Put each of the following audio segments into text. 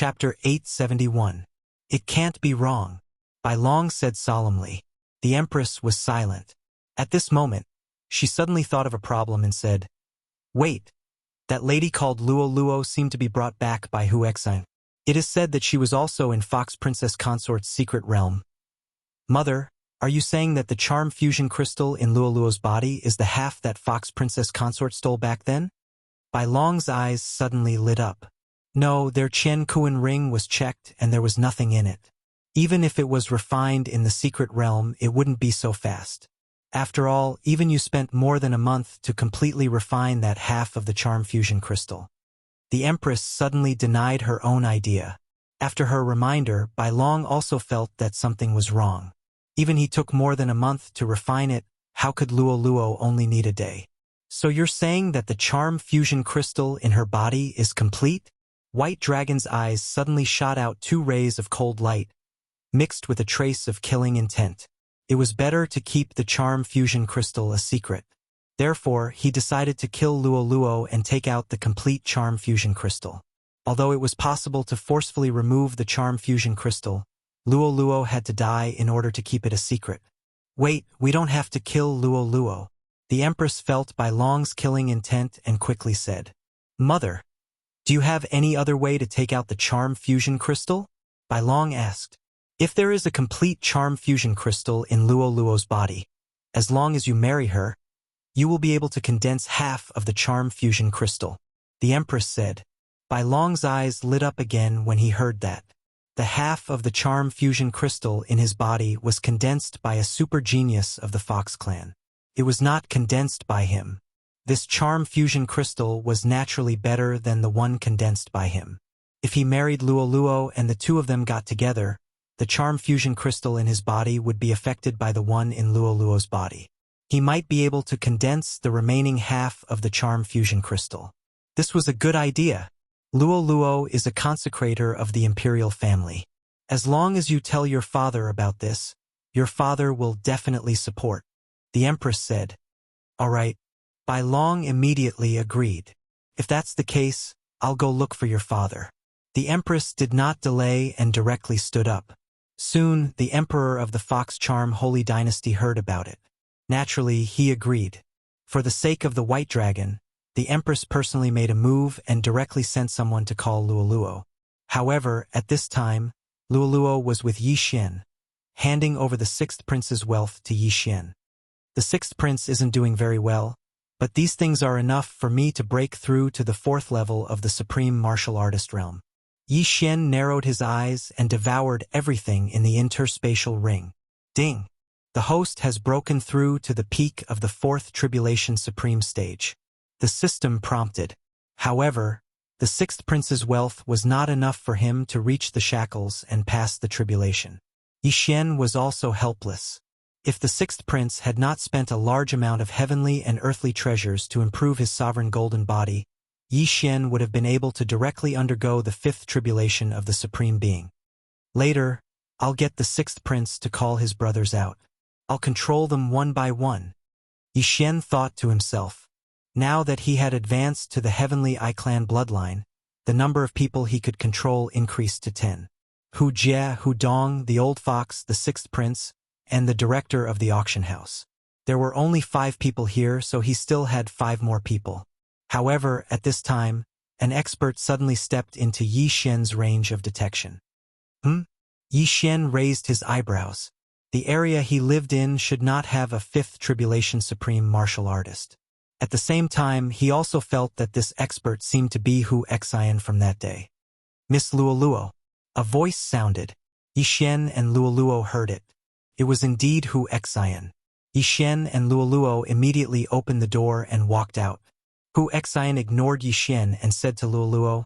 Chapter 871. It can't be wrong. Bai Long said solemnly. The Empress was silent. At this moment, she suddenly thought of a problem and said, "Wait, that lady called Luo Luo seemed to be brought back by Hu Exine. It is said that she was also in Fox Princess Consort's secret realm. Mother, are you saying that the charm fusion crystal in Luo Luo's body is the half that Fox Princess Consort stole back then?" Bai Long's eyes suddenly lit up. No, their Qian Kuan ring was checked and there was nothing in it. Even if it was refined in the secret realm, it wouldn't be so fast. After all, even you spent more than a month to completely refine that half of the charm fusion crystal. The Empress suddenly denied her own idea. After her reminder, Bai Long also felt that something was wrong. Even he took more than a month to refine it, how could Luo Luo only need a day? So you're saying that the charm fusion crystal in her body is complete? White Dragon's eyes suddenly shot out two rays of cold light, mixed with a trace of killing intent. It was better to keep the charm fusion crystal a secret. Therefore, he decided to kill Luo Luo and take out the complete charm fusion crystal. Although it was possible to forcefully remove the charm fusion crystal, Luo Luo had to die in order to keep it a secret. Wait, we don't have to kill Luo Luo. The Empress felt Bai Long's killing intent and quickly said, "Mother, do you have any other way to take out the charm fusion crystal?" Bai Long asked. "If there is a complete charm fusion crystal in Luo Luo's body, as long as you marry her, you will be able to condense half of the charm fusion crystal," the Empress said. Bai Long's eyes lit up again when he heard that. The half of the charm fusion crystal in his body was condensed by a super genius of the Fox clan. It was not condensed by him. This charm fusion crystal was naturally better than the one condensed by him. If he married Luo Luo and the two of them got together, the charm fusion crystal in his body would be affected by the one in Luo Luo's body. He might be able to condense the remaining half of the charm fusion crystal. This was a good idea. Luo Luo is a consecrator of the imperial family. As long as you tell your father about this, your father will definitely support, the Empress said. All right. Bai Long immediately agreed. If that's the case, I'll go look for your father. The Empress did not delay and directly stood up. Soon, the Emperor of the Fox Charm Holy Dynasty heard about it. Naturally, he agreed. For the sake of the White Dragon, the Empress personally made a move and directly sent someone to call Luo Luo. However, at this time, Luo Luo was with Yi Xian, handing over the sixth prince's wealth to Yi Xian. The sixth prince isn't doing very well, but these things are enough for me to break through to the fourth level of the supreme martial artist realm. Yi Xian narrowed his eyes and devoured everything in the interspatial ring. Ding! The host has broken through to the peak of the fourth tribulation supreme stage. The system prompted. However, the sixth prince's wealth was not enough for him to reach the shackles and pass the tribulation. Yi Xian was also helpless. If the sixth prince had not spent a large amount of heavenly and earthly treasures to improve his sovereign golden body, Yi Xian would have been able to directly undergo the fifth tribulation of the Supreme Being. Later, I'll get the sixth prince to call his brothers out. I'll control them one by one. Yi Xian thought to himself. Now that he had advanced to the heavenly I clan bloodline, the number of people he could control increased to 10. Hu Jie, Hu Dong, the old fox, the sixth prince, and the director of the auction house. There were only 5 people here, so he still had 5 more people. However, at this time, an expert suddenly stepped into Yi Xian's range of detection. Yi Xian raised his eyebrows. The area he lived in should not have a fifth tribulation supreme martial artist. At the same time, he also felt that this expert seemed to be Hu Exine from that day. Miss Luo Luo. A voice sounded. Yi Xian and Luo Luo heard it. It was indeed Hu Exine. Yi Xian and Luo Luo immediately opened the door and walked out. Hu Exine ignored Yi Xian and said to Luo Luo,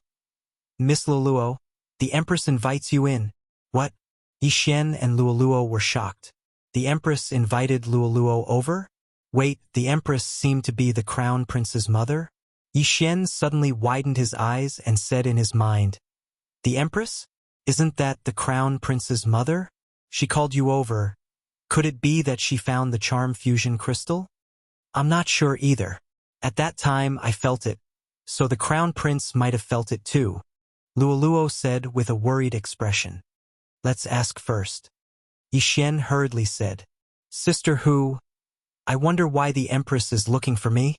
"Miss Luo Luo, the Empress invites you in." What? Yi Xian and Luo Luo were shocked. The Empress invited Luo Luo over? Wait, the Empress seemed to be the Crown Prince's mother? Yi Xian suddenly widened his eyes and said in his mind, "The Empress? Isn't that the Crown Prince's mother? She called you over. Could it be that she found the charm fusion crystal?" "I'm not sure either. At that time I felt it, so the Crown Prince might have felt it too. Luoluo said with a worried expression. Let's ask first. Yixin hurriedly said. Sister Hu, I wonder why the Empress is looking for me?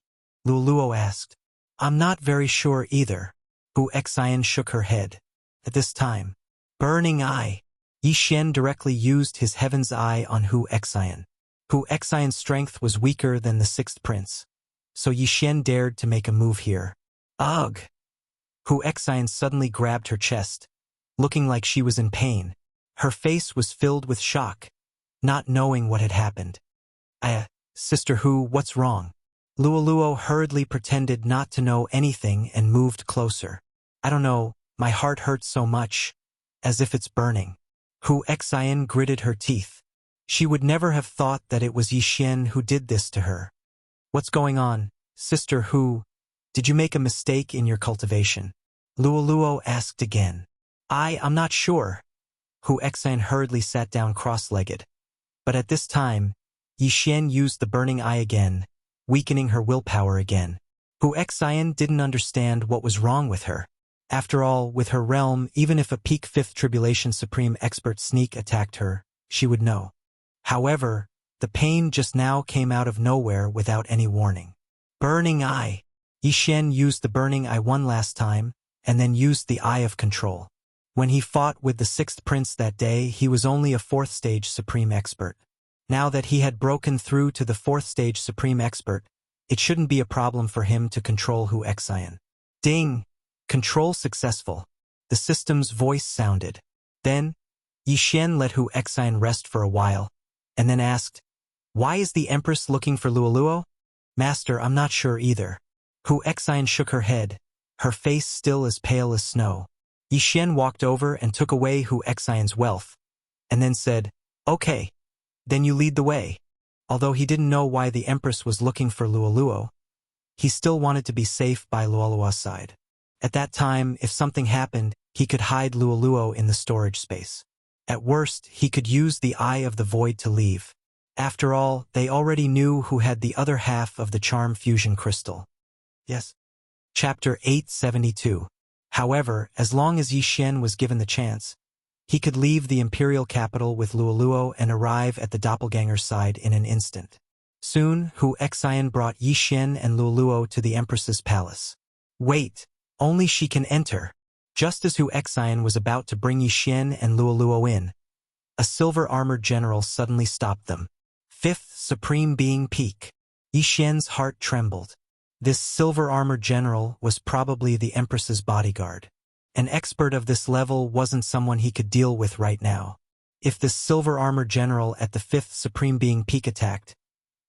Luoluo asked. I'm not very sure either. Hu Xian shook her head. At this time, burning eye. Yixin directly used his heaven's eye on Hu Xian. Hu Xian's strength was weaker than the sixth prince, so Yixin dared to make a move here. Ugh! Hu Xian suddenly grabbed her chest, looking like she was in pain. Her face was filled with shock, not knowing what had happened. Sister Hu, what's wrong? Luoluo hurriedly pretended not to know anything and moved closer. I don't know, my heart hurts so much, as if it's burning. Hu Xian gritted her teeth. She would never have thought that it was Yixin who did this to her. What's going on, Sister Hu? Did you make a mistake in your cultivation? Luoluo asked again. I'm not sure. Hu Xian hurriedly sat down cross-legged. But at this time, Yixin used the burning eye again, weakening her willpower again. Hu Xian didn't understand what was wrong with her. After all, with her realm, even if a peak Fifth Tribulation Supreme Expert sneak attacked her, she would know. However, the pain just now came out of nowhere without any warning. Burning eye. Yixin used the burning eye one last time, and then used the eye of control. When he fought with the sixth prince that day, he was only a fourth stage Supreme Expert. Now that he had broken through to the fourth stage Supreme Expert, it shouldn't be a problem for him to control Hu Xian. Ding! Control successful. The system's voice sounded. Then, Yixin let Hu Xian rest for a while, and then asked, Why is the Empress looking for Luoluo? Master, I'm not sure either. Hu Xian shook her head, her face still as pale as snow. Yixin walked over and took away Hu Xian's wealth, and then said, Okay, then you lead the way. Although he didn't know why the Empress was looking for Luoluo, he still wanted to be safe by Luoluo's side. At that time, if something happened, he could hide Luoluo in the storage space. At worst, he could use the Eye of the Void to leave. After all, they already knew who had the other half of the Charm Fusion Crystal. Yes. Chapter 872. However, as long as Yixin was given the chance, he could leave the imperial capital with Luoluo and arrive at the doppelganger's side in an instant. Soon, Hu Xian brought Yixin and Luoluo to the Empress's palace. Wait, only she can enter. Just as Hu Xian was about to bring Yixin and Luoluo in, a silver-armored general suddenly stopped them. Fifth Supreme Being Peak. Yixin's heart trembled. This silver-armored general was probably the Empress's bodyguard. An expert of this level wasn't someone he could deal with right now. If this silver-armored general at the Fifth Supreme Being Peak attacked,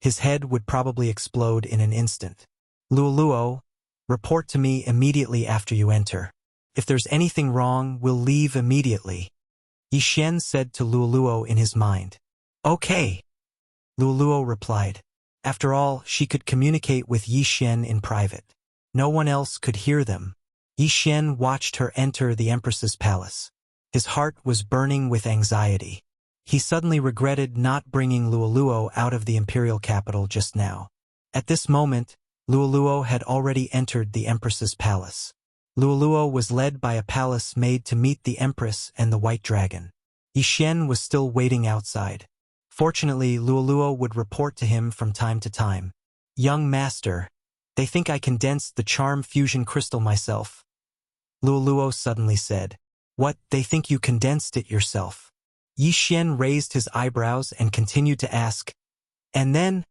his head would probably explode in an instant. Luoluo, report to me immediately after you enter. If there's anything wrong, we'll leave immediately. Yixin said to Luoluo in his mind. Okay. Luoluo replied. After all, she could communicate with Yixin in private. No one else could hear them. Yixin watched her enter the Empress's palace. His heart was burning with anxiety. He suddenly regretted not bringing Luoluo out of the imperial capital just now. At this moment, Luoluo had already entered the Empress's palace. Luoluo was led by a palace made to meet the Empress and the White Dragon. Yixin was still waiting outside. Fortunately, Luoluo would report to him from time to time. Young master, they think I condensed the charm fusion crystal myself. Luoluo suddenly said. What, they think you condensed it yourself? Yixin raised his eyebrows and continued to ask. And then,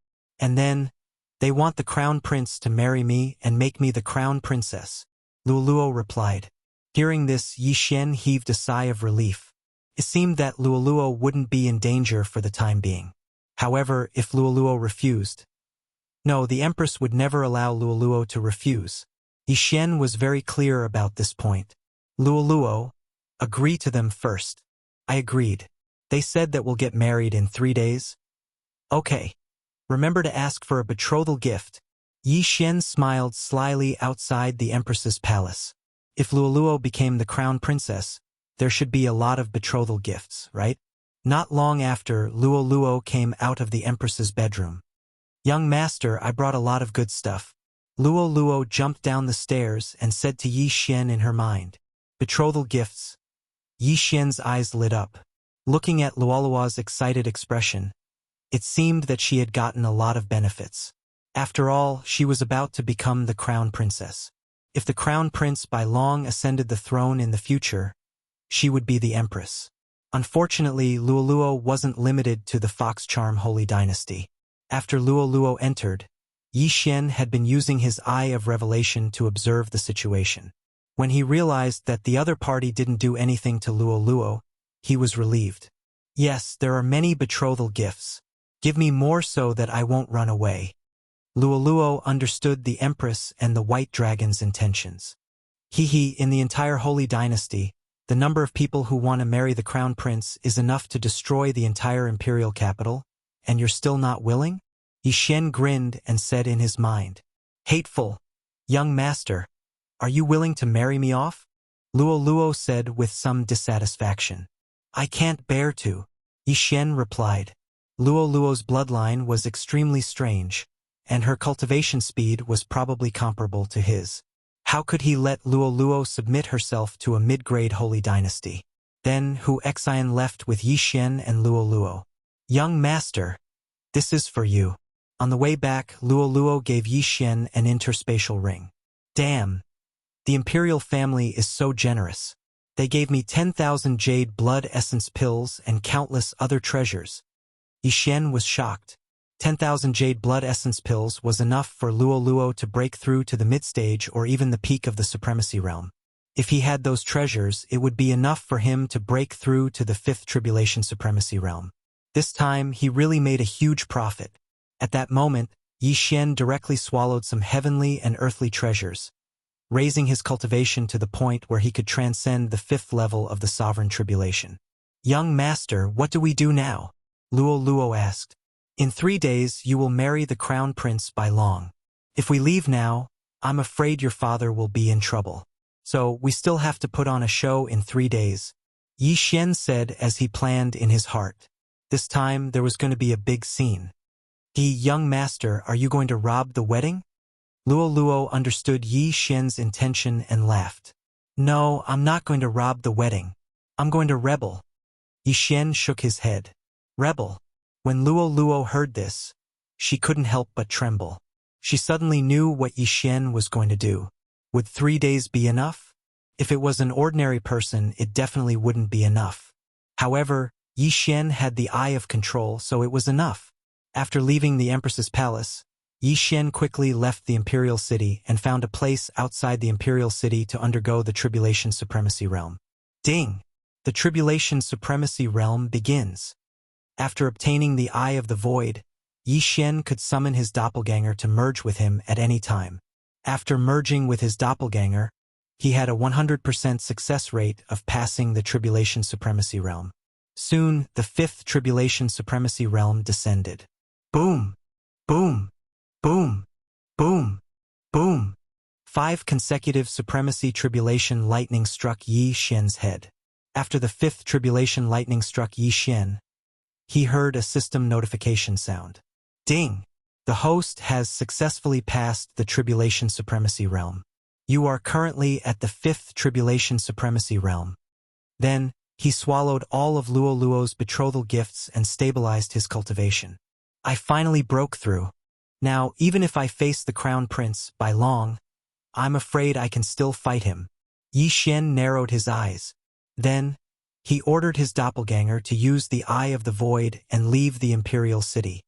they want the crown prince to marry me and make me the crown princess. Luoluo replied. Hearing this, Yixin heaved a sigh of relief. It seemed that Luoluo wouldn't be in danger for the time being. However, if Luoluo refused... No, the Empress would never allow Luoluo to refuse. Yixin was very clear about this point. Luoluo, agree to them first. I agreed. They said that we'll get married in 3 days. Okay. Remember to ask for a betrothal gift. Yixin smiled slyly outside the Empress's palace. If Luoluo became the crown princess, there should be a lot of betrothal gifts, right? Not long after, Luoluo came out of the Empress's bedroom. Young master, I brought a lot of good stuff. Luoluo jumped down the stairs and said to Yixin in her mind. Betrothal gifts. Yi Xian's eyes lit up. Looking at Luoluo's excited expression, it seemed that she had gotten a lot of benefits. After all, she was about to become the crown princess. If the crown prince by long ascended the throne in the future, she would be the empress. Unfortunately, Luoluo wasn't limited to the Fox Charm Holy Dynasty. After Luoluo entered, Yi Xian had been using his Eye of Revelation to observe the situation. When he realized that the other party didn't do anything to Luoluo, he was relieved. Yes, there are many betrothal gifts. Give me more so that I won't run away. Luoluo understood the Empress and the White Dragon's intentions. In the entire Holy Dynasty, the number of people who want to marry the Crown Prince is enough to destroy the entire imperial capital, and you're still not willing? Yi Xian grinned and said in his mind, "Hateful, young master, are you willing to marry me off?" Luoluo said with some dissatisfaction. "I can't bear to," Yi Xian replied. Luoluo's bloodline was extremely strange, and her cultivation speed was probably comparable to his. How could he let Luoluo submit herself to a mid-grade holy dynasty? Then Wuxia left with Yi Xian and Luoluo. "Young master, this is for you." On the way back, Luoluo gave Yi Xian an interspatial ring. "Damn, the imperial family is so generous. They gave me 10,000 jade blood essence pills and countless other treasures." Yi Xian was shocked. 10,000 jade blood essence pills was enough for Luoluo to break through to the mid-stage or even the peak of the supremacy realm. If he had those treasures, it would be enough for him to break through to the 5th tribulation supremacy realm. This time, he really made a huge profit. At that moment, Yi Xian directly swallowed some heavenly and earthly treasures, raising his cultivation to the point where he could transcend the 5th level of the sovereign tribulation. "Young master, what do we do now?" Luoluo asked. "In 3 days, you will marry the crown prince by long. If we leave now, I'm afraid your father will be in trouble. So we still have to put on a show in 3 days," Yi Xian said as he planned in his heart. This time, there was going to be a big scene. "Young master, are you going to rob the wedding?" Luoluo understood Yi Xian's intention and laughed. "No, I'm not going to rob the wedding. I'm going to rebel." Yi Xian shook his head. Rebel? When Luoluo heard this, she couldn't help but tremble. She suddenly knew what Yi Xian was going to do. Would 3 days be enough? If it was an ordinary person, it definitely wouldn't be enough. However, Yi Xian had the eye of control, so it was enough. After leaving the Empress's palace, Yi Xian quickly left the imperial city and found a place outside the imperial city to undergo the Tribulation Supremacy Realm. Ding! The Tribulation Supremacy Realm begins. After obtaining the Eye of the Void, Yi Xian could summon his doppelganger to merge with him at any time. After merging with his doppelganger, he had a 100% success rate of passing the Tribulation Supremacy Realm. Soon, the 5th Tribulation Supremacy Realm descended. Boom! Boom! Boom! Boom! Boom! 5 consecutive Supremacy Tribulation lightning struck Yi Xian's head. After the 5th Tribulation lightning struck Yi Xian, he heard a system notification sound. Ding! The host has successfully passed the Tribulation Supremacy Realm. You are currently at the 5th Tribulation Supremacy Realm. Then, he swallowed all of Luoluo's betrothal gifts and stabilized his cultivation. I finally broke through. Now, even if I face the Crown Prince, by long, I'm afraid I can still fight him. Yi Xian narrowed his eyes. Then, he ordered his doppelganger to use the Eye of the Void and leave the Imperial City.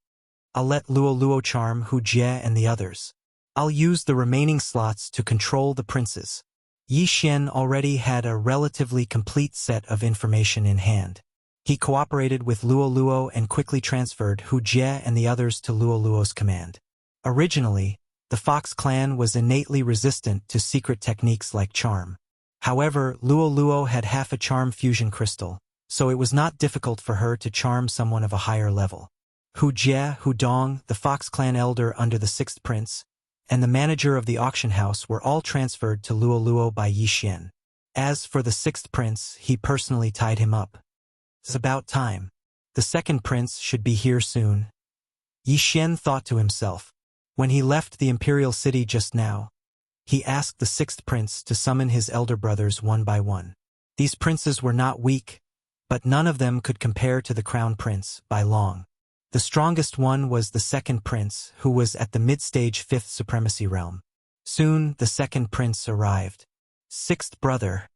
I'll let Luoluo charm Wuxia and the others. I'll use the remaining slots to control the princes. Yi Xian already had a relatively complete set of information in hand. He cooperated with Luoluo and quickly transferred Wuxia and the others to Luoluo's command. Originally, the Fox clan was innately resistant to secret techniques like charm. However, Luoluo had half a charm fusion crystal, so it was not difficult for her to charm someone of a higher level. Wuxia, Hudong, the Fox clan elder under the 6th prince, and the manager of the auction house were all transferred to Luoluo by Yi Xian. As for the 6th prince, he personally tied him up. It's about time. The 2nd prince should be here soon. Yi Xian thought to himself. When he left the imperial city just now, he asked the sixth prince to summon his elder brothers one by one. These princes were not weak, but none of them could compare to the crown prince by long. The strongest one was the second prince, who was at the mid-stage fifth supremacy realm. Soon the second prince arrived. Sixth brother,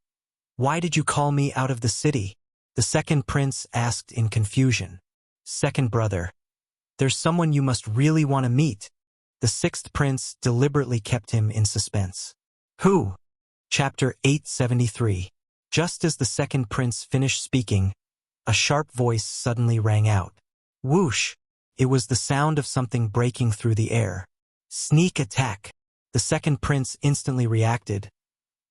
why did you call me out of the city? The second prince asked in confusion. Second brother, there's someone you must really want to meet. The sixth prince deliberately kept him in suspense. Who? Chapter 873. Just as the second prince finished speaking, a sharp voice suddenly rang out. Whoosh! It was the sound of something breaking through the air. Sneak attack! The second prince instantly reacted,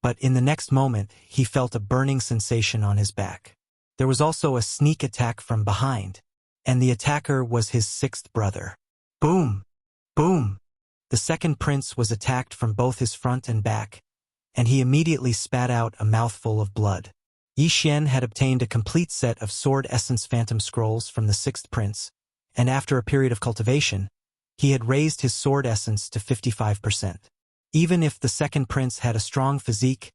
but in the next moment he felt a burning sensation on his back. There was also a sneak attack from behind, and the attacker was his sixth brother. Boom! Boom! The second prince was attacked from both his front and back, and he immediately spat out a mouthful of blood. Yi Xian had obtained a complete set of Sword Essence Phantom Scrolls from the sixth prince, and after a period of cultivation, he had raised his sword essence to 55%. Even if the second prince had a strong physique,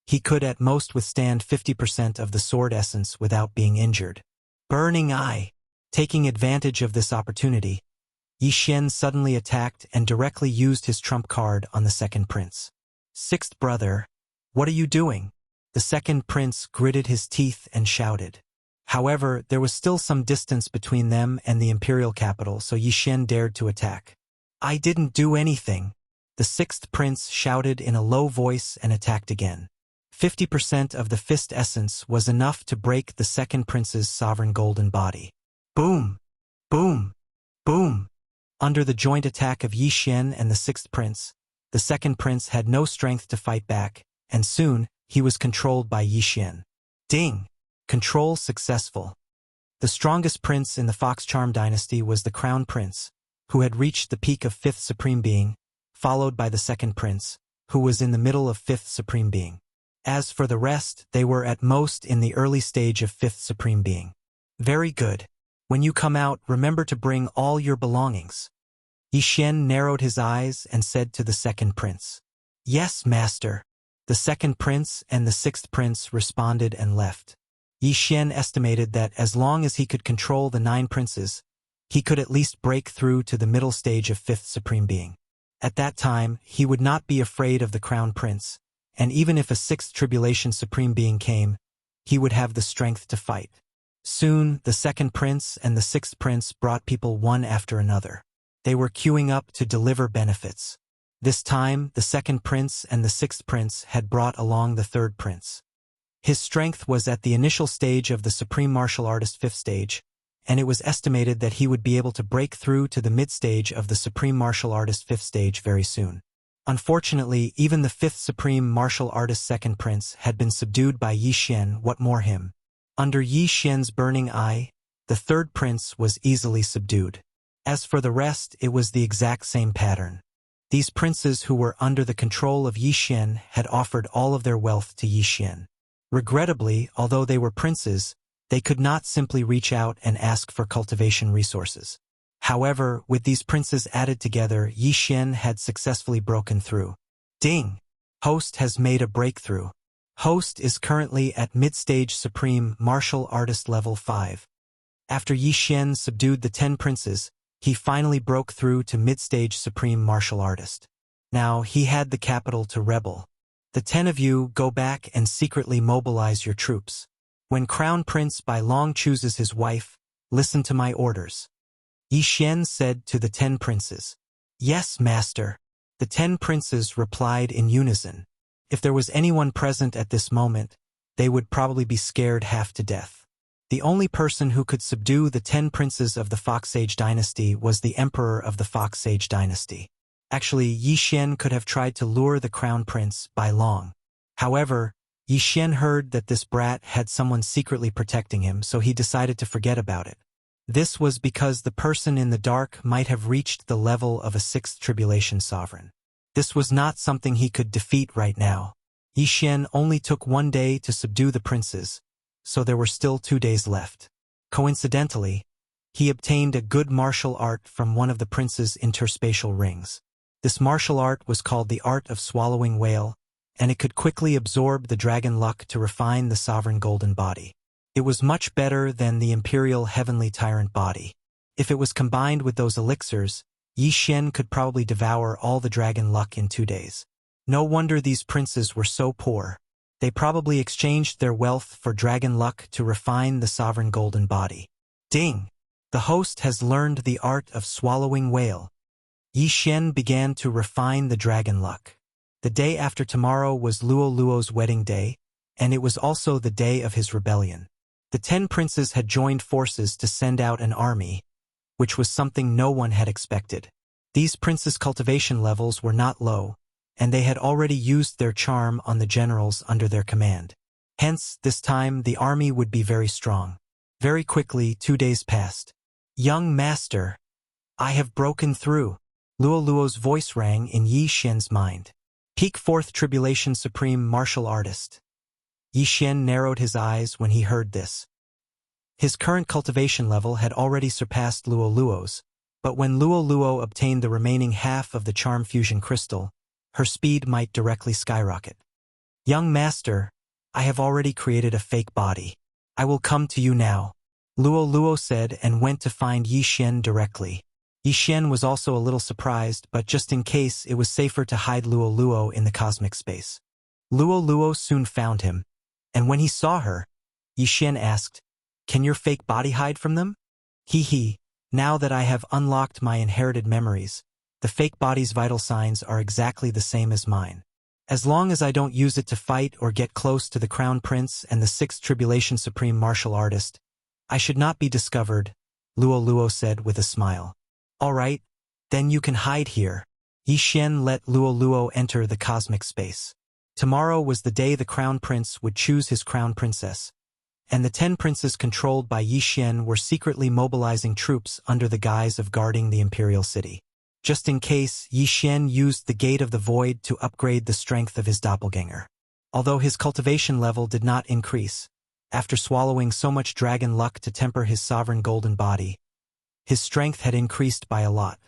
he could at most withstand 50% of the sword essence without being injured. Burning Eye! Taking advantage of this opportunity, Yi Xian suddenly attacked and directly used his trump card on the second prince. Sixth brother, what are you doing? The second prince gritted his teeth and shouted. However, there was still some distance between them and the imperial capital, so Yi Xian dared to attack. I didn't do anything. The sixth prince shouted in a low voice and attacked again. 50% of the fist essence was enough to break the second prince's sovereign golden body. Boom! Boom! Boom! Under the joint attack of Yi Xian and the sixth prince, the second prince had no strength to fight back, and soon he was controlled by Yi Xian. Ding! Control successful. The strongest prince in the Fox Charm dynasty was the crown prince, who had reached the peak of fifth supreme being, followed by the second prince, who was in the middle of fifth supreme being. As for the rest, they were at most in the early stage of fifth supreme being. Very good. When you come out, remember to bring all your belongings. Yi Xian narrowed his eyes and said to the second prince. Yes, master. The second prince and the sixth prince responded and left. Yi Xian estimated that as long as he could control the 9 princes, he could at least break through to the middle stage of fifth supreme being. At that time, he would not be afraid of the crown prince, and even if a sixth tribulation supreme being came, he would have the strength to fight. Soon, the second prince and the sixth prince brought people one after another. They were queuing up to deliver benefits. This time, the second prince and the sixth prince had brought along the third prince. His strength was at the initial stage of the Supreme Martial Artist 5th stage, and it was estimated that he would be able to break through to the mid-stage of the Supreme Martial Artist 5th stage very soon. Unfortunately, even the 5th Supreme Martial Artist second prince had been subdued by Yi Xian, what more him. Under Yi Xian's burning eye, the third prince was easily subdued. As for the rest, it was the exact same pattern. These princes who were under the control of Yi Xian had offered all of their wealth to Yi Xian. Regrettably, although they were princes, they could not simply reach out and ask for cultivation resources. However, with these princes added together, Yi Xian had successfully broken through. Ding! Host has made a breakthrough. Host is currently at mid-stage Supreme Martial Artist level 5. After Yi Xian subdued the 10 princes, he finally broke through to mid-stage Supreme Martial Artist. Now he had the capital to rebel. The 10 of you go back and secretly mobilize your troops. When Crown Prince Bai Long chooses his wife, listen to my orders. Yi Xian said to the 10 princes. Yes, master. The 10 princes replied in unison. If there was anyone present at this moment, they would probably be scared half to death. The only person who could subdue the 10 princes of the Fox Sage dynasty was the emperor of the Fox Sage dynasty. Actually, Yi Xian could have tried to lure the crown prince Bai Long. However, Yi Xian heard that this brat had someone secretly protecting him, so he decided to forget about it. This was because the person in the dark might have reached the level of a 6th tribulation sovereign. This was not something he could defeat right now. Yi Xian only took 1 day to subdue the princes, so there were still 2 days left. Coincidentally, he obtained a good martial art from one of the prince's interspatial rings. This martial art was called the art of swallowing whale, and it could quickly absorb the dragon luck to refine the sovereign golden body. It was much better than the imperial heavenly tyrant body. If it was combined with those elixirs, Yi Xian could probably devour all the dragon luck in 2 days. No wonder these princes were so poor. They probably exchanged their wealth for dragon luck to refine the sovereign golden body. Ding! The host has learned the art of swallowing whale. Yi Xian began to refine the dragon luck. The day after tomorrow was Luo Luo's wedding day, and it was also the day of his rebellion. The 10 princes had joined forces to send out an army, which was something no one had expected. These princes' cultivation levels were not low, and they had already used their charm on the generals under their command. Hence, this time the army would be very strong. Very quickly, 2 days passed. "Young master, I have broken through." Luo Luo's voice rang in Yi Xian's mind. Peak 4th Tribulation Supreme Martial Artist. Yi Xian narrowed his eyes when he heard this. His current cultivation level had already surpassed Luo Luo's, but when Luo Luo obtained the remaining half of the charm fusion crystal, her speed might directly skyrocket. "Young master, I have already created a fake body. I will come to you now," Luo Luo said and went to find Yi Xian directly. Yi Xian was also a little surprised, but just in case, it was safer to hide Luo Luo in the cosmic space. Luo Luo soon found him, and when he saw her, Yi Xian asked, "Can your fake body hide from them?" He, now that I have unlocked my inherited memories, the fake body's vital signs are exactly the same as mine. As long as I don't use it to fight or get close to the Crown Prince and the 6th Tribulation Supreme Martial Artist, I should not be discovered, Luo Luo said with a smile. "All right, then you can hide here." Yi Xian let Luo Luo enter the cosmic space. Tomorrow was the day the Crown Prince would choose his Crown Princess, and the 10 princes controlled by Yi Xian were secretly mobilizing troops under the guise of guarding the imperial city. Just in case, Yi Xian used the Gate of the Void to upgrade the strength of his doppelganger. Although his cultivation level did not increase, after swallowing so much dragon luck to temper his sovereign golden body, his strength had increased by a lot.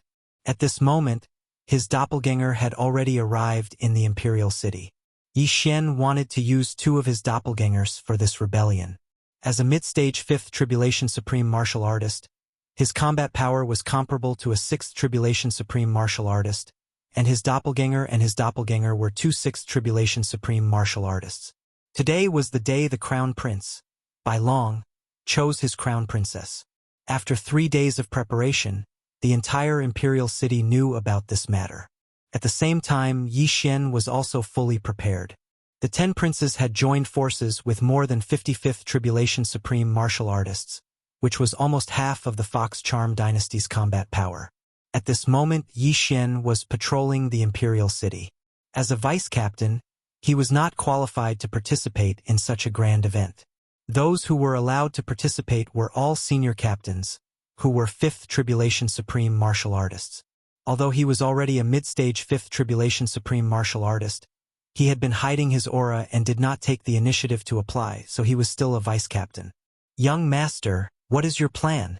At this moment, his doppelganger had already arrived in the imperial city. Yi Xian wanted to use 2 of his doppelgangers for this rebellion. As a mid-stage 5th Tribulation Supreme Martial Artist, his combat power was comparable to a 6th Tribulation Supreme Martial Artist, and his doppelganger were 2 6th Tribulation Supreme Martial Artists. Today was the day the Crown Prince, by long, chose his Crown Princess. After 3 days of preparation, the entire imperial city knew about this matter. At the same time, Yi Xian was also fully prepared. The 10 princes had joined forces with more than 55th Tribulation Supreme Martial Artists, which was almost half of the Fox Charm Dynasty's combat power. At this moment, Yi Xian was patrolling the imperial city. As a vice-captain, he was not qualified to participate in such a grand event. Those who were allowed to participate were all senior captains, who were 5th Tribulation Supreme Martial Artists. Although he was already a mid-stage 5th Tribulation Supreme Martial Artist, he had been hiding his aura and did not take the initiative to apply, so he was still a vice-captain. "Young master, what is your plan?"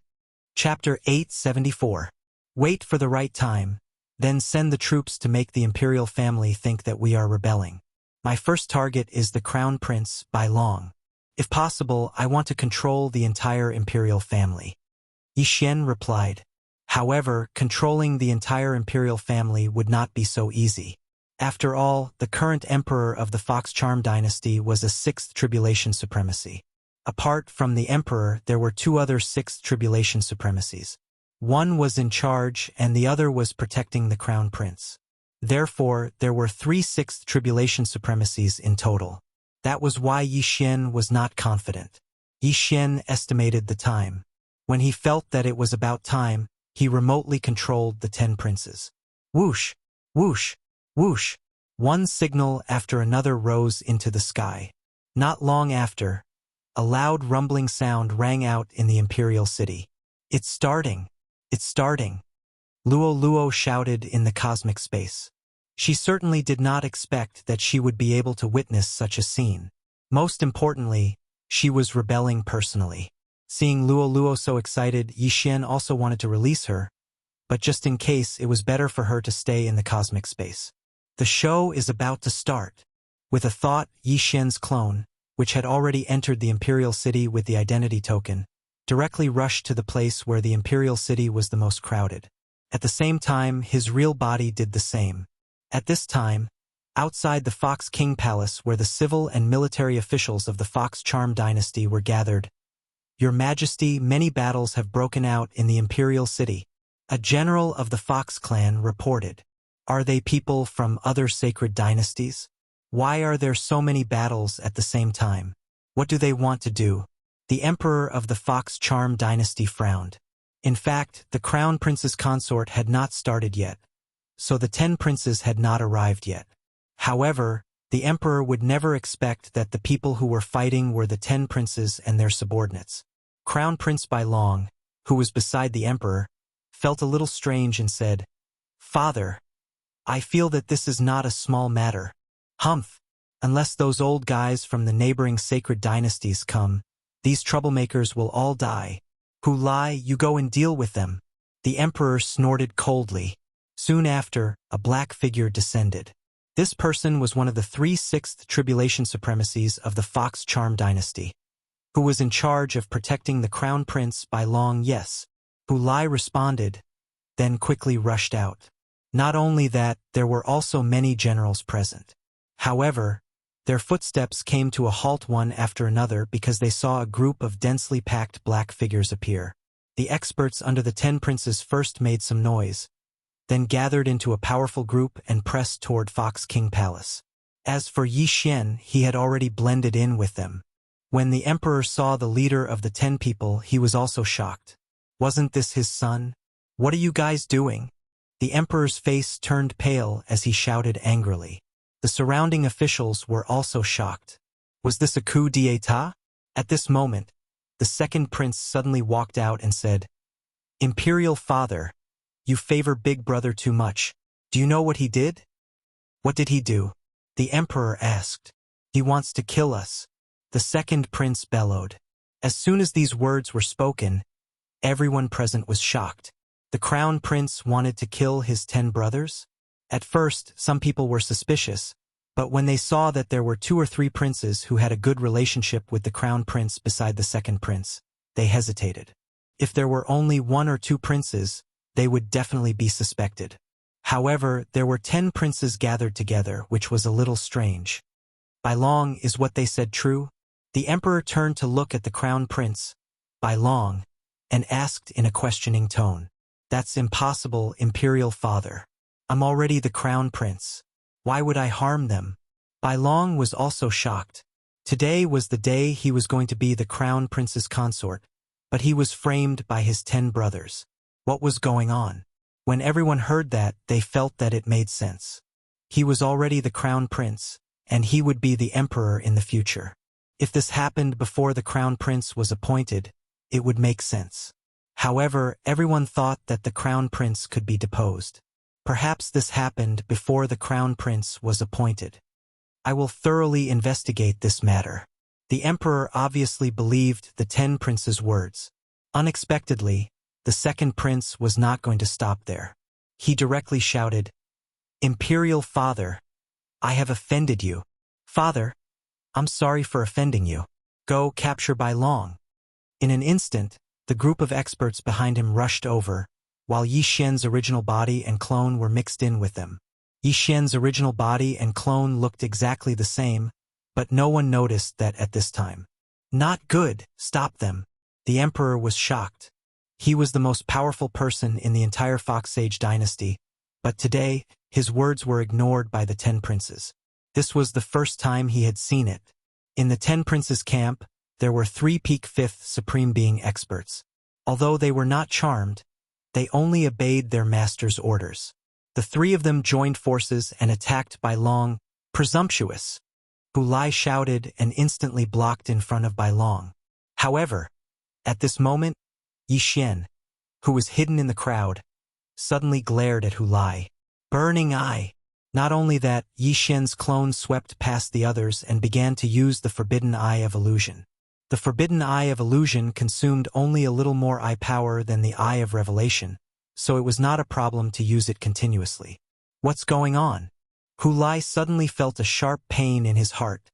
Chapter 874. Wait for the right time, then send the troops to make the imperial family think that we are rebelling. My first target is the Crown Prince, by long. If possible, I want to control the entire imperial family. Yi Xian replied. However, controlling the entire imperial family would not be so easy. After all, the current emperor of the Fox Charm Dynasty was a 6th Tribulation Supremacy. Apart from the emperor, there were 2 other 6th Tribulation Supremacies. One was in charge and the other was protecting the Crown Prince. Therefore, there were 3 6th Tribulation Supremacies in total. That was why Yi Xian was not confident. Yi Xian estimated the time. When he felt that it was about time, he remotely controlled the 10 princes. Whoosh! Whoosh! Whoosh! One signal after another rose into the sky. Not long after, a loud rumbling sound rang out in the imperial city. "It's starting! It's starting!" Luo Luo shouted in the cosmic space. She certainly did not expect that she would be able to witness such a scene. Most importantly, she was rebelling personally. Seeing Luo Luo so excited, Yi Xian also wanted to release her, but just in case it was better for her to stay in the cosmic space. The show is about to start. With a thought, Yi Xian's clone, which had already entered the Imperial City with the identity token, directly rushed to the place where the Imperial City was the most crowded. At the same time, his real body did the same. At this time, outside the Fox King Palace where the civil and military officials of the Fox Charm dynasty were gathered, "Your Majesty, many battles have broken out in the Imperial City," a general of the Fox clan reported. "Are they people from other sacred dynasties? Why are there so many battles at the same time? What do they want to do?" The emperor of the Fox Charm dynasty frowned. In fact, the crown prince's consort had not started yet, so the 10 princes had not arrived yet. However, the emperor would never expect that the people who were fighting were the 10 princes and their subordinates. Crown Prince Bailong, who was beside the emperor, felt a little strange and said, "Father, I feel that this is not a small matter. Humph, unless those old guys from the neighboring sacred dynasties come, these troublemakers will all die. Who lie, you go and deal with them." The emperor snorted coldly. Soon after, a black figure descended. This person was one of the 3/6 tribulation supremacies of the Fox Charm dynasty, who was in charge of protecting the crown prince Bailong. "Yes," Hu Lai responded, then quickly rushed out. Not only that, there were also many generals present. However, their footsteps came to a halt one after another because they saw a group of densely packed black figures appear. The experts under the 10 princes first made some noise, then gathered into a powerful group and pressed toward Fox King Palace. As for Yi Xian, he had already blended in with them. When the emperor saw the leader of the 10 people, he was also shocked. Wasn't this his son? "What are you guys doing?" The emperor's face turned pale as he shouted angrily. The surrounding officials were also shocked. Was this a coup d'état? At this moment, the second prince suddenly walked out and said, "Imperial father, you favor Big Brother too much. Do you know what he did?" "What did he do?" the emperor asked. "He wants to kill us," the second prince bellowed. As soon as these words were spoken, everyone present was shocked. The crown prince wanted to kill his 10 brothers? At first, some people were suspicious, but when they saw that there were 2 or 3 princes who had a good relationship with the crown prince beside the second prince, they hesitated. If there were only 1 or 2 princes, they would definitely be suspected. However, there were 10 princes gathered together, which was a little strange. "Bailong, is what they said true?" The emperor turned to look at the crown prince, Bailong, and asked in a questioning tone. "That's impossible, Imperial Father. I'm already the crown prince. Why would I harm them?" Bailong was also shocked. Today was the day he was going to be the crown prince's consort, but he was framed by his 10 brothers. What was going on? When everyone heard that, they felt that it made sense. He was already the crown prince, and he would be the emperor in the future. If this happened before the crown prince was appointed, it would make sense. However, everyone thought that the crown prince could be deposed. Perhaps this happened before the crown prince was appointed. "I will thoroughly investigate this matter." The emperor obviously believed the 10 princes' words. Unexpectedly, the second prince was not going to stop there. He directly shouted, "Imperial Father, I have offended you." "Father, I'm sorry for offending you. Go capture Bailong." In an instant, the group of experts behind him rushed over, while Yi Xian's original body and clone were mixed in with them. Yi Xian's original body and clone looked exactly the same, but no one noticed that at this time. "Not good, stop them." The emperor was shocked. He was the most powerful person in the entire Fox Age dynasty, but today, his words were ignored by the 10 princes. This was the first time he had seen it. In the 10 princes' camp, there were 3 peak 5th Supreme Being experts. Although they were not charmed, they only obeyed their master's orders. The 3 of them joined forces and attacked Bailong. "Presumptuous!" Hu Lai shouted and instantly blocked in front of Bailong. However, at this moment, Yi Xian, who was hidden in the crowd, suddenly glared at Hu Lai. Burning eye! Not only that, Yi Xian's clone swept past the others and began to use the Forbidden Eye of Illusion. The Forbidden Eye of Illusion consumed only a little more eye power than the Eye of Revelation, so it was not a problem to use it continuously. What's going on? Hu Lai suddenly felt a sharp pain in his heart,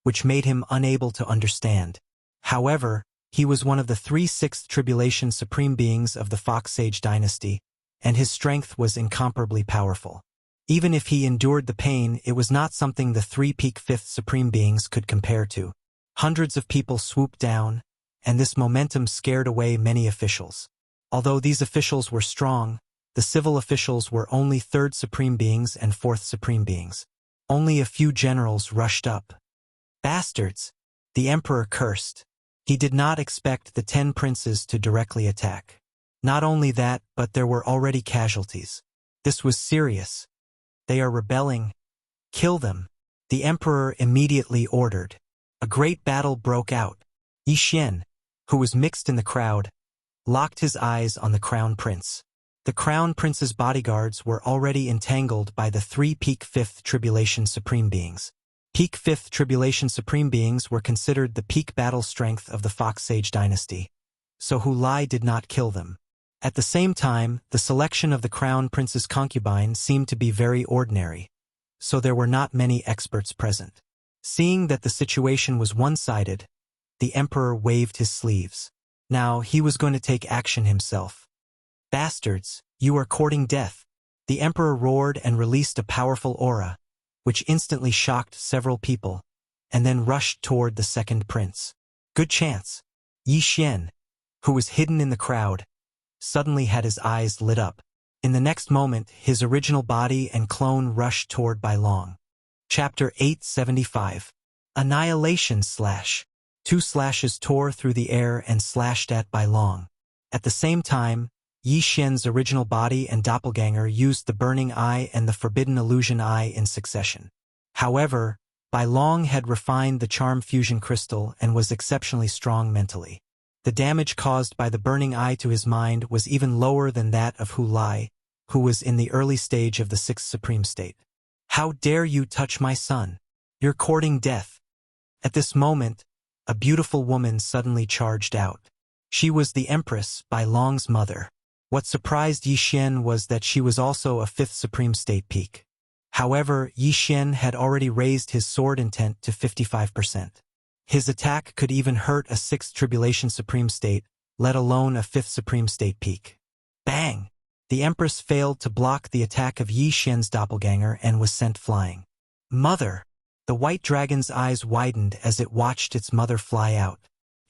which made him unable to understand. However, he was one of the 3 sixth tribulation supreme beings of the Fox Sage dynasty, and his strength was incomparably powerful. Even if he endured the pain, it was not something the 3 peak fifth supreme beings could compare to. Hundreds of people swooped down, and this momentum scared away many officials. Although these officials were strong, the civil officials were only 3rd supreme beings and 4th supreme beings. Only a few generals rushed up. Bastards! The emperor cursed. He did not expect the 10 princes to directly attack. Not only that, but there were already casualties. This was serious. They are rebelling. Kill them. The emperor immediately ordered. A great battle broke out. Yi Xian, who was mixed in the crowd, locked his eyes on the crown prince. The crown prince's bodyguards were already entangled by the 3 peak fifth tribulation supreme beings. Peak fifth tribulation supreme beings were considered the peak battle strength of the Fox Sage dynasty, so Hu Lai did not kill them. At the same time, the selection of the crown prince's concubine seemed to be very ordinary, so there were not many experts present. Seeing that the situation was one-sided, the emperor waved his sleeves. Now he was going to take action himself. Bastards, you are courting death. The emperor roared and released a powerful aura, which instantly shocked several people, and then rushed toward the second prince. Good chance. Yi Xian, who was hidden in the crowd, suddenly had his eyes lit up. In the next moment, his original body and clone rushed toward Bai Long. Chapter 875. Annihilation Slash. 2 slashes tore through the air and slashed at Bai Long. At the same time, Yi Xian's original body and doppelganger used the Burning Eye and the Forbidden Illusion Eye in succession. However, Bai Long had refined the Charm Fusion Crystal and was exceptionally strong mentally. The damage caused by the Burning Eye to his mind was even lower than that of Hu Lai, who was in the early stage of the 6th Supreme State. How dare you touch my son? You're courting death. At this moment, a beautiful woman suddenly charged out. She was the Empress, Bai Long's mother. What surprised Yi Xian was that she was also a 5th Supreme State peak. However, Yi Xian had already raised his sword intent to 55%. His attack could even hurt a 6th Tribulation Supreme State, let alone a 5th Supreme State peak. Bang! The Empress failed to block the attack of Yi Xian's doppelganger and was sent flying. Mother! The white dragon's eyes widened as it watched its mother fly out.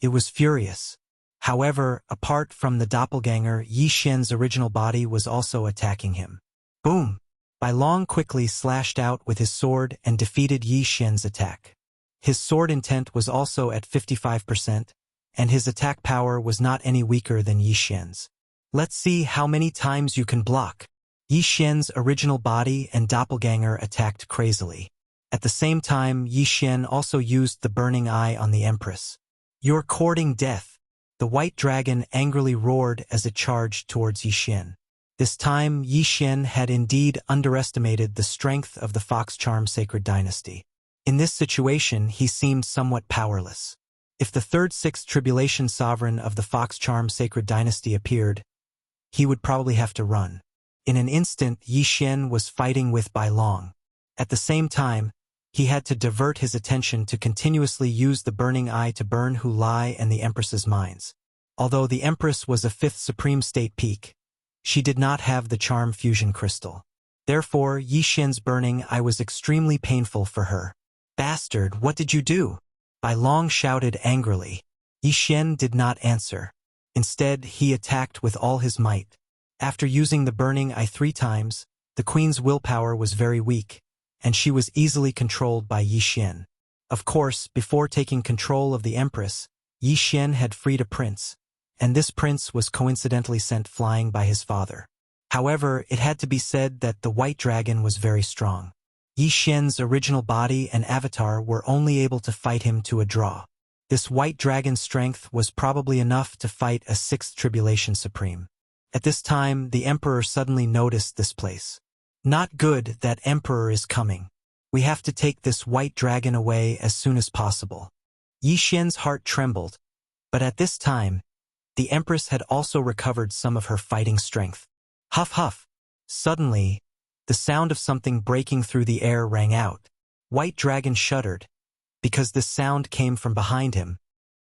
It was furious. However, apart from the doppelganger, Yi Xian's original body was also attacking him. Boom! Bai Long quickly slashed out with his sword and defeated Yi Xian's attack. His sword intent was also at 55%, and his attack power was not any weaker than Yi Xian's. Let's see how many times you can block. Yi Xian's original body and doppelganger attacked crazily. At the same time, Yi Xian also used the Burning Eye on the Empress. You're courting death. The white dragon angrily roared as it charged towards Yi Xian. This time, Yi Xian had indeed underestimated the strength of the Fox Charm Sacred Dynasty. In this situation, he seemed somewhat powerless. If the 3rd 6th Tribulation Sovereign of the Fox Charm Sacred Dynasty appeared, he would probably have to run. In an instant, Yi Xian was fighting with Bai Long. At the same time, he had to divert his attention to continuously use the Burning Eye to burn Hu Lai and the Empress's minds. Although the Empress was a 5th Supreme State peak, she did not have the Charm Fusion Crystal. Therefore, Yi Xian's Burning Eye was extremely painful for her. Bastard, what did you do? Bai Long shouted angrily. Yi Xian did not answer. Instead, he attacked with all his might. After using the Burning Eye 3 times, the Queen's willpower was very weak, and she was easily controlled by Yi Xian. Of course, before taking control of the Empress, Yi Xian had freed a prince, and this prince was coincidentally sent flying by his father. However, it had to be said that the white dragon was very strong. Yi Xian's original body and avatar were only able to fight him to a draw. This white dragon's strength was probably enough to fight a 6th Tribulation Supreme. At this time, the Emperor suddenly noticed this place. Not good, that Emperor is coming. We have to take this white dragon away as soon as possible. Yi Xian's heart trembled, but at this time, the Empress had also recovered some of her fighting strength. Huff huff. Suddenly, the sound of something breaking through the air rang out. White Dragon shuddered, because this sound came from behind him.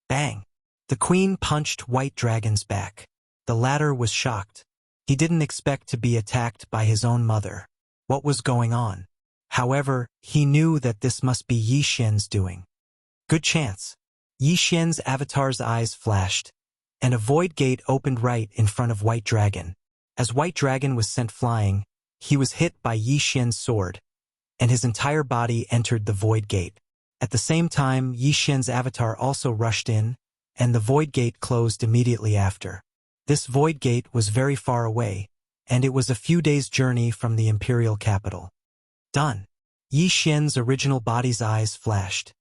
Bang! The queen punched White Dragon's back. The latter was shocked. He didn't expect to be attacked by his own mother. What was going on? However, he knew that this must be Yi Xian's doing. Good chance. Yi Xian's avatar's eyes flashed, and a void gate opened right in front of White Dragon. As White Dragon was sent flying, he was hit by Yi Xian's sword, and his entire body entered the void gate. At the same time, Yi Xian's avatar also rushed in, and the void gate closed immediately after. This void gate was very far away, and it was a few days' journey from the imperial capital. Done. Yi Xian's original body's eyes flashed,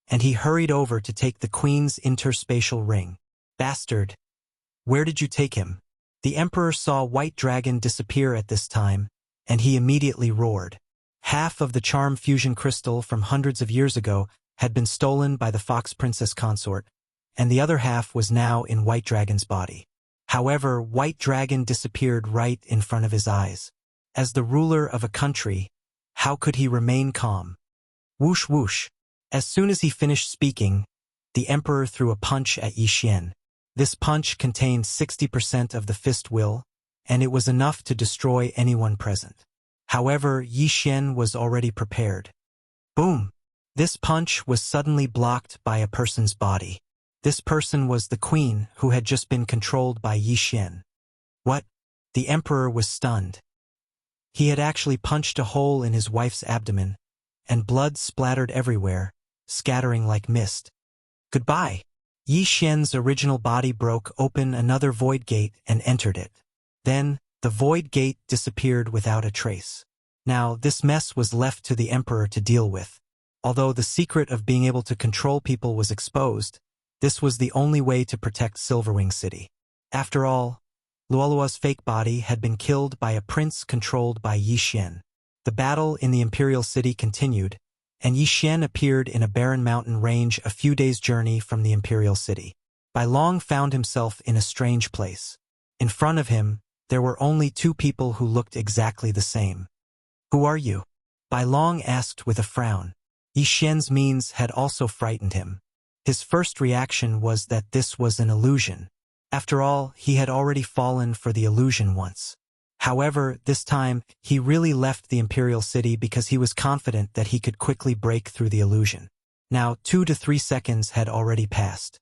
and he hurried over to take the queen's interspatial ring. Bastard! Where did you take him? The emperor saw White Dragon disappear at this time, and he immediately roared. Half of the charm fusion crystal from hundreds of years ago had been stolen by the Fox Princess consort, and the other half was now in White Dragon's body. However, White Dragon disappeared right in front of his eyes. As the ruler of a country, how could he remain calm? Whoosh whoosh. As soon as he finished speaking, the emperor threw a punch at Yi Xian. This punch contained 60% of the fist will, and it was enough to destroy anyone present. However, Yi Xian was already prepared. Boom! This punch was suddenly blocked by a person's body. This person was the queen who had just been controlled by Yi Xian. What? The emperor was stunned. He had actually punched a hole in his wife's abdomen, and blood splattered everywhere, scattering like mist. Goodbye! Yi Xian's original body broke open another void gate and entered it. Then, the void gate disappeared without a trace. Now, this mess was left to the emperor to deal with. Although the secret of being able to control people was exposed, this was the only way to protect Silverwing City. After all, Luolua's fake body had been killed by a prince controlled by Yi Xian. The battle in the imperial city continued, and Yi Xian appeared in a barren mountain range a few days' journey from the imperial city. Bai Long found himself in a strange place. In front of him, there were only two people who looked exactly the same. Who are you? Bai Long asked with a frown. Yi Xian's means had also frightened him. His first reaction was that this was an illusion. After all, he had already fallen for the illusion once. However, this time, he really left the imperial city because he was confident that he could quickly break through the illusion. Now, 2 to 3 seconds had already passed.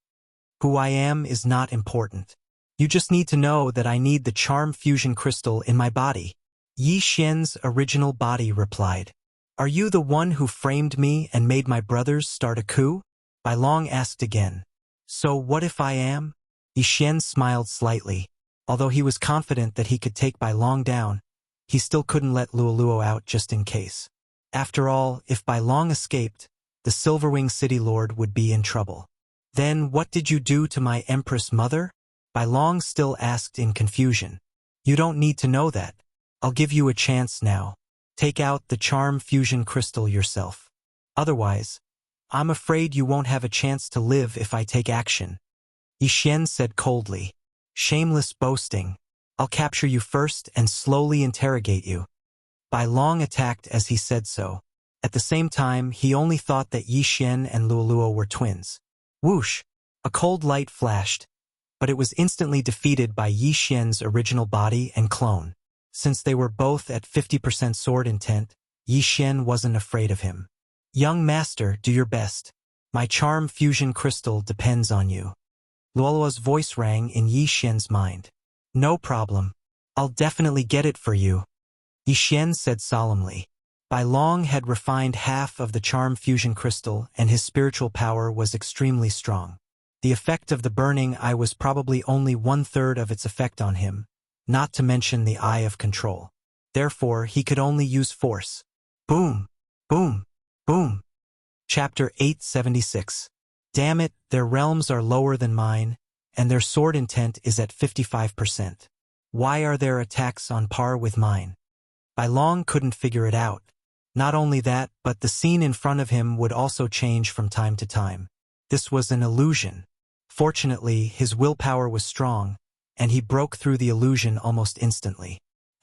Who I am is not important. You just need to know that I need the charm fusion crystal in my body. Yi Xian's original body replied. Are you the one who framed me and made my brothers start a coup? Bai Long asked again. So what if I am? Yi Xian smiled slightly. Although he was confident that he could take Bai Long down, he still couldn't let Luoluo out just in case. After all, if Bai Long escaped, the Silverwing City Lord would be in trouble. Then what did you do to my Empress Mother? Bai Long still asked in confusion. You don't need to know that. I'll give you a chance now. Take out the charm fusion crystal yourself. Otherwise, I'm afraid you won't have a chance to live if I take action. Yi Xian said coldly. Shameless boasting. I'll capture you first and slowly interrogate you. Bai Long attacked as he said so. At the same time, he only thought that Yi Xian and Luoluo were twins. Whoosh! A cold light flashed, but it was instantly defeated by Yi Xian's original body and clone. Since they were both at 50% sword intent, Yi Xian wasn't afraid of him. Young master, do your best. My charm fusion crystal depends on you. Luoluo's voice rang in Yi Xian's mind. No problem. I'll definitely get it for you. Yi Xian said solemnly. Bai Long had refined half of the charm fusion crystal and his spiritual power was extremely strong. The effect of the burning eye was probably only 1/3 of its effect on him, not to mention the eye of control. Therefore, he could only use force. Boom! Boom! Boom! Chapter 876. Damn it, their realms are lower than mine, and their sword intent is at 55%. Why are their attacks on par with mine? Bai Long couldn't figure it out. Not only that, but the scene in front of him would also change from time to time. This was an illusion. Fortunately, his willpower was strong, and he broke through the illusion almost instantly.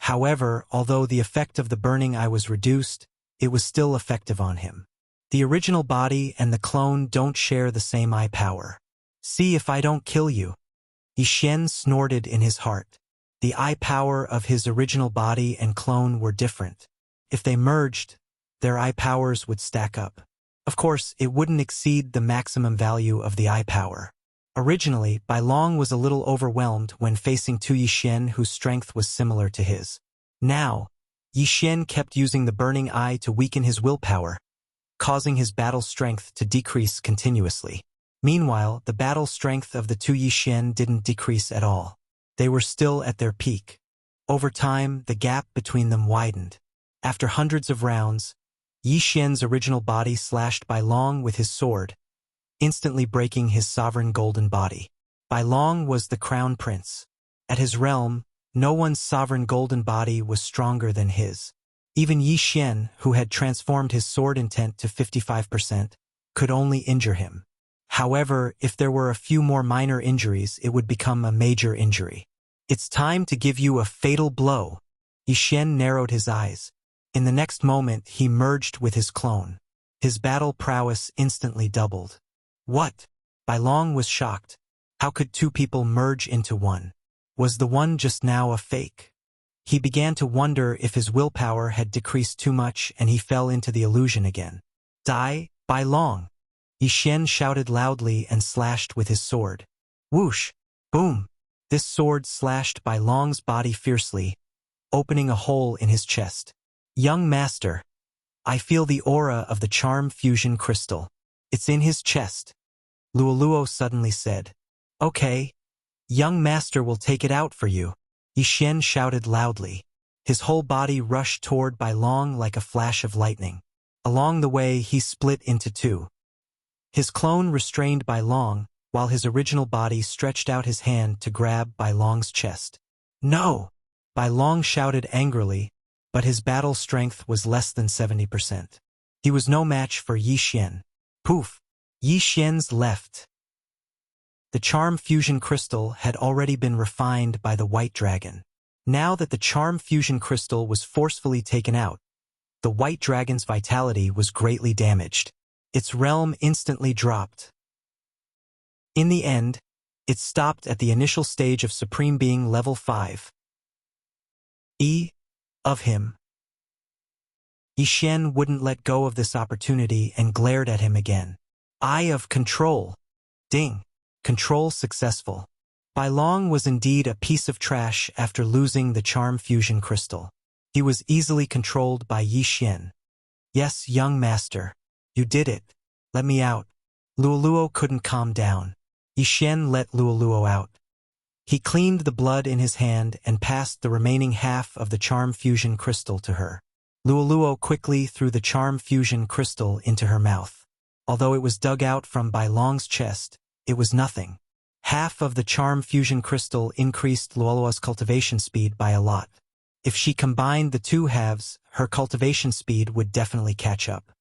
However, although the effect of the burning eye was reduced, it was still effective on him. The original body and the clone don't share the same eye power. See if I don't kill you. Yixian snorted in his heart. The eye power of his original body and clone were different. If they merged, their eye powers would stack up. Of course, it wouldn't exceed the maximum value of the eye power. Originally, Bai Long was a little overwhelmed when facing Tu Yixian whose strength was similar to his. Now, Yixian kept using the burning eye to weaken his willpower, causing his battle strength to decrease continuously. Meanwhile, the battle strength of the Tu Yixian didn't decrease at all. They were still at their peak. Over time, the gap between them widened. After hundreds of rounds, Yixian's original body slashed Bai Long with his sword, instantly breaking his sovereign golden body. Bai Long was the crown prince. At his realm, no one's sovereign golden body was stronger than his. Even Yixian, who had transformed his sword intent to 55%, could only injure him. However, if there were a few more minor injuries, it would become a major injury. It's time to give you a fatal blow. Yixian narrowed his eyes. In the next moment, he merged with his clone. His battle prowess instantly doubled. What? Bai Long was shocked. How could two people merge into one? Was the one just now a fake? He began to wonder if his willpower had decreased too much and he fell into the illusion again. Die, Bai Long! Yixian shouted loudly and slashed with his sword. Whoosh! Boom! This sword slashed Bai Long's body fiercely, opening a hole in his chest. Young master, I feel the aura of the charm fusion crystal. It's in his chest. Luoluo suddenly said. Okay. Young master will take it out for you. Yixian shouted loudly. His whole body rushed toward Bai Long like a flash of lightning. Along the way, he split into two. His clone restrained Bai Long, while his original body stretched out his hand to grab Bai Long's chest. No! Bai Long shouted angrily, but his battle strength was less than 70%. He was no match for Yixian. Poof! Yixian's left. The charm fusion crystal had already been refined by the white dragon. Now that the charm fusion crystal was forcefully taken out, the white dragon's vitality was greatly damaged. Its realm instantly dropped. In the end, it stopped at the initial stage of Supreme Being Level 5. Of him. Yixian wouldn't let go of this opportunity and glared at him again. Eye of control. Ding. Control successful. Bai Long was indeed a piece of trash after losing the charm fusion crystal. He was easily controlled by Yixian. Yes, young master. You did it. Let me out. Luoluo couldn't calm down. Yixian let Luoluo out. He cleaned the blood in his hand and passed the remaining half of the charm fusion crystal to her. Luoluo quickly threw the charm fusion crystal into her mouth. Although it was dug out from Bai Long's chest, it was nothing. Half of the charm fusion crystal increased Luoluo's cultivation speed by a lot. If she combined the two halves, her cultivation speed would definitely catch up.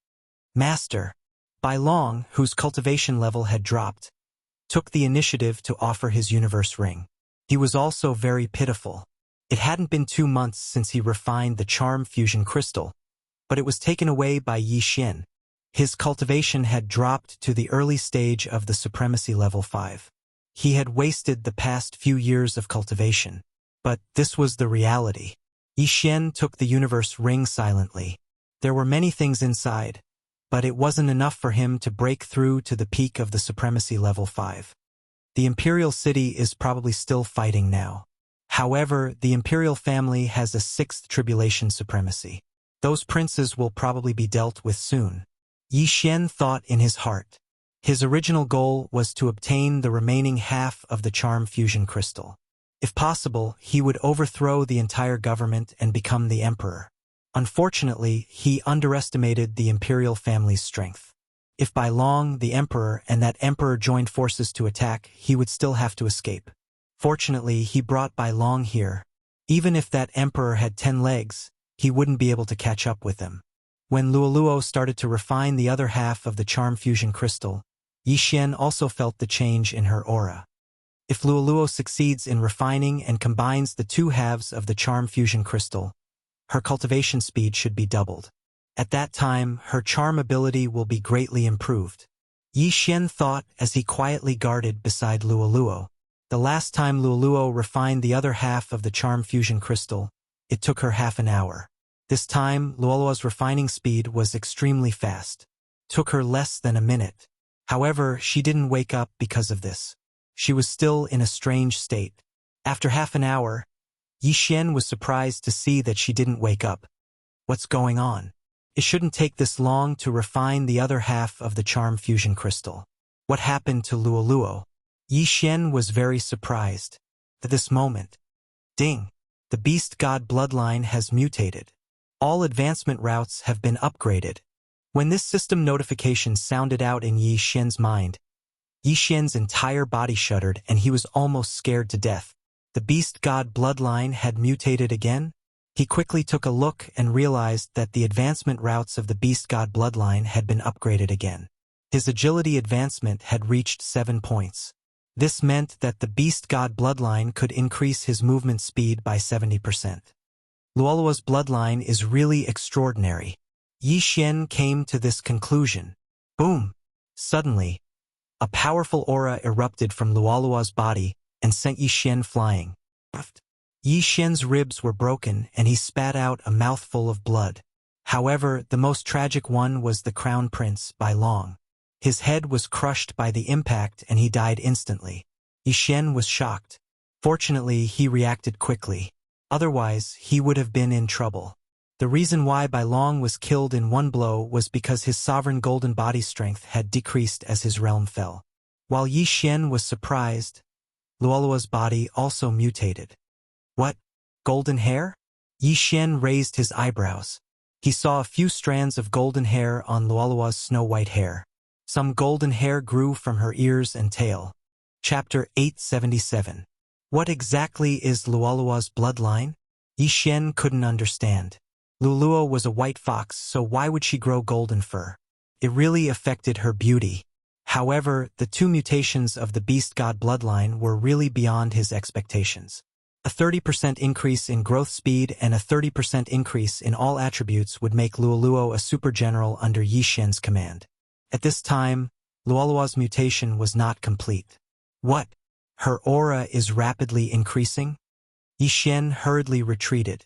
Master, Bai Long, whose cultivation level had dropped, took the initiative to offer his universe ring. He was also very pitiful. It hadn't been 2 months since he refined the charm fusion crystal, but it was taken away by Yixian. His cultivation had dropped to the early stage of the supremacy level 5. He had wasted the past few years of cultivation. But this was the reality. Yixian took the universe ring silently. There were many things inside, but it wasn't enough for him to break through to the peak of the supremacy level 5. The Imperial City is probably still fighting now. However, the Imperial family has a 6th tribulation supremacy. Those princes will probably be dealt with soon. Yixian thought in his heart. His original goal was to obtain the remaining half of the charm fusion crystal. If possible, he would overthrow the entire government and become the emperor. Unfortunately, he underestimated the Imperial family's strength. If Bai Long, the emperor, and that emperor joined forces to attack, he would still have to escape. Fortunately, he brought Bai Long here. Even if that emperor had 10 legs, he wouldn't be able to catch up with them. When Luoluo started to refine the other half of the charm fusion crystal, Yixian also felt the change in her aura. If Luoluo succeeds in refining and combines the two halves of the charm fusion crystal, her cultivation speed should be doubled. At that time, her charm ability will be greatly improved. Yi Xian thought as he quietly guarded beside Luoluo. The last time Luoluo refined the other half of the charm fusion crystal, it took her half an hour. This time, Luoluo's refining speed was extremely fast. Took her less than a minute. However, she didn't wake up because of this. She was still in a strange state. After half an hour, Yi Xian was surprised to see that she didn't wake up. What's going on? It shouldn't take this long to refine the other half of the charm fusion crystal. What happened to Luoluo? Yi Xian was very surprised. At this moment, ding! The beast god bloodline has mutated. All advancement routes have been upgraded. When this system notification sounded out in Yi Xian's mind, Yi Xian's entire body shuddered and he was almost scared to death. The beast god bloodline had mutated again? He quickly took a look and realized that the advancement routes of the beast god bloodline had been upgraded again. His agility advancement had reached 7 points. This meant that the beast god bloodline could increase his movement speed by 70%. Luoluo's bloodline is really extraordinary. Yi Xian came to this conclusion. Boom! Suddenly, a powerful aura erupted from Luoluo's body and sent Yi Xian flying. Yi Xian's ribs were broken and he spat out a mouthful of blood. However, the most tragic one was the crown prince by long. His head was crushed by the impact and he died instantly. Yi Xian was shocked. Fortunately, he reacted quickly. Otherwise, he would have been in trouble. The reason why Bai Long was killed in one blow was because his sovereign golden body strength had decreased as his realm fell. While Yi Xian was surprised, Luoluo's body also mutated. What? Golden hair? Yi Xian raised his eyebrows. He saw a few strands of golden hair on Luoluo's snow-white hair. Some golden hair grew from her ears and tail. Chapter 877. What exactly is Luoluo's bloodline? Yi Xian couldn't understand. Luoluo was a white fox, so why would she grow golden fur? It really affected her beauty. However, the two mutations of the beast god bloodline were really beyond his expectations. A 30% increase in growth speed and a 30% increase in all attributes would make Luoluo a super general under Yi Xian's command. At this time, Luoluo's mutation was not complete. What? Her aura is rapidly increasing? Yi Xian hurriedly retreated.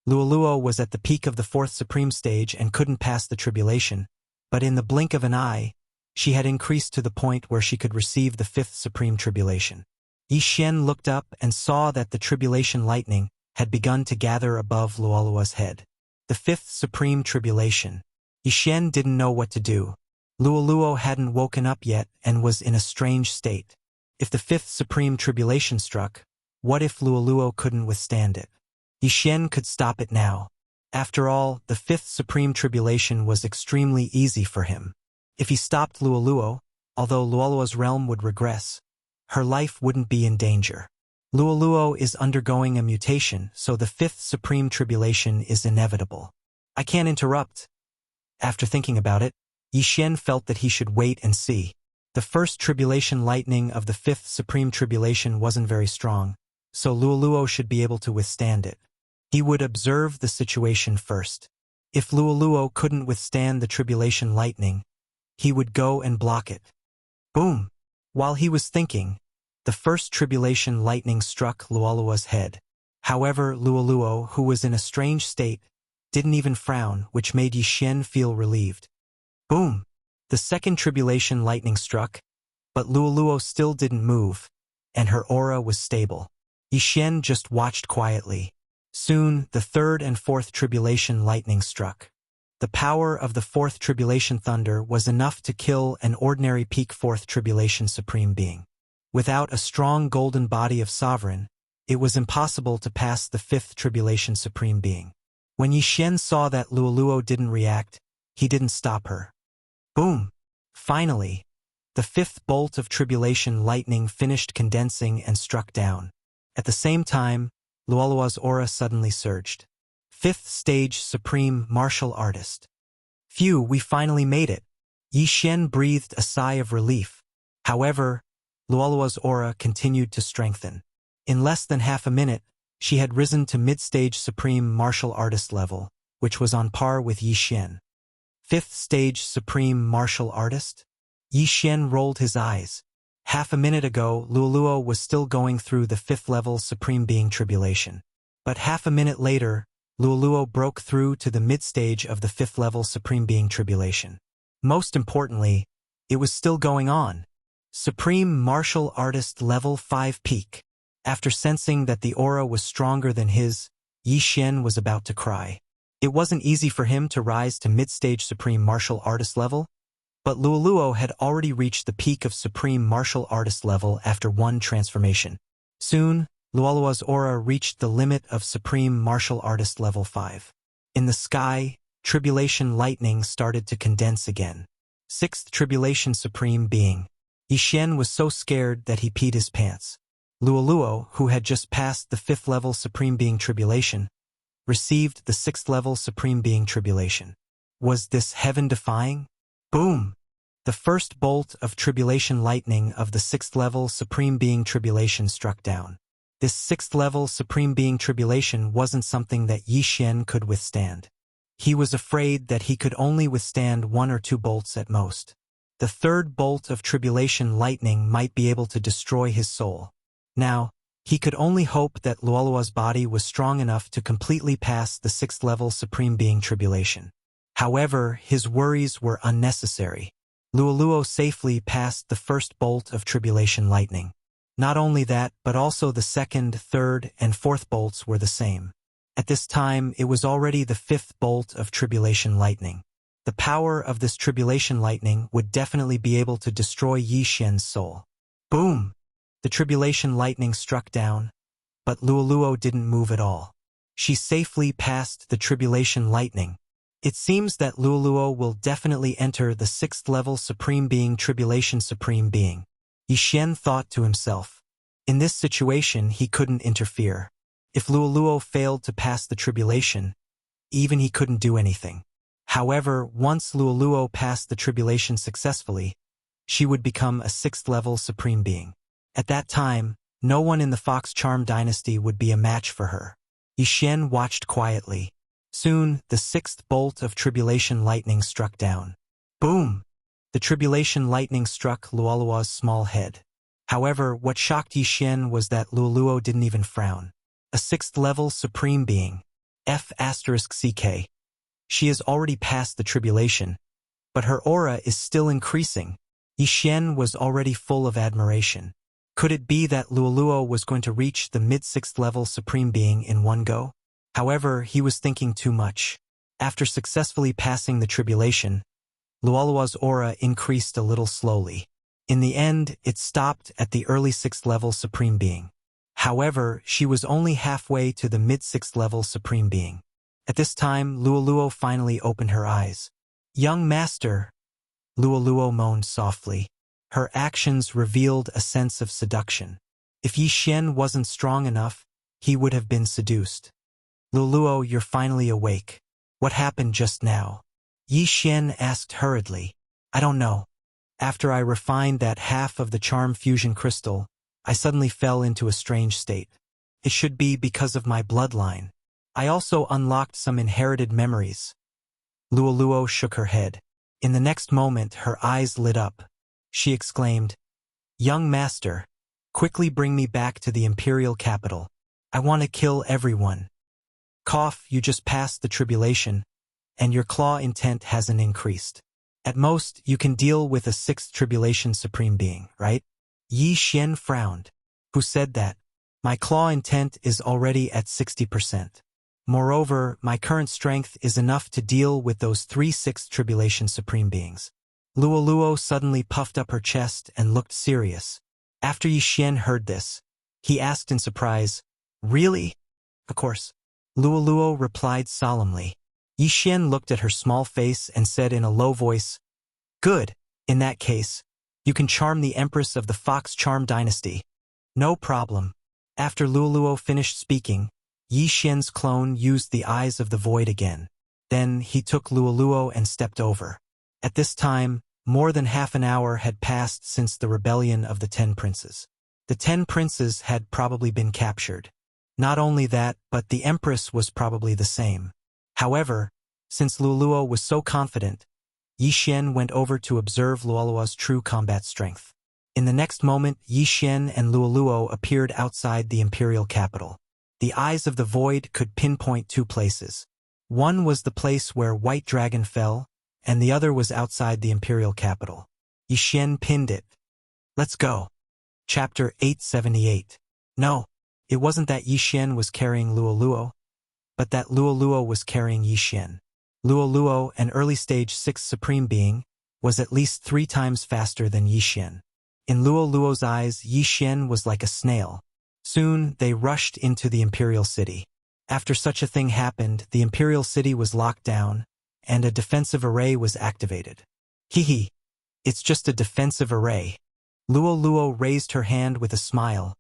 Luoluo was at the peak of the 4th supreme stage and couldn't pass the tribulation, but in the blink of an eye, she had increased to the point where she could receive the 5th supreme tribulation. Yi Xian looked up and saw that the tribulation lightning had begun to gather above Luoluo's head. The 5th supreme tribulation. Yi Xian didn't know what to do. Luoluo hadn't woken up yet and was in a strange state. If the 5th supreme tribulation struck, what if Luoluo couldn't withstand it? Yi Xian could stop it now. After all, the 5th supreme tribulation was extremely easy for him. If he stopped Luoluo, although Luoluo's realm would regress, her life wouldn't be in danger. Luoluo is undergoing a mutation, so the 5th supreme tribulation is inevitable. I can't interrupt. After thinking about it, Yi Xian felt that he should wait and see. The first tribulation lightning of the 5th supreme tribulation wasn't very strong, so Luoluo should be able to withstand it. He would observe the situation first. If Luoluo couldn't withstand the tribulation lightning, he would go and block it. Boom! While he was thinking, the first tribulation lightning struck Luoluo's head. However, Luoluo, who was in a strange state, didn't even frown, which made Yi Xian feel relieved. Boom! The second tribulation lightning struck, but Luoluo still didn't move, and her aura was stable. Yi Xian just watched quietly. Soon, the 3rd and 4th tribulation lightning struck. The power of the 4th tribulation thunder was enough to kill an ordinary peak 4th tribulation supreme being. Without a strong golden body of sovereign, it was impossible to pass the 5th tribulation supreme being. When Yi Xian saw that Luoluo didn't react, he didn't stop her. Boom! Finally, the 5th bolt of tribulation lightning finished condensing and struck down. At the same time, Luoluo's aura suddenly surged. 5th stage supreme martial artist. Phew, we finally made it. Yi Xian breathed a sigh of relief. However, Luolua's aura continued to strengthen. In less than half a minute, she had risen to mid-stage supreme martial artist level, which was on par with Yi Xian. Fifth stage supreme martial artist? Yi Xian rolled his eyes. Half a minute ago, Luoluo was still going through the fifth level supreme being tribulation. But half a minute later, Luoluo broke through to the mid-stage of the fifth level supreme being tribulation. Most importantly, it was still going on. Supreme martial artist level 5 peak. After sensing that the aura was stronger than his, Yi Xian was about to cry. It wasn't easy for him to rise to mid-stage supreme martial artist level, but Luoluo had already reached the peak of supreme martial artist level after one transformation. Soon, Luoluo's aura reached the limit of supreme martial artist level 5. In the sky, tribulation lightning started to condense again. Sixth tribulation supreme being. Yi Xian was so scared that he peed his pants. Luoluo, who had just passed the fifth level supreme being tribulation, received the sixth level supreme being tribulation. Was this heaven-defying? Boom! The first bolt of tribulation lightning of the sixth level supreme being tribulation struck down. This sixth level supreme being tribulation wasn't something that Yi Xian could withstand. He was afraid that he could only withstand 1 or 2 bolts at most. The third bolt of tribulation lightning might be able to destroy his soul. Now, he could only hope that Luoluo's body was strong enough to completely pass the sixth level supreme being tribulation. However, his worries were unnecessary. Luoluo safely passed the first bolt of tribulation lightning. Not only that, but also the second, third, and fourth bolts were the same. At this time, it was already the fifth bolt of tribulation lightning. The power of this tribulation lightning would definitely be able to destroy Yi Xian's soul. Boom! The tribulation lightning struck down, but Luoluo didn't move at all. She safely passed the tribulation lightning. It seems that Luoluo will definitely enter the sixth level supreme being tribulation supreme being. Yi Xian thought to himself. In this situation, he couldn't interfere. If Luoluo failed to pass the tribulation, even he couldn't do anything. However, once Luoluo passed the tribulation successfully, she would become a sixth level supreme being. At that time, no one in the Fox Charm dynasty would be a match for her. Yi Xian watched quietly. Soon, the sixth bolt of tribulation lightning struck down. Boom! The tribulation lightning struck Luoluo's small head. However, what shocked Yi Xian was that Luoluo didn't even frown. A sixth-level supreme being. F***CK. She has already passed the tribulation, but her aura is still increasing. Yi Xian was already full of admiration. Could it be that Luoluo was going to reach the mid-sixth-level supreme being in one go? However, he was thinking too much. After successfully passing the tribulation, Luoluo's aura increased a little slowly. In the end, it stopped at the early sixth-level supreme being. However, she was only halfway to the mid-sixth-level supreme being. At this time, Luoluo finally opened her eyes. "Young master," Luoluo moaned softly. Her actions revealed a sense of seduction. If Yi Xian wasn't strong enough, he would have been seduced. "Luoluo, you're finally awake. What happened just now?" Yi Xian asked hurriedly. "I don't know. After I refined that half of the charm fusion crystal, I suddenly fell into a strange state. It should be because of my bloodline. I also unlocked some inherited memories." Luoluo shook her head. In the next moment, her eyes lit up. She exclaimed, "Young master, quickly bring me back to the imperial capital. I want to kill everyone." "Cough, you just passed the tribulation, and your claw intent hasn't increased. At most, you can deal with a sixth tribulation supreme being, right?" Yi Xian frowned. "Who said that? My claw intent is already at 60%. Moreover, my current strength is enough to deal with those 3 sixth tribulation supreme beings." Luoluo suddenly puffed up her chest and looked serious. After Yi Xian heard this, he asked in surprise, "Really?" "Of course." Luoluo replied solemnly. Yi Xian looked at her small face and said in a low voice, "Good. In that case, you can charm the Empress of the Fox Charm dynasty." "No problem." After Luoluo finished speaking, Yi Xian's clone used the eyes of the void again. Then he took Luoluo and stepped over. At this time, More than half an hour had passed since the rebellion of the 10 princes. The 10 princes had probably been captured. Not only that, but the empress was probably the same. However, since Luoluo was so confident, Yi Xian went over to observe Luoluo's true combat strength. In the next moment, Yi Xian and Luoluo appeared outside the imperial capital. The eyes of the void could pinpoint 2 places. One was the place where White Dragon fell, and the other was outside the imperial capital. Yi Xian pinned it. Let's go. Chapter 878. No, it wasn't that Yi Xian was carrying Luoluo, but that Luoluo was carrying Yi Xian. Luoluo, an early-stage 6th supreme being, was at least 3 times faster than Yi Xian. In Luoluo's eyes, Yi Xian was like a snail. Soon, they rushed into the imperial city. After such a thing happened, the imperial city was locked down, and a defensive array was activated. Hee, it's just a defensive array. Luoluo raised her hand with a smile,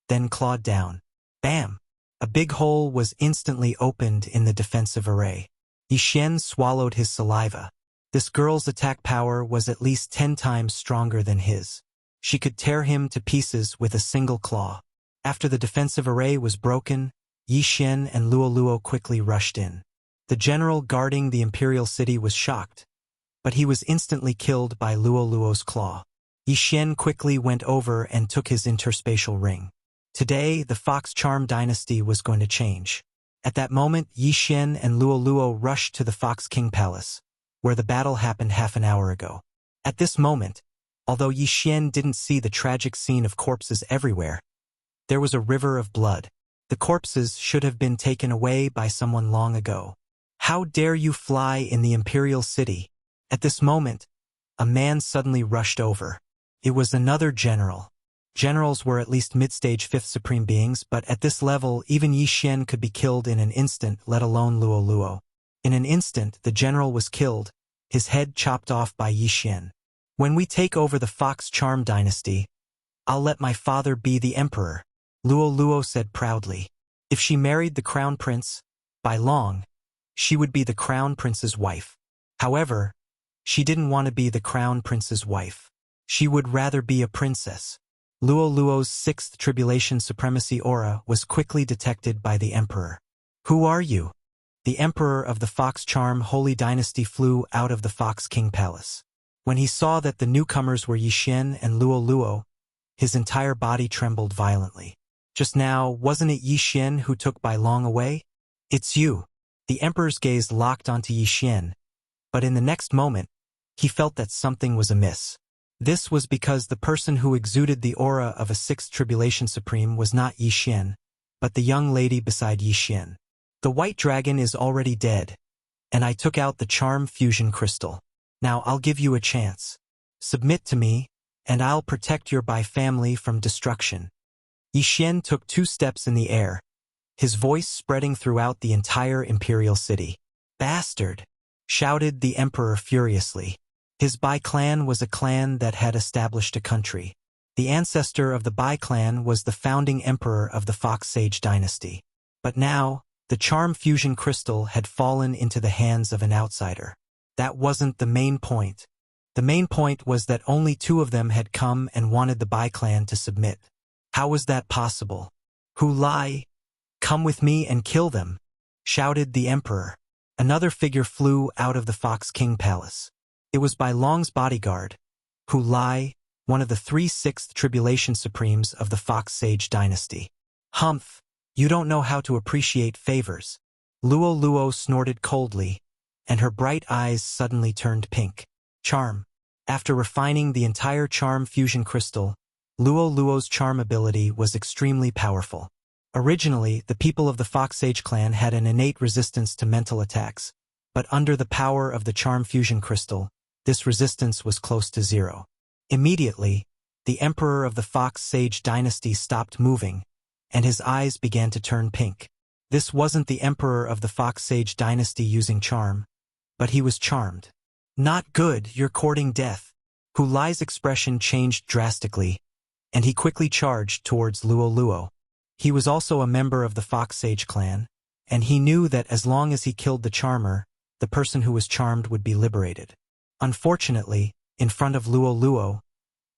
then clawed down. Bam! A big hole was instantly opened in the defensive array. Yi Xian swallowed his saliva. This girl's attack power was at least 10 times stronger than his. She could tear him to pieces with a single claw. After the defensive array was broken, Yi Xian and Luoluo quickly rushed in. The general guarding the imperial city was shocked, but he was instantly killed by Luoluo's claw. Yi Xian quickly went over and took his interspatial ring. Today, the Fox Charm dynasty was going to change. At that moment, Yi Xian and Luoluo rushed to the Fox King Palace, where the battle happened half an hour ago. At this moment, although Yi Xian didn't see the tragic scene of corpses everywhere, there was a river of blood. The corpses should have been taken away by someone long ago. How dare you fly in the imperial city? At this moment, a man suddenly rushed over. It was another general. Generals were at least mid-stage 5th supreme beings, but at this level, even Yi Xian could be killed in an instant, let alone Luoluo. In an instant, the general was killed, his head chopped off by Yi Xian. When we take over the Fox Charm dynasty, I'll let my father be the emperor, Luoluo said proudly. If she married the crown prince, by long, she would be the crown prince's wife. However, she didn't want to be the crown prince's wife. She would rather be a princess. Luoluo's 6th tribulation supremacy aura was quickly detected by the emperor. Who are you? The emperor of the Fox Charm Holy Dynasty flew out of the Fox King Palace. When he saw that the newcomers were Yi Xian and Luoluo, his entire body trembled violently. Just now, wasn't it Yi Xian who took Bai Long away? It's you. The emperor's gaze locked onto Yi Xian, but in the next moment, he felt that something was amiss. This was because the person who exuded the aura of a 6th tribulation supreme was not Yi Xian, but the young lady beside Yi Xian. The white dragon is already dead, and I took out the charm fusion crystal. Now I'll give you a chance. Submit to me, and I'll protect your Bai family from destruction. Yi Xian took 2 steps in the air, his voice spreading throughout the entire imperial city. Bastard! Shouted the emperor furiously. His Bai clan was a clan that had established a country. The ancestor of the Bai clan was the founding emperor of the Fox Sage dynasty. But now, the charm fusion crystal had fallen into the hands of an outsider. That wasn't the main point. The main point was that only 2 of them had come and wanted the Bai clan to submit. How was that possible? Who lie? Come with me and kill them, shouted the emperor. Another figure flew out of the Fox King Palace. It was Bai Long's bodyguard, Hu Lai, one of the 3 6th tribulation supremes of the Fox Sage dynasty. Humph, you don't know how to appreciate favors. Luoluo snorted coldly, and her bright eyes suddenly turned pink. Charm. After refining the entire charm fusion crystal, Luoluo's charm ability was extremely powerful. Originally, the people of the Fox Sage clan had an innate resistance to mental attacks, but under the power of the charm fusion crystal, this resistance was close to 0. Immediately, the emperor of the Fox Sage dynasty stopped moving, and his eyes began to turn pink. This wasn't the emperor of the Fox Sage dynasty using charm, but he was charmed. Not good, you're courting death. Hu Lai's expression changed drastically, and he quickly charged towards Luoluo. He was also a member of the Fox Sage clan, and he knew that as long as he killed the charmer, the person who was charmed would be liberated. Unfortunately, in front of Luo Luo,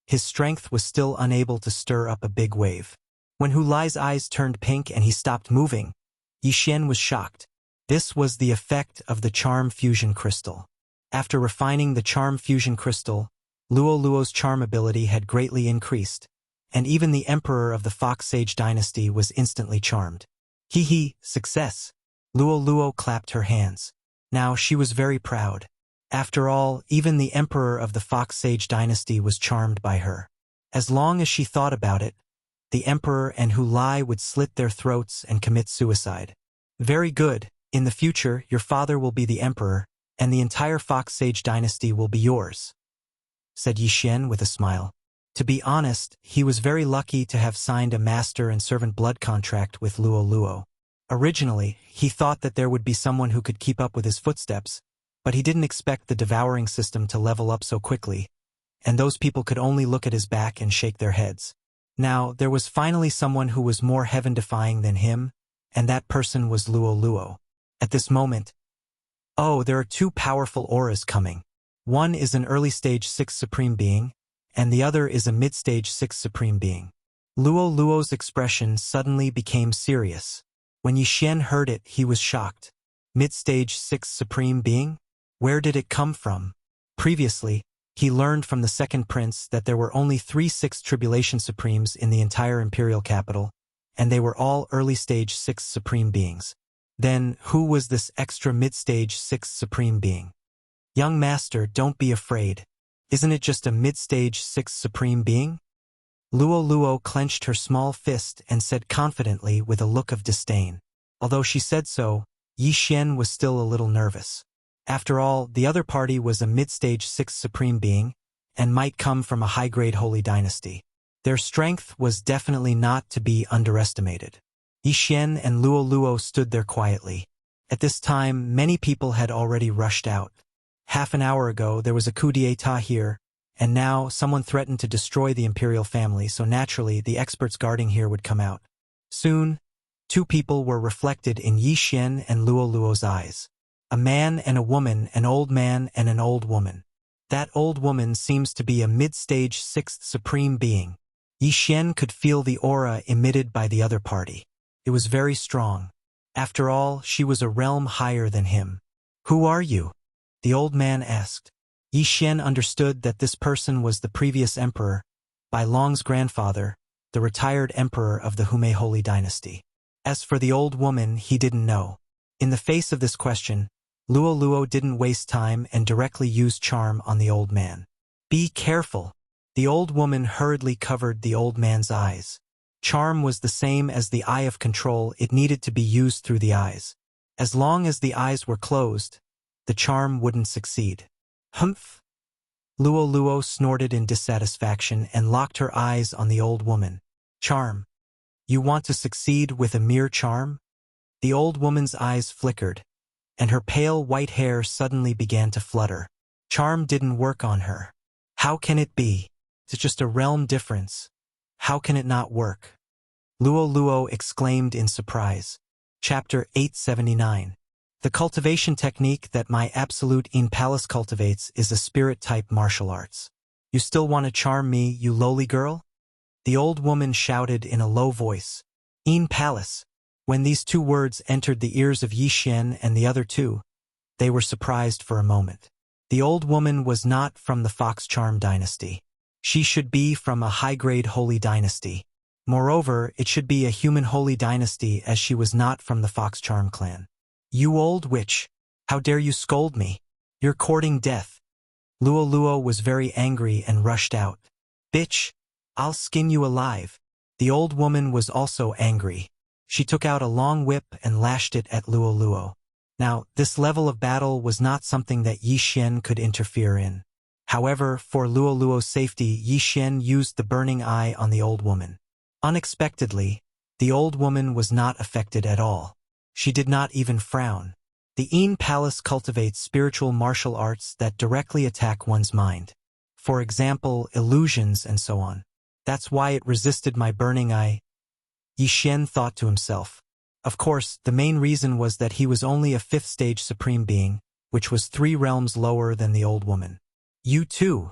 his strength was still unable to stir up a big wave. When Hu Lai's eyes turned pink and he stopped moving, Yi Xian was shocked. This was the effect of the charm fusion crystal. After refining the charm fusion crystal, Luo Luo's charm ability had greatly increased, and even the emperor of the Fox Sage dynasty was instantly charmed. Hee, success! Luo Luo clapped her hands. Now she was very proud. After all, even the emperor of the Fox Sage dynasty was charmed by her. As long as she thought about it, the emperor and Hu Lai would slit their throats and commit suicide. Very good. In the future, your father will be the emperor, and the entire Fox Sage dynasty will be yours, said Yi Xian with a smile. To be honest, he was very lucky to have signed a master and servant blood contract with Luo Luo. Originally, he thought that there would be someone who could keep up with his footsteps, but he didn't expect the devouring system to level up so quickly, and those people could only look at his back and shake their heads. Now, there was finally someone who was more heaven-defying than him, and that person was Luo Luo. At this moment, oh, there are two powerful auras coming. One is an early-stage 6 supreme being, and the other is a mid-stage 6 supreme being. Luo Luo's expression suddenly became serious. When Yi Xian heard it, he was shocked. Mid-stage 6 supreme being? Where did it come from? Previously, he learned from the second prince that there were only 3 6 tribulation supremes in the entire imperial capital, and they were all early-stage 6 supreme beings. Then, who was this extra mid-stage 6 supreme being? Young master, don't be afraid. Isn't it just a mid-stage 6 supreme being? Luo Luo clenched her small fist and said confidently with a look of disdain. Although she said so, Yi Xian was still a little nervous. After all, the other party was a mid-stage 6 supreme being, and might come from a high-grade holy dynasty. Their strength was definitely not to be underestimated. Yi Xian and Luo Luo stood there quietly. At this time, many people had already rushed out. Half an hour ago, there was a coup d'état here, and now someone threatened to destroy the imperial family, so naturally the experts guarding here would come out. Soon, 2 people were reflected in Yi Xian and Luo Luo's eyes. A man and a woman, an old man and an old woman. That old woman seems to be a mid-stage 6th supreme being. Yi Xian could feel the aura emitted by the other party. It was very strong. After all, she was a realm higher than him. Who are you? The old man asked. Yi Xian understood that this person was the previous emperor, Bai Long's grandfather, the retired emperor of the Humei Holy Dynasty. As for the old woman, he didn't know. In the face of this question, Luo Luo didn't waste time and directly used charm on the old man. Be careful. The old woman hurriedly covered the old man's eyes. Charm was the same as the eye of control, it needed to be used through the eyes. As long as the eyes were closed, the charm wouldn't succeed. Humph! Luo Luo snorted in dissatisfaction and locked her eyes on the old woman. Charm. You want to succeed with a mere charm? The old woman's eyes flickered, and her pale white hair suddenly began to flutter. Charm didn't work on her. How can it be? It's just a realm difference. How can it not work? Luo Luo exclaimed in surprise. Chapter 879. The cultivation technique that my absolute In Palace cultivates is a spirit-type martial arts. You still want to charm me, you lowly girl? The old woman shouted in a low voice. In Palace. When these 2 words entered the ears of Yi Xian and the other 2, they were surprised for a moment. The old woman was not from the Fox Charm dynasty. She should be from a high-grade holy dynasty. Moreover, it should be a human holy dynasty as she was not from the Fox Charm clan. You old witch! How dare you scold me? You're courting death. Luo Luo was very angry and rushed out. Bitch! I'll skin you alive. The old woman was also angry. She took out a long whip and lashed it at Luo Luo. Now, this level of battle was not something that Yi Xian could interfere in. However, for Luo Luo's safety, Yi Xian used the burning eye on the old woman. Unexpectedly, the old woman was not affected at all. She did not even frown. The In Palace cultivates spiritual martial arts that directly attack one's mind. For example, illusions and so on. That's why it resisted my burning eye. Yi Xian thought to himself. Of course, the main reason was that he was only a 5th stage supreme being, which was 3 realms lower than the old woman. You too.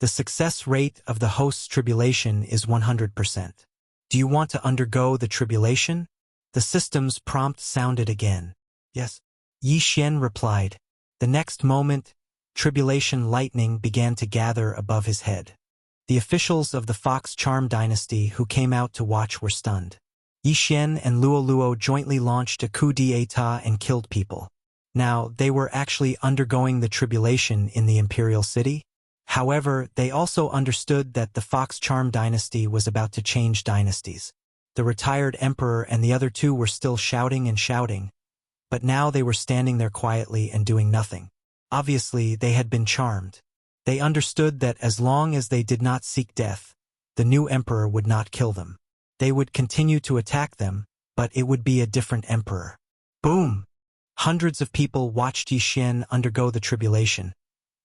The success rate of the host's tribulation is 100%. Do you want to undergo the tribulation? The system's prompt sounded again. Yes. Yi Xian replied. The next moment, tribulation lightning began to gather above his head. The officials of the Fox Charm dynasty who came out to watch were stunned. Yi Xian and Luo Luo jointly launched a coup d'état and killed people. Now, they were actually undergoing the tribulation in the imperial city. However, they also understood that the Fox Charm dynasty was about to change dynasties. The retired emperor and the other two were still shouting and shouting, but now they were standing there quietly and doing nothing. Obviously, they had been charmed. They understood that as long as they did not seek death, the new emperor would not kill them. They would continue to attack them, but it would be a different emperor. Boom! Hundreds of people watched Yi Xian undergo the tribulation,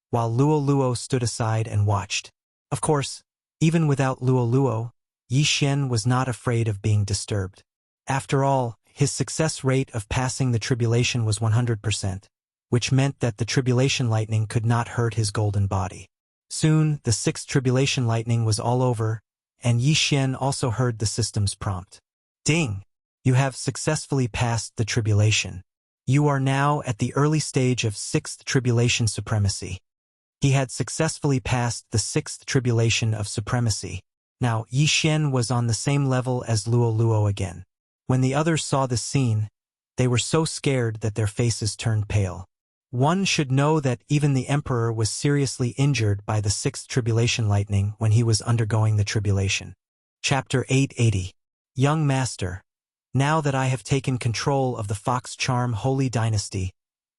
while Luo Luo stood aside and watched. Of course, even without Luo Luo, Yi Xian was not afraid of being disturbed. After all, his success rate of passing the tribulation was 100%, which meant that the tribulation lightning could not hurt his golden body. Soon, the sixth tribulation lightning was all over, and Yi Xian also heard the system's prompt. Ding! You have successfully passed the tribulation. You are now at the early stage of sixth tribulation supremacy. He had successfully passed the sixth tribulation of supremacy. Now, Yi Xian was on the same level as Luo Luo again. When the others saw this scene, they were so scared that their faces turned pale. One should know that even the emperor was seriously injured by the sixth tribulation lightning when he was undergoing the tribulation. Chapter 880. Young Master, now that I have taken control of the Fox Charm Holy Dynasty,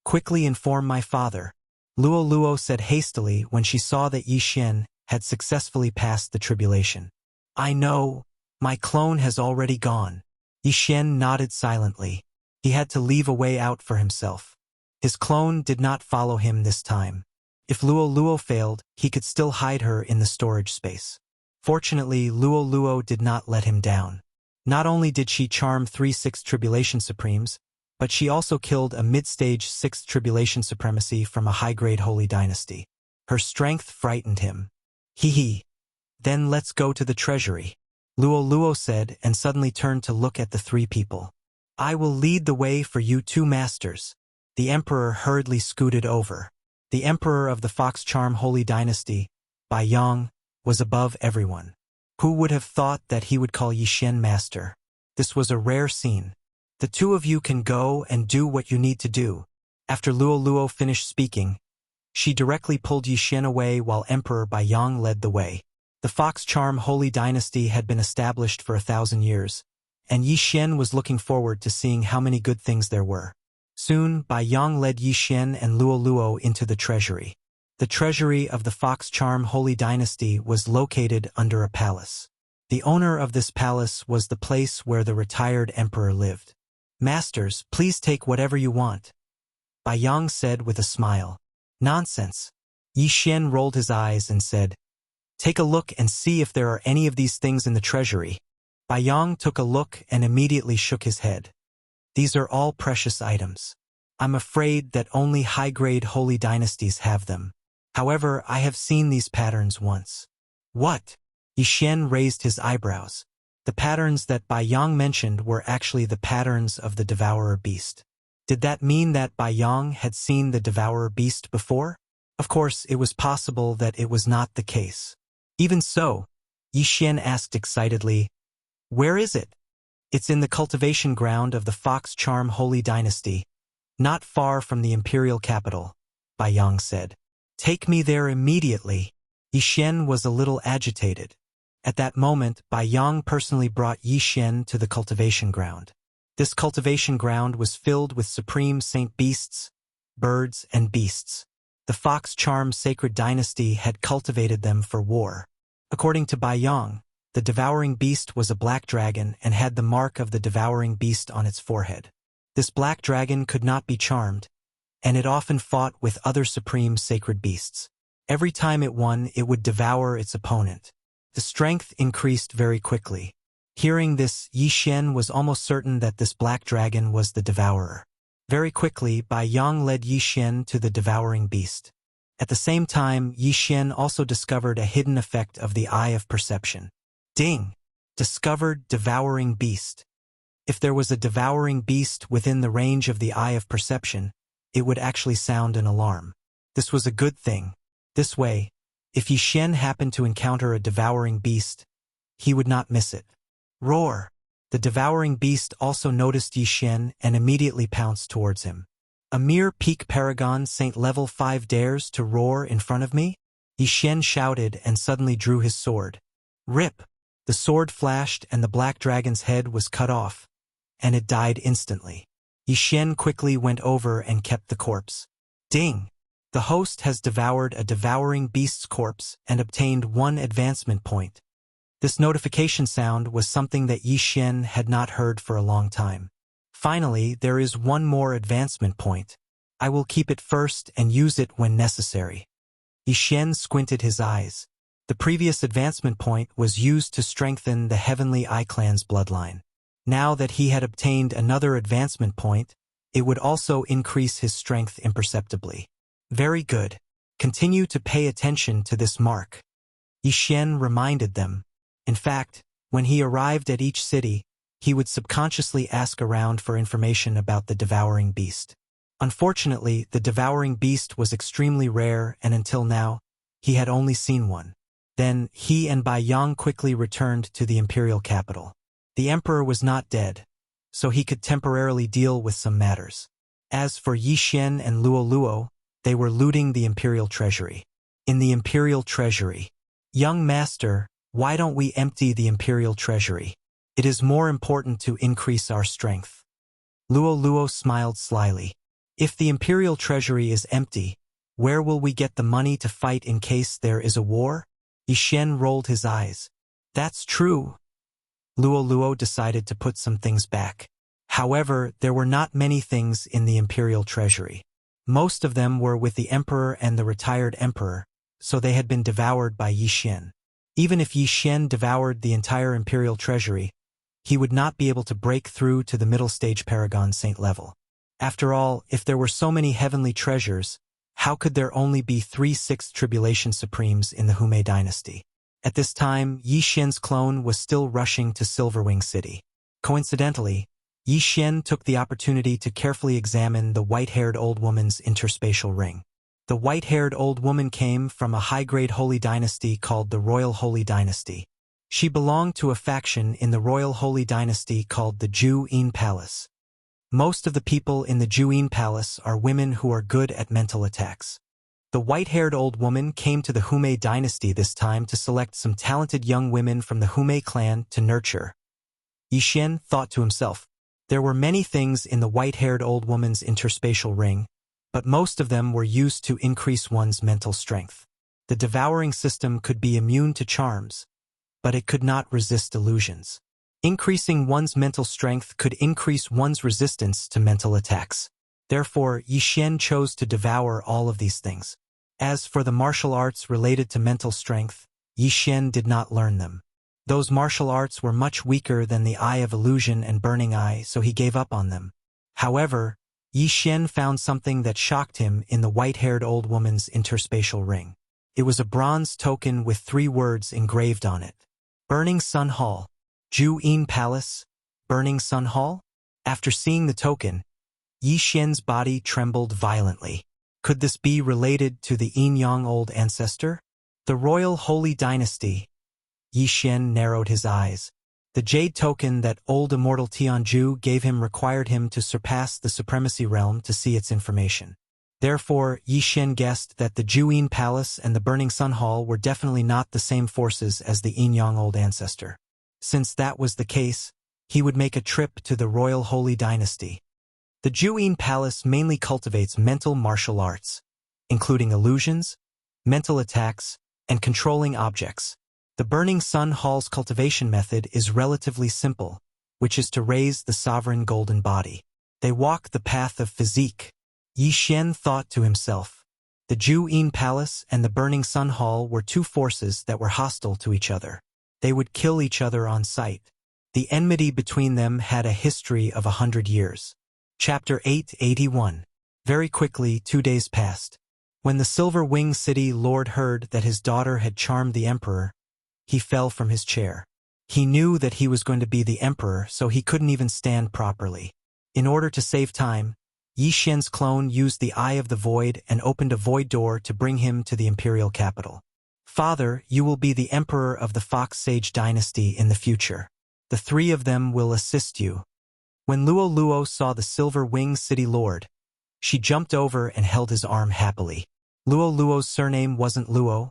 quickly inform my father. Luo Luo said hastily when she saw that Yi Xian had successfully passed the tribulation. I know, my clone has already gone. Yi Xian nodded silently. He had to leave a way out for himself. His clone did not follow him this time. If Luo Luo failed, he could still hide her in the storage space. Fortunately, Luo Luo did not let him down. Not only did she charm 3 Sixth Tribulation Supremes, but she also killed a mid-stage 6th Tribulation Supremacy from a high-grade Holy Dynasty. Her strength frightened him. Hee. Then let's go to the treasury, Luo Luo said and suddenly turned to look at the three people. I will lead the way for you two masters. The emperor hurriedly scooted over. The emperor of the Fox Charm Holy Dynasty, Bai Yang, was above everyone. Who would have thought that he would call Yi Xian master? This was a rare scene. The two of you can go and do what you need to do. After Luo Luo finished speaking, she directly pulled Yi Xian away while Emperor Bai Yang led the way. The Fox Charm Holy Dynasty had been established for 1,000 years, and Yi Xian was looking forward to seeing how many good things there were. Soon, Bai Yang led Yi Xian and Luo Luo into the treasury. The treasury of the Fox Charm Holy Dynasty was located under a palace. The owner of this palace was the place where the retired emperor lived. Masters, please take whatever you want, Bai Yang said with a smile. Nonsense. Yi Xian rolled his eyes and said, Take a look and see if there are any of these things in the treasury. Bai Yang took a look and immediately shook his head. These are all precious items. I'm afraid that only high-grade holy dynasties have them. However, I have seen these patterns once. What? Yi Xian raised his eyebrows. The patterns that Bai Yang mentioned were actually the patterns of the devourer beast. Did that mean that Bai Yang had seen the devourer beast before? Of course, it was possible that it was not the case. Even so, Yi Xian asked excitedly, Where is it? It's in the cultivation ground of the Fox Charm Holy Dynasty, not far from the imperial capital, Bai Yang said. Take me there immediately. Yi Xian was a little agitated. At that moment, Bai Yang personally brought Yi Xian to the cultivation ground. This cultivation ground was filled with supreme saint beasts, birds, and beasts. The Fox Charm Sacred Dynasty had cultivated them for war. According to Bai Yang, the devouring beast was a black dragon and had the mark of the devouring beast on its forehead. This black dragon could not be charmed, and it often fought with other supreme sacred beasts. Every time it won, it would devour its opponent. The strength increased very quickly. Hearing this, Yi Xian was almost certain that this black dragon was the devourer. Very quickly, Bai Yang led Yi Xian to the devouring beast. At the same time, Yi Xian also discovered a hidden effect of the Eye of Perception. Ding! Discovered devouring beast. If there was a devouring beast within the range of the Eye of Perception, it would actually sound an alarm. This was a good thing. This way, if Yi Xian happened to encounter a devouring beast, he would not miss it. Roar! The devouring beast also noticed Yi Xian and immediately pounced towards him. A mere peak paragon Saint level 5 dares to roar in front of me? Yi Xian shouted and suddenly drew his sword. Rip! The sword flashed and the black dragon's head was cut off, and it died instantly. Yi Xian quickly went over and kept the corpse. Ding! The host has devoured a devouring beast's corpse and obtained 1 advancement point. This notification sound was something that Yi Xian had not heard for a long time. Finally, there is 1 more advancement point. I will keep it first and use it when necessary. Yi Xian squinted his eyes. The previous advancement point was used to strengthen the Heavenly Eye Clan's bloodline. Now that he had obtained another advancement point, it would also increase his strength imperceptibly. Very good. Continue to pay attention to this mark. Yi Xian reminded them. In fact, when he arrived at each city, he would subconsciously ask around for information about the devouring beast. Unfortunately, the devouring beast was extremely rare and until now, he had only seen one. Then, he and Bai Yang quickly returned to the imperial capital. The emperor was not dead, so he could temporarily deal with some matters. As for Yi Xian and Luo Luo, they were looting the imperial treasury. In the imperial treasury. Young master, why don't we empty the imperial treasury? It is more important to increase our strength. Luo Luo smiled slyly. If the imperial treasury is empty, where will we get the money to fight in case there is a war? Yi Xian rolled his eyes. That's true. Luo Luo decided to put some things back. However, there were not many things in the imperial treasury. Most of them were with the emperor and the retired emperor, so they had been devoured by Yi Xian. Even if Yi Xian devoured the entire imperial treasury, he would not be able to break through to the middle stage paragon saint level. After all, if there were so many heavenly treasures, how could there only be 3 sixth tribulation supremes in the Humei dynasty? At this time, Yi Xian's clone was still rushing to Silverwing City. Coincidentally, Yi Xian took the opportunity to carefully examine the white-haired old woman's interspatial ring. The white-haired old woman came from a high-grade holy dynasty called the Royal Holy Dynasty. She belonged to a faction in the Royal Holy Dynasty called the Ju-In Palace. Most of the people in the Ju-In Palace are women who are good at mental attacks. The white-haired old woman came to the Humei dynasty this time to select some talented young women from the Humei clan to nurture. Yi Xian thought to himself, there were many things in the white-haired old woman's interspatial ring, but most of them were used to increase one's mental strength. The devouring system could be immune to charms, but it could not resist illusions. Increasing one's mental strength could increase one's resistance to mental attacks. Therefore, Yi Xian chose to devour all of these things. As for the martial arts related to mental strength, Yi Xian did not learn them. Those martial arts were much weaker than the Eye of Illusion and Burning Eye, so he gave up on them. However, Yi Xian found something that shocked him in the white-haired old woman's interspatial ring. It was a bronze token with 3 words engraved on it. Burning Sun Hall. Ju-In Palace. Burning Sun Hall? After seeing the token, Yi Xian's body trembled violently. Could this be related to the Yin-Yang old ancestor? The Royal Holy Dynasty. Yi Xian narrowed his eyes. The jade token that old immortal Tianju gave him required him to surpass the Supremacy Realm to see its information. Therefore, Yi Xian guessed that the Ju-In Palace and the Burning Sun Hall were definitely not the same forces as the Yin-Yang old ancestor. Since that was the case, he would make a trip to the Royal Holy Dynasty. The Ju-In Palace mainly cultivates mental martial arts, including illusions, mental attacks, and controlling objects. The Burning Sun Hall's cultivation method is relatively simple, which is to raise the sovereign golden body. They walk the path of physique. Yi Xian thought to himself. The Ju-In Palace and the Burning Sun Hall were 2 forces that were hostile to each other. They would kill each other on sight. The enmity between them had a history of 100 years. Chapter 881. Very quickly, 2 days passed. When the Silver Wing City Lord heard that his daughter had charmed the emperor, he fell from his chair. He knew that he was going to be the emperor, so he couldn't even stand properly. In order to save time, Yi Xian's clone used the Eye of the Void and opened a void door to bring him to the imperial capital. Father, you will be the emperor of the Fox Sage dynasty in the future. The three of them will assist you. When Luo Luo saw the Silver Wing City Lord, she jumped over and held his arm happily. Luo Luo's surname wasn't Luo,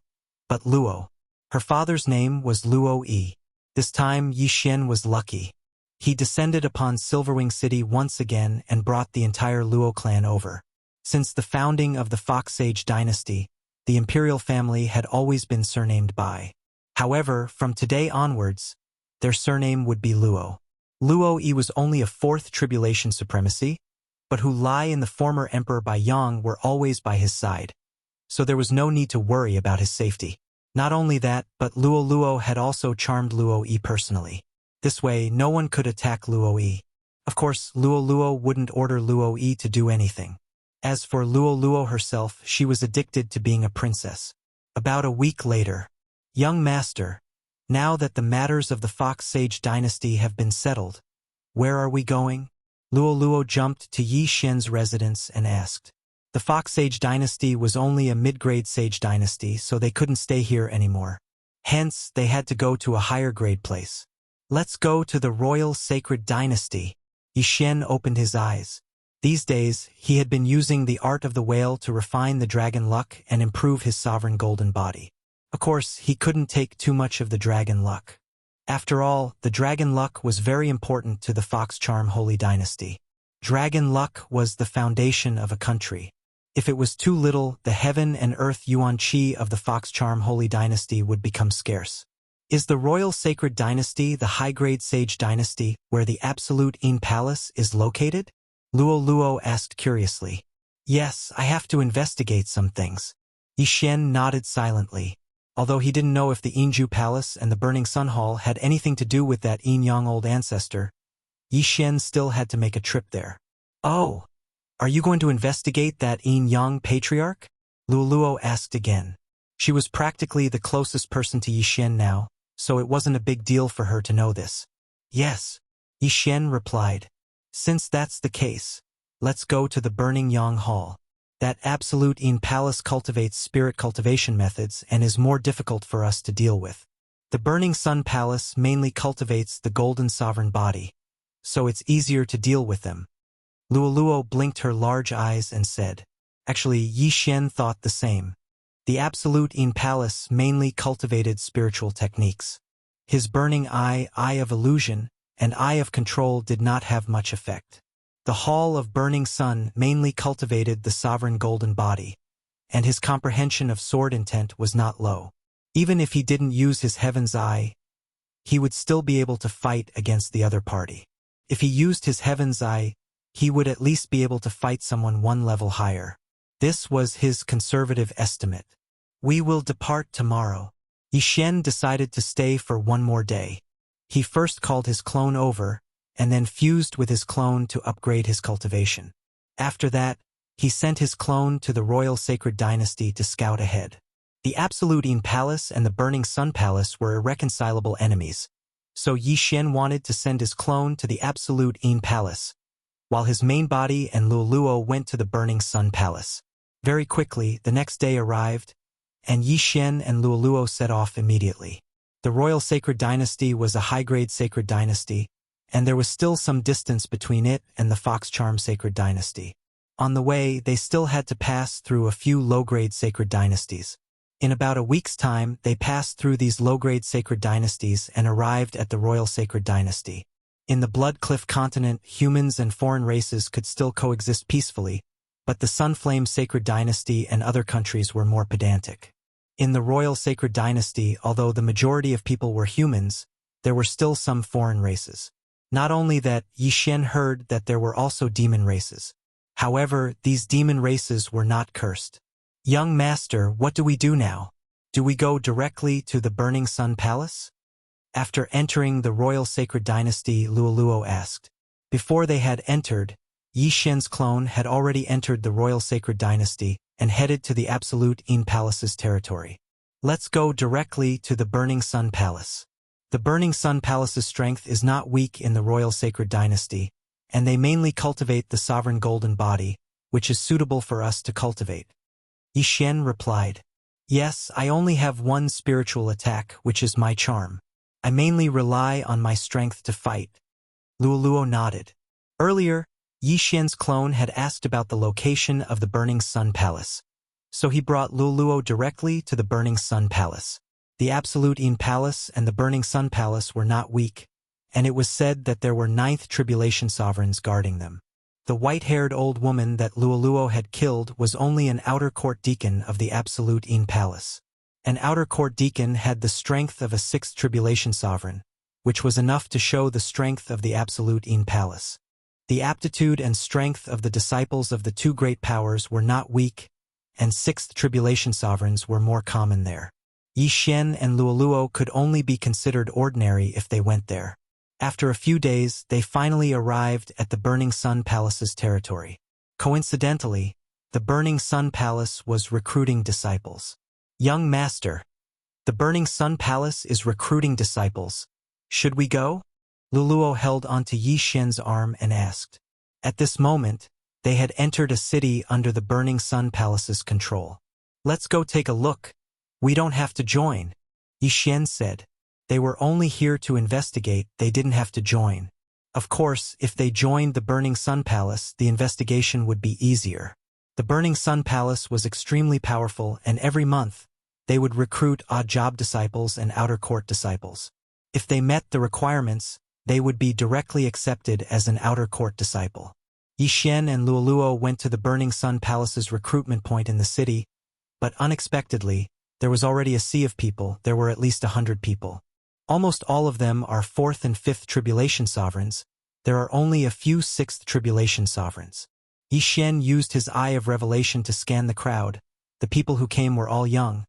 but Luo. Her father's name was Luo Yi. This time Yi Xian was lucky. He descended upon Silverwing City once again and brought the entire Luo clan over. Since the founding of the Fox Sage dynasty, the imperial family had always been surnamed Bai. However, from today onwards, their surname would be Luo. Luo Yi was only a fourth tribulation supremacy, but Hu Lai and the former Emperor Bai Yang were always by his side, so there was no need to worry about his safety. Not only that, but Luo Luo had also charmed Luo Yi personally. This way, no one could attack Luo Yi. Of course, Luo Luo wouldn't order Luo Yi to do anything. As for Luo Luo herself, she was addicted to being a princess. About a week later, young master, now that the matters of the Fox Sage dynasty have been settled, where are we going? Luo Luo jumped to Yi Xian's residence and asked. The Fox Sage dynasty was only a mid-grade sage dynasty, so they couldn't stay here anymore. Hence, they had to go to a higher-grade place. Let's go to the Royal Sacred Dynasty. Yi Xian opened his eyes. These days, he had been using the art of the whale to refine the dragon luck and improve his sovereign golden body. Of course, he couldn't take too much of the dragon luck. After all, the dragon luck was very important to the Fox Charm Holy Dynasty. Dragon luck was the foundation of a country. If it was too little, the heaven and earth Yuan Qi of the Fox Charm Holy Dynasty would become scarce. Is the Royal Sacred Dynasty the high-grade sage dynasty where the Absolute Yin Palace is located? Luo Luo asked curiously. Yes, I have to investigate some things. Yi Xian nodded silently. Although he didn't know if the Yinju Palace and the Burning Sun Hall had anything to do with that Yin-Yang old ancestor, Yi Xian still had to make a trip there. Oh, are you going to investigate that Yin-Yang patriarch? Luo Luo asked again. She was practically the closest person to Yi Xian now, so it wasn't a big deal for her to know this. Yes, Yi Xian replied. Since that's the case, let's go to the Burning Yang Hall. That Absolute Yin Palace cultivates spirit cultivation methods and is more difficult for us to deal with. The Burning Sun Palace mainly cultivates the Golden Sovereign Body, so it's easier to deal with them. Luo Luo blinked her large eyes and said. Actually, Yi Xian thought the same. The Absolute Yin Palace mainly cultivated spiritual techniques. His Burning Eye, Eye of Illusion, and Eye of Control did not have much effect. The Hall of Burning Sun mainly cultivated the Sovereign Golden Body, and his comprehension of sword intent was not low. Even if he didn't use his Heaven's Eye, he would still be able to fight against the other party. If he used his Heaven's Eye, he would at least be able to fight someone one level higher. This was his conservative estimate. We will depart tomorrow. Yi Xian decided to stay for one more day. He first called his clone over, and then fused with his clone to upgrade his cultivation. After that, he sent his clone to the Royal Sacred Dynasty to scout ahead. The Absolute Yin Palace and the Burning Sun Palace were irreconcilable enemies, so Yi Xian wanted to send his clone to the Absolute Yin Palace, while his main body and Luo Luo went to the Burning Sun Palace. Very quickly, the next day arrived, and Yi Xian and Luo Luo set off immediately. The Royal Sacred Dynasty was a high-grade sacred dynasty, and there was still some distance between it and the Fox Charm Sacred Dynasty. On the way, they still had to pass through a few low-grade sacred dynasties. In about a week's time, they passed through these low-grade sacred dynasties and arrived at the Royal Sacred Dynasty. In the Blood Cliff continent, humans and foreign races could still coexist peacefully, but the Sunflame Sacred Dynasty and other countries were more pedantic. In the Royal Sacred Dynasty, although the majority of people were humans, there were still some foreign races. Not only that, Yi Xian heard that there were also demon races. However, these demon races were not cursed. Young master, what do we do now? Do we go directly to the Burning Sun Palace? After entering the Royal Sacred Dynasty, Luo Luo asked. Before they had entered, Yi Xian's clone had already entered the Royal Sacred Dynasty and headed to the Absolute In Palace's territory. Let's go directly to the Burning Sun Palace. The Burning Sun Palace's strength is not weak in the royal sacred dynasty, and they mainly cultivate the sovereign golden body, which is suitable for us to cultivate. Yi Xian replied, Yes, I only have one spiritual attack, which is my charm. I mainly rely on my strength to fight. Luoluo nodded. Earlier, Yi Xian's clone had asked about the location of the Burning Sun Palace, so he brought Luoluo directly to the Burning Sun Palace. The Absolute In Palace and the Burning Sun Palace were not weak, and it was said that there were 9th Tribulation Sovereigns guarding them. The white-haired old woman that Luoluo had killed was only an outer court deacon of the Absolute In Palace. An outer court deacon had the strength of a 6th Tribulation Sovereign, which was enough to show the strength of the Absolute In Palace. The aptitude and strength of the disciples of the 2 great powers were not weak, and 6th Tribulation Sovereigns were more common there. Yi Xian and Luoluo could only be considered ordinary if they went there. After a few days, they finally arrived at the Burning Sun Palace's territory. Coincidentally, the Burning Sun Palace was recruiting disciples. Young master, the Burning Sun Palace is recruiting disciples. Should we go? Luoluo held onto Yi Xian's arm and asked. At this moment, they had entered a city under the Burning Sun Palace's control. Let's go take a look. We don't have to join, Yi Xian said. They were only here to investigate, they didn't have to join. Of course, if they joined the Burning Sun Palace, the investigation would be easier. The Burning Sun Palace was extremely powerful, and every month, they would recruit odd job disciples and outer court disciples. If they met the requirements, they would be directly accepted as an outer court disciple. Yi Xian and Luoluo went to the Burning Sun Palace's recruitment point in the city, but unexpectedly, there was already a sea of people. There were at least 100 people. Almost all of them are 4th and 5th Tribulation Sovereigns. There are only a few 6th Tribulation Sovereigns. Yi Xian used his eye of revelation to scan the crowd. The people who came were all young,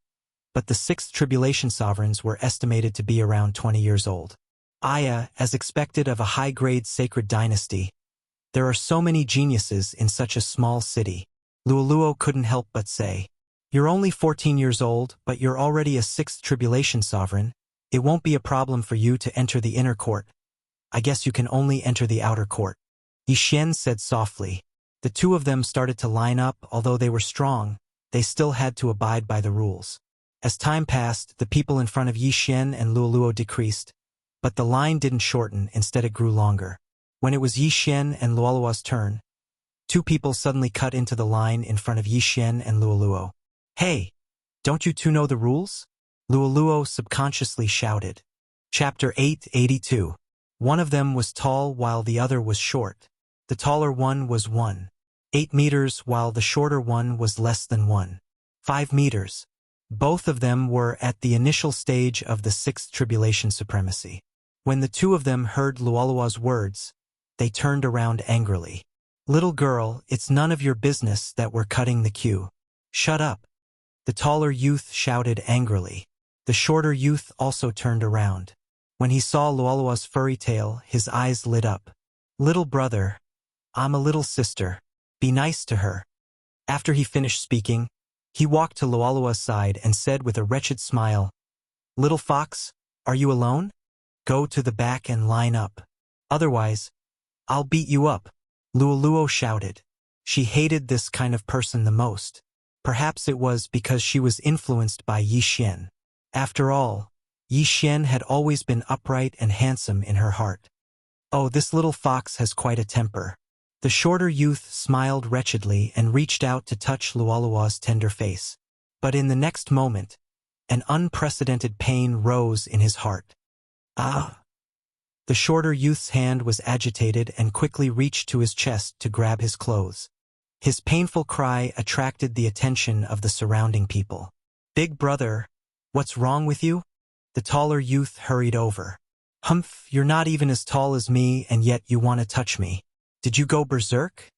but the 6th Tribulation Sovereigns were estimated to be around 20 years old. As expected of a high-grade sacred dynasty, there are so many geniuses in such a small city. Luoluo couldn't help but say, You're only 14 years old, but you're already a 6th Tribulation Sovereign. It won't be a problem for you to enter the inner court. I guess you can only enter the outer court. Yi Xian said softly. The 2 of them started to line up. Although they were strong, they still had to abide by the rules. As time passed, the people in front of Yi Xian and Luoluo decreased, but the line didn't shorten, instead it grew longer. When it was Yi Xian and Luoluo's turn, 2 people suddenly cut into the line in front of Yi Xian and Luoluo. Hey, don't you 2 know the rules? Luoluo subconsciously shouted. Chapter 882. One of them was tall while the other was short. The taller one was 1.8 meters while the shorter one was less than 1.5 meters. Both of them were at the initial stage of the 6th Tribulation Supremacy. When the 2 of them heard Luoluo's words, they turned around angrily. Little girl, it's none of your business that we're cutting the queue. Shut up. The taller youth shouted angrily. The shorter youth also turned around. When he saw Luoluo's furry tail, his eyes lit up. Little brother, I'm a little sister. Be nice to her. After he finished speaking, he walked to Luoluo's side and said with a wretched smile, Little fox, are you alone? Go to the back and line up. Otherwise, I'll beat you up. Luoluo shouted. She hated this kind of person the most. Perhaps it was because she was influenced by Yi Xian. After all, Yi Xian had always been upright and handsome in her heart. Oh, this little fox has quite a temper. The shorter youth smiled wretchedly and reached out to touch Luoluo's tender face. But in the next moment, an unprecedented pain rose in his heart. Ah! The shorter youth's hand was agitated and quickly reached to his chest to grab his clothes. His painful cry attracted the attention of the surrounding people. Big brother, what's wrong with you? The taller youth hurried over. Humph, you're not even as tall as me and yet you want to touch me. Did you go berserk?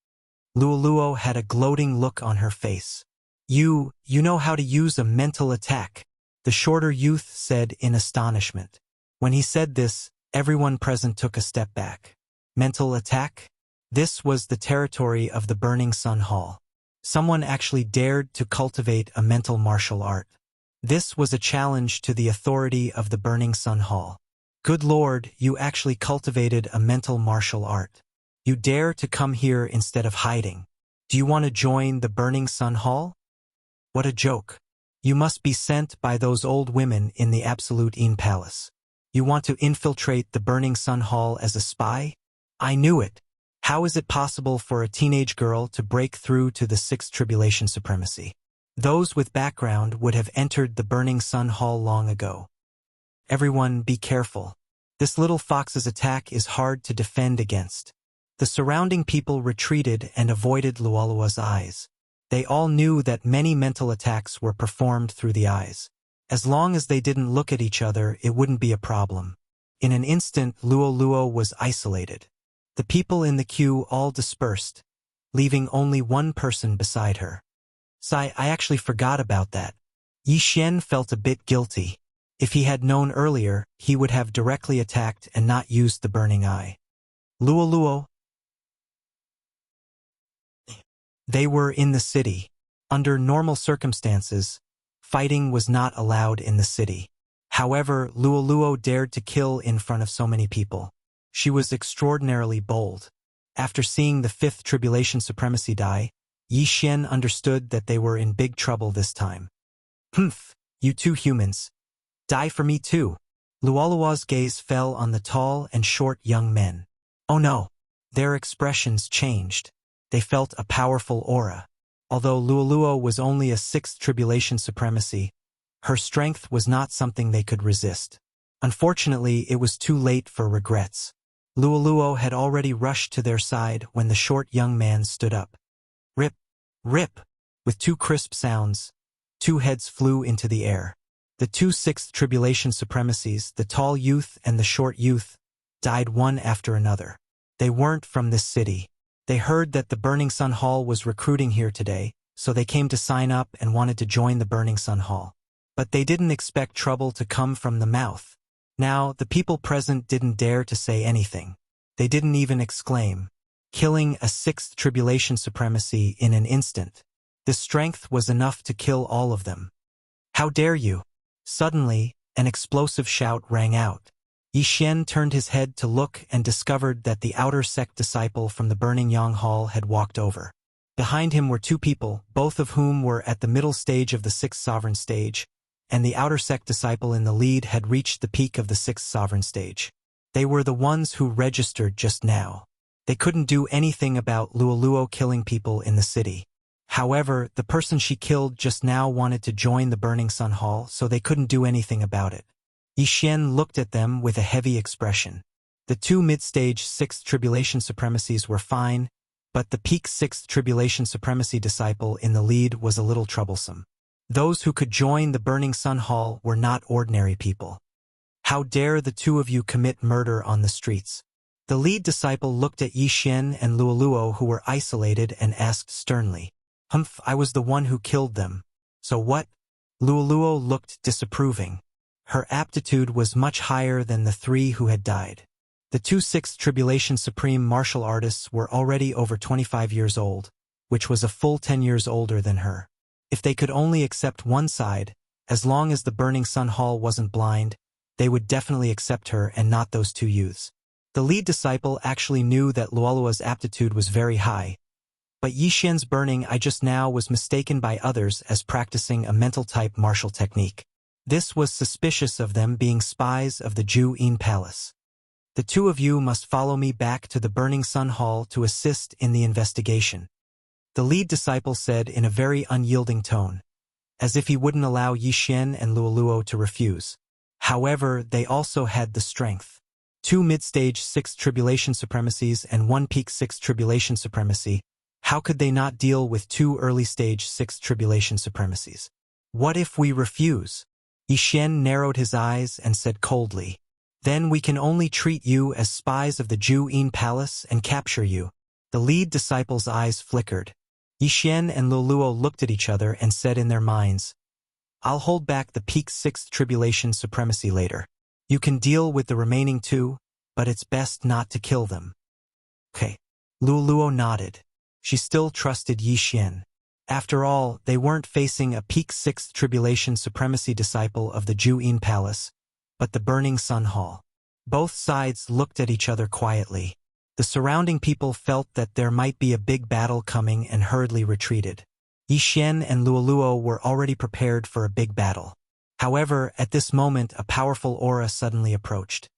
Luoluo had a gloating look on her face. You know how to use a mental attack, the shorter youth said in astonishment. When he said this, everyone present took a step back. Mental attack? This was the territory of the Burning Sun Hall. Someone actually dared to cultivate a mental martial art. This was a challenge to the authority of the Burning Sun Hall. Good Lord, you actually cultivated a mental martial art. You dare to come here instead of hiding. Do you want to join the Burning Sun Hall? What a joke. You must be sent by those old women in the Absolute Een Palace. You want to infiltrate the Burning Sun Hall as a spy? I knew it. How is it possible for a teenage girl to break through to the Sixth Tribulation Supremacy? Those with background would have entered the Burning Sun Hall long ago. Everyone be careful. This little fox's attack is hard to defend against. The surrounding people retreated and avoided Lualua's eyes. They all knew that many mental attacks were performed through the eyes. As long as they didn't look at each other, it wouldn't be a problem. In an instant, Luo was isolated. The people in the queue all dispersed, leaving only one person beside her. I actually forgot about that. Yi Xian felt a bit guilty. If he had known earlier, he would have directly attacked and not used the burning eye. Luo. They were in the city. Under normal circumstances, fighting was not allowed in the city. However, Luo dared to kill in front of so many people. She was extraordinarily bold. After seeing the Fifth Tribulation Supremacy die, Yi Xian understood that they were in big trouble this time. Humph, you two humans. Die for me too. Lualua's gaze fell on the tall and short young men. Oh no. Their expressions changed. They felt a powerful aura. Although Luo was only a Sixth Tribulation Supremacy, her strength was not something they could resist. Unfortunately, it was too late for regrets. Luo had already rushed to their side when the short young man stood up. Rip! Rip! With two crisp sounds, two heads flew into the air. The two Sixth Tribulation Supremacies, the tall youth and the short youth, died one after another. They weren't from this city. They heard that the Burning Sun Hall was recruiting here today, so they came to sign up and wanted to join the Burning Sun Hall. But they didn't expect trouble to come from the mouth. Now, the people present didn't dare to say anything. They didn't even exclaim, killing a Sixth Tribulation Supremacy in an instant. The strength was enough to kill all of them. How dare you? Suddenly, an explosive shout rang out. Yi Xian turned his head to look and discovered that the outer sect disciple from the Burning Yang Hall had walked over. Behind him were two people, both of whom were at the middle stage of the Sixth Sovereign Stage, and the outer sect disciple in the lead had reached the peak of the Sixth Sovereign Stage. They were the ones who registered just now. They couldn't do anything about Luo killing people in the city. However, the person she killed just now wanted to join the Burning Sun Hall, so they couldn't do anything about it. Yi Xian looked at them with a heavy expression. The two mid-stage Sixth Tribulation Supremacies were fine, but the peak Sixth Tribulation Supremacy disciple in the lead was a little troublesome. Those who could join the Burning Sun Hall were not ordinary people. How dare the two of you commit murder on the streets? The lead disciple looked at Yi Xian and Luo who were isolated and asked sternly. Humph, I was the one who killed them. So what? Luo looked disapproving. Her aptitude was much higher than the three who had died. The two Sixth Tribulation Supreme martial artists were already over 25 years old, which was a full 10 years older than her. If they could only accept one side, as long as the Burning Sun Hall wasn't blind, they would definitely accept her and not those two youths. The lead disciple actually knew that Lualua's aptitude was very high, but Yi Xian's burning eye just now was mistaken by others as practicing a mental-type martial technique. This was suspicious of them being spies of the Ju Een Palace. The two of you must follow me back to the Burning Sun Hall to assist in the investigation. The lead disciple said in a very unyielding tone, as if he wouldn't allow Yi Xian and Luo to refuse. However, they also had the strength. Two mid-stage Sixth Tribulation Supremacies and one peak Sixth Tribulation Supremacy. How could they not deal with two early-stage Sixth Tribulation Supremacies? What if we refuse? Yi Xian narrowed his eyes and said coldly, then we can only treat you as spies of the Ju Een Palace and capture you. The lead disciple's eyes flickered. Yi Xian and Luo looked at each other and said in their minds, I'll hold back the peak Sixth Tribulation Supremacy later. You can deal with the remaining two, but it's best not to kill them. Okay. Luo nodded. She still trusted Yi Xian. After all, they weren't facing a peak 6th tribulation supremacy disciple of the Ju-in Palace, but the Burning Sun Hall. Both sides looked at each other quietly. The surrounding people felt that there might be a big battle coming and hurriedly retreated. Yi Xian and Luoluo were already prepared for a big battle. However, at this moment a powerful aura suddenly approached.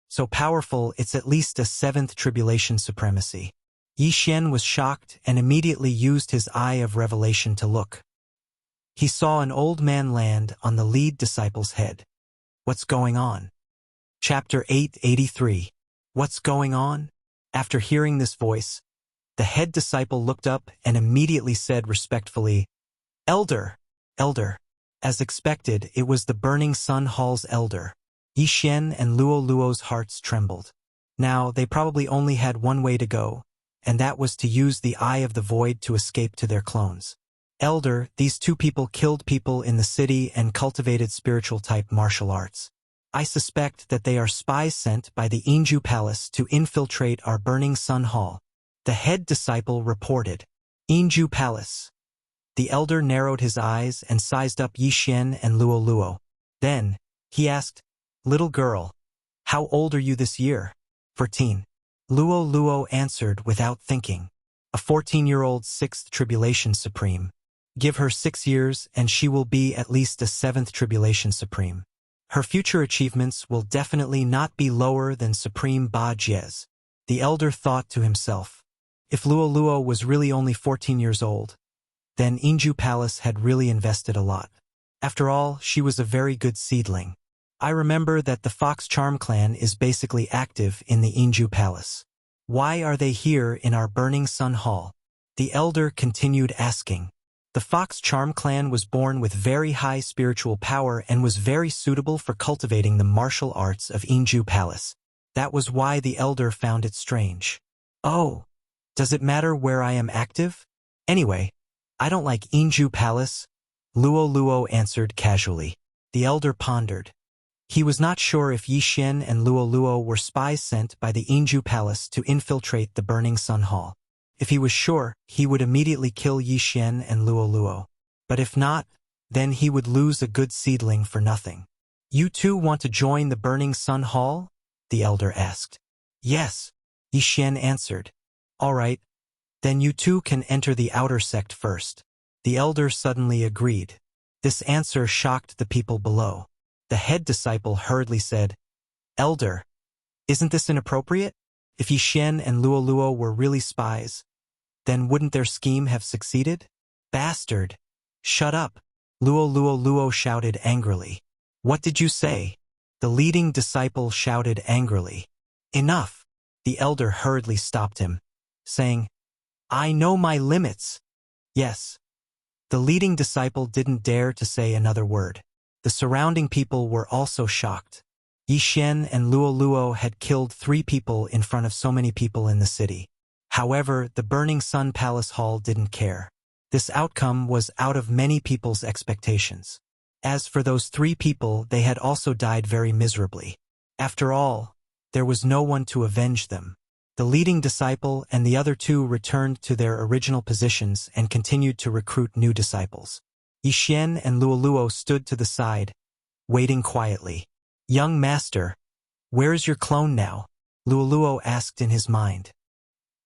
So powerful it's at least a 7th tribulation supremacy. Yi Xian was shocked and immediately used his eye of revelation to look. He saw an old man land on the lead disciple's head. What's going on? Chapter 883. What's going on? After hearing this voice, the head disciple looked up and immediately said respectfully, Elder, Elder. As expected, it was the Burning Sun Hall's elder. Yi Xian and Luoluo's hearts trembled. Now, they probably only had one way to go, and that was to use the Eye of the Void to escape to their clones. Elder, these two people killed people in the city and cultivated spiritual-type martial arts. I suspect that they are spies sent by the Inju Palace to infiltrate our Burning Sun Hall. The head disciple reported. Inju Palace. The elder narrowed his eyes and sized up Yi Xian and Luoluo. Then, he asked, Little girl, how old are you this year? 14. Luoluo answered without thinking. A 14-year-old 6th Tribulation Supreme. Give her 6 years and she will be at least a 7th Tribulation Supreme. Her future achievements will definitely not be lower than Supreme Ba Jies. The elder thought to himself. If Luoluo was really only 14 years old, then Inju Palace had really invested a lot. After all, she was a very good seedling. I remember that the Fox Charm clan is basically active in the Inju Palace. Why are they here in our Burning Sun Hall? The elder continued asking. The Fox Charm clan was born with very high spiritual power and was very suitable for cultivating the martial arts of Inju Palace. That was why the elder found it strange. Oh, does it matter where I am active? Anyway, I don't like Inju Palace, Luoluo answered casually. The elder pondered. He was not sure if Yi Xian and Luoluo were spies sent by the Inju Palace to infiltrate the Burning Sun Hall. If he was sure, he would immediately kill Yi Xian and Luoluo. But if not, then he would lose a good seedling for nothing. You two want to join the Burning Sun Hall? The elder asked. Yes, Yi Xian answered. All right, then you two can enter the outer sect first. The elder suddenly agreed. This answer shocked the people below. The head disciple hurriedly said, Elder, isn't this inappropriate? If Yi Xian and Luoluo were really spies, then wouldn't their scheme have succeeded? Bastard! Shut up! Luoluo shouted angrily. What did you say? The leading disciple shouted angrily. Enough! The elder hurriedly stopped him, saying, I know my limits. Yes. The leading disciple didn't dare to say another word. The surrounding people were also shocked. Yi Xian and Luoluo had killed 3 people in front of so many people in the city. However, the Burning Sun Palace Hall didn't care. This outcome was out of many people's expectations. As for those 3 people, they had also died very miserably. After all, there was no one to avenge them. The leading disciple and the other 2 returned to their original positions and continued to recruit new disciples. Yi Xian and Luoluo stood to the side, waiting quietly. Young master, where's your clone now? Luoluo asked in his mind.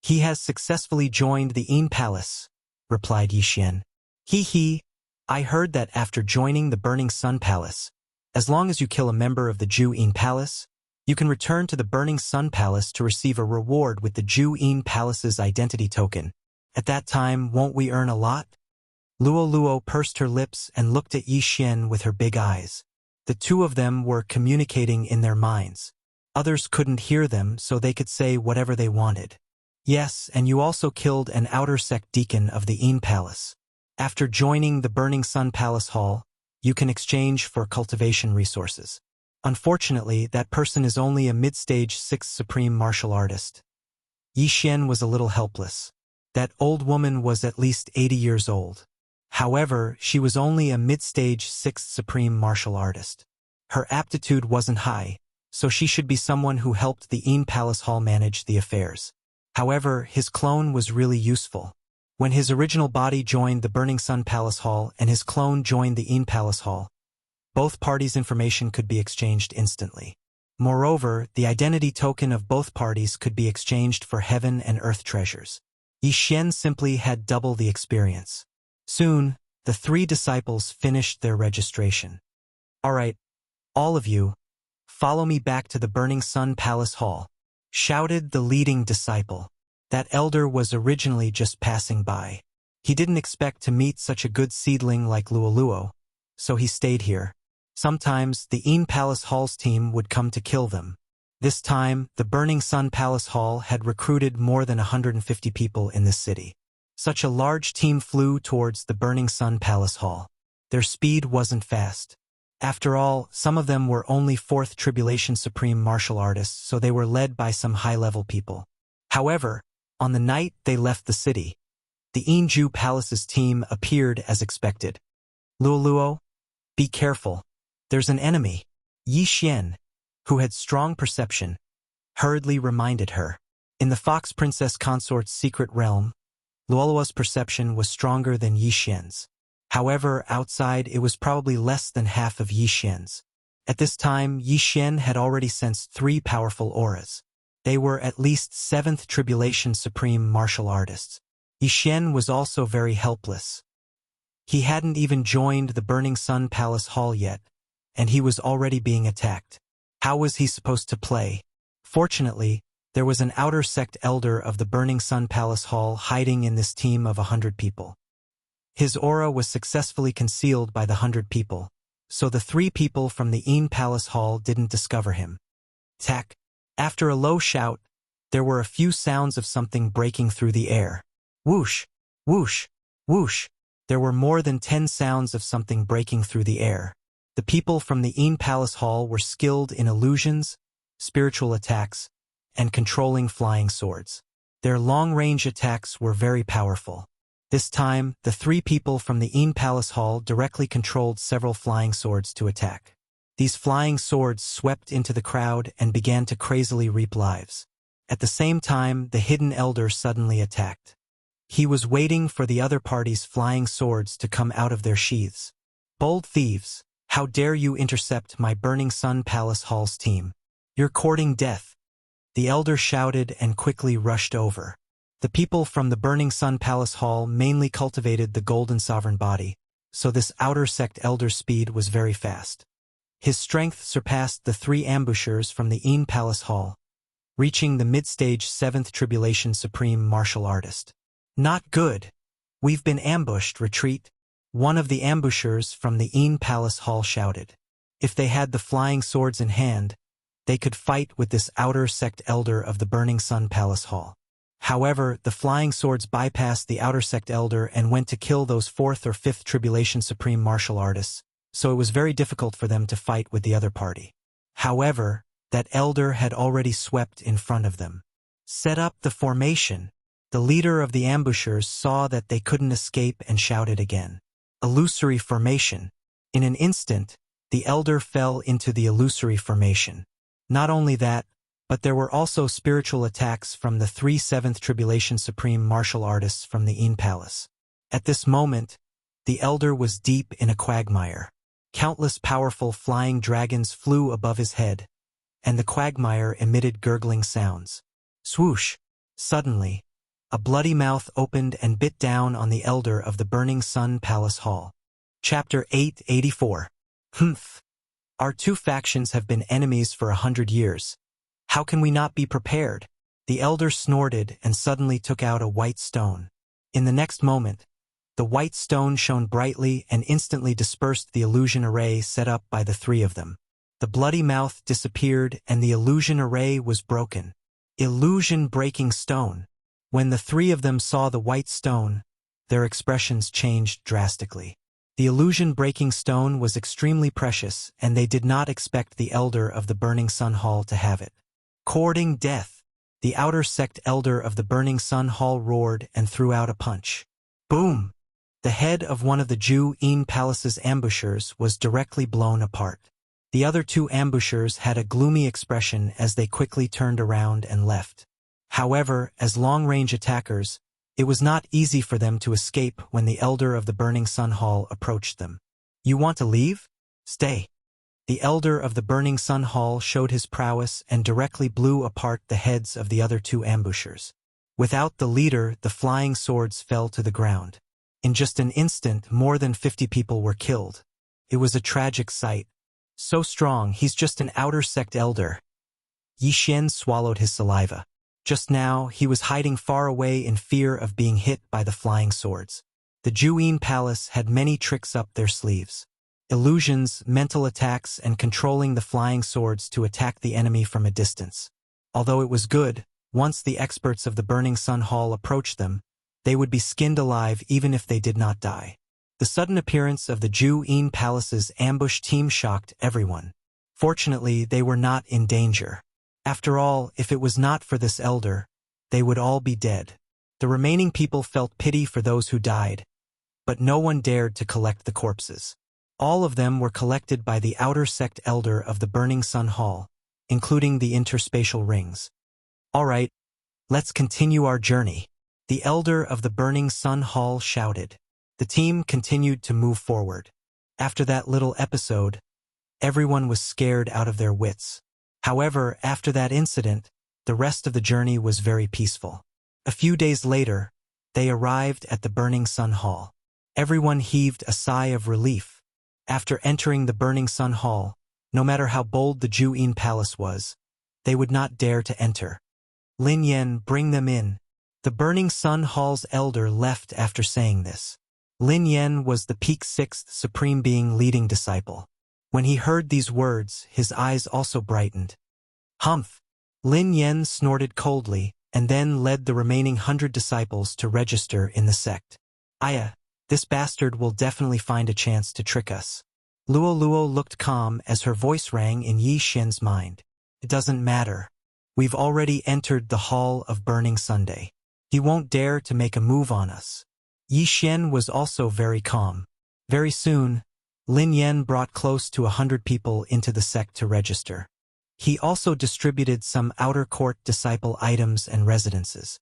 He has successfully joined the Yin Palace, replied Yi Xian. He, I heard that after joining the Burning Sun Palace, as long as you kill a member of the Ju-in Palace, you can return to the Burning Sun Palace to receive a reward with the Ju-in Palace's identity token. At that time, won't we earn a lot? Luoluo pursed her lips and looked at Yi Xian with her big eyes. The 2 of them were communicating in their minds. Others couldn't hear them, so they could say whatever they wanted. Yes, and you also killed an outer sect deacon of the Yin Palace. After joining the Burning Sun Palace Hall, you can exchange for cultivation resources. Unfortunately, that person is only a mid-stage 6th Supreme Martial Artist. Yi Xian was a little helpless. That old woman was at least 80 years old. However, she was only a mid-stage 6th Supreme Martial Artist. Her aptitude wasn't high, so she should be someone who helped the Yin Palace Hall manage the affairs. However, his clone was really useful. When his original body joined the Burning Sun Palace Hall and his clone joined the Yin Palace Hall, both parties' information could be exchanged instantly. Moreover, the identity token of both parties could be exchanged for heaven and earth treasures. Yi Xian simply had double the experience. Soon, the 3 disciples finished their registration. "All right, all of you, follow me back to the Burning Sun Palace Hall," shouted the leading disciple. That elder was originally just passing by. He didn't expect to meet such a good seedling like Luoluo, so he stayed here. Sometimes the Yin Palace Hall's team would come to kill them. This time, the Burning Sun Palace Hall had recruited more than 150 people in this city. Such a large team flew towards the Burning Sun Palace Hall. Their speed wasn't fast. After all, some of them were only 4th Tribulation Supreme martial artists, so they were led by some high-level people. However, on the night they left the city, the Yinju Palace's team appeared as expected. "Luoluo, be careful. There's an enemy." Yi Xian, who had strong perception, hurriedly reminded her. In the Fox Princess Consort's secret realm, Luoluo's perception was stronger than Yi Xian's. However, outside it was probably less than half of Yi Xian's. At this time, Yi Xian had already sensed 3 powerful auras. They were at least 7th Tribulation Supreme martial artists. Yi Xian was also very helpless. He hadn't even joined the Burning Sun Palace Hall yet, and he was already being attacked. How was he supposed to play? Fortunately, there was an outer sect elder of the Burning Sun Palace Hall hiding in this team of 100 people. His aura was successfully concealed by the 100 people, so the 3 people from the Yin Palace Hall didn't discover him. Tack. After a low shout, there were a few sounds of something breaking through the air. Whoosh, whoosh, whoosh. There were more than 10 sounds of something breaking through the air. The people from the Yin Palace Hall were skilled in illusions, spiritual attacks, and controlling flying swords. Their long-range attacks were very powerful. This time, the 3 people from the Yin Palace Hall directly controlled several flying swords to attack. These flying swords swept into the crowd and began to crazily reap lives. At the same time, the hidden elder suddenly attacked. He was waiting for the other party's flying swords to come out of their sheaths. "Bold thieves! How dare you intercept my Burning Sun Palace Hall's team? You're courting death!" The elder shouted and quickly rushed over. The people from the Burning Sun Palace Hall mainly cultivated the Golden Sovereign Body, so this outer sect elder's speed was very fast. His strength surpassed the 3 ambushers from the Yin Palace Hall, reaching the mid-stage 7th Tribulation Supreme martial artist. "Not good. We've been ambushed, retreat," one of the ambushers from the Yin Palace Hall shouted. If they had the flying swords in hand, they could fight with this outer sect elder of the Burning Sun Palace Hall. However, the flying swords bypassed the outer sect elder and went to kill those 4th or 5th Tribulation Supreme martial artists, so it was very difficult for them to fight with the other party. However, that elder had already swept in front of them. "Set up the formation." The leader of the ambushers saw that they couldn't escape and shouted again. "Illusory formation." In an instant, the elder fell into the illusory formation. Not only that, but there were also spiritual attacks from the 3 7th Tribulation Supreme martial artists from the Yin Palace. At this moment, the elder was deep in a quagmire. Countless powerful flying dragons flew above his head, and the quagmire emitted gurgling sounds. Swoosh! Suddenly, a bloody mouth opened and bit down on the elder of the Burning Sun Palace Hall. Chapter 884. Humph! Our 2 factions have been enemies for 100 years. How can we not be prepared? The elder snorted and suddenly took out a white stone. In the next moment, the white stone shone brightly and instantly dispersed the illusion array set up by the 3 of them. The bloody mouth disappeared and the illusion array was broken. Illusion-breaking stone. When the 3 of them saw the white stone, their expressions changed drastically. The illusion-breaking stone was extremely precious, and they did not expect the elder of the Burning Sun Hall to have it. Courting death. The outer sect elder of the Burning Sun Hall roared and threw out a punch. Boom! The head of one of the Ju Yin Palace's ambushers was directly blown apart. The other 2 ambushers had a gloomy expression as they quickly turned around and left. However, as long-range attackers, It was not easy for them to escape when the elder of the Burning Sun Hall approached them. You want to leave? Stay. The elder of the Burning Sun Hall showed his prowess and directly blew apart the heads of the other two ambushers. Without the leader, the flying swords fell to the ground. In just an instant, more than 50 people were killed. It was a tragic sight. So strong, he's just an outer sect elder. Yi Xian swallowed his saliva. Just now, he was hiding far away in fear of being hit by the flying swords. The Juyin Palace had many tricks up their sleeves. Illusions, mental attacks, and controlling the flying swords to attack the enemy from a distance. Although it was good, once the experts of the Burning Sun Hall approached them, they would be skinned alive even if they did not die. The sudden appearance of the Juyin Palace's ambush team shocked everyone. Fortunately, they were not in danger. After all, if it was not for this elder, they would all be dead. The remaining people felt pity for those who died, but no one dared to collect the corpses. All of them were collected by the outer sect elder of the Burning Sun Hall, including the interspatial rings. All right, let's continue our journey. The elder of the Burning Sun Hall shouted. The team continued to move forward. After that little episode, everyone was scared out of their wits. However, after that incident, the rest of the journey was very peaceful. A few days later, they arrived at the Burning Sun Hall. Everyone heaved a sigh of relief. After entering the Burning Sun Hall, no matter how bold the Juyin Palace was, they would not dare to enter. Lin Yan, bring them in. The Burning Sun Hall's elder left after saying this. Lin Yan was the peak sixth supreme being leading disciple. When he heard these words, his eyes also brightened. Humph! Lin Yan snorted coldly, and then led the remaining 100 disciples to register in the sect. Aya, this bastard will definitely find a chance to trick us. Luo Luo looked calm as her voice rang in Yi Xian's mind. It doesn't matter. We've already entered the Hall of Burning Sunday. He won't dare to make a move on us. Yi Xian was also very calm. Very soon, Lin Yan brought close to 100 people into the sect to register. He also distributed some outer court disciple items and residences.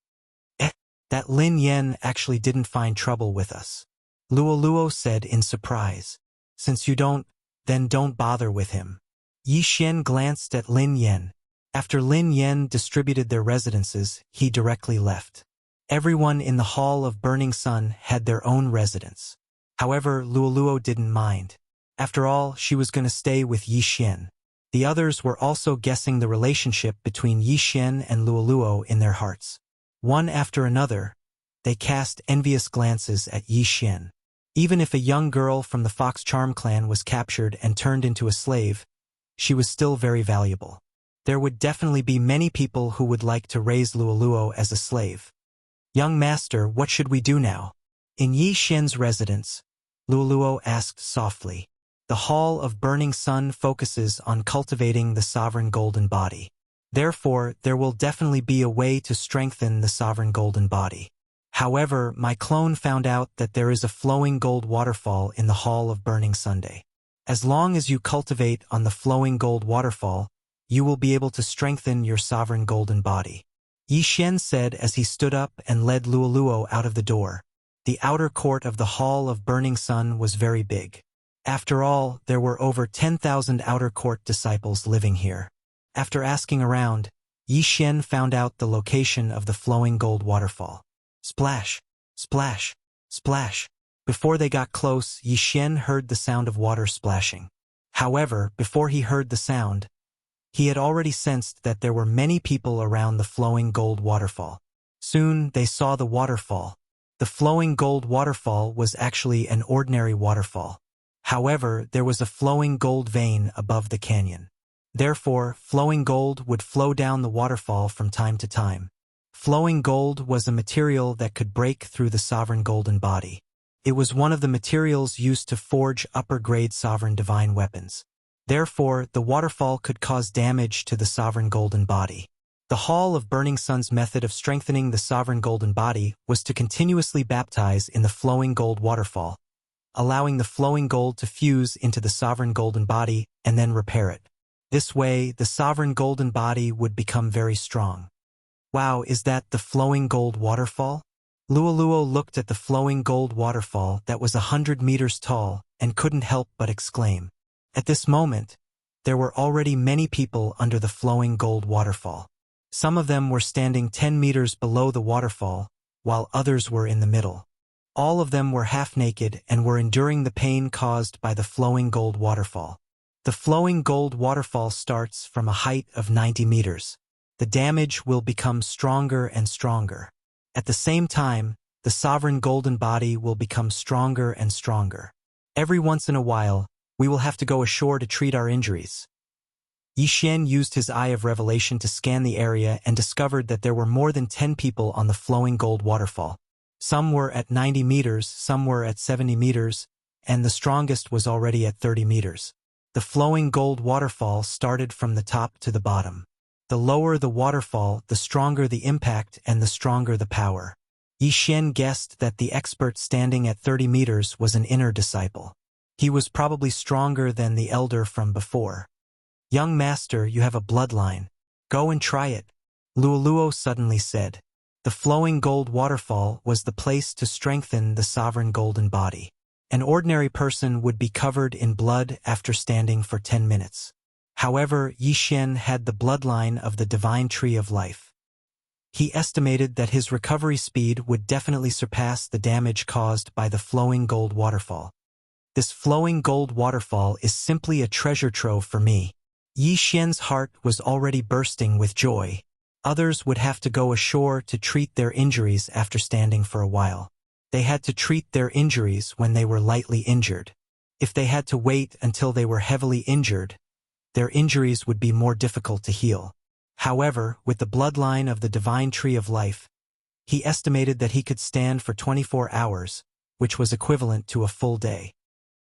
That Lin Yan actually didn't find trouble with us. Luo Luo said in surprise. Since you don't, then don't bother with him. Yi Xian glanced at Lin Yan. After Lin Yan distributed their residences, he directly left. Everyone in the Hall of Burning Sun had their own residence. However, Luo Luo didn't mind. After all, she was going to stay with Yi Xian. The others were also guessing the relationship between Yi Xian and Luo Luo in their hearts. One after another, they cast envious glances at Yi Xian. Even if a young girl from the Fox Charm clan was captured and turned into a slave, she was still very valuable. There would definitely be many people who would like to raise Luo Luo as a slave. Young master, what should we do now? In Yi Xian's residence, Luo Luo asked softly. The Hall of Burning Sun focuses on cultivating the sovereign golden body. Therefore, there will definitely be a way to strengthen the sovereign golden body. However, my clone found out that there is a flowing gold waterfall in the Hall of Burning Sunday. As long as you cultivate on the flowing gold waterfall, you will be able to strengthen your sovereign golden body. Yi Xian said as he stood up and led Luo Luo out of the door. The outer court of the Hall of Burning Sun was very big. After all, there were over 10,000 outer court disciples living here. After asking around, Yi Xian found out the location of the flowing gold waterfall. Splash! Splash! Splash! Before they got close, Yi Xian heard the sound of water splashing. However, before he heard the sound, he had already sensed that there were many people around the flowing gold waterfall. Soon, they saw the waterfall. The flowing gold waterfall was actually an ordinary waterfall. However, there was a flowing gold vein above the canyon. Therefore, flowing gold would flow down the waterfall from time to time. Flowing gold was a material that could break through the sovereign golden body. It was one of the materials used to forge upper-grade sovereign divine weapons. Therefore, the waterfall could cause damage to the sovereign golden body. The Hall of Burning Sun's method of strengthening the sovereign golden body was to continuously baptize in the flowing gold waterfall, allowing the flowing gold to fuse into the sovereign golden body and then repair it. This way, the sovereign golden body would become very strong. Wow, is that the flowing gold waterfall? Luoluo looked at the flowing gold waterfall that was 100 meters tall and couldn't help but exclaim. At this moment, there were already many people under the flowing gold waterfall. Some of them were standing 10 meters below the waterfall, while others were in the middle. All of them were half-naked and were enduring the pain caused by the flowing gold waterfall. The flowing gold waterfall starts from a height of 90 meters. The damage will become stronger and stronger. At the same time, the sovereign golden body will become stronger and stronger. Every once in a while, we will have to go ashore to treat our injuries. Yixian used his eye of revelation to scan the area and discovered that there were more than 10 people on the flowing gold waterfall. Some were at 90 meters, some were at 70 meters, and the strongest was already at 30 meters. The flowing gold waterfall started from the top to the bottom. The lower the waterfall, the stronger the impact and the stronger the power. Yixian guessed that the expert standing at 30 meters was an inner disciple. He was probably stronger than the elder from before. "Young master, you have a bloodline. Go and try it," Luoluo suddenly said. The flowing gold waterfall was the place to strengthen the sovereign golden body. An ordinary person would be covered in blood after standing for 10 minutes. However, Yixian had the bloodline of the divine tree of life. He estimated that his recovery speed would definitely surpass the damage caused by the flowing gold waterfall. "This flowing gold waterfall is simply a treasure trove for me." Yixian's heart was already bursting with joy. Others would have to go ashore to treat their injuries after standing for a while. They had to treat their injuries when they were lightly injured. If they had to wait until they were heavily injured, their injuries would be more difficult to heal. However, with the bloodline of the divine tree of life, he estimated that he could stand for 24 hours, which was equivalent to a full day.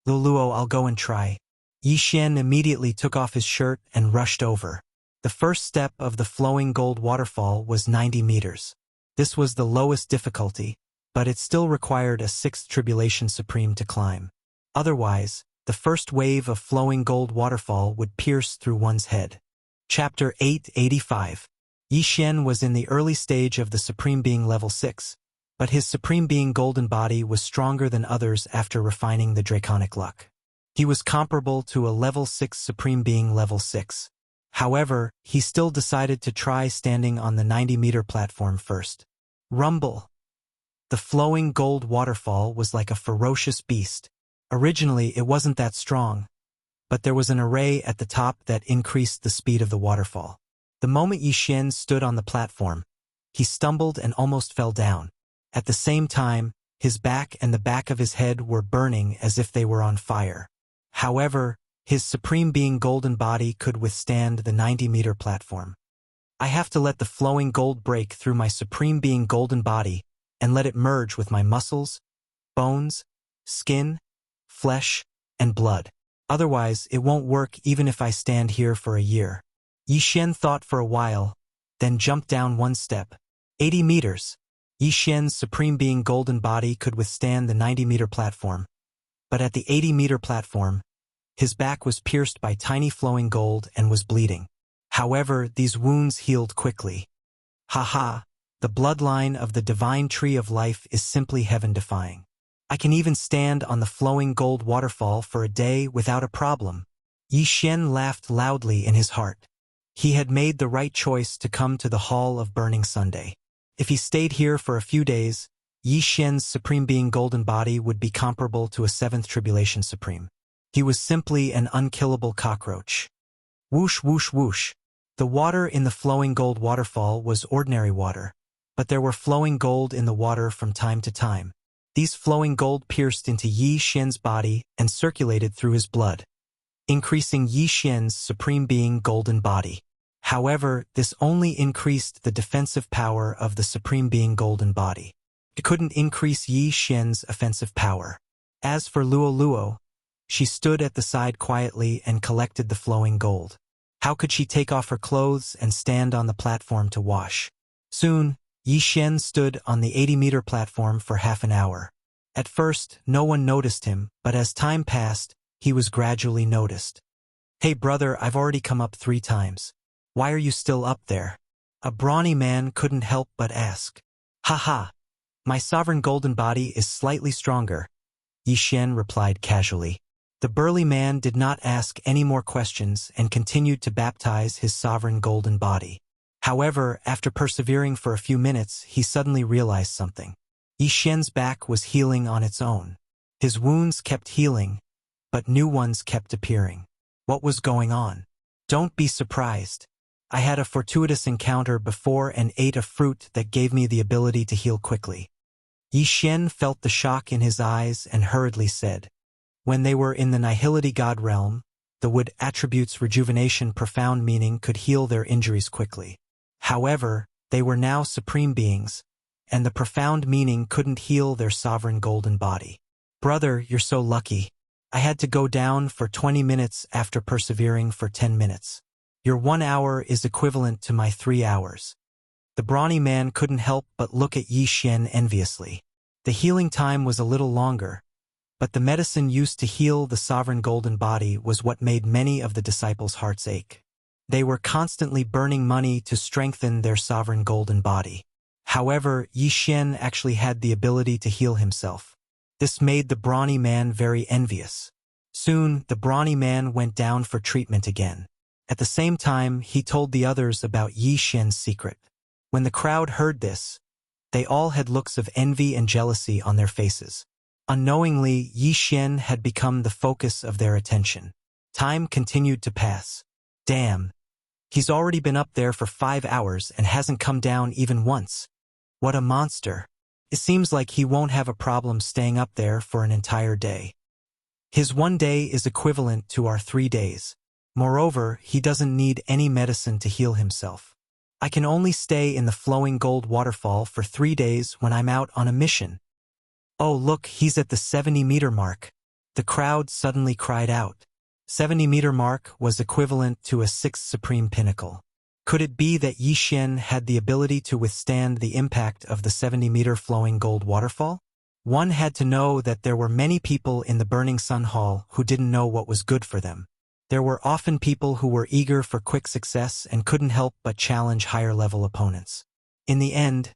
"Luoluo, I'll go and try." Yixian immediately took off his shirt and rushed over. The first step of the flowing gold waterfall was 90 meters. This was the lowest difficulty, but it still required a 6th Tribulation Supreme to climb. Otherwise, the first wave of flowing gold waterfall would pierce through one's head. Chapter 885. Yixian was in the early stage of the Supreme Being level 6, but his Supreme Being golden body was stronger than others after refining the draconic luck. He was comparable to a level 6 Supreme Being level 6. However, he still decided to try standing on the 90-meter platform first. Rumble. The flowing gold waterfall was like a ferocious beast. Originally, it wasn't that strong, but there was an array at the top that increased the speed of the waterfall. The moment Yixian stood on the platform, he stumbled and almost fell down. At the same time, his back and the back of his head were burning as if they were on fire. However, his Supreme Being golden body could withstand the 90-meter platform. "I have to let the flowing gold break through my Supreme Being golden body and let it merge with my muscles, bones, skin, flesh, and blood. Otherwise, it won't work even if I stand here for a year." Yixian thought for a while, then jumped down one step. 80 meters. Yixian's Supreme Being golden body could withstand the 90-meter platform. But at the 80-meter platform, his back was pierced by tiny flowing gold and was bleeding. However, these wounds healed quickly. "Ha! The bloodline of the divine tree of life is simply heaven-defying. I can even stand on the flowing gold waterfall for a day without a problem." Yixian laughed loudly in his heart. He had made the right choice to come to the Hall of Burning Sunday. If he stayed here for a few days, Yixian's Supreme Being golden body would be comparable to a 7th Tribulation Supreme. He was simply an unkillable cockroach. Whoosh, whoosh, whoosh. The water in the flowing gold waterfall was ordinary water, but there were flowing gold in the water from time to time. These flowing gold pierced into Yixian's body and circulated through his blood, increasing Yixian's Supreme Being golden body. However, this only increased the defensive power of the Supreme Being golden body. It couldn't increase Yixian's offensive power. As for Luoluo, she stood at the side quietly and collected the flowing gold. How could she take off her clothes and stand on the platform to wash? Soon, Yixian stood on the 80-meter platform for half an hour. At first, no one noticed him, but as time passed, he was gradually noticed. "Hey brother, I've already come up 3 times. Why are you still up there?" A brawny man couldn't help but ask. "Ha! My sovereign golden body is slightly stronger, Yi Xian replied casually. The burly man did not ask any more questions and continued to baptize his sovereign golden body. However, after persevering for a few minutes, he suddenly realized something. Yi Xian's back was healing on its own. His wounds kept healing, but new ones kept appearing. What was going on? Don't be surprised. I had a fortuitous encounter before and ate a fruit that gave me the ability to heal quickly. Yi Xian felt the shock in his eyes and hurriedly said. When they were in the Nihility God realm, the wood attributes rejuvenation profound meaning could heal their injuries quickly. However, they were now supreme beings, and the profound meaning couldn't heal their sovereign golden body. Brother, you're so lucky. I had to go down for 20 minutes after persevering for 10 minutes. Your 1 hour is equivalent to my 3 hours. The brawny man couldn't help but look at Yi Xian enviously. The healing time was a little longer, but the medicine used to heal the sovereign golden body was what made many of the disciples' hearts ache. They were constantly burning money to strengthen their sovereign golden body. However, Yi Xian actually had the ability to heal himself. This made the brawny man very envious. Soon, the brawny man went down for treatment again. At the same time, he told the others about Yi Xian's secret. When the crowd heard this, they all had looks of envy and jealousy on their faces. Unknowingly, Yi Xian had become the focus of their attention. Time continued to pass. Damn. He's already been up there for 5 hours and hasn't come down even once. What a monster. It seems like he won't have a problem staying up there for an entire day. His 1 day is equivalent to our 3 days. Moreover, he doesn't need any medicine to heal himself. I can only stay in the flowing gold waterfall for 3 days when I'm out on a mission. Oh look, he's at the 70-meter mark. The crowd suddenly cried out. 70-meter mark was equivalent to a 6th supreme pinnacle. Could it be that Yi Xian had the ability to withstand the impact of the 70-meter flowing gold waterfall? One had to know that there were many people in the Burning Sun Hall who didn't know what was good for them. There were often people who were eager for quick success and couldn't help but challenge higher-level opponents. In the end,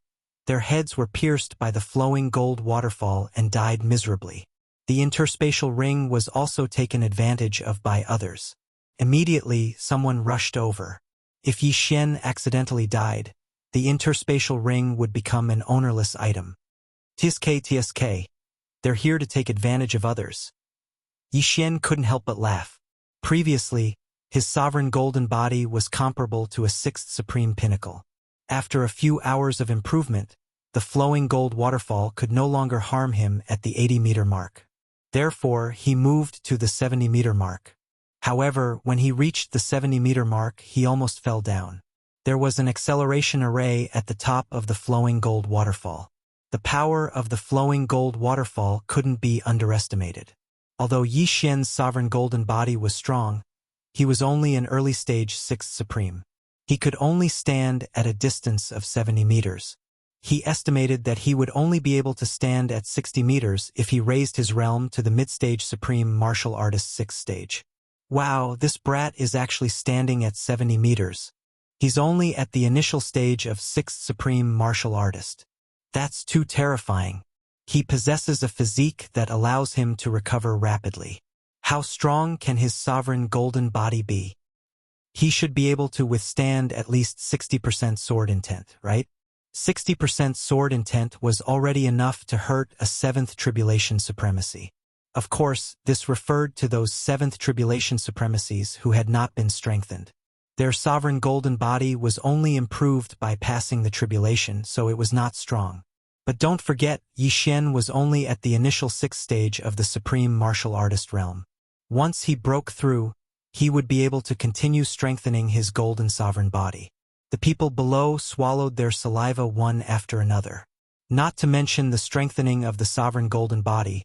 their heads were pierced by the flowing gold waterfall and died miserably. The interspatial ring was also taken advantage of by others. Immediately, someone rushed over. If Yi Xian accidentally died, the interspatial ring would become an ownerless item. TSK, they're here to take advantage of others. Yi Xian couldn't help but laugh. Previously, his sovereign golden body was comparable to a 6th supreme pinnacle. After a few hours of improvement, the flowing gold waterfall could no longer harm him at the 80-meter mark. Therefore, he moved to the 70-meter mark. However, when he reached the 70-meter mark, he almost fell down. There was an acceleration array at the top of the flowing gold waterfall. The power of the flowing gold waterfall couldn't be underestimated. Although Yi Xian's sovereign golden body was strong, he was only an early-stage 6th supreme. He could only stand at a distance of 70 meters. He estimated that he would only be able to stand at 60 meters if he raised his realm to the mid-stage supreme martial artist 6th stage. Wow, this brat is actually standing at 70 meters. He's only at the initial stage of 6th supreme martial artist. That's too terrifying. He possesses a physique that allows him to recover rapidly. How strong can his sovereign golden body be? He should be able to withstand at least 60% sword intent, right? 60% sword intent was already enough to hurt a 7th tribulation supremacy. Of course, this referred to those 7th tribulation supremacies who had not been strengthened. Their sovereign golden body was only improved by passing the tribulation, so it was not strong. But don't forget, Yi Xian was only at the initial 6th stage of the supreme martial artist realm. Once he broke through, he would be able to continue strengthening his golden sovereign body. The people below swallowed their saliva one after another. Not to mention the strengthening of the sovereign golden body,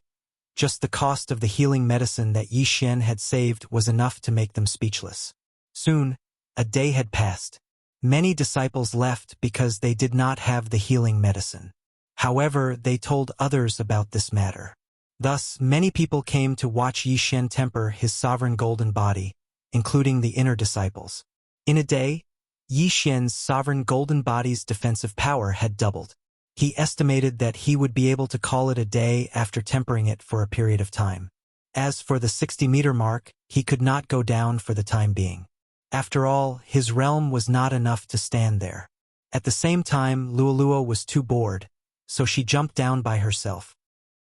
just the cost of the healing medicine that Yi Xian had saved was enough to make them speechless. Soon, a day had passed. Many disciples left because they did not have the healing medicine. However, they told others about this matter. Thus, many people came to watch Yi Xian temper his sovereign golden body, including the inner disciples. In a day, Yi Xian's sovereign golden body's defensive power had doubled. He estimated that he would be able to call it a day after tempering it for a period of time. As for the 60-meter mark, he could not go down for the time being. After all, his realm was not enough to stand there. At the same time, Luoluo was too bored, so she jumped down by herself.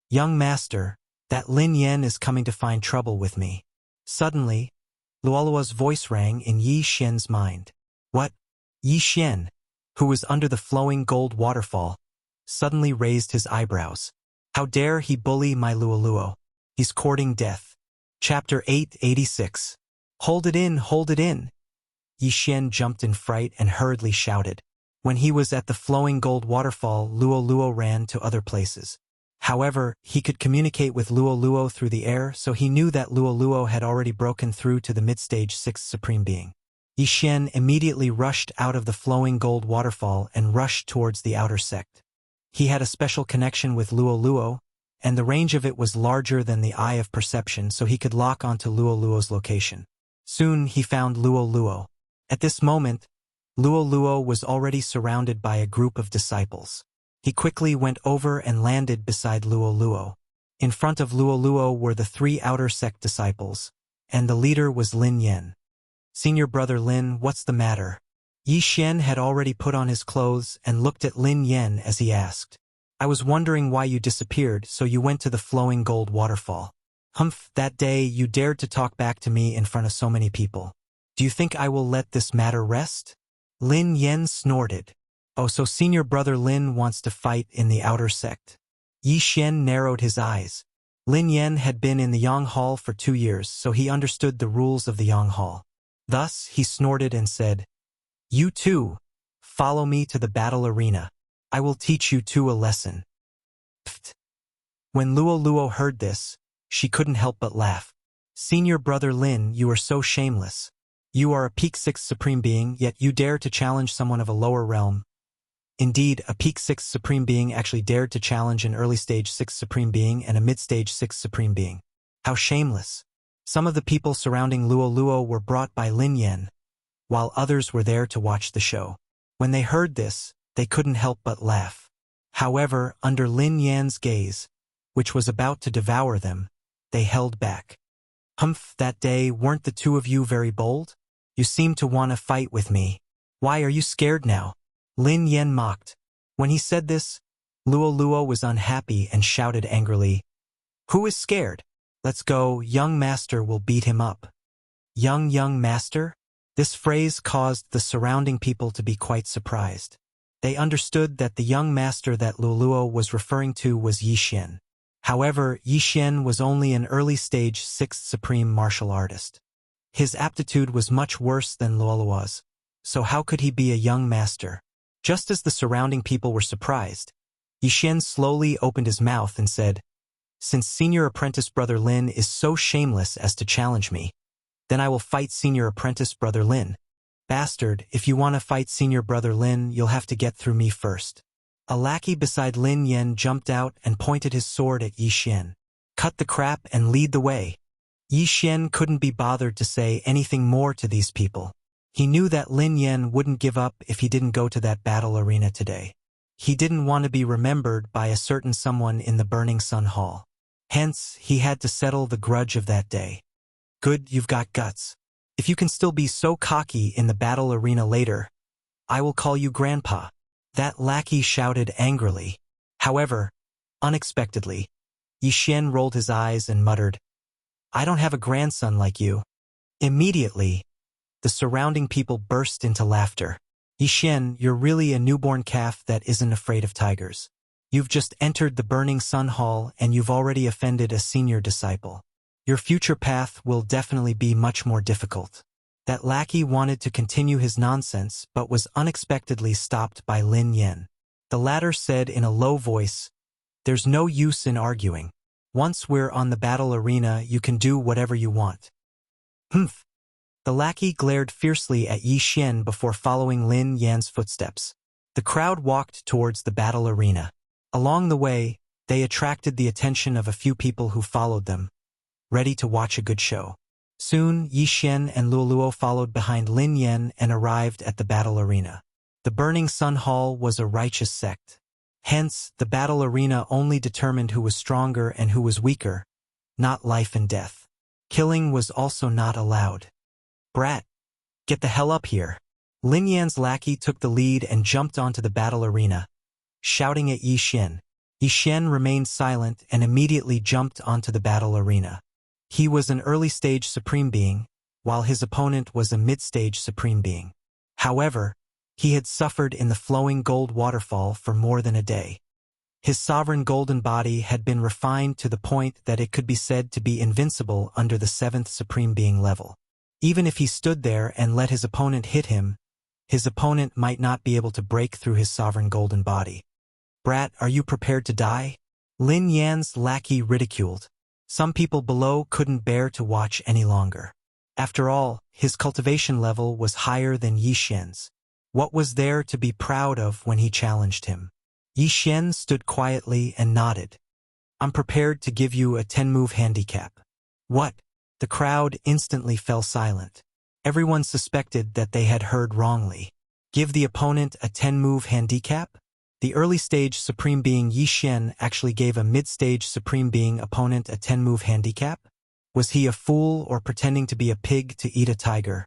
"Young master, that Lin Yan is coming to find trouble with me." Suddenly, Luoluo's voice rang in Yi Xian's mind. What? Yi Xian, who was under the flowing gold waterfall, suddenly raised his eyebrows. How dare he bully my Luoluo? He's courting death. Chapter 886. Hold it in, hold it in. Yi Xian jumped in fright and hurriedly shouted. When he was at the flowing gold waterfall, Luoluo ran to other places. However, he could communicate with Luoluo through the air, so he knew that Luoluo had already broken through to the mid-stage 6th Supreme Being. Yi Xian immediately rushed out of the flowing gold waterfall and rushed towards the outer sect. He had a special connection with Luoluo, and the range of it was larger than the eye of perception, so he could lock onto Luoluo's location. Soon he found Luoluo. At this moment, Luoluo was already surrounded by a group of disciples. He quickly went over and landed beside Luoluo. In front of Luoluo were the 3 outer sect disciples, and the leader was Lin Yan. "Senior brother Lin, what's the matter?" Yi Xian had already put on his clothes and looked at Lin Yan as he asked. "I was wondering why you disappeared, so you went to the flowing gold waterfall." "Humph, that day you dared to talk back to me in front of so many people. Do you think I will let this matter rest?" Lin Yan snorted. "Oh, so senior brother Lin wants to fight in the outer sect." Yi Xian narrowed his eyes. Lin Yan had been in the Yang Hall for 2 years, so he understood the rules of the Yang Hall. Thus, he snorted and said, "You too, follow me to the battle arena. I will teach you two a lesson." Pfft. When Luoluo heard this, she couldn't help but laugh. "Senior brother Lin, you are so shameless. You are a peak 6th Supreme Being, yet you dare to challenge someone of a lower realm." Indeed, a peak 6th Supreme Being actually dared to challenge an early stage 6th Supreme Being and a mid-stage 6th Supreme Being. How shameless. Some of the people surrounding Luoluo were brought by Lin Yan, while others were there to watch the show. When they heard this, they couldn't help but laugh. However, under Lin Yan's gaze, which was about to devour them, they held back. "Humph, that day, weren't the two of you very bold? You seem to want to fight with me. Why are you scared now?" Lin Yan mocked. When he said this, Luoluo was unhappy and shouted angrily, "Who is scared? Let's go, young master will beat him up." Young master? This phrase caused the surrounding people to be quite surprised. They understood that the young master that Luoluo was referring to was Yi Xian. However, Yi Xian was only an early-stage 6th Supreme martial artist. His aptitude was much worse than Luoluo's, so how could he be a young master? Just as the surrounding people were surprised, Yi Xian slowly opened his mouth and said, "Since senior apprentice brother Lin is so shameless as to challenge me, then I will fight senior apprentice brother Lin. Bastard, if you want to fight senior brother Lin, you'll have to get through me first." A lackey beside Lin Yan jumped out and pointed his sword at Yi Xian. "Cut the crap and lead the way." Yi Xian couldn't be bothered to say anything more to these people. He knew that Lin Yan wouldn't give up if he didn't go to that battle arena today. He didn't want to be remembered by a certain someone in the Burning Sun Hall. Hence, he had to settle the grudge of that day. "Good, you've got guts. If you can still be so cocky in the battle arena later, I will call you Grandpa." That lackey shouted angrily. However, unexpectedly, Yi Xian rolled his eyes and muttered, "I don't have a grandson like you." Immediately, the surrounding people burst into laughter. "Yi Xian, you're really a newborn calf that isn't afraid of tigers. You've just entered the Burning Sun Hall and you've already offended a senior disciple. Your future path will definitely be much more difficult." That lackey wanted to continue his nonsense but was unexpectedly stopped by Lin Yan. The latter said in a low voice, "There's no use in arguing. Once we're on the battle arena, you can do whatever you want." "Humph." The lackey glared fiercely at Yi Xian before following Lin Yan's footsteps. The crowd walked towards the battle arena. Along the way, they attracted the attention of a few people who followed them, ready to watch a good show. Soon, Yi Xian and Luoluo followed behind Lin Yan and arrived at the battle arena. The Burning Sun Hall was a righteous sect. Hence, the battle arena only determined who was stronger and who was weaker, not life and death. Killing was also not allowed. Brat, get the hell up here. Lin Yan's lackey took the lead and jumped onto the battle arena, shouting at Yi Xin. Yi Xin remained silent and immediately jumped onto the battle arena. He was an early-stage Supreme Being, while his opponent was a mid-stage Supreme Being. However, he had suffered in the flowing gold waterfall for more than a day. His sovereign golden body had been refined to the point that it could be said to be invincible under the 7th Supreme Being level. Even if he stood there and let his opponent hit him, his opponent might not be able to break through his sovereign golden body. Brat, are you prepared to die? Lin Yan's lackey ridiculed. Some people below couldn't bear to watch any longer. After all, his cultivation level was higher than Yi Xin's. What was there to be proud of when he challenged him? Yi Xin stood quietly and nodded. I'm prepared to give you a 10-move handicap. What? The crowd instantly fell silent. Everyone suspected that they had heard wrongly. Give the opponent a 10-move handicap? The early-stage Supreme Being Yi Xin actually gave a mid-stage Supreme Being opponent a 10-move handicap? Was he a fool or pretending to be a pig to eat a tiger?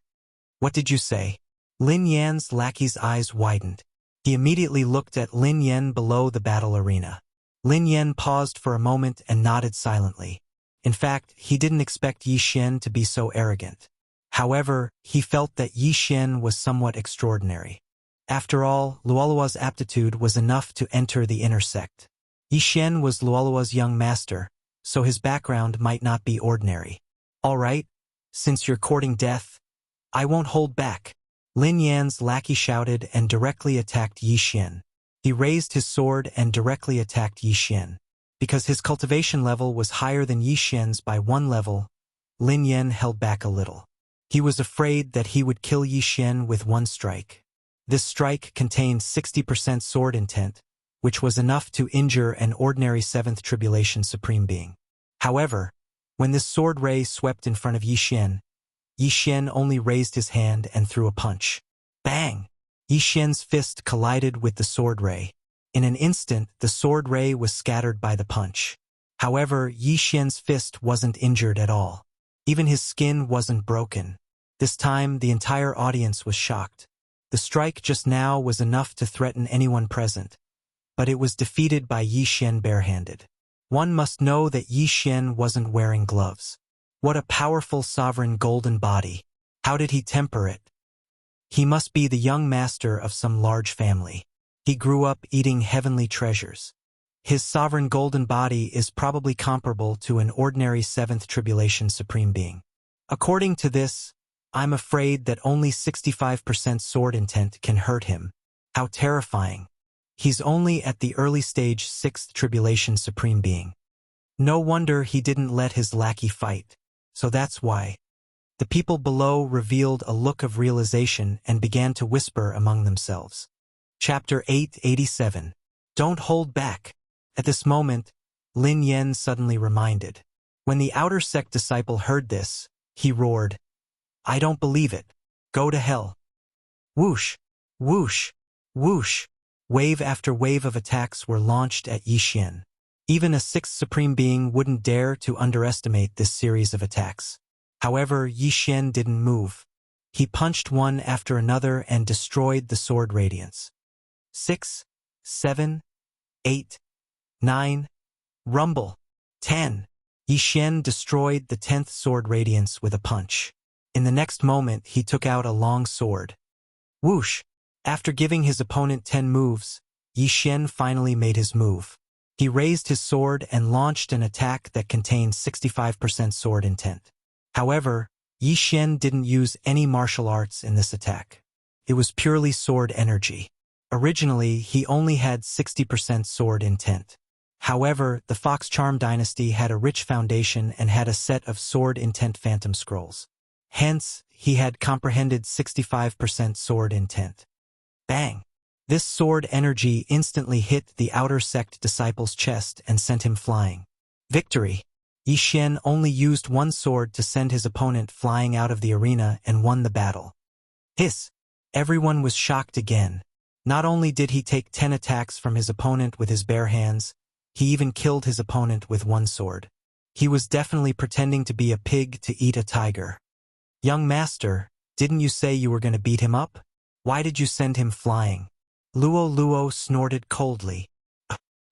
What did you say? Lin Yan's lackey's eyes widened. He immediately looked at Lin Yan below the battle arena. Lin Yan paused for a moment and nodded silently. In fact, he didn't expect Yi Xin to be so arrogant. However, he felt that Yi Xin was somewhat extraordinary. After all, Luolua's aptitude was enough to enter the inner sect. Yi Xin was Luolua's young master, so his background might not be ordinary. All right, since you're courting death, I won't hold back. Lin Yan's lackey shouted and directly attacked Yi Xin. He raised his sword and directly attacked Yi Xin. Because his cultivation level was higher than Yi Xin's by 1 level, Lin Yan held back a little. He was afraid that he would kill Yi Xin with 1 strike. This strike contained 60% sword intent, which was enough to injure an ordinary 7th Tribulation Supreme Being. However, when this sword ray swept in front of Yi Xin only raised his hand and threw a punch. Bang! Yi Xin's fist collided with the sword ray. In an instant, the sword ray was scattered by the punch. However, Yi Xin's fist wasn't injured at all. Even his skin wasn't broken. This time, the entire audience was shocked. The strike just now was enough to threaten anyone present, but it was defeated by Yi Xin barehanded. One must know that Yi Xin wasn't wearing gloves. What a powerful sovereign golden body. How did he temper it? He must be the young master of some large family. He grew up eating heavenly treasures. His sovereign golden body is probably comparable to an ordinary 7th Tribulation Supreme Being. According to this, I'm afraid that only 65% sword intent can hurt him. How terrifying. He's only at the early stage 6th Tribulation Supreme Being. No wonder he didn't let his lackey fight. So that's why. The people below revealed a look of realization and began to whisper among themselves. Chapter 887. Don't hold back. At this moment, Lin Yan suddenly reminded. When the outer sect disciple heard this, he roared, I don't believe it. Go to hell. Whoosh, whoosh, whoosh. Wave after wave of attacks were launched at Yi Xin. Even a 6th Supreme Being wouldn't dare to underestimate this series of attacks. However, Yi Xin didn't move. He punched one after another and destroyed the sword radiance. 6, 7, 8, 9, rumble, 10. Yi Xin destroyed the 10th sword radiance with a punch. In the next moment, he took out a long sword. Whoosh! After giving his opponent 10 moves, Yi Xin finally made his move. He raised his sword and launched an attack that contained 65% sword intent. However, Yi Xin didn't use any martial arts in this attack. It was purely sword energy. Originally, he only had 60% sword intent. However, the Fox Charm dynasty had a rich foundation and had a set of sword intent phantom scrolls. Hence, he had comprehended 65% sword intent. Bang! This sword energy instantly hit the outer sect disciple's chest and sent him flying. Victory! Yi Xin only used 1 sword to send his opponent flying out of the arena and won the battle. Hiss! Everyone was shocked again. Not only did he take 10 attacks from his opponent with his bare hands, he even killed his opponent with one sword. He was definitely pretending to be a pig to eat a tiger. Young master, didn't you say you were going to beat him up? Why did you send him flying? Luo snorted coldly.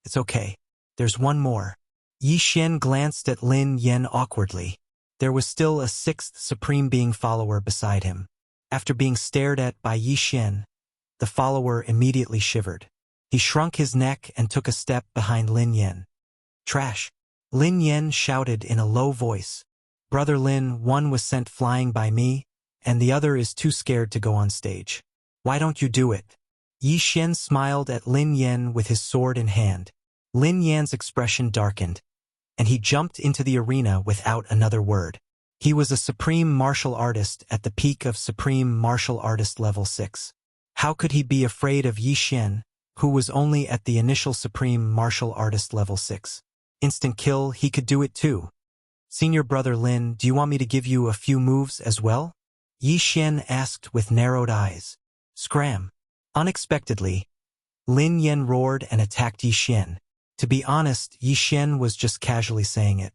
It's okay. There's one more. Yi Xian glanced at Lin Yen awkwardly. There was still a sixth Supreme Being follower beside him. After being stared at by Yi Xian, the follower immediately shivered. He shrunk his neck and took a step behind Lin Yen. Trash! Lin Yen shouted in a low voice. Brother Lin, one was sent flying by me, and the other is too scared to go on stage. Why don't you do it? Yi Xian smiled at Lin Yen with his sword in hand. Lin Yan's expression darkened, and he jumped into the arena without another word. He was a supreme martial artist at the peak of supreme martial artist level 6. How could he be afraid of Yi Xian, who was only at the initial supreme martial artist level 6? Instant kill, he could do it too. Senior brother Lin, do you want me to give you a few moves as well? Yi Xian asked with narrowed eyes. Scram. Unexpectedly, Lin Yen roared and attacked Yi Xian. To be honest, Yi Xian was just casually saying it.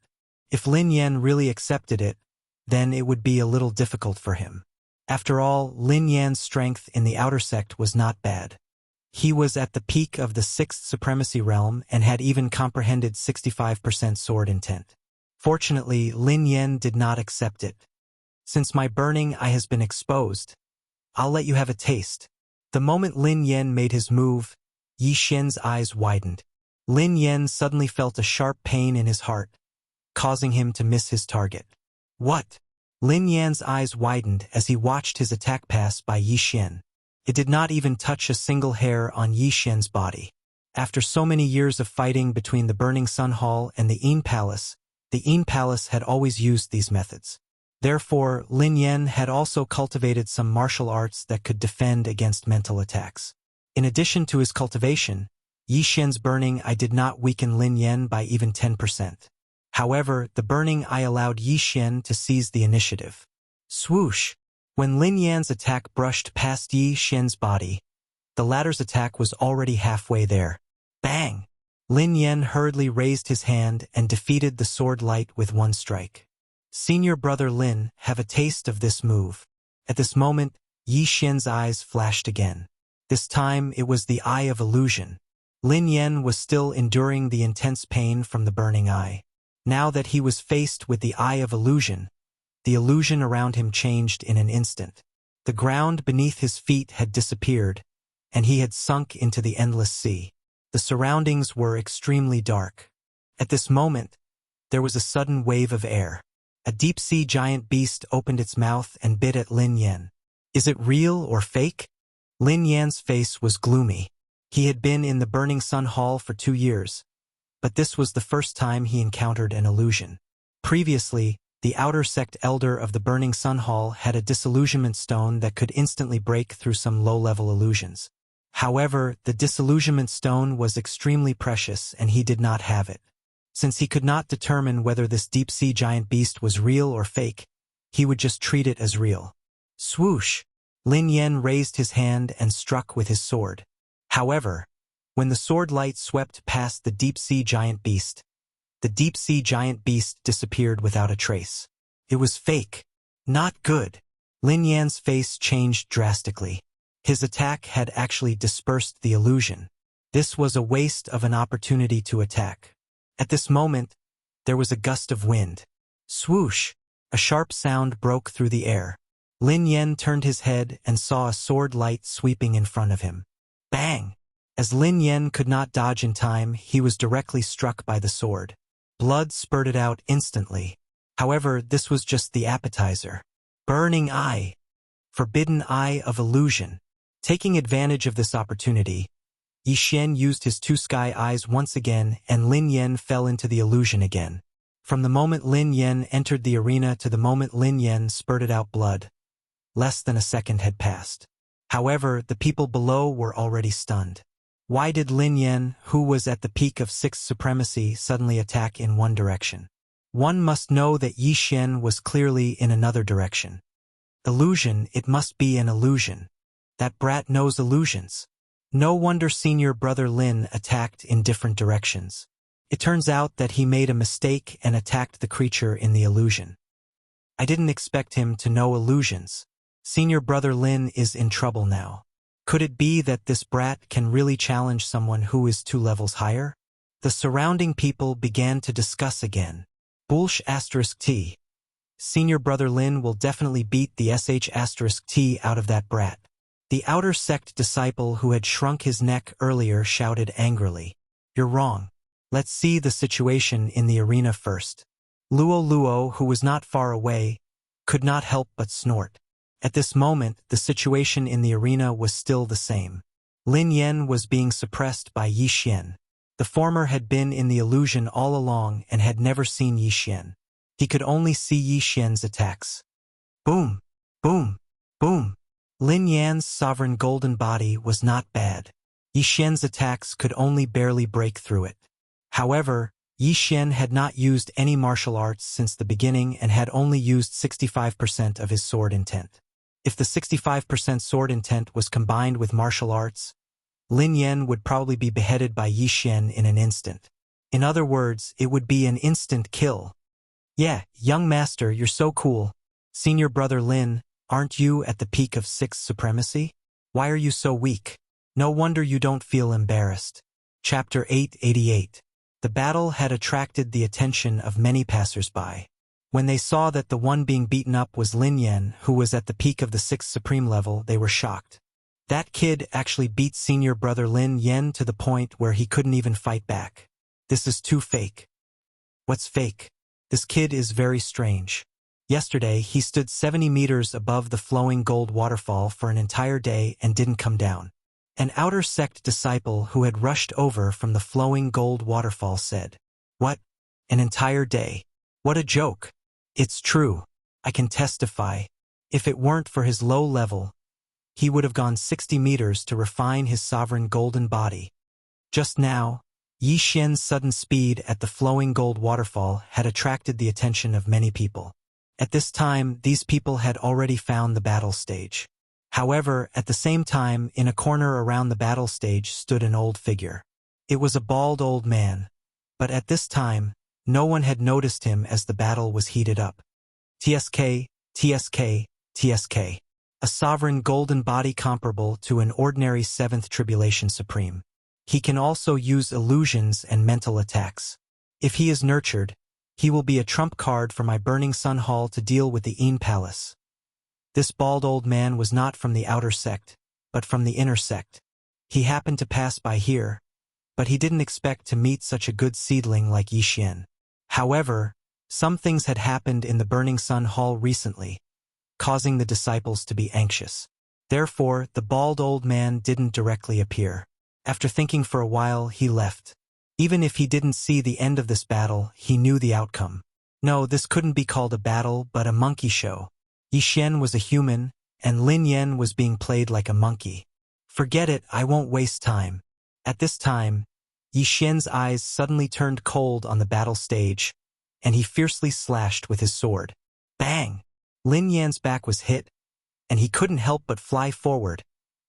If Lin Yen really accepted it, then it would be a little difficult for him. After all, Lin Yan's strength in the outer sect was not bad. He was at the peak of the 6th supremacy realm and had even comprehended 65% sword intent. Fortunately, Lin Yen did not accept it. Since my burning eye has been exposed, I'll let you have a taste. The moment Lin Yen made his move, Yi Xian's eyes widened. Lin Yen suddenly felt a sharp pain in his heart, causing him to miss his target. What? Lin Yan's eyes widened as he watched his attack pass by Yi Xian. It did not even touch a single hair on Yi Xian's body. After so many years of fighting between the Burning Sun Hall and the Yin Palace had always used these methods. Therefore, Lin Yen had also cultivated some martial arts that could defend against mental attacks. In addition to his cultivation, Yi Xian's burning eye did not weaken Lin Yen by even 10%. However, the burning eye allowed Yi Xian to seize the initiative. Swoosh! When Lin Yan's attack brushed past Yi Xian's body, the latter's attack was already halfway there. Bang! Lin Yan hurriedly raised his hand and defeated the sword light with one strike. Senior brother Lin, have a taste of this move. At this moment, Yi Xian's eyes flashed again. This time, it was the Eye of Illusion. Lin Yan was still enduring the intense pain from the burning eye. Now that he was faced with the Eye of Illusion, the illusion around him changed in an instant. The ground beneath his feet had disappeared, and he had sunk into the endless sea. The surroundings were extremely dark. At this moment, there was a sudden wave of air. A deep-sea giant beast opened its mouth and bit at Lin Yan. Is it real or fake? Lin Yan's face was gloomy. He had been in the Burning Sun Hall for 2 years, but this was the first time he encountered an illusion. Previously, the outer sect elder of the Burning Sun Hall had a disillusionment stone that could instantly break through some low-level illusions. However, the disillusionment stone was extremely precious and he did not have it. Since he could not determine whether this deep-sea giant beast was real or fake, he would just treat it as real. Swoosh! Lin Yen raised his hand and struck with his sword. However, when the sword light swept past the deep-sea giant beast, the deep-sea giant beast disappeared without a trace. It was fake. Not good. Lin Yan's face changed drastically. His attack had actually dispersed the illusion. This was a waste of an opportunity to attack. At this moment, there was a gust of wind. Swoosh! A sharp sound broke through the air. Lin Yen turned his head and saw a sword light sweeping in front of him. Bang! As Lin Yen could not dodge in time, he was directly struck by the sword. Blood spurted out instantly. However, this was just the appetizer. Burning Eye! Forbidden Eye of Illusion. Taking advantage of this opportunity, Yi Xian used his 2 sky eyes once again and Lin Yen fell into the illusion again. From the moment Lin Yen entered the arena to the moment Lin Yen spurted out blood, less than a second had passed. However, the people below were already stunned. Why did Lin Yen, who was at the peak of 6th supremacy, suddenly attack in one direction? One must know that Yi Xian was clearly in another direction. Illusion, it must be an illusion. That brat knows illusions. No wonder senior brother Lin attacked in different directions. It turns out that he made a mistake and attacked the creature in the illusion. I didn't expect him to know illusions. Senior brother Lin is in trouble now. Could it be that this brat can really challenge someone who is 2 levels higher? The surrounding people began to discuss again. Bullsh *T. Senior brother Lin will definitely beat the *T out of that brat. The outer sect disciple who had shrunk his neck earlier shouted angrily. You're wrong. Let's see the situation in the arena first. Luo, who was not far away, could not help but snort. At this moment, the situation in the arena was still the same. Lin Yan was being suppressed by Yi Xian. The former had been in the illusion all along and had never seen Yi Xian. He could only see Yi Xian's attacks. Boom! Boom! Boom! Lin Yan's sovereign golden body was not bad. Yi Xian's attacks could only barely break through it. However, Yi Xian had not used any martial arts since the beginning and had only used 65% of his sword intent. If the 65% sword intent was combined with martial arts, Lin Yan would probably be beheaded by Yi Xian in an instant. In other words, it would be an instant kill. Yeah, young master, you're so cool. Senior brother Lin, aren't you at the peak of 6th supremacy? Why are you so weak? No wonder you don't feel embarrassed. Chapter 888. The battle had attracted the attention of many passers-by. When they saw that the one being beaten up was Lin Yan, who was at the peak of the 6th supreme level, they were shocked. That kid actually beat senior brother Lin Yan to the point where he couldn't even fight back. This is too fake. What's fake? This kid is very strange. Yesterday, he stood 70 meters above the flowing gold waterfall for an entire day and didn't come down. An outer sect disciple who had rushed over from the flowing gold waterfall said, What? An entire day? What a joke. It's true. I can testify. If it weren't for his low level, he would have gone 60 meters to refine his sovereign golden body. Just now, Yi Xian's sudden speed at the flowing gold waterfall had attracted the attention of many people. At this time, these people had already found the battle stage. However, at the same time, in a corner around the battle stage stood an old figure. It was a bald old man, but at this time, no one had noticed him as the battle was heated up. TSK, TSK, TSK. A sovereign golden body comparable to an ordinary 7th Tribulation Supreme. He can also use illusions and mental attacks. If he is nurtured, he will be a trump card for my Burning Sun Hall to deal with the Een Palace. This bald old man was not from the outer sect, but from the inner sect. He happened to pass by here, but he didn't expect to meet such a good seedling like Yi Xian. However, some things had happened in the Burning Sun Hall recently, causing the disciples to be anxious. Therefore, the bald old man didn't directly appear. After thinking for a while, he left. Even if he didn't see the end of this battle, he knew the outcome. No, this couldn't be called a battle, but a monkey show. Yi Xian was a human, and Lin Yan was being played like a monkey. Forget it, I won't waste time. At this time, Yi Xian's eyes suddenly turned cold on the battle stage, and he fiercely slashed with his sword. Bang! Lin Yan's back was hit, and he couldn't help but fly forward,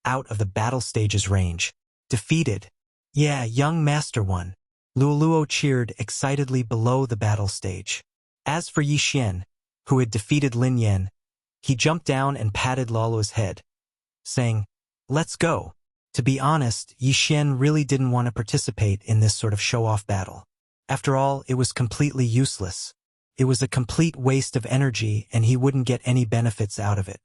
out of the battle stage's range. Defeated. Yeah, young master won. Luo cheered excitedly below the battle stage. As for Yi Xian, who had defeated Lin Yan, he jumped down and patted Luo's head, saying, Let's go. To be honest, Yi Xian really didn't want to participate in this sort of show-off battle. After all, it was completely useless. It was a complete waste of energy and he wouldn't get any benefits out of it.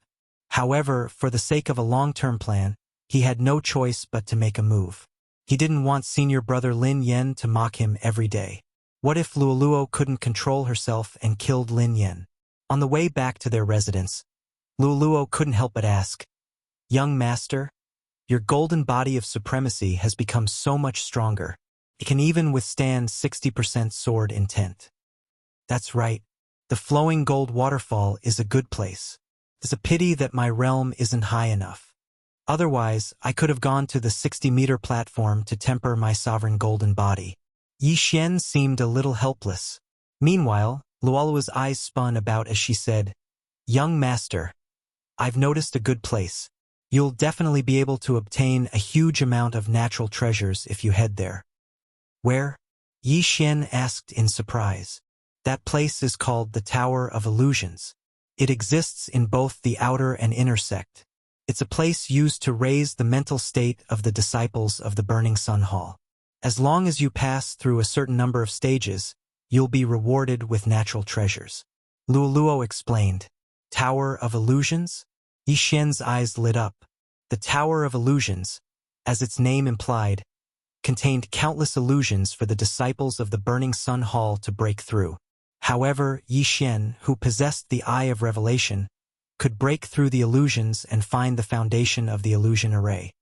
However, for the sake of a long-term plan, he had no choice but to make a move. He didn't want senior brother Lin Yan to mock him every day. What if Luo couldn't control herself and killed Lin Yan? On the way back to their residence, Luo couldn't help but ask, Young master, your golden body of supremacy has become so much stronger. It can even withstand 60% sword intent. That's right. The flowing gold waterfall is a good place. It's a pity that my realm isn't high enough. Otherwise, I could have gone to the 60-meter platform to temper my sovereign golden body. Yi Xian seemed a little helpless. Meanwhile, Luo's eyes spun about as she said, Young master, I've noticed a good place. You'll definitely be able to obtain a huge amount of natural treasures if you head there. Where? Yi Xian asked in surprise. That place is called the Tower of Illusions. It exists in both the outer and inner sect. It's a place used to raise the mental state of the disciples of the Burning Sun Hall. As long as you pass through a certain number of stages, you'll be rewarded with natural treasures. Luoluo explained. Tower of Illusions? Yi Xian's eyes lit up. The Tower of Illusions, as its name implied, contained countless illusions for the disciples of the Burning Sun Hall to break through. However, Yi Xian, who possessed the Eye of Revelation, could break through the illusions and find the foundation of the illusion array.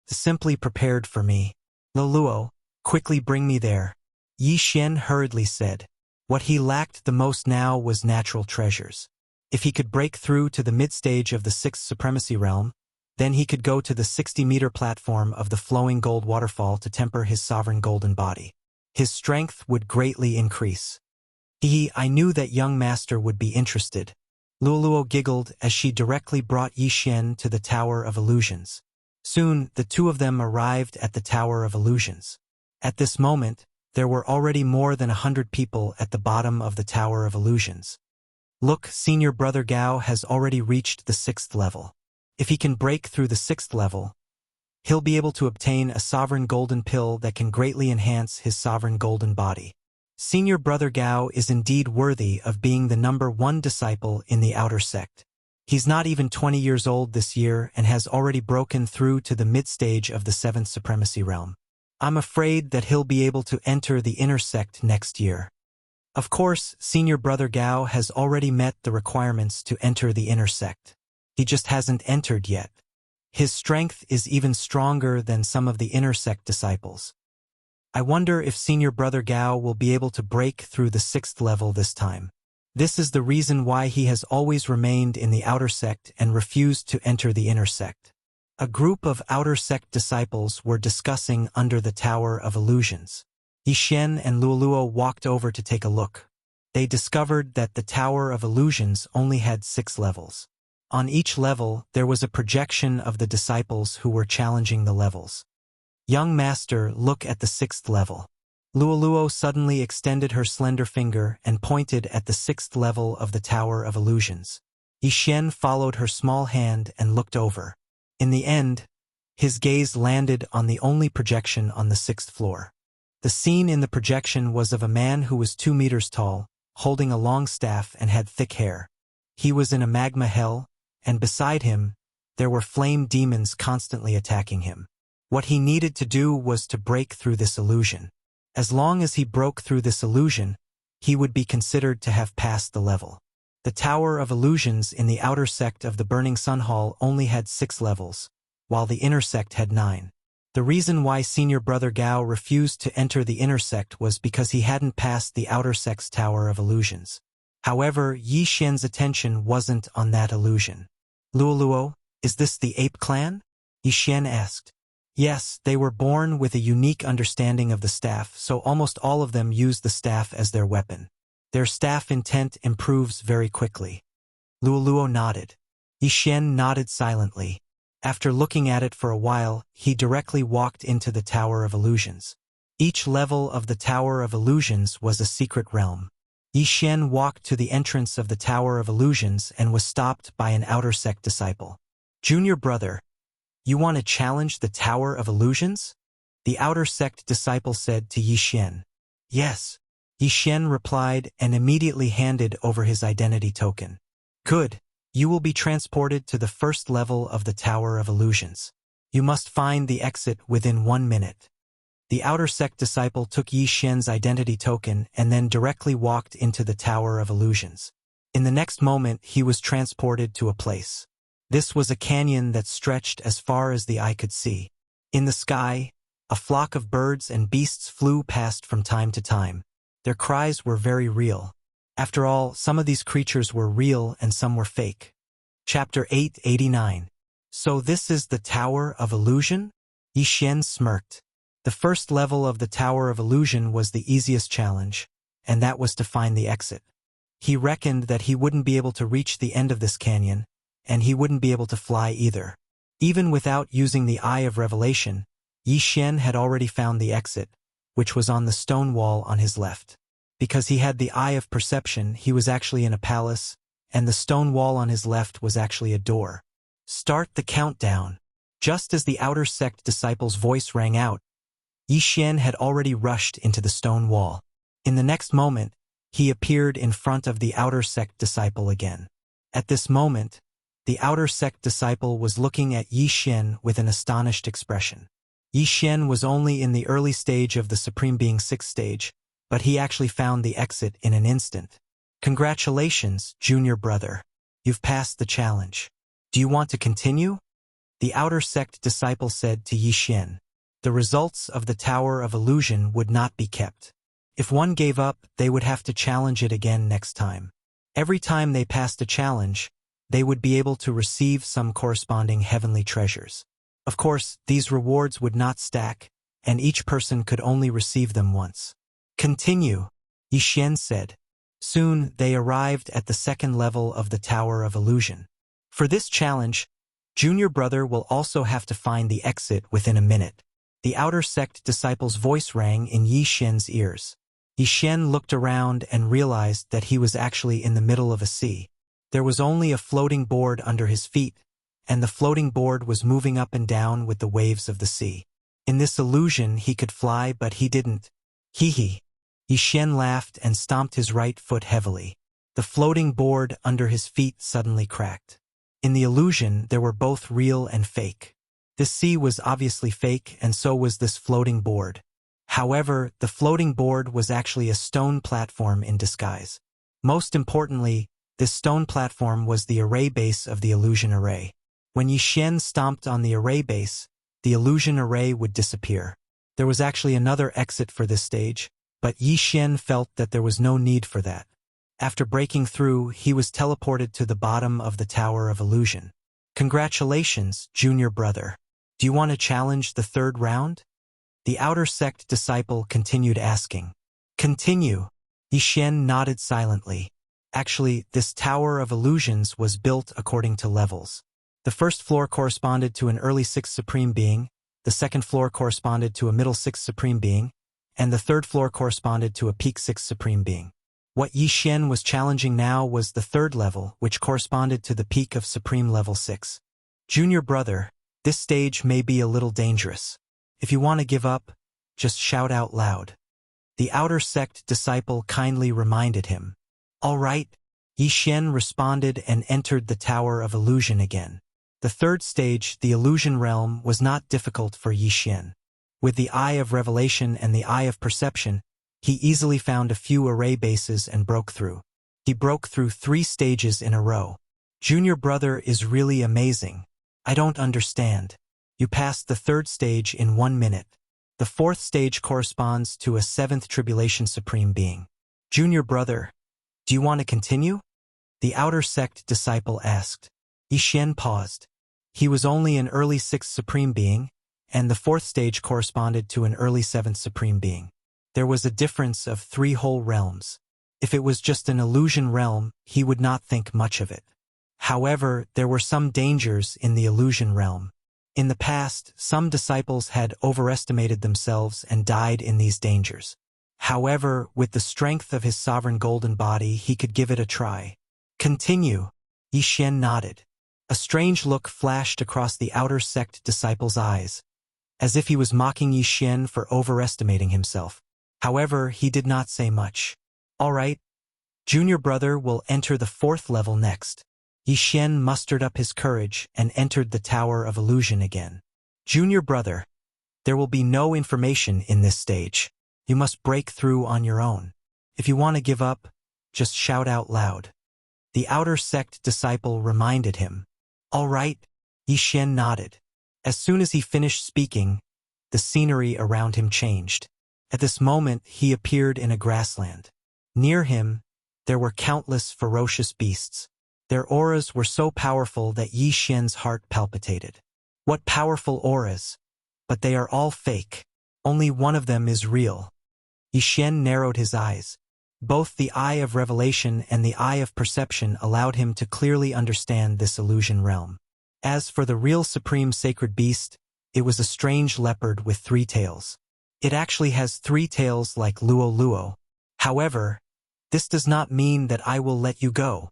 Simply prepared for me. Luoluo, quickly bring me there. Yi Xian hurriedly said. What he lacked the most now was natural treasures. If he could break through to the mid-stage of the 6th Supremacy Realm, then he could go to the 60-meter platform of the flowing gold waterfall to temper his sovereign golden body. His strength would greatly increase. I knew that young master would be interested. Luoluo giggled as she directly brought Yi Xian to the Tower of Illusions. Soon, the two of them arrived at the Tower of Illusions. At this moment, there were already more than 100 people at the bottom of the Tower of Illusions. Look, senior brother Gao has already reached the 6th level. If he can break through the 6th level, he'll be able to obtain a sovereign golden pill that can greatly enhance his sovereign golden body. Senior brother Gao is indeed worthy of being the #1 disciple in the outer sect. He's not even 20 years old this year and has already broken through to the mid-stage of the 7th Supremacy Realm. I'm afraid that he'll be able to enter the inner sect next year. Of course, senior brother Gao has already met the requirements to enter the inner sect. He just hasn't entered yet. His strength is even stronger than some of the inner sect disciples. I wonder if senior brother Gao will be able to break through the 6th level this time. This is the reason why he has always remained in the outer sect and refused to enter the inner sect. A group of outer sect disciples were discussing under the Tower of Illusions. Yi Xian and Luoluo walked over to take a look. They discovered that the Tower of Illusions only had 6 levels. On each level, there was a projection of the disciples who were challenging the levels. Young master, look at the 6th level. Luoluo suddenly extended her slender finger and pointed at the 6th level of the Tower of Illusions. Yi Xian followed her small hand and looked over. In the end, his gaze landed on the only projection on the 6th floor. The scene in the projection was of a man who was 2 meters tall, holding a long staff and had thick hair. He was in a magma hell, and beside him, there were flame demons constantly attacking him. What he needed to do was to break through this illusion. As long as he broke through this illusion, he would be considered to have passed the level. The Tower of Illusions in the outer sect of the Burning Sun Hall only had 6 levels, while the inner sect had 9. The reason why senior brother Gao refused to enter the inner sect was because he hadn't passed the outer sect's Tower of Illusions. However, Yi Xian's attention wasn't on that illusion. Luoluo, is this the ape clan? Yi Xian asked. Yes, they were born with a unique understanding of the staff, so almost all of them use the staff as their weapon. Their staff intent improves very quickly. Luoluo nodded. Yi Xian nodded silently. After looking at it for a while, he directly walked into the Tower of Illusions. Each level of the Tower of Illusions was a secret realm. Yi Xian walked to the entrance of the Tower of Illusions and was stopped by an outer sect disciple. Junior brother, you want to challenge the Tower of Illusions? The outer sect disciple said to Yi Xian. Yes. Yi Xian replied and immediately handed over his identity token. Good. You will be transported to the 1st level of the Tower of Illusions. You must find the exit within 1 minute. The outer sect disciple took Yi Xian's identity token and then directly walked into the Tower of Illusions. In the next moment, he was transported to a place. This was a canyon that stretched as far as the eye could see. In the sky, a flock of birds and beasts flew past from time to time. Their cries were very real. After all, some of these creatures were real and some were fake. Chapter 889. So this is the Tower of Illusion? Yi Xian smirked. The 1st level of the Tower of Illusion was the easiest challenge, and that was to find the exit. He reckoned that he wouldn't be able to reach the end of this canyon, and he wouldn't be able to fly either. Even without using the Eye of Revelation, Yi Xian had already found the exit, which was on the stone wall on his left. Because he had the Eye of Perception, he was actually in a palace, and the stone wall on his left was actually a door. Start the countdown. Just as the outer sect disciple's voice rang out, Yi Xian had already rushed into the stone wall. In the next moment, he appeared in front of the outer sect disciple again. At this moment, the outer sect disciple was looking at Yi Xian with an astonished expression. Yi Xian was only in the early stage of the Supreme Being's 6th stage, but he actually found the exit in an instant. Congratulations, junior brother. You've passed the challenge. Do you want to continue? The outer sect disciple said to Yi Xian. The results of the Tower of Illusion would not be kept. If one gave up, they would have to challenge it again next time. Every time they passed a challenge, they would be able to receive some corresponding heavenly treasures. Of course, these rewards would not stack, and each person could only receive them once. Continue, Yi Xian said. Soon, they arrived at the 2nd level of the Tower of Illusion. For this challenge, junior brother will also have to find the exit within a minute. The outer sect disciple's voice rang in Yi Xian's ears. Yi Xian looked around and realized that he was actually in the middle of a sea. There was only a floating board under his feet, and the floating board was moving up and down with the waves of the sea. In this illusion he could fly, but he didn't. Hee. Yi Xian laughed and stomped his right foot heavily. The floating board under his feet suddenly cracked. In the illusion, there were both real and fake. This sea was obviously fake, and so was this floating board. However, the floating board was actually a stone platform in disguise. Most importantly, this stone platform was the array base of the illusion array. When Yi Xian stomped on the array base, the illusion array would disappear. There was actually another exit for this stage, but Yi Xian felt that there was no need for that. After breaking through, he was teleported to the bottom of the Tower of Illusion. Congratulations, junior brother. Do you want to challenge the 3rd round? The outer sect disciple continued asking. Continue. Yi Xian nodded silently. Actually, this Tower of Illusions was built according to levels. The 1st floor corresponded to an early 6th Supreme Being, the 2nd floor corresponded to a middle 6th Supreme Being, and the 3rd floor corresponded to a peak 6th Supreme Being. What Yi Xian was challenging now was the 3rd level, which corresponded to the peak of Supreme Level 6. Junior brother, this stage may be a little dangerous. If you want to give up, just shout out loud. The outer sect disciple kindly reminded him. All right, Yi Xian responded and entered the Tower of Illusion again. The 3rd stage, the Illusion Realm, was not difficult for Yi Xian. With the Eye of Revelation and the Eye of Perception, he easily found a few array bases and broke through. He broke through 3 stages in a row. Junior brother is really amazing. I don't understand. You passed the 3rd stage in 1 minute. The 4th stage corresponds to a 7th Tribulation Supreme Being. Junior brother, do you want to continue? The outer sect disciple asked. Yi Xian paused. He was only an early 6th Supreme Being, and the 4th stage corresponded to an early 7th Supreme Being. There was a difference of 3 whole realms. If it was just an illusion realm, he would not think much of it. However, there were some dangers in the illusion realm. In the past, some disciples had overestimated themselves and died in these dangers. However, with the strength of his sovereign golden body, he could give it a try. Continue. Yi Xian nodded. A strange look flashed across the outer sect disciple's eyes, as if he was mocking Yi Xian for overestimating himself. However, he did not say much. All right. Junior brother will enter the 4th level next. Yi Xian mustered up his courage and entered the Tower of Illusion again. Junior brother, there will be no information in this stage. You must break through on your own. If you want to give up, just shout out loud. The outer sect disciple reminded him. All right, Yi Xian nodded. As soon as he finished speaking, the scenery around him changed. At this moment, he appeared in a grassland. Near him, there were countless ferocious beasts. Their auras were so powerful that Yi Xian's heart palpitated. What powerful auras! But they are all fake. Only one of them is real. Yi Xian narrowed his eyes. Both the Eye of Revelation and the Eye of Perception allowed him to clearly understand this illusion realm. As for the real supreme sacred beast, it was a strange leopard with 3 tails. It actually has 3 tails like Luo Luo. However, this does not mean that I will let you go.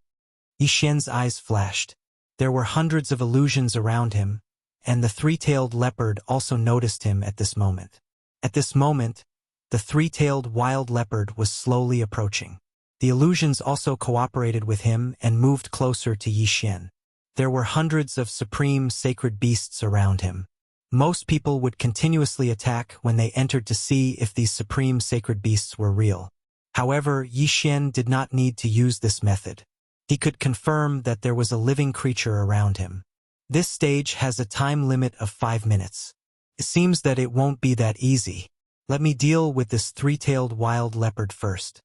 Yixian's eyes flashed. There were hundreds of illusions around him, and the 3-tailed leopard also noticed him at this moment. At this moment, the 3-tailed wild leopard was slowly approaching. The illusions also cooperated with him and moved closer to Yixian. There were hundreds of supreme sacred beasts around him. Most people would continuously attack when they entered to see if these supreme sacred beasts were real. However, Yixian did not need to use this method. He could confirm that there was a living creature around him. This stage has a time limit of 5 minutes. It seems that it won't be that easy. Let me deal with this 3-tailed wild leopard first.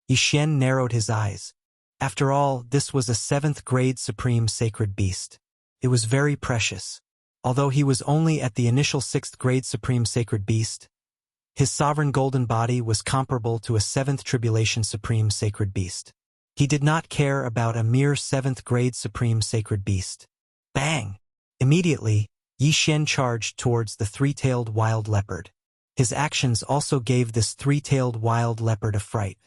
Yixian narrowed his eyes. After all, this was a 7th grade supreme sacred beast. It was very precious. Although he was only at the initial 6th grade supreme sacred beast, his sovereign golden body was comparable to a 7th tribulation supreme sacred beast. He did not care about a mere 7th grade supreme sacred beast. Bang! Immediately, Yixian charged towards the 3-tailed wild leopard. His actions also gave this 3-tailed wild leopard a fright.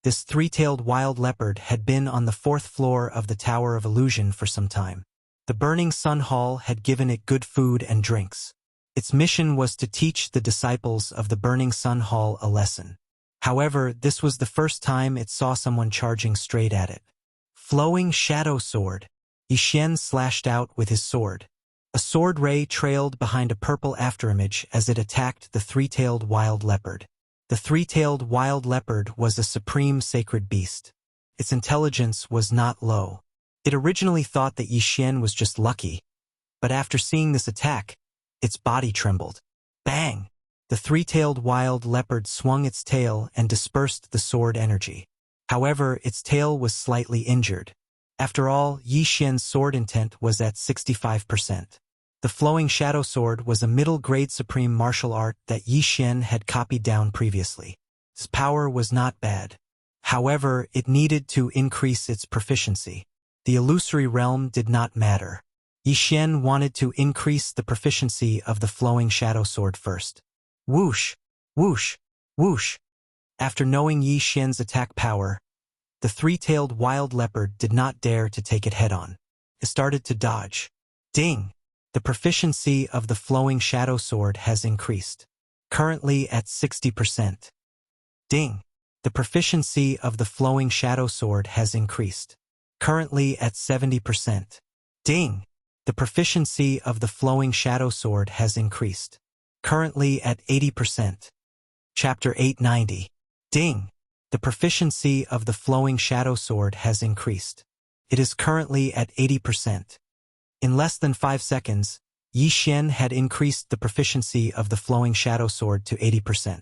This 3-tailed wild leopard had been on the 4th floor of the Tower of Illusion for some time. The Burning Sun Hall had given it good food and drinks. Its mission was to teach the disciples of the Burning Sun Hall a lesson. However, this was the first time it saw someone charging straight at it. Flowing Shadow Sword. Yixian slashed out with his sword. A sword ray trailed behind a purple afterimage as it attacked the 3-tailed wild leopard. The 3-tailed wild leopard was a supreme sacred beast. Its intelligence was not low. It originally thought that Yixian was just lucky, but after seeing this attack, its body trembled. Bang! The 3-tailed wild leopard swung its tail and dispersed the sword energy. However, its tail was slightly injured. After all, Yixian's sword intent was at 65%. The Flowing Shadow Sword was a middle-grade supreme martial art that Yixian had copied down previously. Its power was not bad. However, it needed to increase its proficiency. The illusory realm did not matter. Yixian wanted to increase the proficiency of the Flowing Shadow Sword first. Whoosh! Whoosh! Whoosh! After knowing Yixian's attack power, the 3-tailed wild leopard did not dare to take it head-on. It started to dodge. Ding! The proficiency of the Flowing Shadow Sword has increased. Currently at 60%. Ding! The proficiency of the Flowing Shadow Sword has increased. Currently at 70%. Ding! The proficiency of the Flowing Shadow Sword has increased. Currently at 80%. Chapter 890. Ding! The proficiency of the Flowing Shadow Sword has increased. It is currently at 80%. In less than 5 seconds, Yixian had increased the proficiency of the Flowing Shadow Sword to 80%.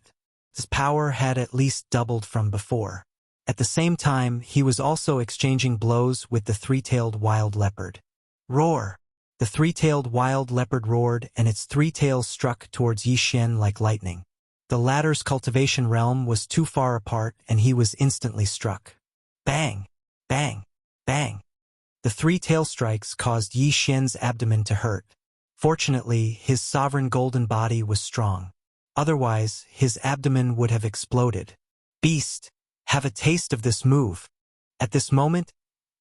His power had at least doubled from before. At the same time, he was also exchanging blows with the 3-tailed wild leopard. Roar! The 3-tailed wild leopard roared and its 3 tails struck towards Yixian like lightning. The latter's cultivation realm was too far apart and he was instantly struck. Bang! Bang! Bang! The 3 tail strikes caused Yixian's abdomen to hurt. Fortunately, his sovereign golden body was strong. Otherwise, his abdomen would have exploded. Beast! Have a taste of this move. At this moment,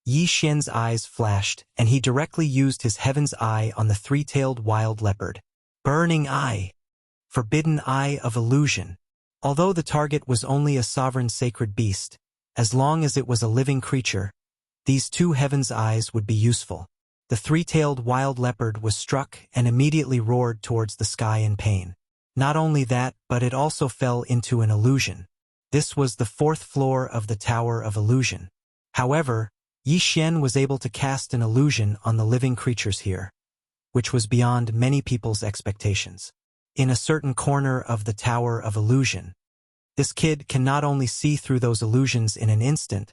Yixian's eyes flashed, and he directly used his Heaven's Eye on the 3-tailed wild leopard. Burning Eye. Forbidden Eye of Illusion. Although the target was only a sovereign sacred beast, as long as it was a living creature, these 2 Heaven's Eyes would be useful. The 3-tailed wild leopard was struck and immediately roared towards the sky in pain. Not only that, but it also fell into an illusion. This was the 4th floor of the Tower of Illusion. However, Yixian was able to cast an illusion on the living creatures here, which was beyond many people's expectations. In a certain corner of the Tower of Illusion, this kid can not only see through those illusions in an instant,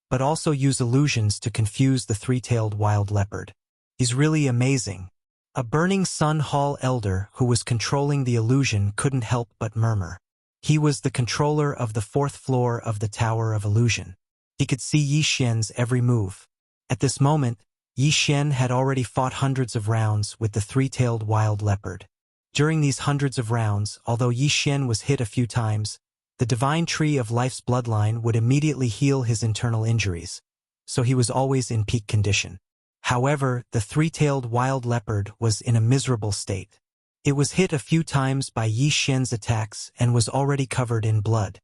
but also use illusions to confuse the 3-tailed wild leopard. He's really amazing. A Burning Sun Hall elder who was controlling the illusion couldn't help but murmur. He was the controller of the 4th floor of the Tower of Illusion. He could see Yixian's every move. At this moment, Yi Xian had already fought hundreds of rounds with the three-tailed wild leopard. During these hundreds of rounds, although Yi Xian was hit a few times, the divine tree of life's bloodline would immediately heal his internal injuries, so he was always in peak condition. However, the three-tailed wild leopard was in a miserable state. It was hit a few times by Yi Xian's attacks and was already covered in blood.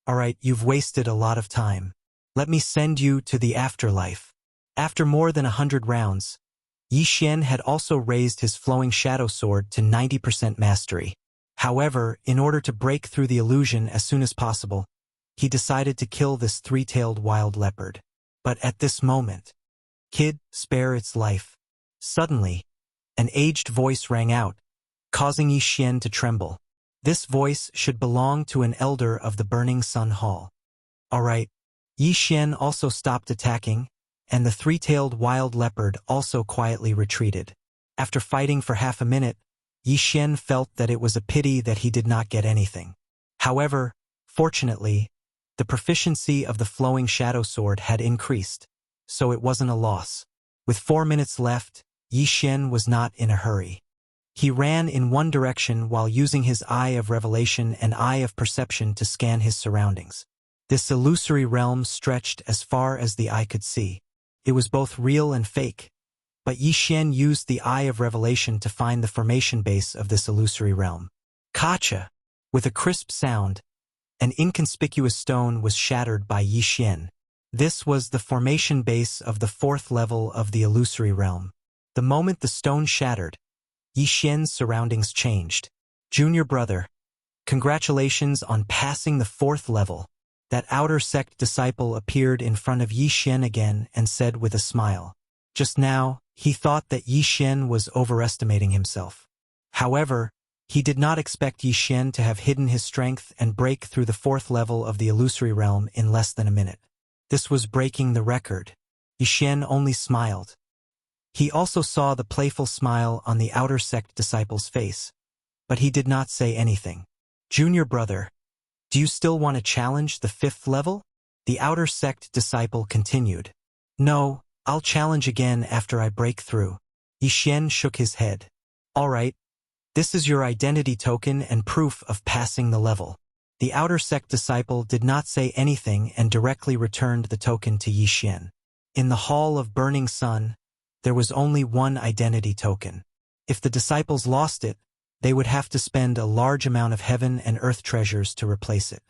"Alright, you've wasted a lot of time. Let me send you to the afterlife." After more than 100 rounds, Yi Xian had also raised his flowing shadow sword to 90% mastery. However, in order to break through the illusion as soon as possible, he decided to kill this three-tailed wild leopard. But at this moment, "Kid, spare its life." Suddenly, an aged voice rang out, causing Yi Xian to tremble. This voice should belong to an elder of the Burning Sun Hall. Alright. Yi Xian also stopped attacking, and the three-tailed wild leopard also quietly retreated. After fighting for half a minute, Yi Xian felt that it was a pity that he did not get anything. However, fortunately, the proficiency of the flowing shadow sword had increased, so it wasn't a loss. With 4 minutes left, Yi Xian was not in a hurry. He ran in one direction while using his Eye of Revelation and Eye of Perception to scan his surroundings. This illusory realm stretched as far as the eye could see. It was both real and fake, but Yi Xian used the Eye of Revelation to find the formation base of this illusory realm. Kacha! With a crisp sound, an inconspicuous stone was shattered by Yi Xian. This was the formation base of the 4th level of the illusory realm. The moment the stone shattered, Yi Xian's surroundings changed. "Junior brother, congratulations on passing the 4th level." That outer sect disciple appeared in front of Yi Xian again and said with a smile. Just now, he thought that Yi Xian was overestimating himself. However, he did not expect Yi Xian to have hidden his strength and break through the 4th level of the illusory realm in less than a minute. This was breaking the record. Yi Xian only smiled. He also saw the playful smile on the outer sect disciple's face, but he did not say anything. "Junior brother, do you still want to challenge the 5th level?" The outer sect disciple continued. "No, I'll challenge again after I break through." Yi Xian shook his head. "Alright, this is your identity token and proof of passing the level." The outer sect disciple did not say anything and directly returned the token to Yi Xian. In the Hall of Burning Sun, there was only one identity token. If the disciples lost it, they would have to spend a large amount of heaven and earth treasures to replace it.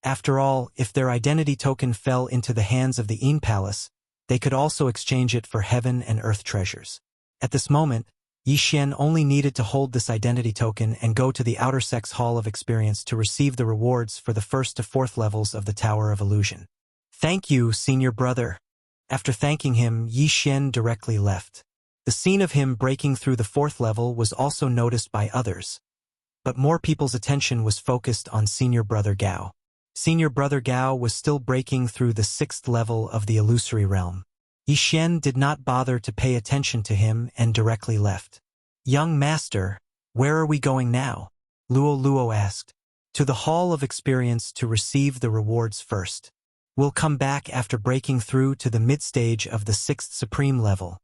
After all, if their identity token fell into the hands of the Yin Palace, they could also exchange it for heaven and earth treasures. At this moment, Yi Xian only needed to hold this identity token and go to the Outer Sect's Hall of Experience to receive the rewards for the 1st to 4th levels of the Tower of Illusion. "Thank you, senior brother." After thanking him, Yi Xian directly left. The scene of him breaking through the 4th level was also noticed by others, but more people's attention was focused on Senior Brother Gao. Senior Brother Gao was still breaking through the 6th level of the illusory realm. Yi Xian did not bother to pay attention to him and directly left. "Young master, where are we going now?" Luo asked. "To the Hall of Experience to receive the rewards first. We'll come back after breaking through to the mid-stage of the 6th supreme level."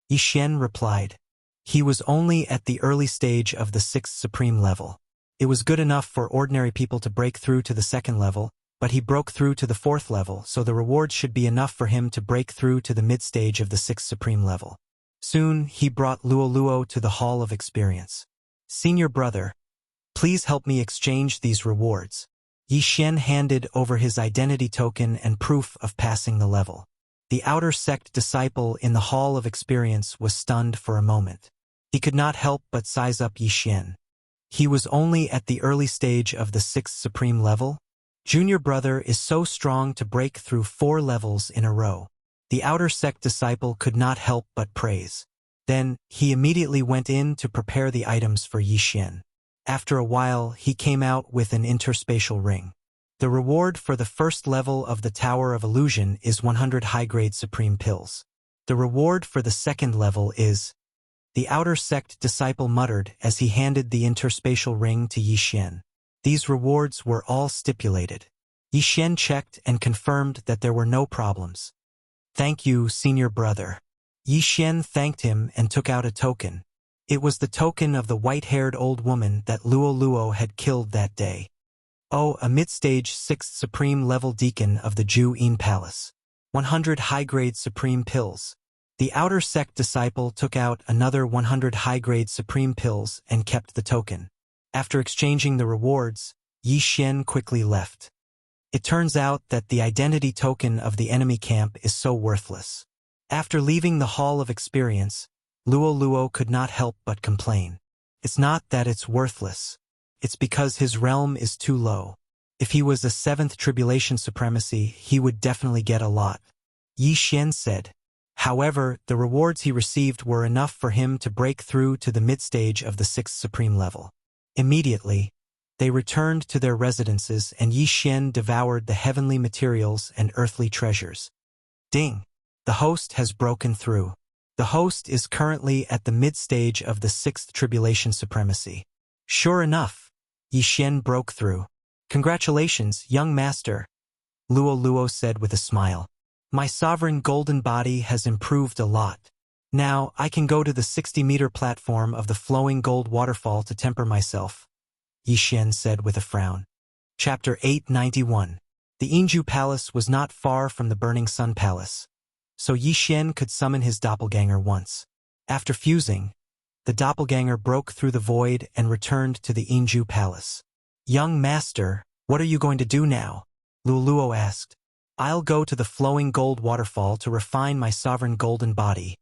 Yi Xian replied. He was only at the early stage of the 6th supreme level. It was good enough for ordinary people to break through to the 2nd level, but he broke through to the 4th level, so the rewards should be enough for him to break through to the mid-stage of the 6th supreme level. Soon, he brought Luo to the Hall of Experience. "Senior brother, please help me exchange these rewards." Yi Xian handed over his identity token and proof of passing the level. The outer sect disciple in the Hall of Experience was stunned for a moment. He could not help but size up Yi Xian. He was only at the early stage of the 6th supreme level. Junior brother is so strong to break through 4 levels in a row. The outer sect disciple could not help but praise. Then, he immediately went in to prepare the items for Yi Xian. After a while, he came out with an interspatial ring. The reward for the 1st level of the Tower of Illusion is 100 high-grade supreme pills. The reward for the 2nd level is... The outer sect disciple muttered as he handed the interspatial ring to Yi Xian. These rewards were all stipulated. Yi Xian checked and confirmed that there were no problems. "Thank you, senior brother." Yi Xian thanked him and took out a token. It was the token of the white-haired old woman that Luo Luo had killed that day. Oh, a mid-stage 6th Supreme level deacon of the Ju Yin Palace. 100 high-grade Supreme pills. The outer sect disciple took out another 100 high-grade Supreme pills and kept the token. After exchanging the rewards, Yi Xian quickly left. It turns out that the identity token of the enemy camp is so worthless. After leaving the Hall of Experience, Luo Luo could not help but complain. It's not that it's worthless. It's because his realm is too low. If he was a 7th Tribulation Supremacy, he would definitely get a lot. Yi Xian said. However, the rewards he received were enough for him to break through to the mid-stage of the 6th Supreme level. Immediately, they returned to their residences and Yi Xian devoured the heavenly materials and earthly treasures. Ding! The host has broken through. The host is currently at the mid-stage of the 6th Tribulation Supremacy. Sure enough, Yi Xian broke through. Congratulations, young master, Luo Luo said with a smile. My sovereign golden body has improved a lot. Now, I can go to the 60-meter platform of the flowing gold waterfall to temper myself, Yi Xian said with a frown. Chapter 891. The Yinju Palace was not far from the Burning Sun Palace, so Yi Xian could summon his doppelganger once. After fusing, the doppelganger broke through the void and returned to the Yinju Palace. Young master, what are you going to do now? Luo Luo asked. I'll go to the flowing gold waterfall to refine my sovereign golden body.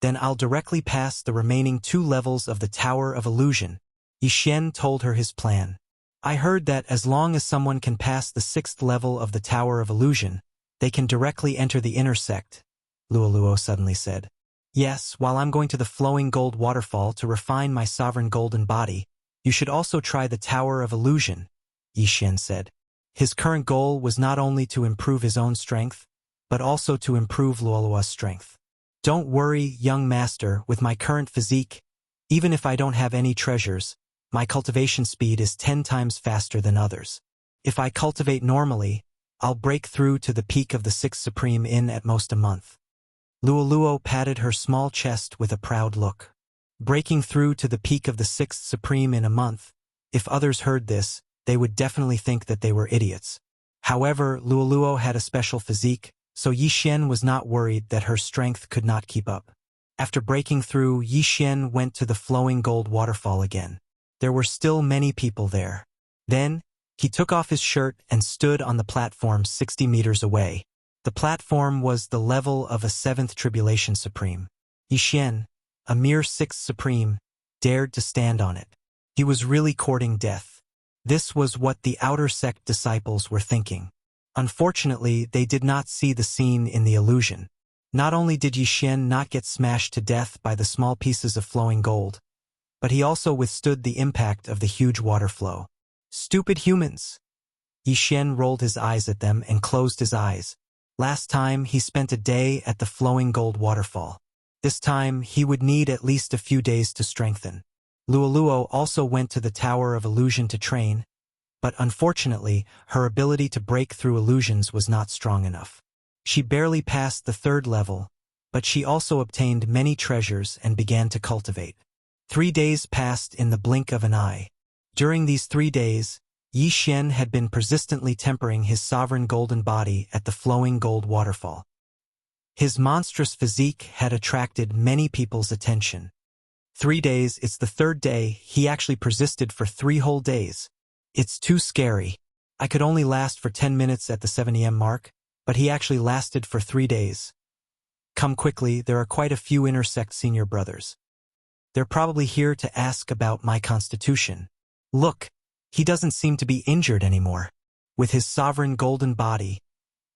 Then I'll directly pass the remaining 2 levels of the Tower of Illusion. Yi Xian told her his plan. I heard that as long as someone can pass the 6th level of the Tower of Illusion, they can directly enter the inner sect, Luo Luo suddenly said. Yes, while I'm going to the flowing gold waterfall to refine my sovereign golden body, you should also try the Tower of Illusion, Yi Xian said. His current goal was not only to improve his own strength, but also to improve Luo Luo's strength. Don't worry, young master, with my current physique, even if I don't have any treasures, my cultivation speed is 10 times faster than others. If I cultivate normally, I'll break through to the peak of the 6th Supreme in at most a month. Luo Luo patted her small chest with a proud look. Breaking through to the peak of the 6th Supreme in a month, if others heard this, they would definitely think that they were idiots. However, Luo Luo had a special physique, so Yi Xian was not worried that her strength could not keep up. After breaking through, Yi Xian went to the flowing gold waterfall again. There were still many people there. Then, he took off his shirt and stood on the platform 60 meters away. The platform was the level of a 7th Tribulation Supreme. Yi Xian, a mere 6th Supreme, dared to stand on it. He was really courting death. This was what the outer sect disciples were thinking. Unfortunately, they did not see the scene in the illusion. Not only did Yi Xian not get smashed to death by the small pieces of flowing gold, but he also withstood the impact of the huge water flow. Stupid humans! Yi Xian rolled his eyes at them and closed his eyes. Last time, he spent a day at the flowing gold waterfall. This time, he would need at least a few days to strengthen. Luo Luo also went to the Tower of Illusion to train, but unfortunately, her ability to break through illusions was not strong enough. She barely passed the 3rd level, but she also obtained many treasures and began to cultivate. 3 days passed in the blink of an eye. During these 3 days, Yi Xian had been persistently tempering his sovereign golden body at the flowing gold waterfall. His monstrous physique had attracted many people's attention. 3 days, it's the 3rd day, he actually persisted for 3 whole days. It's too scary. I could only last for 10 minutes at the 7 AM mark, but he actually lasted for 3 days. Come quickly, there are quite a few intersect senior brothers. They're probably here to ask about my constitution. Look, he doesn't seem to be injured anymore. With his sovereign golden body,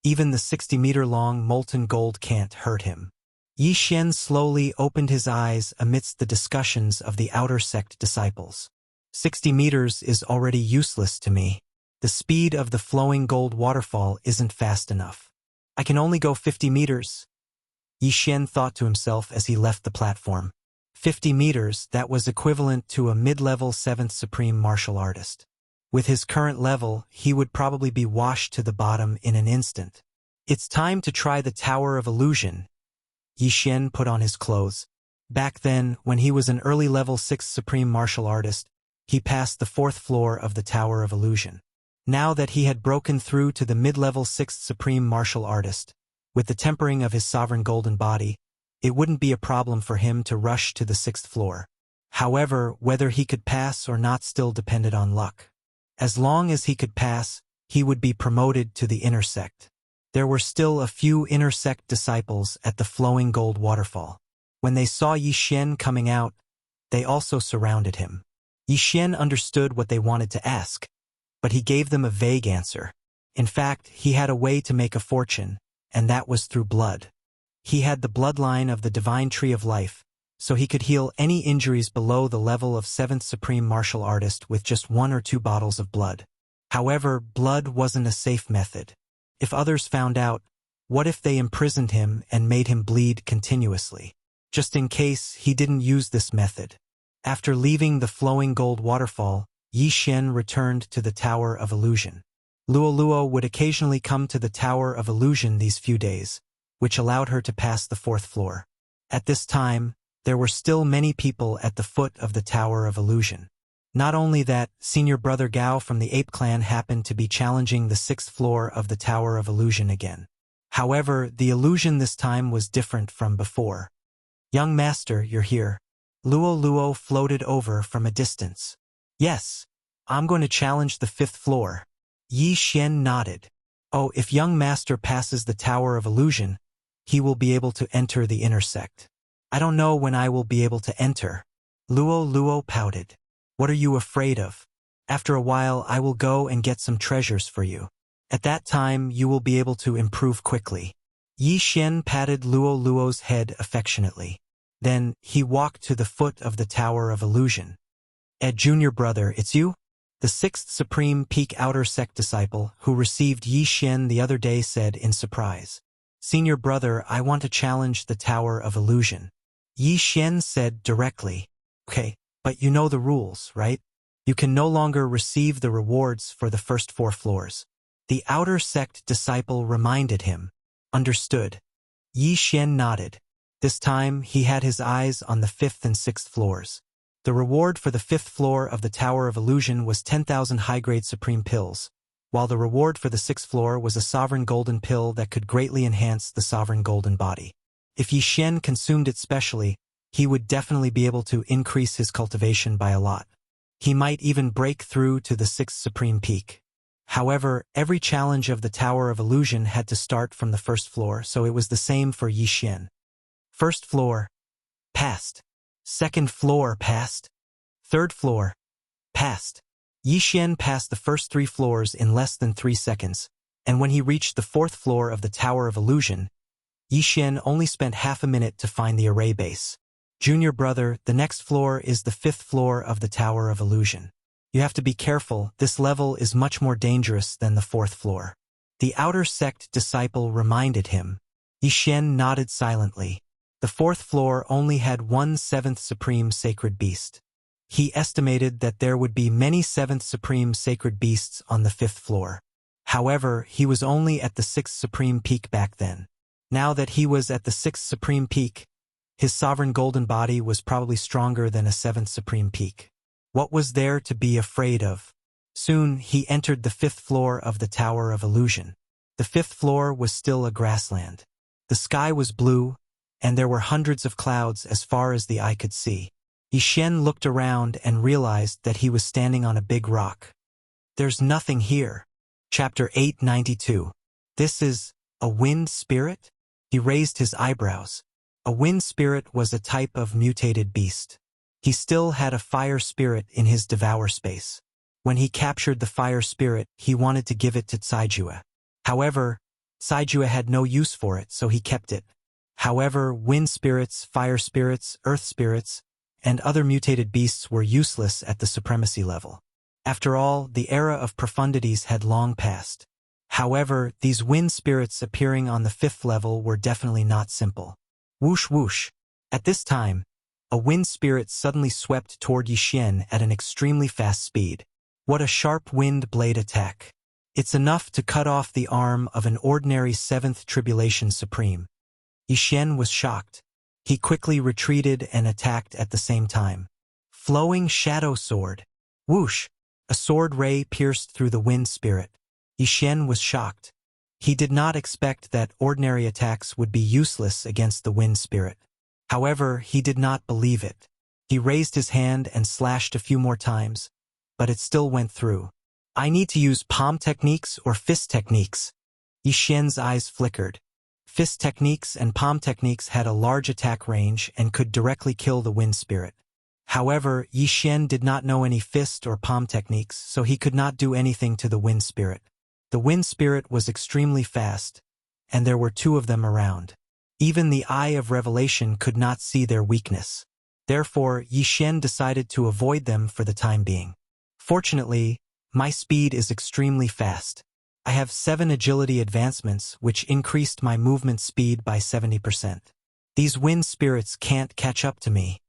even the 60-meter-long molten gold can't hurt him. Yi Xian slowly opened his eyes amidst the discussions of the outer sect disciples. 60 meters is already useless to me. The speed of the flowing gold waterfall isn't fast enough. I can only go 50 meters. Yi Xian thought to himself as he left the platform. 50 meters, that was equivalent to a mid-level 7th Supreme martial artist. With his current level, he would probably be washed to the bottom in an instant. It's time to try the Tower of Illusion, Yi Xian put on his clothes. Back then, when he was an early-level 6th Supreme Martial Artist, he passed the 4th floor of the Tower of Illusion. Now that he had broken through to the mid-level 6th Supreme Martial Artist, with the tempering of his sovereign golden body, it wouldn't be a problem for him to rush to the 6th floor. However, whether he could pass or not still depended on luck. As long as he could pass, he would be promoted to the inner sect. There were still a few inner sect disciples at the flowing gold waterfall. When they saw Yi Xian coming out, they also surrounded him. Yi Xian understood what they wanted to ask, but he gave them a vague answer. In fact, he had a way to make a fortune, and that was through blood. He had the bloodline of the divine tree of life, so he could heal any injuries below the level of 7th Supreme Martial Artist with just 1 or 2 bottles of blood. However, blood wasn't a safe method. If others found out, what if they imprisoned him and made him bleed continuously? Just in case he didn't use this method. After leaving the flowing gold waterfall, Yi Xian returned to the Tower of Illusion. Luo Luo would occasionally come to the Tower of Illusion these few days, which allowed her to pass the 4th floor. At this time, there were still many people at the foot of the Tower of Illusion. Not only that, senior brother Gao from the Ape Clan happened to be challenging the 6th floor of the Tower of Illusion again. However, the illusion this time was different from before. "Young master, you're here." Luo Luo floated over from a distance. "Yes, I'm going to challenge the 5th floor." Yi Xian nodded. "Oh, if young master passes the Tower of Illusion, he will be able to enter the inner sect. I don't know when I will be able to enter." Luo Luo pouted. "What are you afraid of? After a while I will go and get some treasures for you. At that time you will be able to improve quickly." Yi Xian patted Luo Luo's head affectionately. Then he walked to the foot of the Tower of Illusion. "Ed, junior brother, it's you?" The 6th Supreme Peak Outer Sect disciple who received Yi Xian the other day said in surprise. "Senior brother, I want to challenge the Tower of Illusion." Yi Xian said directly. "Okay, but you know the rules, right? You can no longer receive the rewards for the first 4 floors." The Outer Sect disciple reminded him. "Understood." Yi Xian nodded. This time he had his eyes on the 5th and 6th floors. The reward for the 5th floor of the Tower of Illusion was 10,000 high-grade supreme pills, while the reward for the 6th floor was a sovereign golden pill that could greatly enhance the sovereign golden body. If Yi Xian consumed it specially, he would definitely be able to increase his cultivation by a lot. He might even break through to the 6th Supreme Peak. However, every challenge of the Tower of Illusion had to start from the 1st floor, so it was the same for Yi Xian. 1st floor, passed. 2nd floor, passed. 3rd floor, passed. Yi Xian passed the first 3 floors in less than 3 seconds, and when he reached the 4th floor of the Tower of Illusion, Yi Xian only spent half a minute to find the array base. "Junior brother, the next floor is the 5th floor of the Tower of Illusion. You have to be careful, this level is much more dangerous than the 4th floor." The Outer Sect disciple reminded him. Yi Xian nodded silently. The 4th floor only had 1 7th Supreme Sacred Beast. He estimated that there would be many 7th Supreme Sacred Beasts on the 5th floor. However, he was only at the 6th Supreme Peak back then. Now that he was at the 6th Supreme Peak, his sovereign golden body was probably stronger than a 7th Supreme Peak. What was there to be afraid of? Soon, he entered the 5th floor of the Tower of Illusion. The 5th floor was still a grassland. The sky was blue, and there were hundreds of clouds as far as the eye could see. Yi Xian looked around and realized that he was standing on a big rock. "There's nothing here." Chapter 892. "This is a wind spirit?" He raised his eyebrows. A wind spirit was a type of mutated beast. He still had a fire spirit in his devour space. When he captured the fire spirit, he wanted to give it to Caijue. However, Caijue had no use for it, so he kept it. However, wind spirits, fire spirits, earth spirits, and other mutated beasts were useless at the supremacy level. After all, the era of profundities had long passed. However, these wind spirits appearing on the 5th level were definitely not simple. Whoosh whoosh. At this time, a wind spirit suddenly swept toward Yi Xian at an extremely fast speed. What a sharp wind blade attack. It's enough to cut off the arm of an ordinary 7th Tribulation Supreme. Yixian was shocked. He quickly retreated and attacked at the same time. Flowing shadow sword. Whoosh! A sword ray pierced through the wind spirit. Yixian was shocked. He did not expect that ordinary attacks would be useless against the wind spirit. However, he did not believe it. He raised his hand and slashed a few more times, but it still went through. I need to use palm techniques or fist techniques. Yixian's eyes flickered. Fist techniques and palm techniques had a large attack range and could directly kill the wind spirit. However, Yixian did not know any fist or palm techniques, so he could not do anything to the wind spirit. The wind spirit was extremely fast, and there were two of them around. Even the Eye of Revelation could not see their weakness. Therefore, Yixian decided to avoid them for the time being. Fortunately, my speed is extremely fast. I have 7 agility advancements, which increased my movement speed by 70%. These wind spirits can't catch up to me.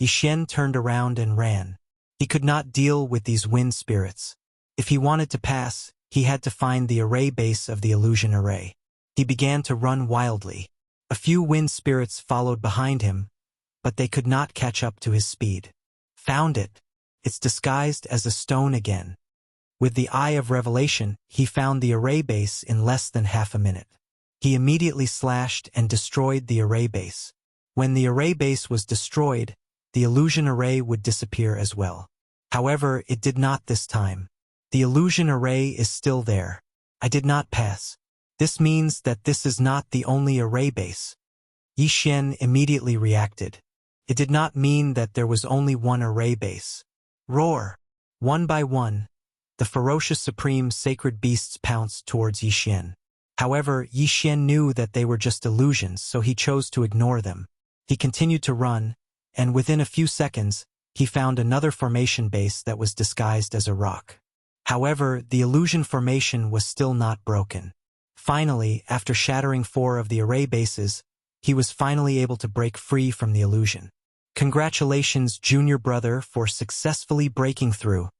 Yixian turned around and ran. He could not deal with these wind spirits. If he wanted to pass, he had to find the array base of the illusion array. He began to run wildly. A few wind spirits followed behind him, but they could not catch up to his speed. Found it. It's disguised as a stone again. With the Eye of Revelation, he found the array base in less than half a minute. He immediately slashed and destroyed the array base. When the array base was destroyed, the illusion array would disappear as well. However, it did not this time. The illusion array is still there. I did not pass. This means that this is not the only array base. Yixian immediately reacted. It did not mean that there was only one array base. Roar! One by one, the ferocious supreme sacred beasts pounced towards Yixian. However, Yixian knew that they were just illusions, so he chose to ignore them. He continued to run, and within a few seconds, he found another formation base that was disguised as a rock. However, the illusion formation was still not broken. Finally, after shattering 4 of the array bases, he was finally able to break free from the illusion. Congratulations, junior brother, for successfully breaking through.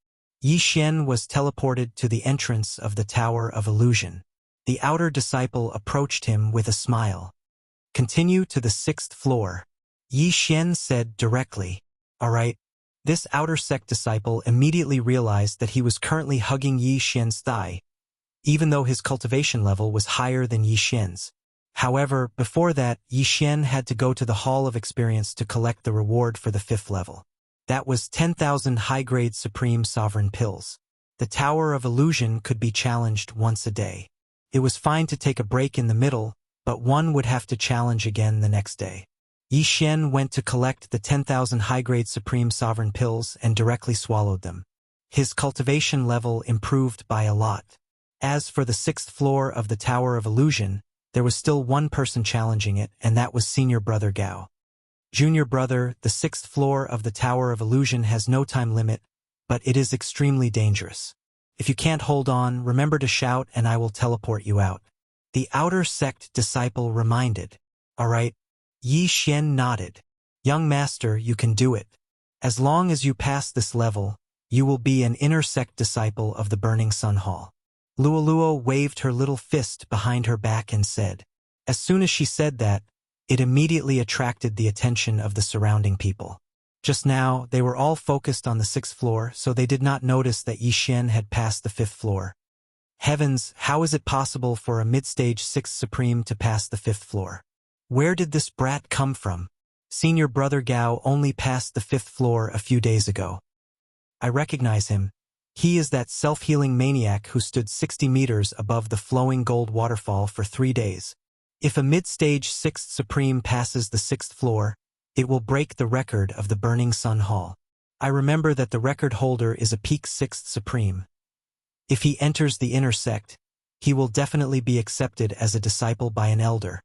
Yixian was teleported to the entrance of the Tower of Illusion. The outer disciple approached him with a smile. Continue to the 6th floor. Yixian said directly. All right. This outer sect disciple immediately realized that he was currently hugging Yixian's thigh, even though his cultivation level was higher than Yixian's. However, before that, Yixian had to go to the Hall of Experience to collect the reward for the 5th level. That was 10,000 high-grade Supreme Sovereign Pills. The Tower of Illusion could be challenged once a day. It was fine to take a break in the middle, but one would have to challenge again the next day. Yixian went to collect the 10,000 high-grade Supreme Sovereign Pills and directly swallowed them. His cultivation level improved by a lot. As for the 6th floor of the Tower of Illusion, there was still one person challenging it, and that was senior brother Gao. Junior brother, the 6th floor of the Tower of Illusion has no time limit, but it is extremely dangerous. If you can't hold on, remember to shout and I will teleport you out. The outer sect disciple reminded. All right. Yixian nodded. Young master, you can do it. As long as you pass this level, you will be an inner sect disciple of the Burning Sun Hall. Luoluo waved her little fist behind her back and said. As soon as she said that, it immediately attracted the attention of the surrounding people. Just now, they were all focused on the 6th floor, so they did not notice that Yixian had passed the 5th floor. Heavens, how is it possible for a mid-stage 6th Supreme to pass the 5th floor? Where did this brat come from? Senior brother Gao only passed the 5th floor a few days ago. I recognize him. He is that self-healing maniac who stood 60 meters above the flowing gold waterfall for 3 days. If a mid-stage 6th Supreme passes the 6th floor, it will break the record of the Burning Sun Hall. I remember that the record holder is a peak 6th Supreme. If he enters the inner sect, he will definitely be accepted as a disciple by an elder.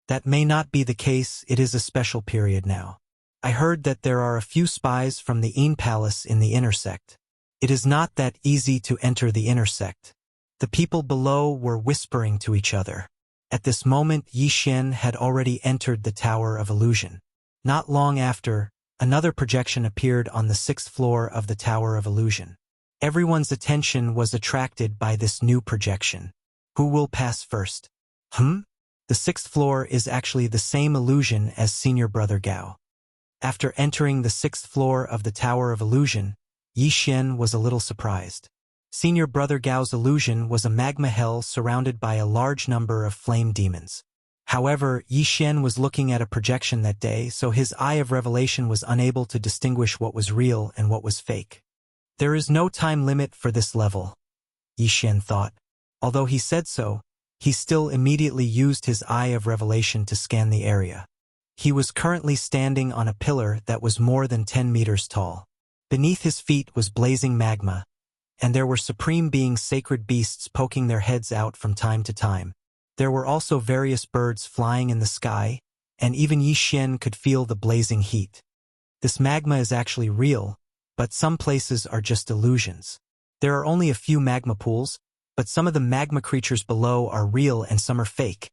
That may not be the case, it is a special period now. I heard that there are a few spies from the Yin Palace in the inner sect. It is not that easy to enter the inner sect. The people below were whispering to each other. At this moment, Yixian had already entered the Tower of Illusion. Not long after, another projection appeared on the 6th floor of the Tower of Illusion. Everyone's attention was attracted by this new projection. Who will pass first? The The sixth floor is actually the same illusion as senior brother Gao. After entering the sixth floor of the Tower of Illusion, Yi Xian was a little surprised. Senior brother Gao's illusion was a magma hell surrounded by a large number of flame demons. However, Yi Xian was looking at a projection that day, so his eye of revelation was unable to distinguish what was real and what was fake. There is no time limit for this level, Yi Xian thought. Although he said so, he still immediately used his eye of revelation to scan the area. He was currently standing on a pillar that was more than 10 meters tall. Beneath his feet was blazing magma, and there were supreme being sacred beasts poking their heads out from time to time. There were also various birds flying in the sky, and even Yi Xian could feel the blazing heat. This magma is actually real, but some places are just illusions. There are only a few magma pools, but some of the magma creatures below are real and some are fake.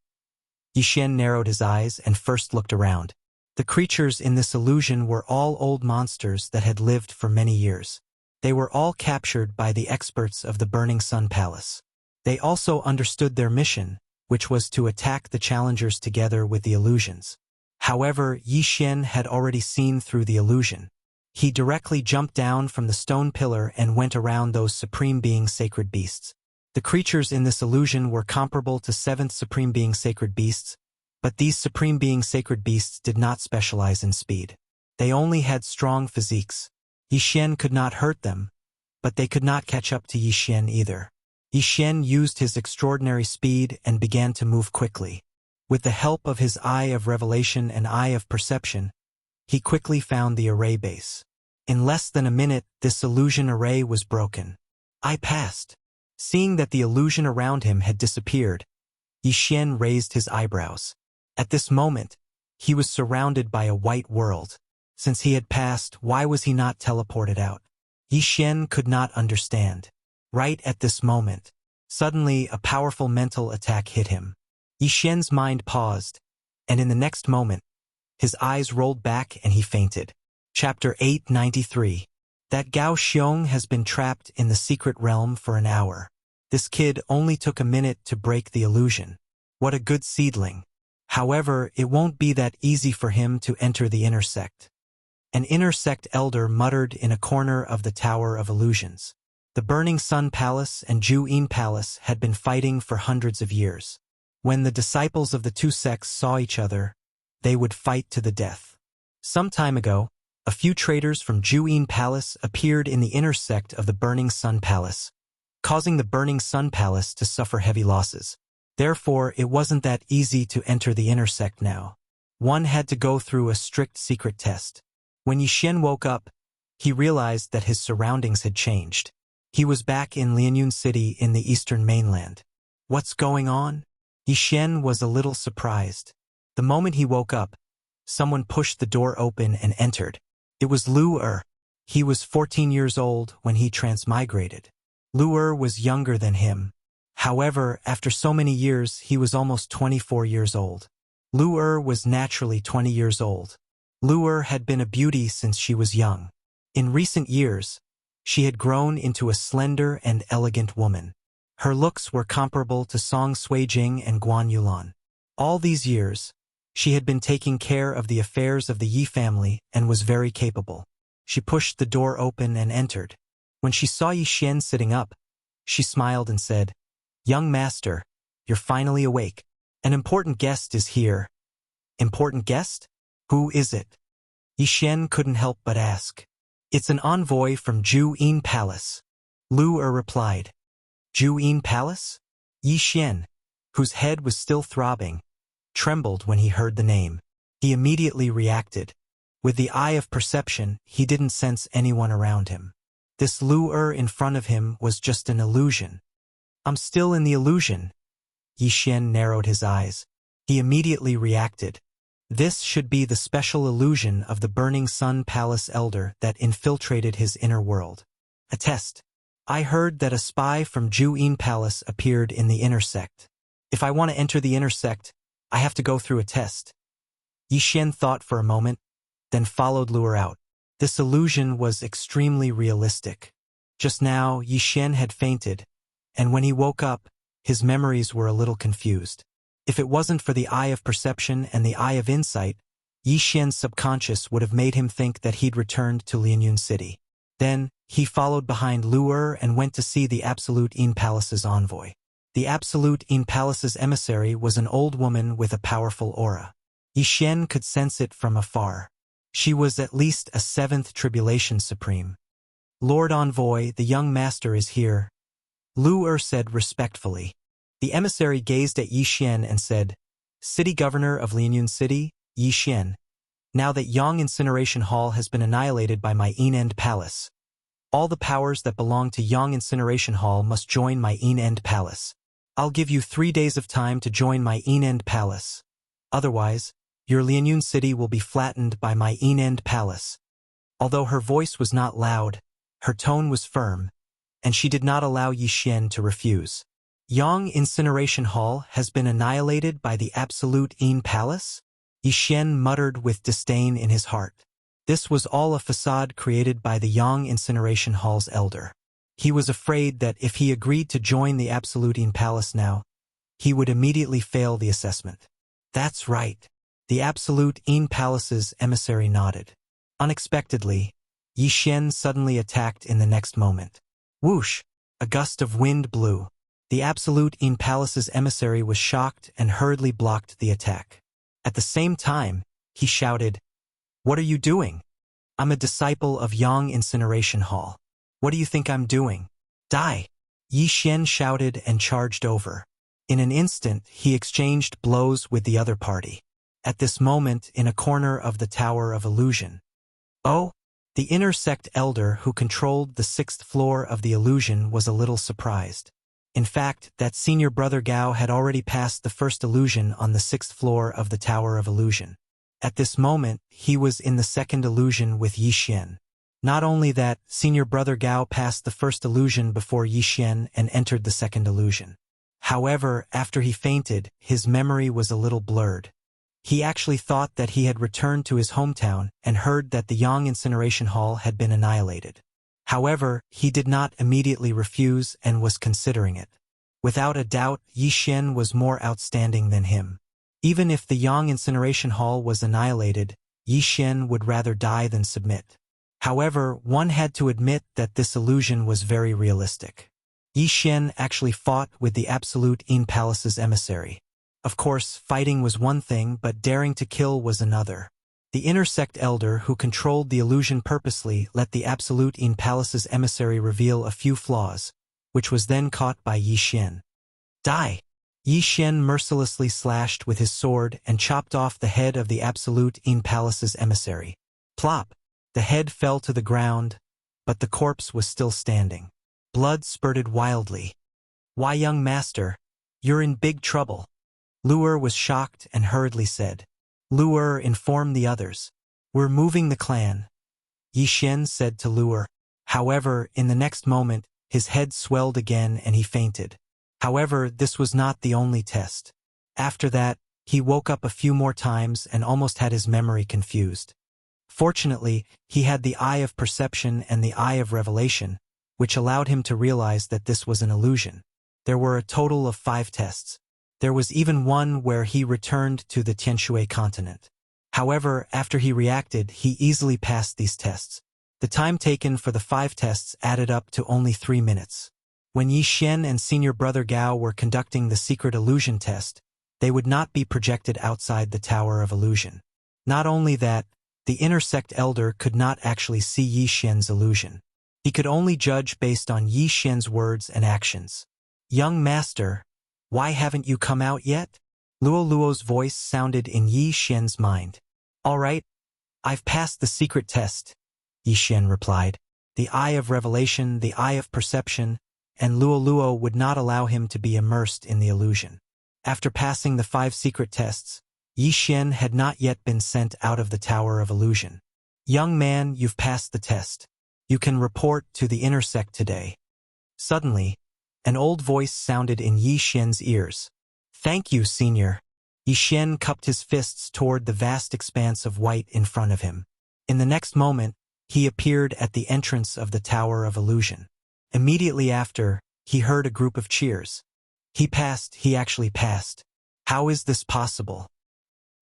Yi Xian narrowed his eyes and first looked around. The creatures in this illusion were all old monsters that had lived for many years. They were all captured by the experts of the Burning Sun Palace. They also understood their mission, which was to attack the challengers together with the illusions. However, Yi Xian had already seen through the illusion. He directly jumped down from the stone pillar and went around those supreme being sacred beasts. The creatures in this illusion were comparable to seventh supreme being sacred beasts, but these supreme being sacred beasts did not specialize in speed. They only had strong physiques. Yi Xian could not hurt them, but they could not catch up to Yi Xian either. Yi Xian used his extraordinary speed and began to move quickly. With the help of his eye of revelation and eye of perception, he quickly found the array base. In less than a minute, this illusion array was broken. I passed. Seeing that the illusion around him had disappeared, Yi Xian raised his eyebrows. At this moment, he was surrounded by a white world. Since he had passed, why was he not teleported out? Yi Xian could not understand. Right at this moment, suddenly a powerful mental attack hit him. Yi Xian's mind paused, and in the next moment, his eyes rolled back and he fainted. Chapter 893. That Gao Xiong has been trapped in the secret realm for an hour. This kid only took a minute to break the illusion. What a good seedling. However, it won't be that easy for him to enter the inner sect. An inner sect elder muttered in a corner of the Tower of Illusions. The Burning Sun Palace and Ju-In Palace had been fighting for hundreds of years. When the disciples of the two sects saw each other, they would fight to the death. Some time ago, a few traders from Ju-In Palace appeared in the inner sect of the Burning Sun Palace, causing the Burning Sun Palace to suffer heavy losses. Therefore, it wasn't that easy to enter the inner sect now. One had to go through a strict secret test. When Yi Xian woke up, he realized that his surroundings had changed. He was back in Lianyun City in the eastern mainland. What's going on? Yi Xian was a little surprised. The moment he woke up, someone pushed the door open and entered. It was Lu Er. He was 14 years old when he transmigrated. Lu Er was younger than him. However, after so many years, he was almost 24 years old. Lu Er was naturally 20 years old. Lu Er had been a beauty since she was young. In recent years, she had grown into a slender and elegant woman. Her looks were comparable to Song Suijing and Guan Yulan. All these years, she had been taking care of the affairs of the Yi family and was very capable. She pushed the door open and entered. When she saw Yi Xian sitting up, she smiled and said, "Young master, you're finally awake. An important guest is here." "Important guest? Who is it?" Yi Xian couldn't help but ask. "It's an envoy from Ju-In Palace," Lu Er replied. Ju-In Palace? Yi Xian, whose head was still throbbing, trembled when he heard the name. He immediately reacted. With the eye of perception, he didn't sense anyone around him. This Lu Er in front of him was just an illusion. "I'm still in the illusion." Yi Xian narrowed his eyes. He immediately reacted. This should be the special illusion of the Burning Sun Palace elder that infiltrated his inner world. A test. I heard that a spy from Ju-In Palace appeared in the inner sect. If I want to enter the inner sect, I have to go through a test. Yi Xian thought for a moment, then followed Lu Er out. This illusion was extremely realistic. Just now, Yi Xian had fainted, and when he woke up, his memories were a little confused. If it wasn't for the eye of perception and the eye of insight, Yi Xian's subconscious would have made him think that he'd returned to Lianyun City. Then, he followed behind Lu Er and went to see the Absolute In Palace's envoy. The Absolute In Palace's emissary was an old woman with a powerful aura. Yi Xian could sense it from afar. She was at least a seventh tribulation supreme. Lord Envoy, the young master is here, Lu Er said respectfully. The emissary gazed at Yi Xian and said, City Governor of Lianyun City, Yi Xian. Now that Yang Incineration Hall has been annihilated by my End Palace, all the powers that belong to Yang Incineration Hall must join my End Palace. I'll give you 3 days of time to join my End Palace. Otherwise, your Lianyun City will be flattened by my End Palace. Although her voice was not loud, her tone was firm, and she did not allow Yi Xian to refuse. Yang Incineration Hall has been annihilated by the Absolute In Palace? Yi Xian muttered with disdain in his heart. This was all a facade created by the Yang Incineration Hall's elder. He was afraid that if he agreed to join the Absolute In Palace now, he would immediately fail the assessment. That's right. The Absolute In Palace's emissary nodded. Unexpectedly, Yi Xian suddenly attacked in the next moment. Whoosh! A gust of wind blew. The Absolute In Palace's emissary was shocked and hurriedly blocked the attack. At the same time, he shouted, What are you doing? I'm a disciple of Yang Incineration Hall. What do you think I'm doing? Die! Yi Xian shouted and charged over. In an instant, he exchanged blows with the other party. At this moment, in a corner of the Tower of Illusion. Oh! The inner sect elder who controlled the 6th floor of the illusion was a little surprised. In fact, that senior brother Gao had already passed the first illusion on the 6th floor of the Tower of Illusion. At this moment, he was in the second illusion with Yi Xian. Not only that, senior brother Gao passed the first illusion before Yi Xian and entered the second illusion. However, after he fainted, his memory was a little blurred. He actually thought that he had returned to his hometown and heard that the Yang Incineration Hall had been annihilated. However, he did not immediately refuse and was considering it. Without a doubt, Yi Xian was more outstanding than him. Even if the Yang Incineration Hall was annihilated, Yi Xian would rather die than submit. However, one had to admit that this illusion was very realistic. Yi Xian actually fought with the Absolute In Palace's emissary. Of course, fighting was one thing, but daring to kill was another. The inner sect elder who controlled the illusion purposely let the Absolute In Palace's emissary reveal a few flaws, which was then caught by Yi Xian. Die! Yi Xian mercilessly slashed with his sword and chopped off the head of the Absolute In Palace's emissary. Plop! The head fell to the ground, but the corpse was still standing. Blood spurted wildly. Why, young master, you're in big trouble. Lu Er was shocked and hurriedly said. Lu Er informed the others. We're moving the clan. Yi Xian said to Lu Er. However, in the next moment, his head swelled again and he fainted. However, this was not the only test. After that, he woke up a few more times and almost had his memory confused. Fortunately, he had the eye of perception and the eye of revelation, which allowed him to realize that this was an illusion. There were a total of 5 tests. There was even one where he returned to the Tianshui continent. However, after he reacted, he easily passed these tests. The time taken for the 5 tests added up to only 3 minutes. When Yi Xian and senior brother Gao were conducting the secret illusion test, they would not be projected outside the Tower of Illusion. Not only that, the inner sect elder could not actually see Yi Xian's illusion. He could only judge based on Yi Xian's words and actions. Young master, why haven't you come out yet? Luo's voice sounded in Yi Xian's mind. All right, I've passed the secret test, Yi Xian replied. The eye of revelation, the eye of perception, and Luo would not allow him to be immersed in the illusion. After passing the 5 secret tests, Yi Xian had not yet been sent out of the Tower of Illusion. Young man, you've passed the test. You can report to the inner sect today. Suddenly, an old voice sounded in Yi Xian's ears. Thank you, senior. Yi Xian cupped his fists toward the vast expanse of white in front of him. In the next moment, he appeared at the entrance of the Tower of Illusion. Immediately after, he heard a group of cheers. He actually passed. How is this possible?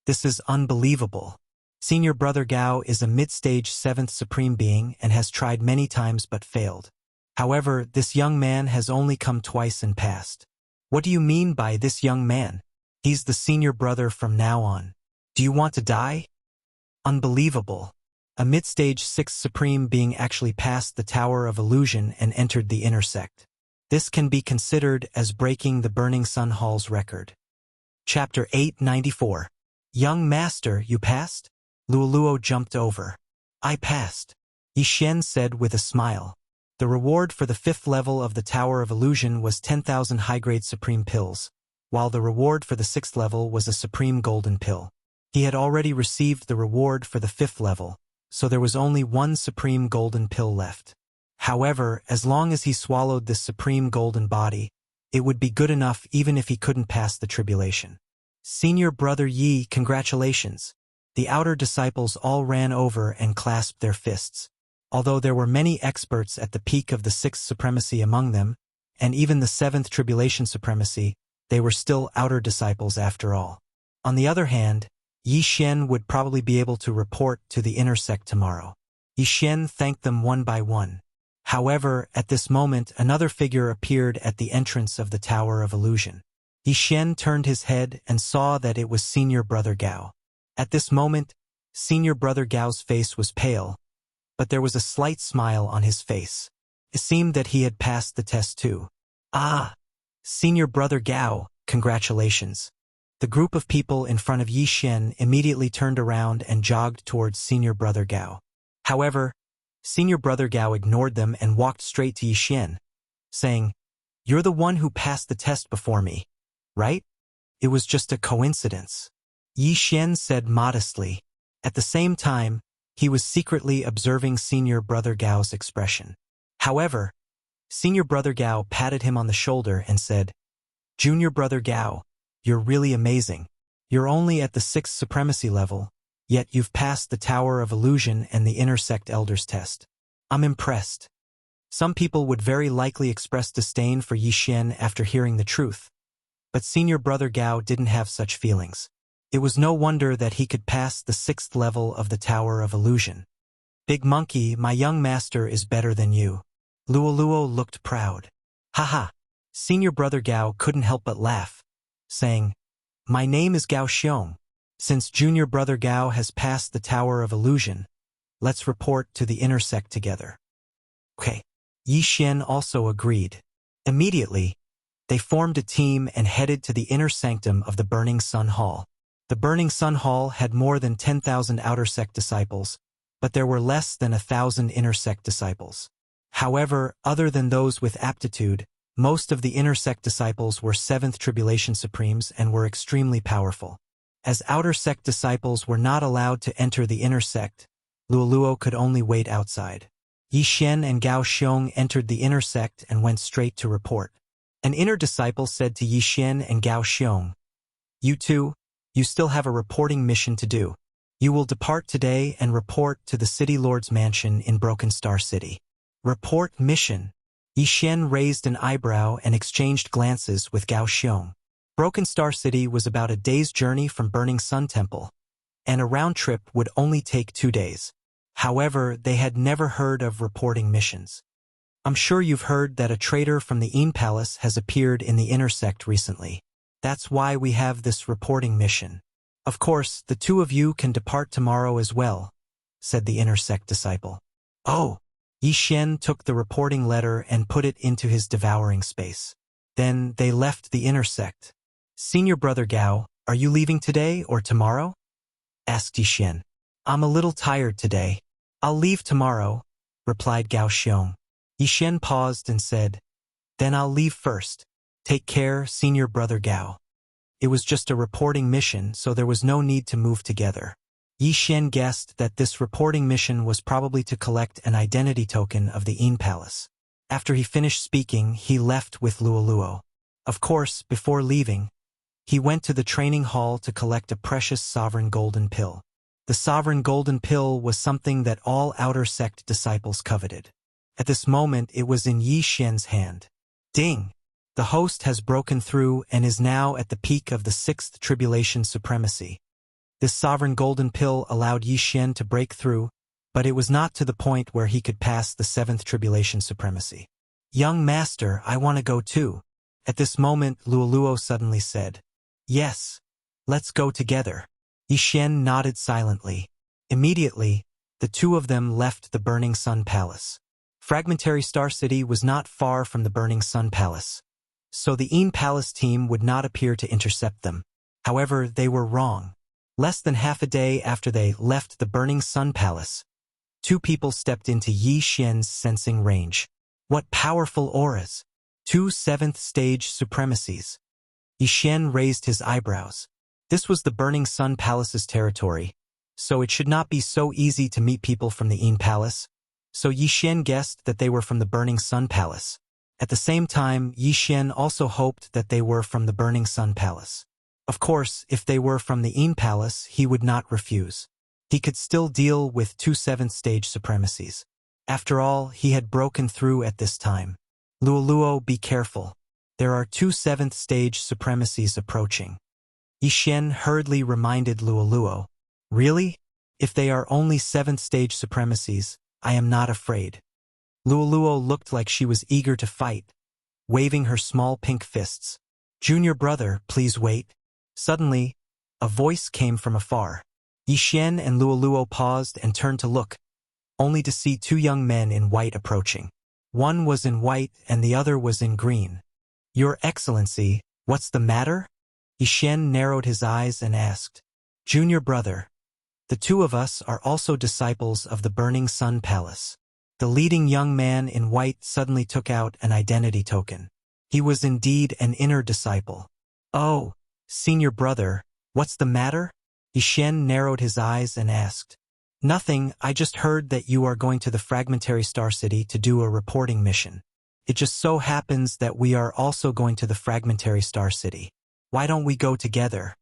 This is unbelievable. Senior Brother Gao is a mid-stage 7th Supreme Being and has tried many times but failed. However, this young man has only come twice and passed. What do you mean by this young man? He's the senior brother from now on. Do you want to die? Unbelievable. A mid-stage 6th Supreme Being actually passed the Tower of Illusion and entered the inner sect. This can be considered as breaking the Burning Sun Hall's record. Chapter 894. Young Master, you passed? Luoluo jumped over. I passed. Yixin said with a smile. The reward for the 5th level of the Tower of Illusion was 10,000 high-grade Supreme Pills, while the reward for the 6th level was a Supreme Golden Pill. He had already received the reward for the 5th level, so there was only one Supreme Golden Pill left. However, as long as he swallowed this Supreme Golden Body, it would be good enough even if he couldn't pass the tribulation. Senior Brother Yi, congratulations. The outer disciples all ran over and clasped their fists. Although there were many experts at the peak of the 6th supremacy among them, and even the 7th tribulation supremacy, they were still outer disciples after all. On the other hand, Yixin would probably be able to report to the inner sect tomorrow. Yixin thanked them one by one. However, at this moment another figure appeared at the entrance of the Tower of Illusion. Yixin turned his head and saw that it was Senior Brother Gao. At this moment, Senior Brother Gao's face was pale, but there was a slight smile on his face. It seemed that he had passed the test too. Ah! Senior Brother Gao, congratulations. The group of people in front of Yixin immediately turned around and jogged towards Senior Brother Gao. However, Senior Brother Gao ignored them and walked straight to Yixin, saying, You're the one who passed the test before me, right? It was just a coincidence. Yixin said modestly. At the same time, he was secretly observing Senior Brother Gao's expression. However, Senior Brother Gao patted him on the shoulder and said, Junior Brother Gao, you're really amazing. You're only at the 6th supremacy level, yet you've passed the Tower of Illusion and the Inner Sect Elders test. I'm impressed. Some people would very likely express disdain for Yixin after hearing the truth, but Senior Brother Gao didn't have such feelings. It was no wonder that he could pass the 6th level of the Tower of Illusion. Big Monkey, my young master is better than you. Luoluo looked proud. Haha. Senior Brother Gao couldn't help but laugh, saying, My name is Gao Xiong. Since Junior Brother Gao has passed the Tower of Illusion, let's report to the inner sect together. Okay. Yixin also agreed. Immediately, they formed a team and headed to the inner sanctum of the Burning Sun Hall. The Burning Sun Hall had more than 10,000 outer sect disciples, but there were less than 1,000 inner sect disciples. However, other than those with aptitude, most of the inner sect disciples were 7th Tribulation Supremes and were extremely powerful. As outer sect disciples were not allowed to enter the inner sect, Luoluo could only wait outside. Yixin and Gao Xiong entered the inner sect and went straight to report. An inner disciple said to Yixin and Gao Xiong, You two, you still have a reporting mission to do. You will depart today and report to the City Lord's mansion in Broken Star City. Report mission. Yixin raised an eyebrow and exchanged glances with Gao Xiong. Broken Star City was about a day's journey from Burning Sun Temple, and a round trip would only take 2 days. However, they had never heard of reporting missions. I'm sure you've heard that a traitor from the Een Palace has appeared in the inner sect recently. That's why we have this reporting mission. Of course, the two of you can depart tomorrow as well, said the inner sect disciple. Oh! Yixin took the reporting letter and put it into his devouring space. Then they left the inner sect. Senior Brother Gao, are you leaving today or tomorrow? Asked Yixin. I'm a little tired today. I'll leave tomorrow, replied Gao Xiong. Yixin paused and said, Then I'll leave first. Take care, Senior Brother Gao. It was just a reporting mission, so there was no need to move together. Yixin guessed that this reporting mission was probably to collect an identity token of the Een Palace. After he finished speaking, he left with Luoluo. Of course, before leaving, he went to the training hall to collect a precious sovereign golden pill. The sovereign golden pill was something that all outer sect disciples coveted. At this moment, it was in Yixin's hand. Ding! The host has broken through and is now at the peak of the sixth tribulation supremacy. This sovereign golden pill allowed Yi Xian to break through, but it was not to the point where he could pass the seventh tribulation supremacy. Young master, I want to go too. At this moment, Luoluo suddenly said, Yes, let's go together. Yi Xian nodded silently. Immediately, the two of them left the Burning Sun Palace. Fragmentary Star City was not far from the Burning Sun Palace, so the Yin Palace team would not appear to intercept them. However, they were wrong. Less than half a day after they left the Burning Sun Palace, two people stepped into Yi Xian's sensing range. What powerful auras! 2 seventh-stage supremacies. Yi Xian raised his eyebrows. This was the Burning Sun Palace's territory, so it should not be so easy to meet people from the Yin Palace. So Yi Xian guessed that they were from the Burning Sun Palace. At the same time, Yi Xian also hoped that they were from the Burning Sun Palace. Of course, if they were from the Yin Palace, he would not refuse. He could still deal with 2 seventh-stage supremacies. After all, he had broken through at this time. Luoluo, be careful. There are 2 seventh-stage supremacies approaching. Yi Xian hurriedly reminded Luoluo. Really? If they are only 7th-stage supremacies, I am not afraid. Luoluo looked like she was eager to fight, waving her small pink fists. Junior brother, please wait. Suddenly, a voice came from afar. Yi Xian and Luoluo paused and turned to look, only to see 2 young men in white approaching. One was in white and the other was in green. Your Excellency, what's the matter? Yi Xian narrowed his eyes and asked. Junior brother, the 2 of us are also disciples of the Burning Sun Palace. The leading young man in white suddenly took out an identity token. He was indeed an inner disciple. Oh, senior brother, what's the matter? Yi Xian narrowed his eyes and asked. Nothing, I just heard that you are going to the Fragmentary Star City to do a reporting mission. It just so happens that we are also going to the Fragmentary Star City. Why don't we go together?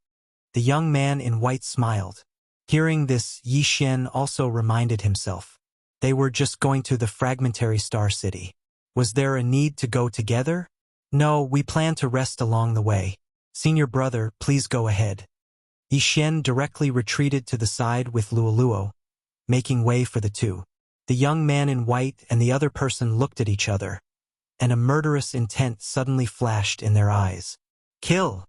The young man in white smiled. Hearing this, Yi Xian also reminded himself. They were just going to the Fragmentary Star City. Was there a need to go together? No, we plan to rest along the way. Senior brother, please go ahead. Yi Xian directly retreated to the side with Luoluo, making way for the 2. The young man in white and the other person looked at each other, and a murderous intent suddenly flashed in their eyes. Kill!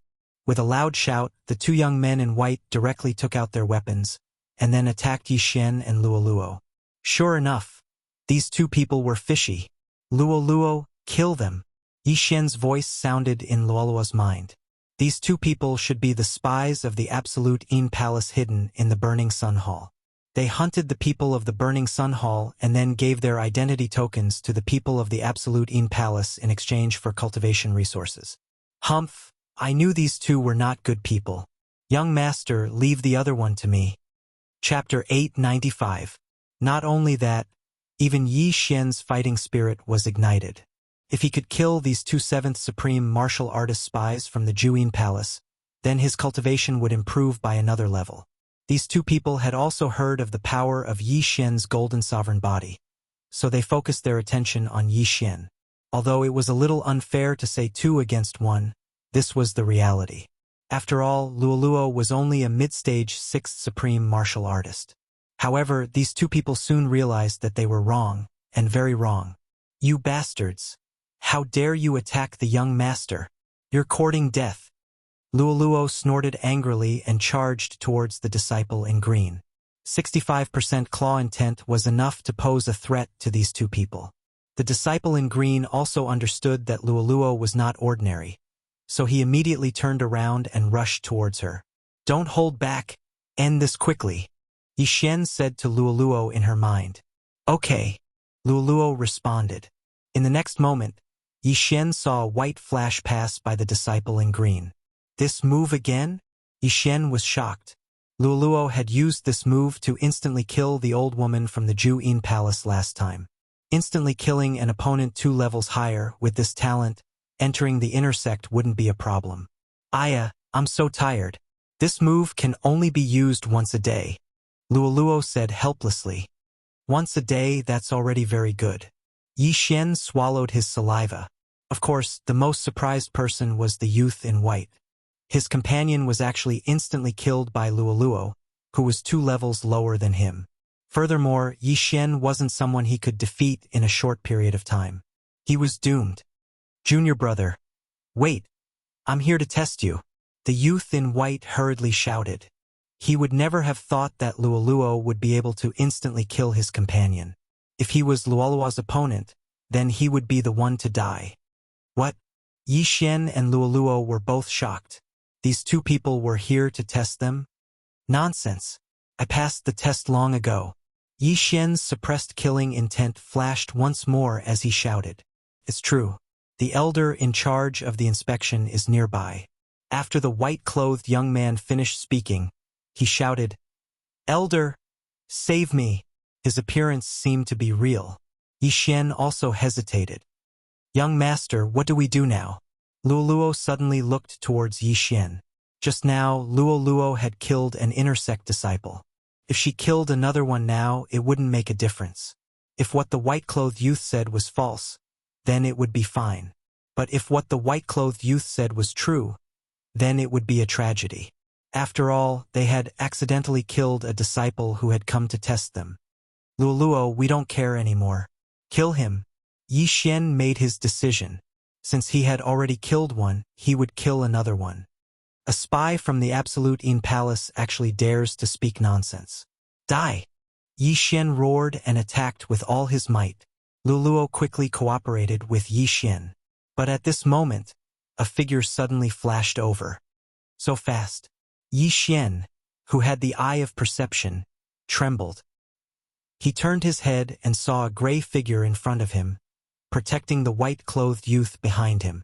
With a loud shout, the 2 young men in white directly took out their weapons, and then attacked Yi Xian and Luoluo. Sure enough, these 2 people were fishy. Luoluo, kill them! Yi Xian's voice sounded in Luoluo's mind. These 2 people should be the spies of the Absolute Yin Palace hidden in the Burning Sun Hall. They hunted the people of the Burning Sun Hall and then gave their identity tokens to the people of the Absolute Yin Palace in exchange for cultivation resources. Humph, I knew these 2 were not good people. Young master, leave the other one to me. Chapter 895. Not only that, even Yi Xian's fighting spirit was ignited. If he could kill these 2 7th Supreme Martial Artist spies from the Juyin Palace, then his cultivation would improve by another level. These 2 people had also heard of the power of Yi Xian's golden sovereign body, so they focused their attention on Yi Xian. Although it was a little unfair to say 2 against 1, this was the reality. After all, Luoluo was only a mid-stage 6th Supreme Martial Artist. However, these 2 people soon realized that they were wrong, and very wrong. You bastards! How dare you attack the young master? You're courting death. Luoluo snorted angrily and charged towards the disciple in green. 65% claw intent was enough to pose a threat to these 2 people. The disciple in green also understood that Luoluo was not ordinary, so he immediately turned around and rushed towards her. Don't hold back. End this quickly. Yi Xian said to Luoluo in her mind. Okay. Luoluo responded. In the next moment, Yi Xian saw a white flash pass by the disciple in green. This move again? Yi Xian was shocked. Luoluo had used this move to instantly kill the old woman from the Juyin Palace last time. Instantly killing an opponent 2 levels higher with this talent, entering the intersect wouldn't be a problem. Aya, I'm so tired. This move can only be used once a day. Luoluo said helplessly. Once a day, that's already very good. Yi Xian swallowed his saliva. Of course, the most surprised person was the youth in white. His companion was actually instantly killed by Luoluo, who was 2 levels lower than him. Furthermore, Yi Xian wasn't someone he could defeat in a short period of time. He was doomed. Junior brother. Wait. I'm here to test you. The youth in white hurriedly shouted. He would never have thought that Luoluo would be able to instantly kill his companion. If he was Luoluo's opponent, then he would be the one to die. What? Yi Xian and Luoluo were both shocked. These 2 people were here to test them? Nonsense. I passed the test long ago. Yi Xian's suppressed killing intent flashed once more as he shouted. It's true. The elder in charge of the inspection is nearby. After the white-clothed young man finished speaking, he shouted, Elder, save me. His appearance seemed to be real. Yi Xian also hesitated. Young master, what do we do now? Luoluo suddenly looked towards Yi Xian. Just now, Luoluo had killed an inner sect disciple. If she killed another one now, it wouldn't make a difference. If what the white-clothed youth said was false, then it would be fine. But if what the white-clothed youth said was true, then it would be a tragedy. After all, they had accidentally killed a disciple who had come to test them. Luoluo, we don't care anymore. Kill him. Yi Xian made his decision. Since he had already killed one, he would kill another one. A spy from the Absolute Yin Palace actually dares to speak nonsense. Die! Yi Xian roared and attacked with all his might. Luoluo quickly cooperated with Yi Xian. But at this moment, a figure suddenly flashed over. So fast. Yi Xian, who had the eye of perception, trembled. He turned his head and saw a gray figure in front of him, protecting the white-clothed youth behind him.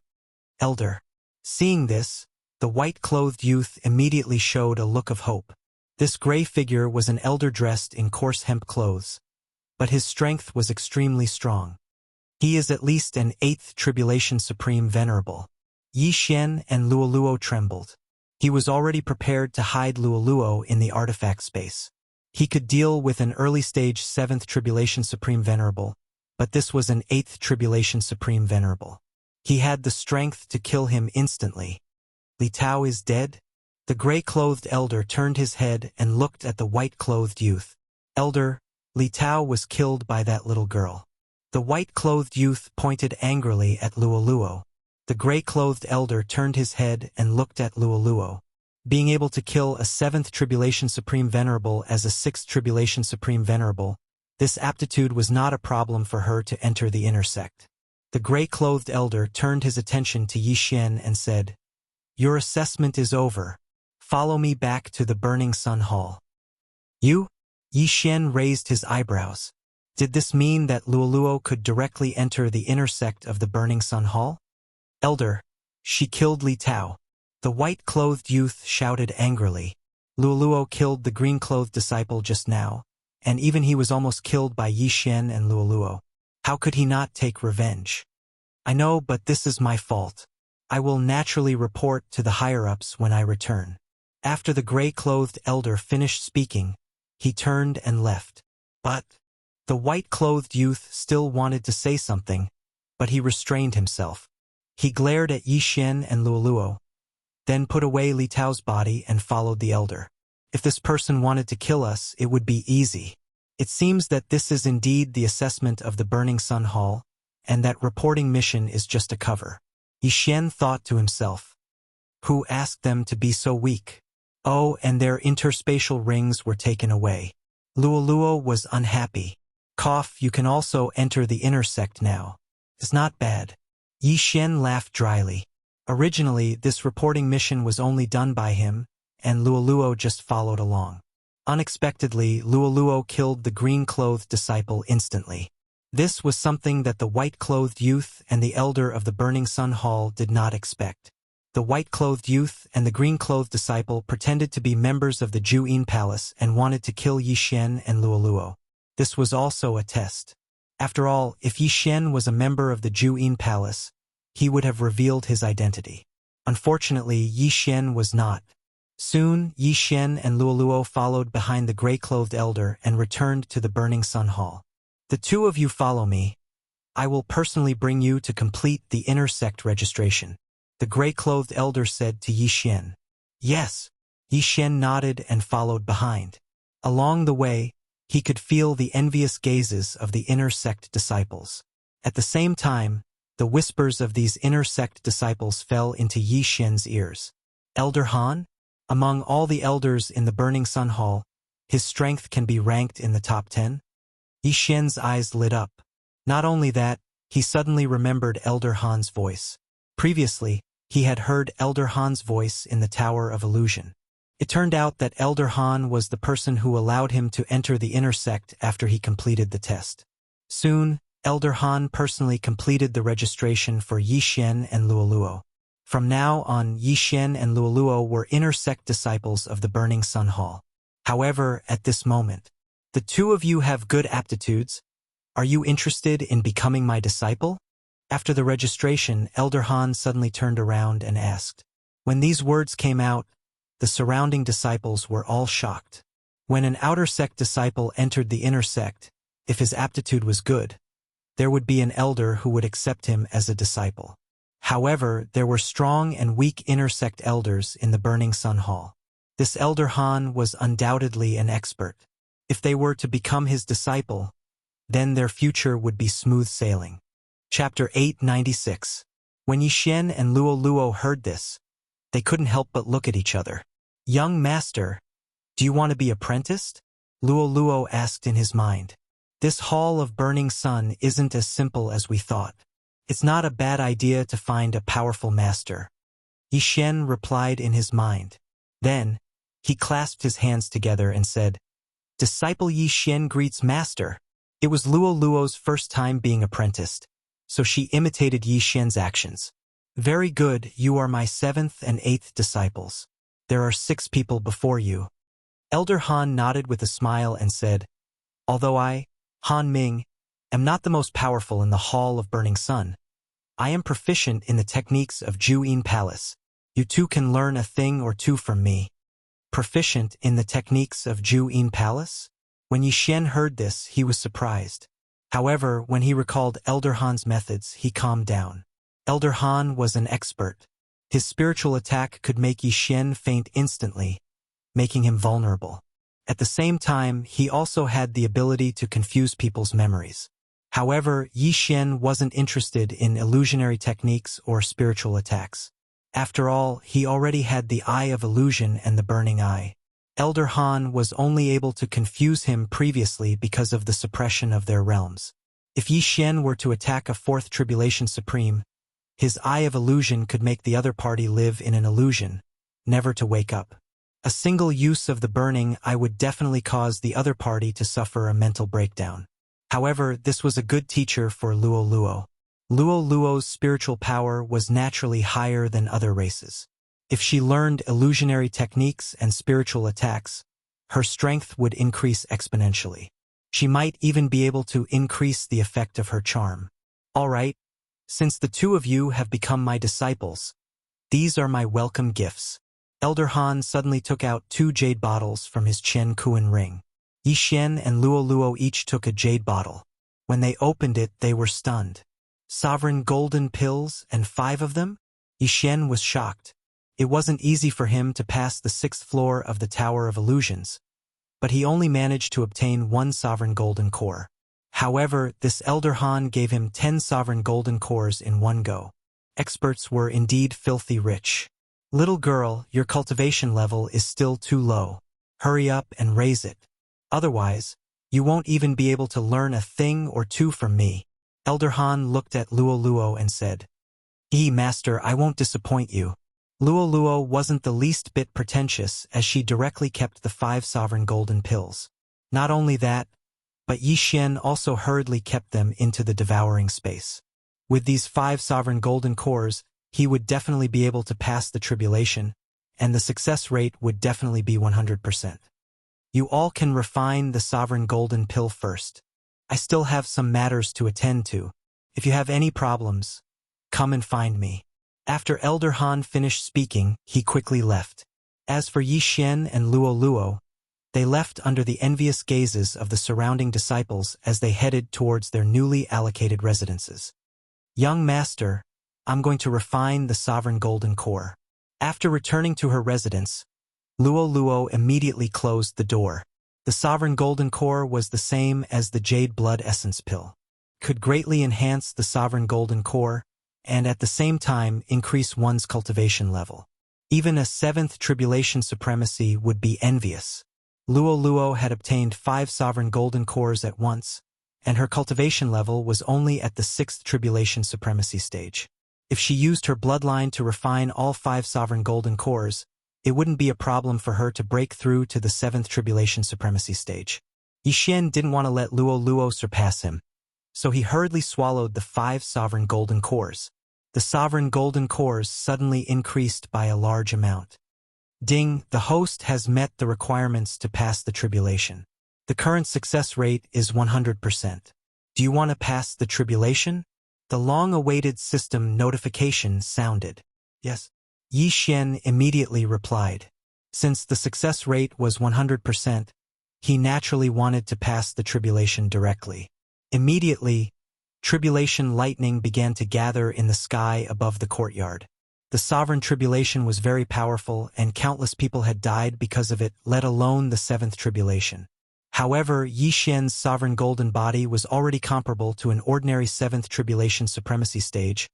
Elder. Seeing this, the white-clothed youth immediately showed a look of hope. This gray figure was an elder dressed in coarse hemp clothes, but his strength was extremely strong. He is at least an 8th Tribulation Supreme Venerable. Yi Xian and Luoluo trembled. He was already prepared to hide Luoluo in the artifact space. He could deal with an early-stage 7th Tribulation Supreme Venerable, but this was an 8th Tribulation Supreme Venerable. He had the strength to kill him instantly. Li Tao is dead? The gray-clothed elder turned his head and looked at the white-clothed youth. Elder, Li Tao was killed by that little girl. The white-clothed youth pointed angrily at Luoluo. The gray-clothed elder turned his head and looked at Luoluo. Being able to kill a 7th Tribulation Supreme Venerable as a 6th Tribulation Supreme Venerable, this aptitude was not a problem for her to enter the inner sect. The gray-clothed elder turned his attention to Yi Xian and said, Your assessment is over. Follow me back to the Burning Sun Hall. You? Yi Xian raised his eyebrows. Did this mean that Luoluo could directly enter the inner sect of the Burning Sun Hall? Elder, she killed Li Tao. The white-clothed youth shouted angrily. Luoluo killed the green-clothed disciple just now, and even he was almost killed by Yi Xian and Luoluo. How could he not take revenge? I know, but this is my fault. I will naturally report to the higher-ups when I return. After the gray-clothed elder finished speaking, he turned and left. But the white-clothed youth still wanted to say something, but he restrained himself. He glared at Yi Xian and Luoluo, then put away Li Tao's body and followed the elder. If this person wanted to kill us, it would be easy. It seems that this is indeed the assessment of the Burning Sun Hall, and that reporting mission is just a cover. Yi Xian thought to himself. Who asked them to be so weak? Oh, and their interspatial rings were taken away. Luoluo was unhappy. Cough, you can also enter the inner sect now. It's not bad. Yi Xian laughed dryly. Originally, this reporting mission was only done by him, and Luoluo just followed along. Unexpectedly, Luoluo killed the green-clothed disciple instantly. This was something that the white-clothed youth and the elder of the Burning Sun Hall did not expect. The white-clothed youth and the green-clothed disciple pretended to be members of the Ju-In Palace and wanted to kill Yi Xian and Luoluo. This was also a test. After all, if Yi Xian was a member of the Ju-In Palace, he would have revealed his identity. Unfortunately, Yi Xian was not. Soon, Yi Xian and Luoluo followed behind the gray-clothed elder and returned to the Burning Sun Hall. The two of you follow me. I will personally bring you to complete the inner sect registration. The gray-clothed elder said to Yi Xian. Yes. Yi Xian nodded and followed behind. Along the way, he could feel the envious gazes of the inner sect disciples. At the same time, the whispers of these inner sect disciples fell into Yi Xian's ears. Elder Han? Among all the elders in the Burning Sun Hall, his strength can be ranked in the top 10? Yi Xian's eyes lit up. Not only that, he suddenly remembered Elder Han's voice. Previously, he had heard Elder Han's voice in the Tower of Illusion. It turned out that Elder Han was the person who allowed him to enter the inner sect after he completed the test. Soon, Elder Han personally completed the registration for Yi Xian and Luoluo. From now on, Yi Xian and Luoluo were inner sect disciples of the Burning Sun Hall. However, at this moment, the two of you have good aptitudes. Are you interested in becoming my disciple? After the registration, Elder Han suddenly turned around and asked. When these words came out, the surrounding disciples were all shocked. When an outer sect disciple entered the inner sect, if his aptitude was good, there would be an elder who would accept him as a disciple. However, there were strong and weak inner sect elders in the Burning Sun Hall. This Elder Han was undoubtedly an expert. If they were to become his disciple, then their future would be smooth sailing. Chapter 896. When Yi Xian and Luoluo heard this, they couldn't help but look at each other. Young master, do you want to be apprenticed? Luoluo asked in his mind. This Hall of Burning Sun isn't as simple as we thought. It's not a bad idea to find a powerful master. Yi Xian replied in his mind. Then, he clasped his hands together and said, Disciple Yi Xian greets master. It was Luoluo's first time being apprenticed, so she imitated Yi Xian's actions. Very good, you are my 7th and 8th disciples. There are 6 people before you. Elder Han nodded with a smile and said, Although I, Han Ming, am not the most powerful in the Hall of Burning Sun, I am proficient in the techniques of Juyin Palace. You too can learn a thing or two from me. Proficient in the techniques of Juyin Palace? When Yi Xian heard this, he was surprised. However, when he recalled Elder Han's methods, he calmed down. Elder Han was an expert. His spiritual attack could make Yi Xian faint instantly, making him vulnerable. At the same time, he also had the ability to confuse people's memories. However, Yi Xian wasn't interested in illusionary techniques or spiritual attacks. After all, he already had the Eye of Illusion and the Burning Eye. Elder Han was only able to confuse him previously because of the suppression of their realms. If Yi Xian were to attack a 4th Tribulation Supreme, his Eye of Illusion could make the other party live in an illusion, never to wake up. A single use of the Burning Eye would definitely cause the other party to suffer a mental breakdown. However, this was a good teacher for Luoluo. Luoluo's spiritual power was naturally higher than other races. If she learned illusionary techniques and spiritual attacks, her strength would increase exponentially. She might even be able to increase the effect of her charm. All right, since the two of you have become my disciples, these are my welcome gifts. Elder Han suddenly took out 2 jade bottles from his Chen Kuan ring. Yi Xian and Luoluo each took a jade bottle. When they opened it, they were stunned. Sovereign golden pills, and 5 of them? Yi Xian was shocked. It wasn't easy for him to pass the 6th floor of the Tower of Illusions, but he only managed to obtain 1 sovereign golden core. However, this Elder Han gave him 10 sovereign golden cores in one go. Experts were indeed filthy rich. Little girl, your cultivation level is still too low. Hurry up and raise it. Otherwise, you won't even be able to learn a thing or two from me. Elder Han looked at Luoluo and said, Master, I won't disappoint you. Luoluo wasn't the least bit pretentious as she directly kept the 5 sovereign golden pills. Not only that, but Yi Xian also hurriedly kept them into the devouring space. With these 5 sovereign golden cores, he would definitely be able to pass the tribulation, and the success rate would definitely be 100%. You all can refine the sovereign golden pill first. I still have some matters to attend to. If you have any problems, come and find me. After Elder Han finished speaking, he quickly left. As for Yi Xian and Luoluo, They left under the envious gazes of the surrounding disciples as they headed towards their newly allocated residences. Young master, I'm going to refine the sovereign golden core. After returning to her residence, Luo immediately closed the door. The sovereign golden core was the same as the jade blood essence pill. Could greatly enhance the sovereign golden core, and at the same time increase one's cultivation level. Even a 7th tribulation supremacy would be envious. Luo had obtained 5 sovereign golden cores at once, and her cultivation level was only at the 6th tribulation supremacy stage. If she used her bloodline to refine all 5 sovereign golden cores, it wouldn't be a problem for her to break through to the 7th tribulation supremacy stage. Yixian didn't want to let Luo surpass him, so he hurriedly swallowed the 5 sovereign golden cores. The sovereign golden cores suddenly increased by a large amount. Ding, the host has met the requirements to pass the tribulation. The current success rate is 100%. Do you want to pass the tribulation? The long-awaited system notification sounded. Yes. Yixian immediately replied. Since the success rate was 100%, he naturally wanted to pass the tribulation directly. Immediately, tribulation lightning began to gather in the sky above the courtyard. The sovereign tribulation was very powerful, and countless people had died because of it, let alone the 7th tribulation. However, Yixian's sovereign golden body was already comparable to an ordinary 7th tribulation supremacy stage,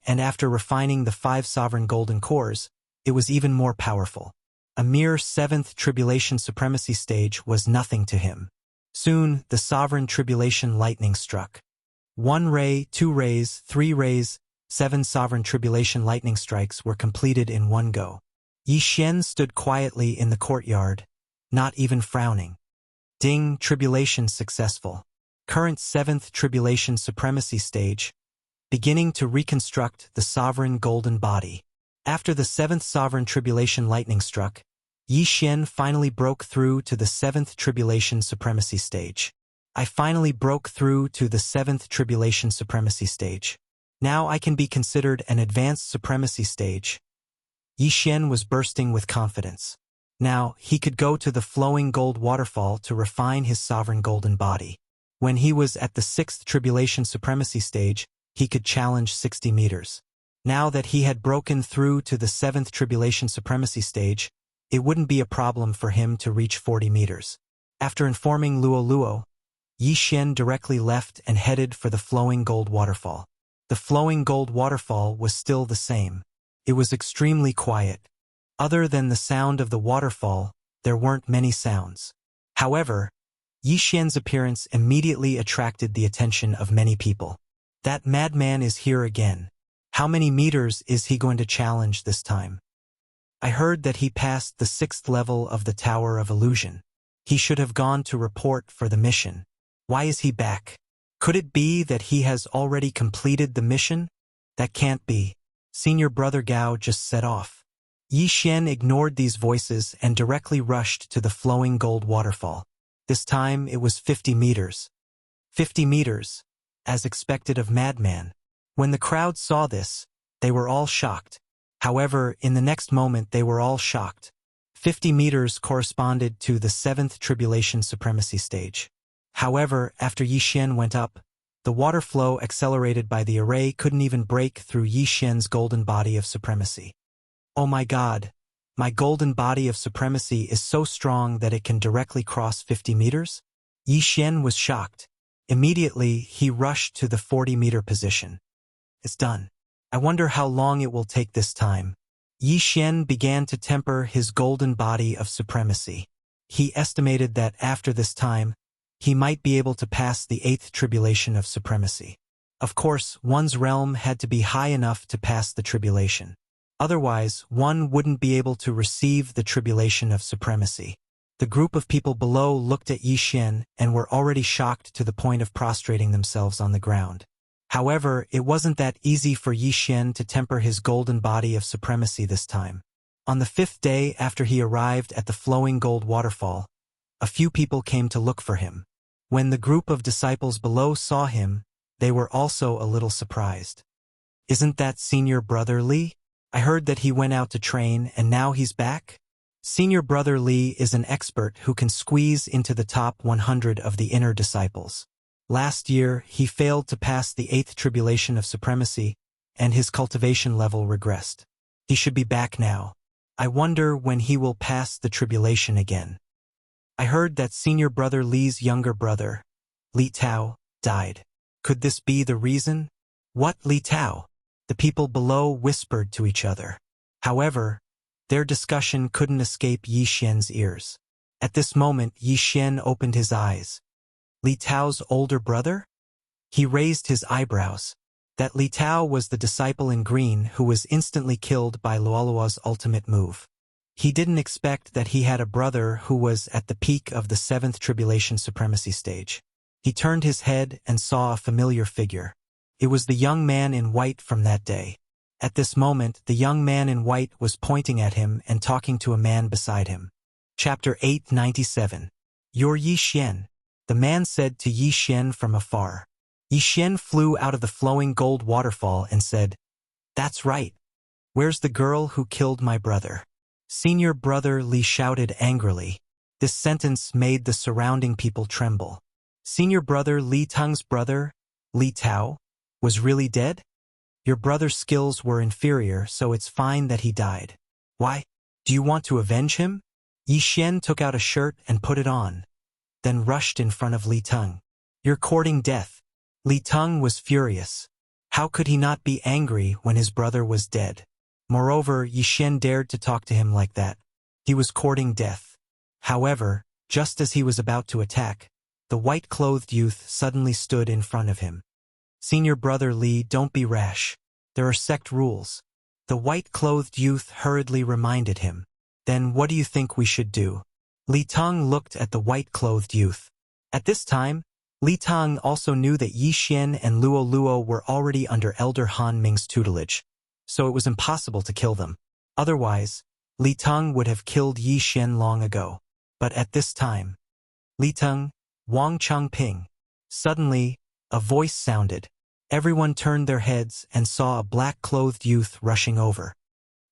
and after refining the 5 sovereign golden cores, it was even more powerful. A mere 7th tribulation supremacy stage was nothing to him. Soon, the sovereign tribulation lightning struck. 1 ray, 2 rays, 3 rays, 7 sovereign tribulation lightning strikes were completed in one go. Yixian stood quietly in the courtyard, not even frowning. Ding, tribulation successful. Current 7th tribulation supremacy stage, beginning to reconstruct the sovereign golden body. After the 7th sovereign tribulation lightning struck, Yixian finally broke through to the 7th tribulation supremacy stage. I finally broke through to the 7th tribulation supremacy stage. Now I can be considered an advanced supremacy stage. Yixian was bursting with confidence. Now, he could go to the flowing gold waterfall to refine his sovereign golden body. When he was at the 6th tribulation supremacy stage, he could challenge 60 meters. Now that he had broken through to the 7th tribulation supremacy stage, it wouldn't be a problem for him to reach 40 meters. After informing Luo, Yixian directly left and headed for the flowing gold waterfall. The flowing gold waterfall was still the same. It was extremely quiet. Other than the sound of the waterfall, there weren't many sounds. However, Yixian's appearance immediately attracted the attention of many people. That madman is here again. How many meters is he going to challenge this time? I heard that he passed the 6th level of the Tower of Illusion. He should have gone to report for the mission. Why is he back? Could it be that he has already completed the mission? That can't be. Senior Brother Gao just set off. Yixian ignored these voices and directly rushed to the flowing gold waterfall. This time it was 50 meters. 50 meters, as expected of madman. When the crowd saw this, they were all shocked. However, in the next moment they were all shocked. 50 meters corresponded to the 7th tribulation supremacy stage. However, after Yixian went up, the water flow accelerated by the array couldn't even break through Yixian's golden body of supremacy. Oh my God, my golden body of supremacy is so strong that it can directly cross 50 meters? Yixian was shocked. Immediately, he rushed to the 40-meter position. It's done. I wonder how long it will take this time. Yixian began to temper his golden body of supremacy. He estimated that after this time, he might be able to pass the 8th tribulation of supremacy. Of course, one's realm had to be high enough to pass the tribulation. Otherwise, one wouldn't be able to receive the tribulation of supremacy. The group of people below looked at Yixian and were already shocked to the point of prostrating themselves on the ground. However, it wasn't that easy for Yixian to temper his golden body of supremacy this time. On the 5th day after he arrived at the flowing gold waterfall, a few people came to look for him. When the group of disciples below saw him, they were also a little surprised. Isn't that Senior Brother Li? I heard that he went out to train and now he's back? Senior brother Li is an expert who can squeeze into the top 100 of the inner disciples. Last year, he failed to pass the 8th tribulation of supremacy, and his cultivation level regressed. He should be back now. I wonder when he will pass the tribulation again. I heard that senior brother Li's younger brother, Li Tao, died. Could this be the reason? What Li Tao? The people below whispered to each other. However, their discussion couldn't escape Yi Xian's ears. At this moment, Yi Xian opened his eyes. Li Tao's older brother? He raised his eyebrows. That Li Tao was the disciple in green who was instantly killed by Luoluo's ultimate move. He didn't expect that he had a brother who was at the peak of the 7th tribulation supremacy stage. He turned his head and saw a familiar figure. It was the young man in white from that day. At this moment, the young man in white was pointing at him and talking to a man beside him. Chapter 897. You're Yi Xian, the man said to Yi Xian from afar. Yi Xian flew out of the flowing gold waterfall and said, "That's right. Where's the girl who killed my brother?" Senior brother Li shouted angrily. This sentence made the surrounding people tremble. Senior brother Li Teng's brother, Li Tao, was really dead? Your brother's skills were inferior, so it's fine that he died. Why? Do you want to avenge him? Yi Xian took out a shirt and put it on, then rushed in front of Li Teng. You're courting death. Li Teng was furious. How could he not be angry when his brother was dead? Moreover, Yi Xian dared to talk to him like that. He was courting death. However, just as he was about to attack, the white-clothed youth suddenly stood in front of him. Senior brother Li, don't be rash. There are sect rules. The white-clothed youth hurriedly reminded him. Then what do you think we should do? Li Teng looked at the white-clothed youth. At this time, Li Teng also knew that Yi Xian and Luo Luo were already under Elder Han Ming's tutelage, so it was impossible to kill them. Otherwise, Li Teng would have killed Yi Xian long ago. But at this time, Li Teng, Wang Chengping. Suddenly, a voice sounded. Everyone turned their heads and saw a black-clothed youth rushing over.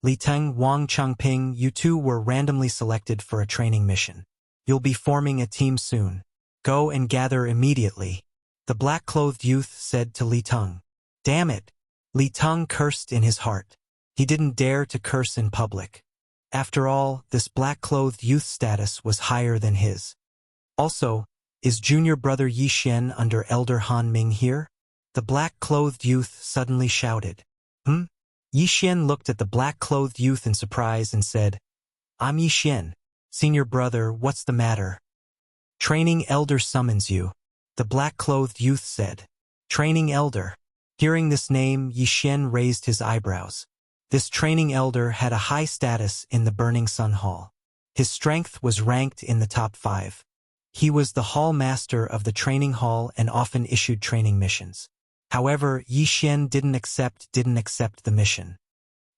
Li Teng, Wang Chengping, you two were randomly selected for a training mission. You'll be forming a team soon. Go and gather immediately. The black-clothed youth said to Li Teng. Damn it! Li Teng cursed in his heart. He didn't dare to curse in public. After all, this black-clothed youth status was higher than his. Also, is junior brother Yi Xian under Elder Han Ming here? The black-clothed youth suddenly shouted. Yi Xian looked at the black-clothed youth in surprise and said, I'm Yi Xian. Senior brother, what's the matter? Training elder summons you. The black-clothed youth said. Training elder. Hearing this name, Yi Xian raised his eyebrows. This training elder had a high status in the Burning Sun Hall. His strength was ranked in the top 5. He was the hall master of the training hall and often issued training missions. However, Yi Xian didn't accept the mission.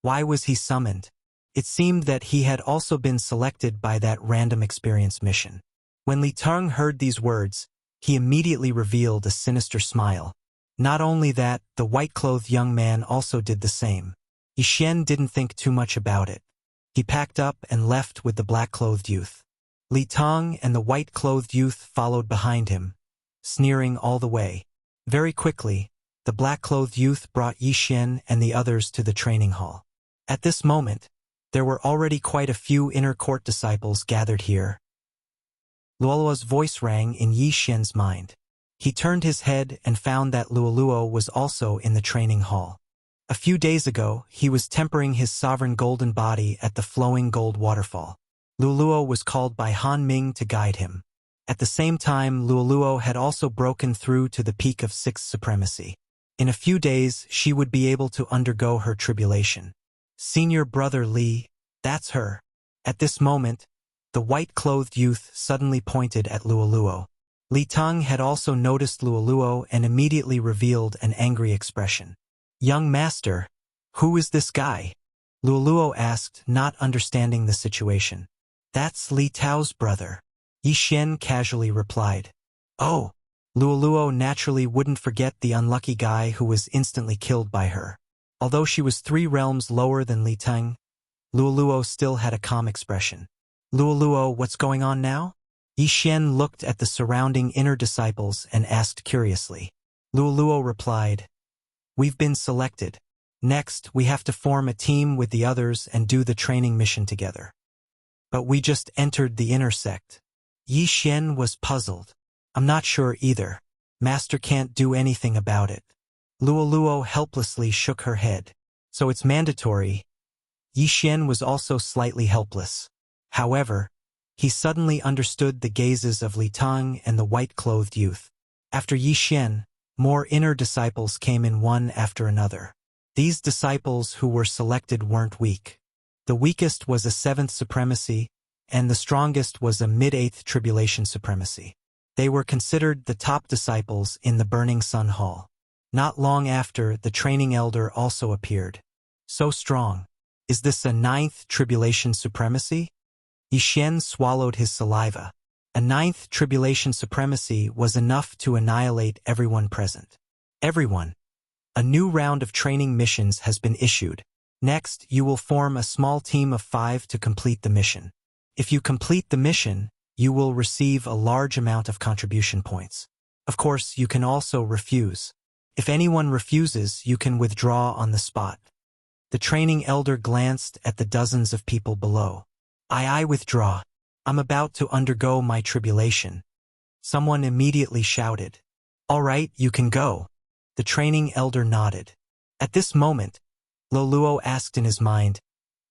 Why was he summoned? It seemed that he had also been selected by that random experience mission. When Li Teng heard these words, he immediately revealed a sinister smile. Not only that, the white-clothed young man also did the same. Yi Xian didn't think too much about it. He packed up and left with the black-clothed youth. Li Teng and the white-clothed youth followed behind him, sneering all the way. Very quickly, the black-clothed youth brought Yi Xian and the others to the training hall. At this moment, there were already quite a few inner court disciples gathered here. Luoluo's voice rang in Yi Xian's mind. He turned his head and found that Luoluo was also in the training hall. A few days ago, he was tempering his sovereign golden body at the flowing gold waterfall. Luoluo was called by Han Ming to guide him. At the same time, Luoluo had also broken through to the peak of 6th supremacy. In a few days, she would be able to undergo her tribulation. Senior brother Li, that's her. At this moment, the white-clothed youth suddenly pointed at Luoluo. Li Teng had also noticed Luoluo and immediately revealed an angry expression. Young master, who is this guy? Luoluo asked, not understanding the situation. That's Li Tao's brother. Yi Xian casually replied. Oh. Luoluo naturally wouldn't forget the unlucky guy who was instantly killed by her. Although she was 3 realms lower than Li Teng, Luoluo still had a calm expression. Luoluo, what's going on now? Yixin looked at the surrounding inner disciples and asked curiously. Luoluo replied, We've been selected. Next, we have to form a team with the others and do the training mission together. But we just entered the inner sect. Yixin was puzzled. I'm not sure either. Master can't do anything about it. Luoluo helplessly shook her head. So it's mandatory. Yixin was also slightly helpless. However, he suddenly understood the gazes of Li Tang and the white-clothed youth. After Yixin, more inner disciples came in one after another. These disciples who were selected weren't weak. The weakest was a seventh supremacy, and the strongest was a mid-eighth tribulation supremacy. They were considered the top disciples in the Burning Sun Hall. Not long after, the training elder also appeared. So strong. Is this a ninth tribulation supremacy? Yixin swallowed his saliva. A ninth tribulation supremacy was enough to annihilate everyone present. Everyone. A new round of training missions has been issued. Next, you will form a small team of 5 to complete the mission. If you complete the mission, you will receive a large amount of contribution points. Of course, you can also refuse. If anyone refuses, you can withdraw on the spot. The training elder glanced at the dozens of people below. I withdraw. I'm about to undergo my tribulation. Someone immediately shouted. All right, you can go. The training elder nodded. At this moment, Luoluo asked in his mind,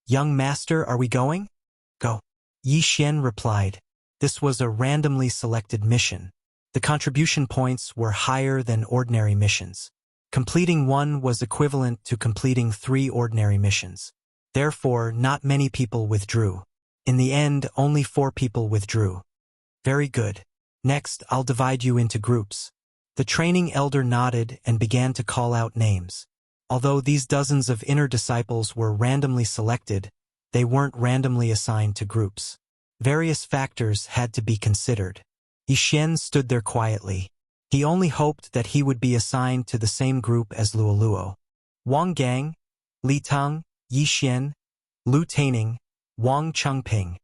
Young master, are we going? Go. Yixin replied. This was a randomly selected mission. The contribution points were higher than ordinary missions. Completing one was equivalent to completing 3 ordinary missions. Therefore, not many people withdrew. In the end, only 4 people withdrew. Very good. Next, I'll divide you into groups. The training elder nodded and began to call out names. Although these dozens of inner disciples were randomly selected, they weren't randomly assigned to groups. Various factors had to be considered. Yixin stood there quietly. He only hoped that he would be assigned to the same group as Luoluo. Wang Gang, Li Tang, Yixin, Lu Taining, Wang Chengping.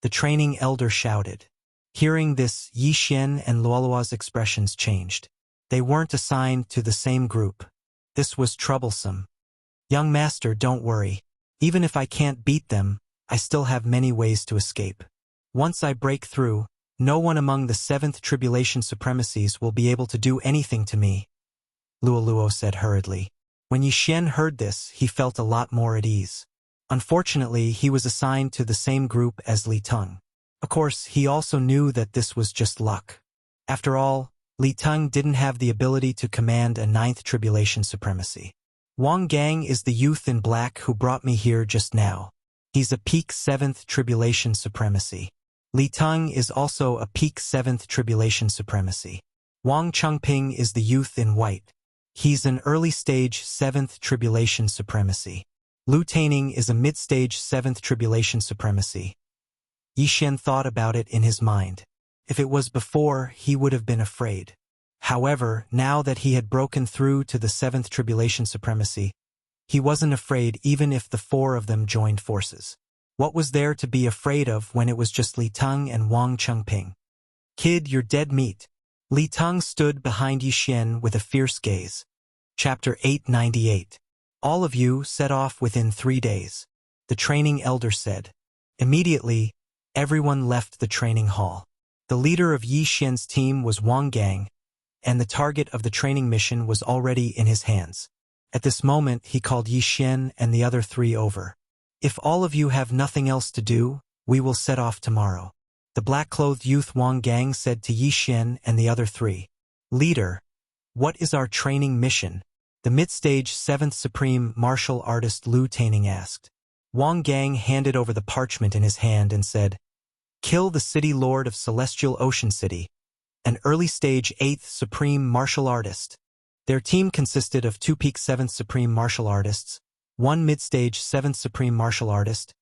The training elder shouted. Hearing this, Yixin and Luoluo's expressions changed. They weren't assigned to the same group. This was troublesome. Young master, don't worry. Even if I can't beat them, I still have many ways to escape. Once I break through, no one among the 7th tribulation supremacies will be able to do anything to me, Luoluo said hurriedly. When Yixin heard this, he felt a lot more at ease. Unfortunately, he was assigned to the same group as Li Tang. Of course, he also knew that this was just luck. After all, Li Tang didn't have the ability to command a 9th tribulation supremacy. Wang Gang is the youth in black who brought me here just now. He's a peak 7th tribulation supremacy. Li Tang is also a peak 7th tribulation supremacy. Wang Chengping is the youth in white. He's an early stage 7th tribulation supremacy. Lu Taining is a mid-stage 7th tribulation supremacy. Yixin thought about it in his mind. If it was before, he would have been afraid. However, now that he had broken through to the 7th tribulation supremacy, he wasn't afraid even if the 4 of them joined forces. What was there to be afraid of when it was just Li Tang and Wang Chengping? Kid, you're dead meat. Li Tang stood behind Yixin with a fierce gaze. Chapter 898. All of you set off within 3 days. The training elder said. Immediately, everyone left the training hall. The leader of Yixin's team was Wang Gang, and the target of the training mission was already in his hands. At this moment, he called Yixin and the other 3 over. If all of you have nothing else to do, we will set off tomorrow. The black-clothed youth Wang Gang said to Yixin and the other 3. Leader, what is our training mission? The mid-stage 7th Supreme Martial Artist Lu Taining asked. Wang Gang handed over the parchment in his hand and said, Kill the City Lord of Celestial Ocean City, an early-stage 8th Supreme Martial Artist. Their team consisted of 2 peak 7th Supreme Martial Artists, 1 mid-stage 7th Supreme Martial Artist,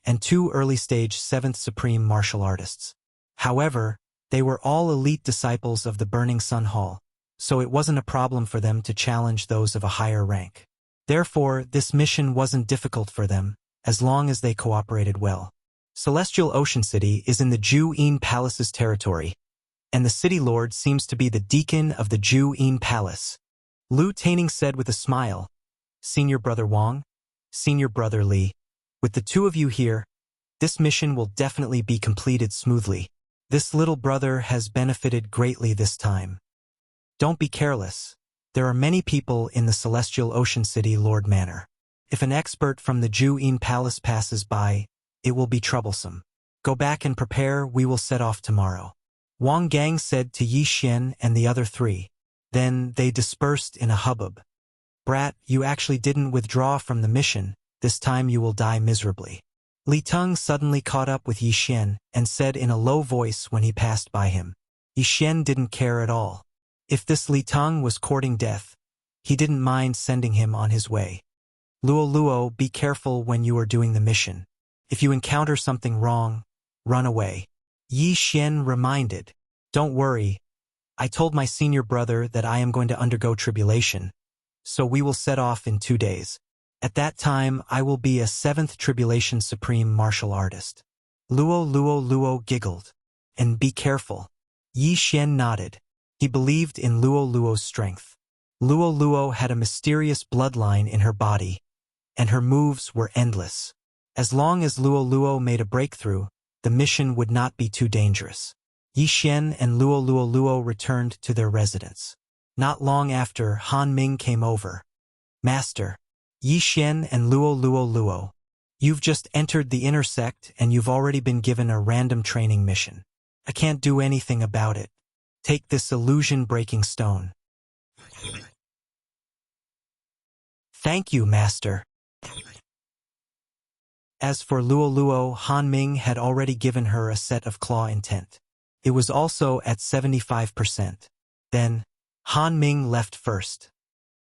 and 2 early-stage 7th Supreme Martial Artists. However, they were all elite disciples of the Burning Sun Hall, so it wasn't a problem for them to challenge those of a higher rank. Therefore, this mission wasn't difficult for them, as long as they cooperated well. Celestial Ocean City is in the Ju-In Palace's territory, and the city lord seems to be the deacon of the Ju-In Palace. Lu Taining said with a smile, Senior Brother Wang, Senior Brother Li, with the two of you here, this mission will definitely be completed smoothly. This little brother has benefited greatly this time. Don't be careless. There are many people in the Celestial Ocean City Lord Manor. If an expert from the Ju-In Palace passes by, it will be troublesome. Go back and prepare, we will set off tomorrow. Wang Gang said to Yi Xian and the other three. Then they dispersed in a hubbub. Brat, you actually didn't withdraw from the mission, this time you will die miserably. Li Teng suddenly caught up with Yi Xian and said in a low voice when he passed by him. Yi Xian didn't care at all. If this Li Teng was courting death, he didn't mind sending him on his way. Luo Luo, be careful when you are doing the mission. If you encounter something wrong, run away. Yi Xian reminded. Don't worry. I told my senior brother that I am going to undergo tribulation, so we will set off in 2 days. At that time, I will be a 7th Tribulation Supreme Martial Artist. Luo Luo Luo giggled. And be careful. Yi Xian nodded. He believed in Luo Luo's strength. Luo Luo had a mysterious bloodline in her body, and her moves were endless. As long as Luo Luo made a breakthrough, the mission would not be too dangerous. Yi Xian and Luo Luo Luo returned to their residence. Not long after, Han Ming came over. Master, Yi Xian and Luo Luo Luo, you've just entered the inner sect and you've already been given a random training mission. I can't do anything about it. Take this illusion-breaking stone. Thank you, Master. As for Luo Luo, Han Ming had already given her a set of claw intent. It was also at 75%. Then, Han Ming left first.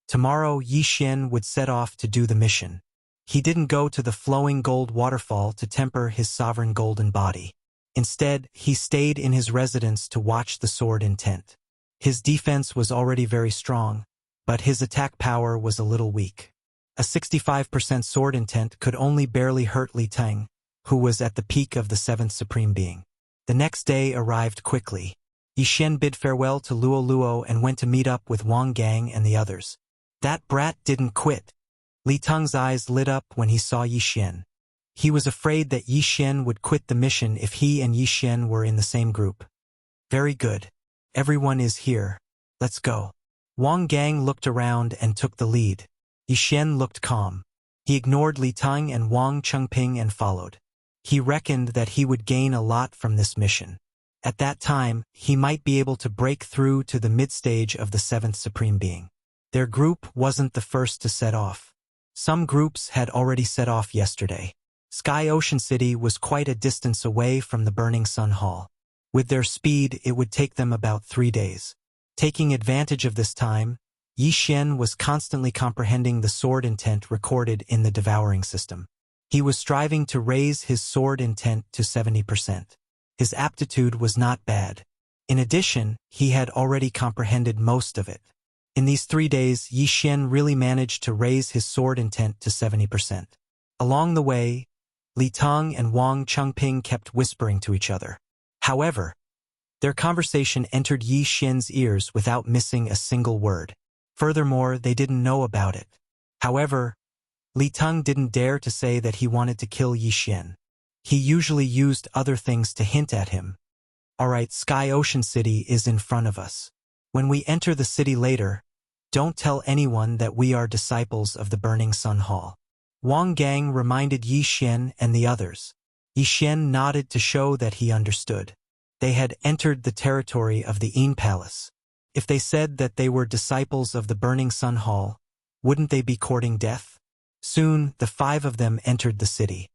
Tomorrow, Yi Xian would set off to do the mission. He didn't go to the flowing gold waterfall to temper his sovereign golden body. Instead, he stayed in his residence to watch the sword intent. His defense was already very strong, but his attack power was a little weak. A 65% sword intent could only barely hurt Li Teng, who was at the peak of the 7th Supreme Being. The next day arrived quickly. Yi Xian bid farewell to Luo Luo and went to meet up with Wang Gang and the others. That brat didn't quit. Li Teng's eyes lit up when he saw Yi Xian. He was afraid that Yi Xian would quit the mission if he and Yi Xian were in the same group. Very good. Everyone is here. Let's go. Wang Gang looked around and took the lead. Yi Xian looked calm. He ignored Li Teng and Wang Chengping and followed. He reckoned that he would gain a lot from this mission. At that time, he might be able to break through to the mid-stage of the 7th Supreme Being. Their group wasn't the first to set off. Some groups had already set off yesterday. Sky Ocean City was quite a distance away from the Burning Sun Hall. With their speed, it would take them about 3 days. Taking advantage of this time, Yi Xian was constantly comprehending the sword intent recorded in the devouring system. He was striving to raise his sword intent to 70%. His aptitude was not bad. In addition, he had already comprehended most of it. In these 3 days, Yi Xian really managed to raise his sword intent to 70%. Along the way, Li Teng and Wang Chengping kept whispering to each other. However, their conversation entered Yi Xian's ears without missing a single word. Furthermore, they didn't know about it. However, Li Teng didn't dare to say that he wanted to kill Yi Xian. He usually used other things to hint at him. Alright, Sky Ocean City is in front of us. When we enter the city later, don't tell anyone that we are disciples of the Burning Sun Hall. Wang Gang reminded Yi Xian and the others. Yi Xian nodded to show that he understood. They had entered the territory of the Yin Palace. If they said that they were disciples of the Burning Sun Hall, wouldn't they be courting death? Soon, the 5 of them entered the city.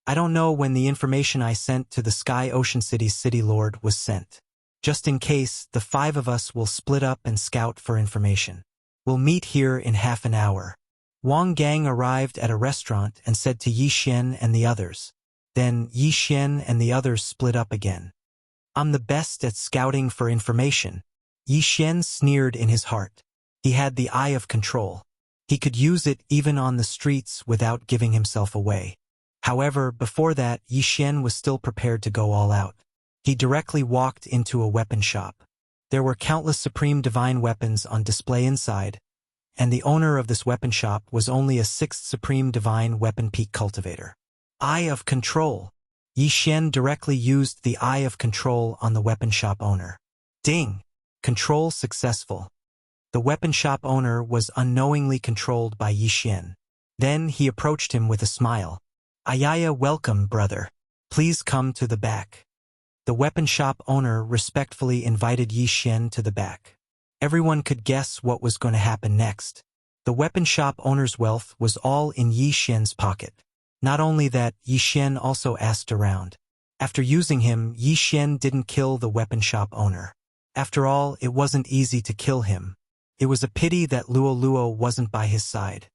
I don't know when the information I sent to the Sky Ocean City's City Lord was sent. Just in case, the 5 of us will split up and scout for information. We'll meet here in half an hour. Wang Gang arrived at a restaurant and said to Yi Xian and the others. Then Yi Xian and the others split up again. I'm the best at scouting for information. Yi Xian sneered in his heart. He had the eye of control. He could use it even on the streets without giving himself away. However, before that, Yi Xian was still prepared to go all out. He directly walked into a weapon shop. There were countless supreme divine weapons on display inside, and the owner of this weapon shop was only a 6th supreme divine weapon peak cultivator. Eye of Control. Yi Xian directly used the Eye of Control on the weapon shop owner. Ding! Control successful. The weapon shop owner was unknowingly controlled by Yi Xian. Then he approached him with a smile. Ayaya, welcome, brother. Please come to the back. The weapon shop owner respectfully invited Yi Xian to the back. Everyone could guess what was going to happen next. The weapon shop owner's wealth was all in Yi Xian's pocket. Not only that, Yi Xian also asked around. After using him, Yi Xian didn't kill the weapon shop owner. After all, it wasn't easy to kill him. It was a pity that Luo Luo wasn't by his side.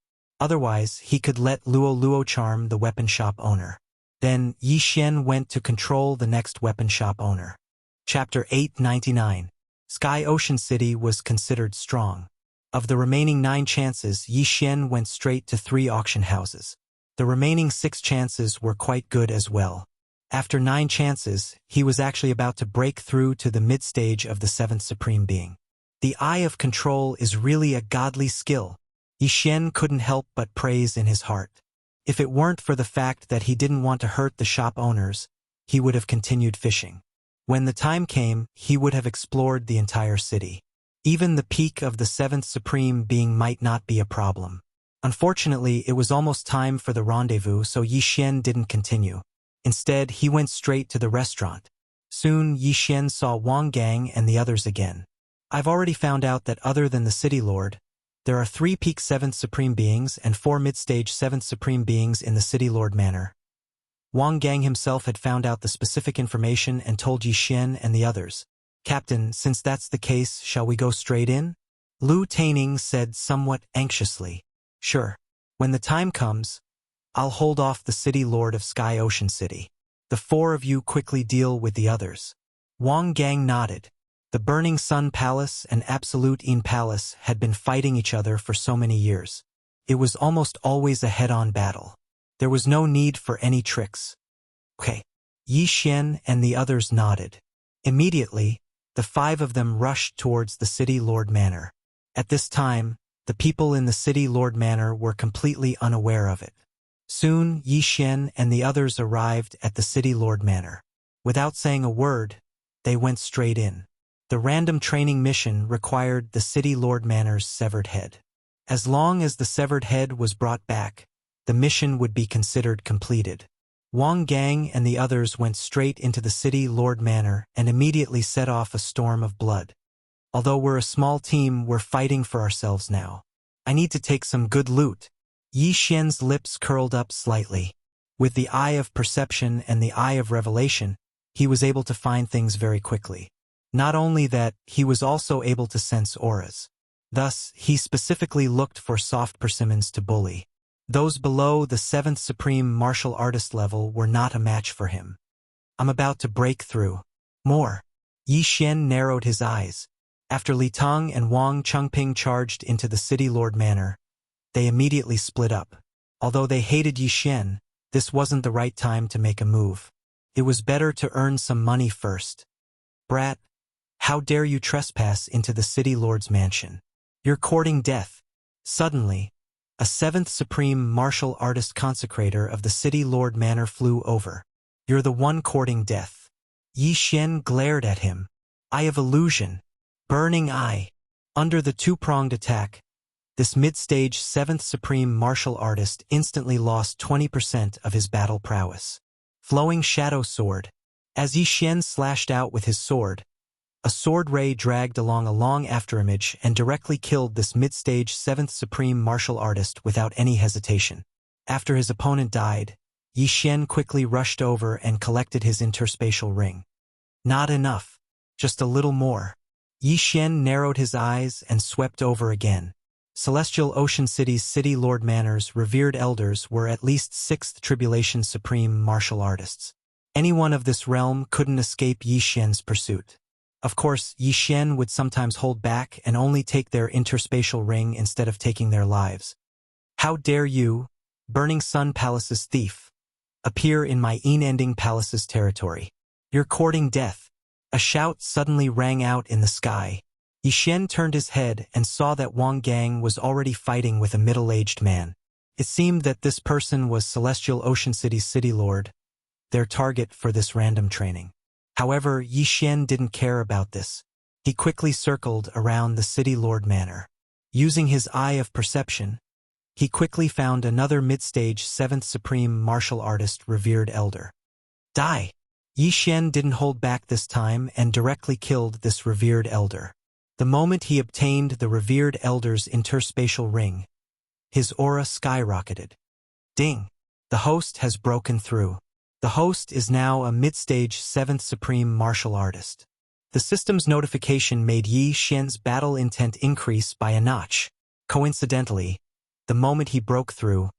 Otherwise, he could let Luo Luo charm the weapon shop owner. Then, Yi Xian went to control the next weapon shop owner. Chapter 899. Sky Ocean City was considered strong. Of the remaining 9 chances, Yi Xian went straight to 3 auction houses. The remaining 6 chances were quite good as well. After 9 chances, he was actually about to break through to the mid-stage of the 7th Supreme Being. The Eye of Control is really a godly skill. Yi Xian couldn't help but praise in his heart. If it weren't for the fact that he didn't want to hurt the shop owners, he would have continued fishing. When the time came, he would have explored the entire city. Even the peak of the 7th Supreme Being might not be a problem. Unfortunately, it was almost time for the rendezvous, so Yi Xian didn't continue. Instead, he went straight to the restaurant. Soon, Yi Xian saw Wang Gang and the others again. I've already found out that other than the City Lord, there are 3 peak 7th Supreme Beings and 4 mid-stage 7th Supreme Beings in the City Lord Manor. Wang Gang himself had found out the specific information and told Yi Xian and the others. Captain, since that's the case, shall we go straight in? Lu Taining said somewhat anxiously. Sure. When the time comes, I'll hold off the City Lord of Sky Ocean City. The 4 of you quickly deal with the others. Wang Gang nodded. The Burning Sun Palace and Absolute Yin Palace had been fighting each other for so many years. It was almost always a head-on battle. There was no need for any tricks. Okay. Yi Xian and the others nodded. Immediately, the 5 of them rushed towards the City Lord Manor. At this time, the people in the City Lord Manor were completely unaware of it. Soon, Yi Xian and the others arrived at the City Lord Manor. Without saying a word, they went straight in. The random training mission required the City Lord Manor's severed head. As long as the severed head was brought back, the mission would be considered completed. Wang Gang and the others went straight into the City Lord Manor and immediately set off a storm of blood. Although we're a small team, we're fighting for ourselves now. I need to take some good loot. Yi Xian's lips curled up slightly. With the Eye of Perception and the Eye of Revelation, he was able to find things very quickly. Not only that, he was also able to sense auras. Thus, he specifically looked for soft persimmons to bully. Those below the 7th Supreme Martial Artist level were not a match for him. I'm about to break through. More. Yi Xian narrowed his eyes. After Li Tong and Wang Chengping charged into the City Lord Manor, they immediately split up. Although they hated Yi Xian, this wasn't the right time to make a move. It was better to earn some money first. Brat, how dare you trespass into the City Lord's mansion? You're courting death. Suddenly, a 7th Supreme Martial Artist Consecrator of the City Lord Manor flew over. You're the one courting death. Yi Xian glared at him. Eye of Illusion. Burning Eye. Under the 2-pronged attack, this mid-stage 7th Supreme Martial Artist instantly lost 20% of his battle prowess. Flowing Shadow Sword. As Yi Xian slashed out with his sword, a sword ray dragged along a long afterimage and directly killed this mid-stage 7th Supreme Martial Artist without any hesitation. After his opponent died, Yi Xian quickly rushed over and collected his interspatial ring. Not enough. Just a little more. Yi Xian narrowed his eyes and swept over again. Celestial Ocean City's City Lord Manor's revered elders were at least 6th Tribulation Supreme Martial Artists. Anyone of this realm couldn't escape Yi Xian's pursuit. Of course, Yi Xian would sometimes hold back and only take their interspatial ring instead of taking their lives. How dare you, Burning Sun Palace's thief! appear in my unending palace's territory. You're courting death. A shout suddenly rang out in the sky. Yixuan turned his head and saw that Wang Gang was already fighting with a middle-aged man. It seemed that this person was Celestial Ocean City's city lord, their target for this random training. However, Yixuan didn't care about this. He quickly circled around the city lord manor. Using his eye of perception, he quickly found another mid-stage 7th Supreme Martial Artist revered elder. Die! Yixuan didn't hold back this time and directly killed this revered elder. The moment he obtained the revered elder's interspatial ring, his aura skyrocketed. Ding! The host has broken through. The host is now a mid-stage 7th Supreme Martial Artist. The system's notification made Yixuan's battle intent increase by a notch. Coincidentally, the moment he broke through,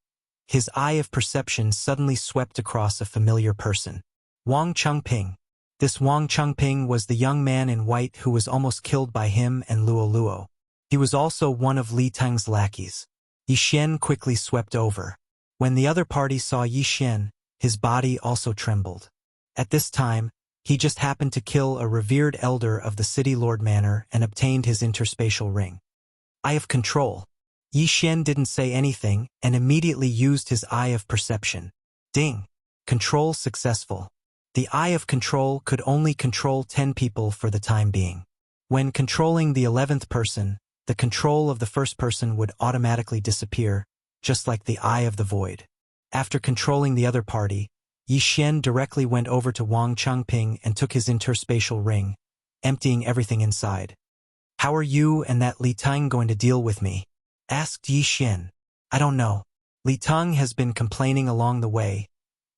his eye of perception suddenly swept across a familiar person. Wang Chengping. This Wang Chengping was the young man in white who was almost killed by him and Luo Luo. He was also one of Li Teng's lackeys. Yixuan quickly swept over. When the other party saw Yixuan, his body also trembled. At this time, he just happened to kill a revered elder of the City Lord Manor and obtained his interspatial ring. Eye of control. Yixuan didn't say anything and immediately used his eye of perception. Ding! Control successful. The eye of control could only control 10 people for the time being. When controlling the 11th person, the control of the first person would automatically disappear, just like the eye of the void. After controlling the other party, Yixuan directly went over to Wang Chengping and took his interspatial ring, emptying everything inside. How are you and that Li Teng going to deal with me? Asked Yixuan. I don't know. Li Teng has been complaining along the way,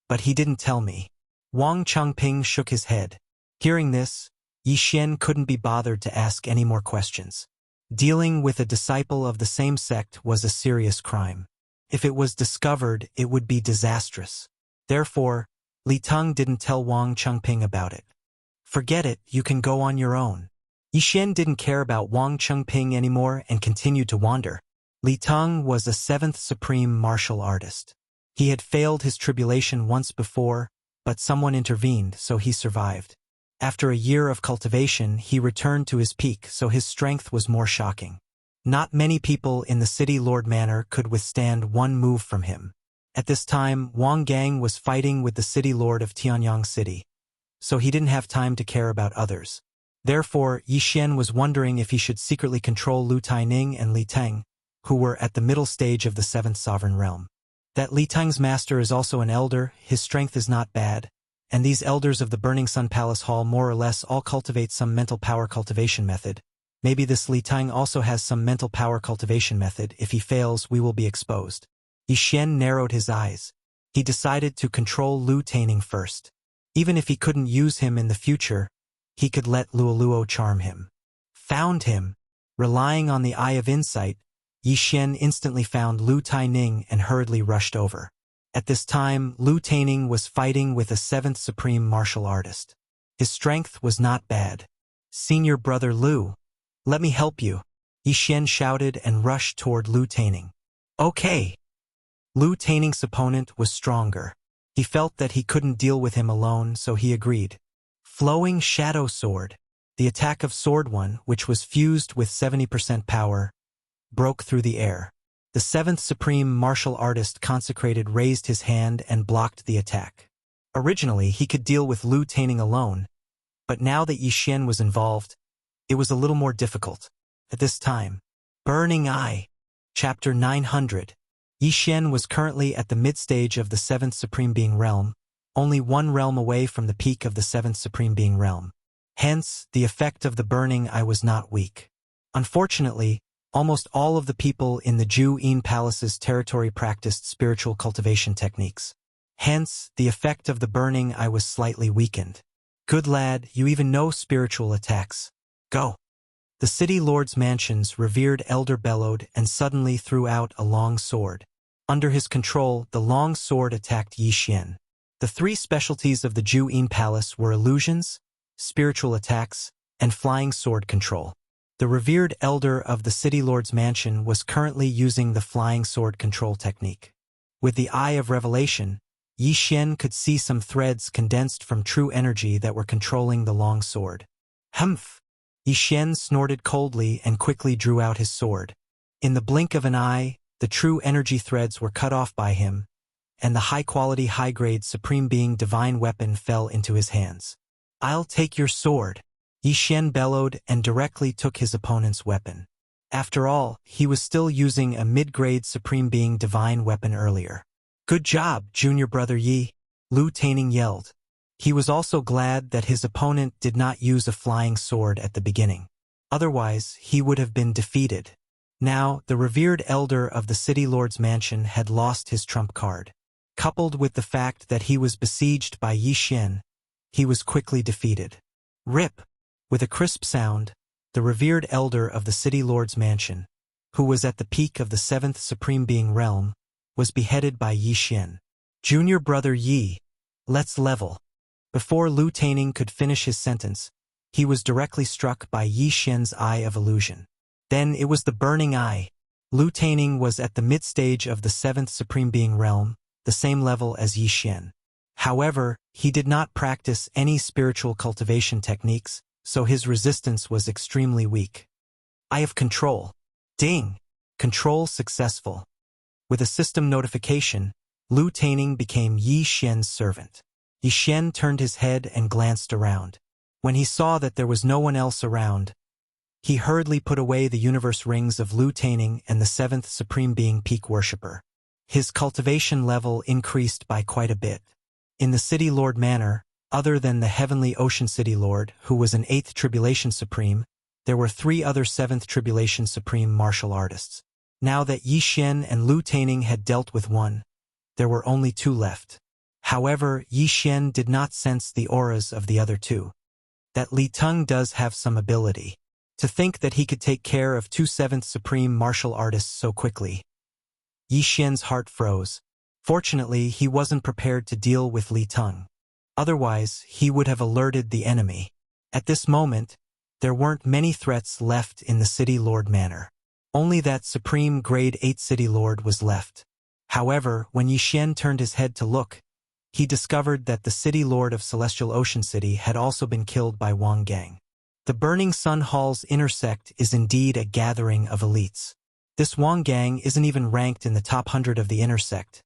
but he didn't tell me. Wang Chengping shook his head. Hearing this, Yixuan couldn't be bothered to ask any more questions. Dealing with a disciple of the same sect was a serious crime. If it was discovered, it would be disastrous. Therefore, Li Teng didn't tell Wang Chengping about it. Forget it, you can go on your own. Yixuan didn't care about Wang Chengping anymore and continued to wander. Li Teng was a 7th Supreme Martial Artist. He had failed his tribulation once before, but someone intervened, so he survived. After a year of cultivation, he returned to his peak, so his strength was more shocking. Not many people in the City Lord Manor could withstand one move from him. At this time, Wang Gang was fighting with the City Lord of Tianyang City, so he didn't have time to care about others. Therefore, Yixuan was wondering if he should secretly control Lu Taining and Li Teng, who were at the middle stage of the 7th Sovereign Realm. That Li Teng's master is also an elder, his strength is not bad, and these elders of the Burning Sun Palace Hall more or less all cultivate some mental power cultivation method. Maybe this Li Teng also has some mental power cultivation method. If he fails, we will be exposed. Yixuan narrowed his eyes. He decided to control Lu Taining first. Even if he couldn't use him in the future, he could let Luo Luo charm him. Found him. Relying on the Eye of Insight, Yixuan instantly found Lu Taining and hurriedly rushed over. At this time, Lu Taining was fighting with a 7th Supreme Martial Artist. His strength was not bad. Senior brother Lu, let me help you. Yixuan shouted and rushed toward Lu Taining. Okay. Lu Taining's opponent was stronger. He felt that he couldn't deal with him alone, so he agreed. Flowing Shadow Sword. The attack of Sword 1, which was fused with 70% power, broke through the air. The 7th Supreme Martial Artist consecrated raised his hand and blocked the attack. Originally, he could deal with Lu Taining alone, but now that Yixuan was involved, it was a little more difficult. At this time, Burning Eye. Chapter 900. Yixuan was currently at the mid-stage of the 7th Supreme Being Realm, only one realm away from the peak of the 7th Supreme Being Realm. Hence, the effect of the Burning Eye was not weak. Unfortunately, almost all of the people in the Ju-In Palace's territory practiced spiritual cultivation techniques. Hence, the effect of the Burning Eye was slightly weakened. Good lad, you even know spiritual attacks. Go. The City Lord's mansion's revered elder bellowed and suddenly threw out a long sword. Under his control, the long sword attacked Yixuan. The three specialties of the Ju-In Palace were illusions, spiritual attacks, and flying sword control. The revered elder of the City Lord's mansion was currently using the flying sword control technique. With the Eye of Revelation, Yi Xian could see some threads condensed from true energy that were controlling the long sword. Humph! Yi Xian snorted coldly and quickly drew out his sword. In the blink of an eye, the true energy threads were cut off by him, and the high-quality, high-grade Supreme Being divine weapon fell into his hands. "I'll take your sword," Yi Xian bellowed and directly took his opponent's weapon. After all, he was still using a mid-grade Supreme Being divine weapon earlier. "Good job, junior brother Yi," Lu Taining yelled. He was also glad that his opponent did not use a flying sword at the beginning. Otherwise, he would have been defeated. Now, the revered elder of the city lord's mansion had lost his trump card. Coupled with the fact that he was besieged by Yi Xian, he was quickly defeated. Rip! With a crisp sound, the revered elder of the city lord's mansion, who was at the peak of the 7th Supreme Being realm, was beheaded by Yi Xian. "Junior brother Yi, let's level." Before Lu Taining could finish his sentence, he was directly struck by Yi Xian's Eye of Illusion. Then it was the Burning Eye. Lu Taining was at the mid-stage of the 7th Supreme Being realm, the same level as Yi Xian. However, he did not practice any spiritual cultivation techniques, so his resistance was extremely weak. "Eye of Control." Ding! Control successful. With a system notification, Lu Taining became Yi Xian's servant. Yi Xian turned his head and glanced around. When he saw that there was no one else around, he hurriedly put away the universe rings of Lu Taining and the 7th Supreme Being Peak Worshipper. His cultivation level increased by quite a bit. In the City Lord Manor, other than the Heavenly Ocean City Lord, who was an 8th Tribulation Supreme, there were 3 other 7th Tribulation Supreme martial artists. Now that Yi Xian and Lu Taining had dealt with one, there were only 2 left. However, Yi Xian did not sense the auras of the other 2. That Li Teng does have some ability. To think that he could take care of 2 7th Supreme martial artists so quickly. Yi Xian's heart froze. Fortunately, he wasn't prepared to deal with Li Teng. Otherwise, he would have alerted the enemy. At this moment, there weren't many threats left in the City Lord Manor. Only that Supreme Grade 8 City Lord was left. However, when Yi Xian turned his head to look, he discovered that the City Lord of Celestial Ocean City had also been killed by Wang Gang. The Burning Sun Hall's inner sect is indeed a gathering of elites. This Wang Gang isn't even ranked in the top 100 of the inner sect.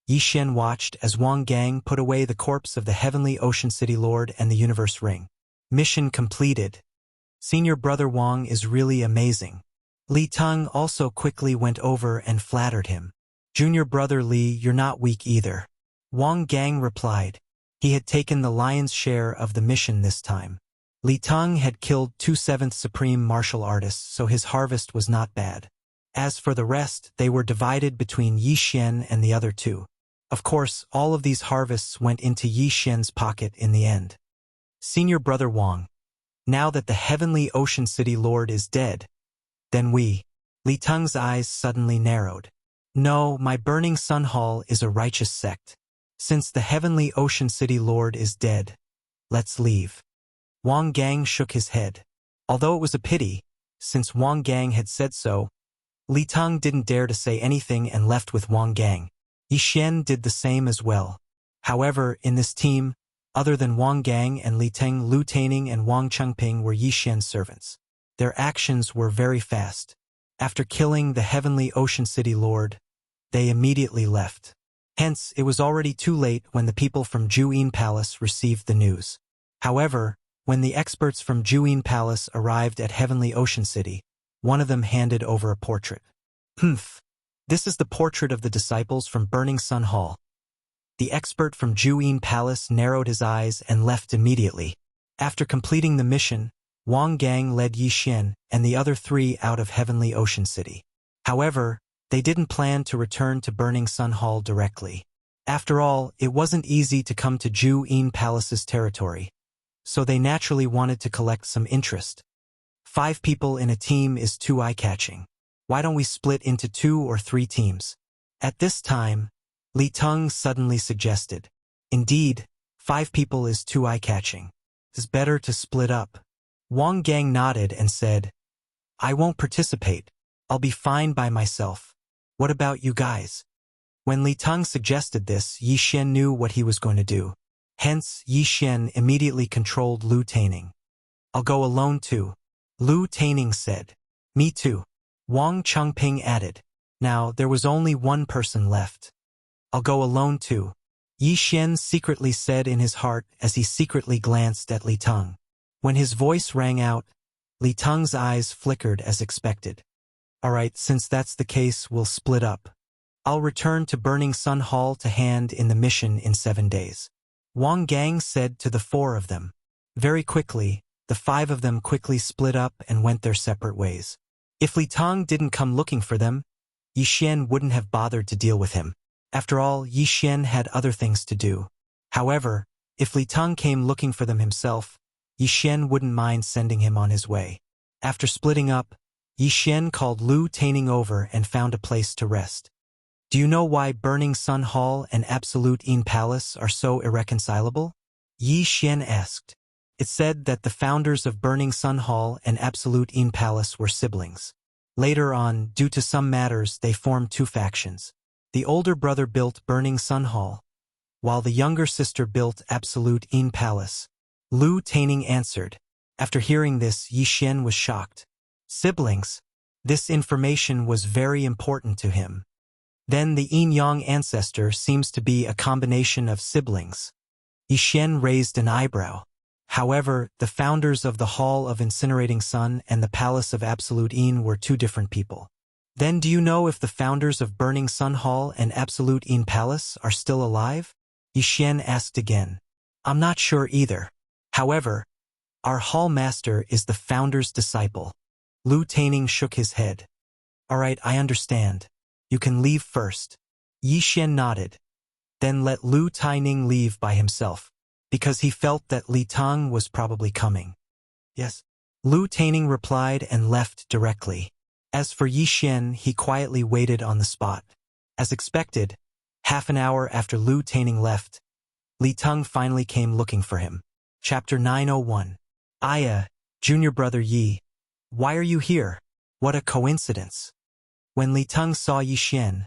Yi Xian watched as Wang Gang put away the corpse of the Heavenly Ocean City Lord and the Universe Ring. Mission completed. Senior brother Wang is really amazing. Li Teng also quickly went over and flattered him. Junior brother Li, you're not weak either. Wang Gang replied. He had taken the lion's share of the mission this time. Li Teng had killed 2 7th Supreme martial artists, so his harvest was not bad. As for the rest, they were divided between Yi Xian and the other 2. Of course, all of these harvests went into Yi Xian's pocket in the end. Senior brother Wang. Now that the Heavenly Ocean City Lord is dead, then we. Li Teng's eyes suddenly narrowed. No, my Burning Sun Hall is a righteous sect. Since the Heavenly Ocean City Lord is dead, let's leave. Wang Gang shook his head. Although it was a pity, since Wang Gang had said so, Li Teng didn't dare to say anything and left with Wang Gang. Yi Xian did the same as well. However, in this team, other than Wang Gang and Li Teng, Lu Taining and Wang Chengping were Yi Xian's servants. Their actions were very fast. After killing the Heavenly Ocean City Lord, they immediately left. Hence, it was already too late when the people from Juyin Palace received the news. However, when the experts from Juyin Palace arrived at Heavenly Ocean City, one of them handed over a portrait. Humph. This is the portrait of the disciples from Burning Sun Hall. The expert from Juyin Palace narrowed his eyes and left immediately. After completing the mission, Wang Gang led Yi Xian and the other 3 out of Heavenly Ocean City. However, they didn't plan to return to Burning Sun Hall directly. After all, it wasn't easy to come to Juyin Palace's territory, so they naturally wanted to collect some interest. 5 people in a team is too eye-catching. Why don't we split into 2 or 3 teams? At this time, Li Teng suddenly suggested. Indeed, 5 people is too eye-catching. It's better to split up. Wang Gang nodded and said, I won't participate. I'll be fine by myself. What about you guys? When Li Teng suggested this, Yi Xian knew what he was going to do. Hence, Yi Xian immediately controlled Lu Taining. "I'll go alone too," Lu Taining said. "Me too," Wang Chengping added. Now, there was only one person left. "I'll go alone too," Yi Xian secretly said in his heart as he secretly glanced at Li Teng. When his voice rang out, Li Teng's eyes flickered as expected. "All right, since that's the case, we'll split up. I'll return to Burning Sun Hall to hand in the mission in 7 days," Wang Gang said to the 4 of them. Very quickly, the 5 of them quickly split up and went their separate ways. If Li Teng didn't come looking for them, Yi Xian wouldn't have bothered to deal with him. After all, Yi Xian had other things to do. However, if Li Teng came looking for them himself, Yi Xian wouldn't mind sending him on his way. After splitting up, Yi Xian called Lu Taining over and found a place to rest. "Do you know why Burning Sun Hall and Absolute Yin Palace are so irreconcilable?" Yi Xian asked. It said that the founders of Burning Sun Hall and Absolute Yin Palace were siblings. Later on, due to some matters, they formed 2 factions. The older brother built Burning Sun Hall, while the younger sister built Absolute Yin Palace. Lu Taining answered. After hearing this, Yi Xian was shocked. Siblings? This information was very important to him. Then the yin-yang ancestor seems to be a combination of siblings. Yi Xian raised an eyebrow. However, the founders of the Hall of Incinerating Sun and the Palace of Absolute Yin were 2 different people. Then do you know if the founders of Burning Sun Hall and Absolute Yin Palace are still alive? Yi Xian asked again. I'm not sure either. However, our hall master is the founder's disciple. Lu Taining shook his head. All right, I understand. You can leave first. Yi Xian nodded. Then let Lu Taining leave by himself, because he felt that Li Teng was probably coming. Yes. Lu Taining replied and left directly. As for Yi Xian, he quietly waited on the spot. As expected, half an hour after Lu Taining left, Li Teng finally came looking for him. Chapter 901. Aya, junior brother Yi. Why are you here? What a coincidence. When Li Teng saw Yi Xian,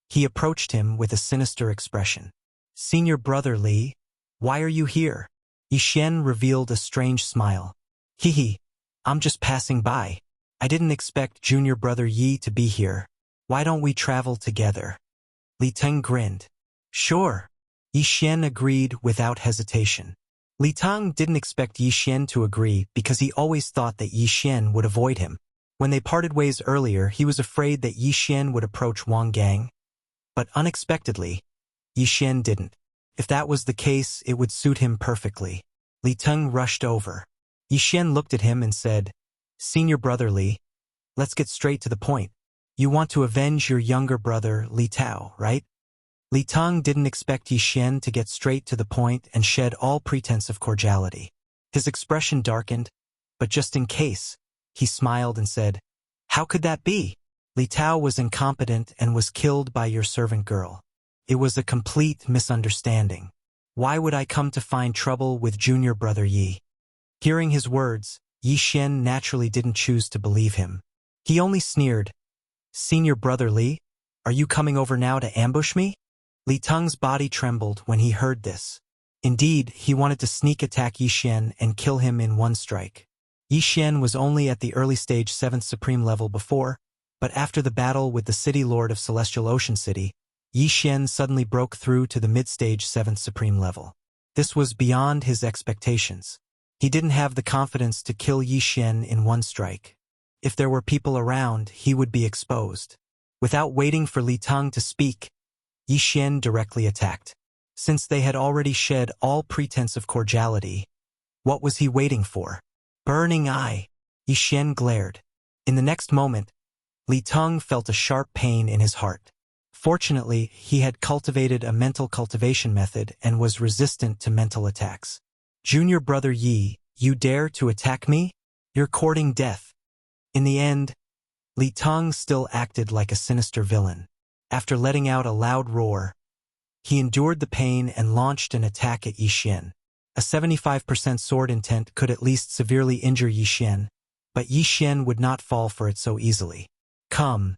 he approached him with a sinister expression. Senior brother Li, why are you here? Yi Xian revealed a strange smile. Hee, I'm just passing by. I didn't expect junior brother Yi to be here. Why don't we travel together? Li Teng grinned. Sure. Yi Xian agreed without hesitation. Li Teng didn't expect Yi Xian to agree because he always thought that Yi Xian would avoid him. When they parted ways earlier, he was afraid that Yi Xian would approach Wang Gang. But unexpectedly, Yi Xian didn't. If that was the case, it would suit him perfectly. Li Teng rushed over. Yi Xian looked at him and said, Senior brother Li, let's get straight to the point. You want to avenge your younger brother Li Tao, right? Li Teng didn't expect Yi Xian to get straight to the point and shed all pretense of cordiality. His expression darkened, but just in case, he smiled and said, How could that be? Li Tao was incompetent and was killed by your servant girl. It was a complete misunderstanding. Why would I come to find trouble with junior brother Yi? Hearing his words, Yi Xian naturally didn't choose to believe him. He only sneered. Senior brother Li, are you coming over now to ambush me? Li Teng's body trembled when he heard this. Indeed, he wanted to sneak attack Yi Xian and kill him in one strike. Yi Xian was only at the early stage 7th Supreme level before, but after the battle with the City Lord of Celestial Ocean City, Yi Xian suddenly broke through to the mid-stage 7th Supreme level. This was beyond his expectations. He didn't have the confidence to kill Yi Xian in one strike. If there were people around, he would be exposed. Without waiting for Li Teng to speak, Yi Xian directly attacked. Since they had already shed all pretense of cordiality, what was he waiting for? Burning eye! Yi Xian glared. In the next moment, Li Teng felt a sharp pain in his heart. Fortunately, he had cultivated a mental cultivation method and was resistant to mental attacks. Junior brother Yi, you dare to attack me? You're courting death. In the end, Li Teng still acted like a sinister villain. After letting out a loud roar, he endured the pain and launched an attack at Yi Xian. A 75% sword intent could at least severely injure Yi Xian, but Yi Xian would not fall for it so easily. Come,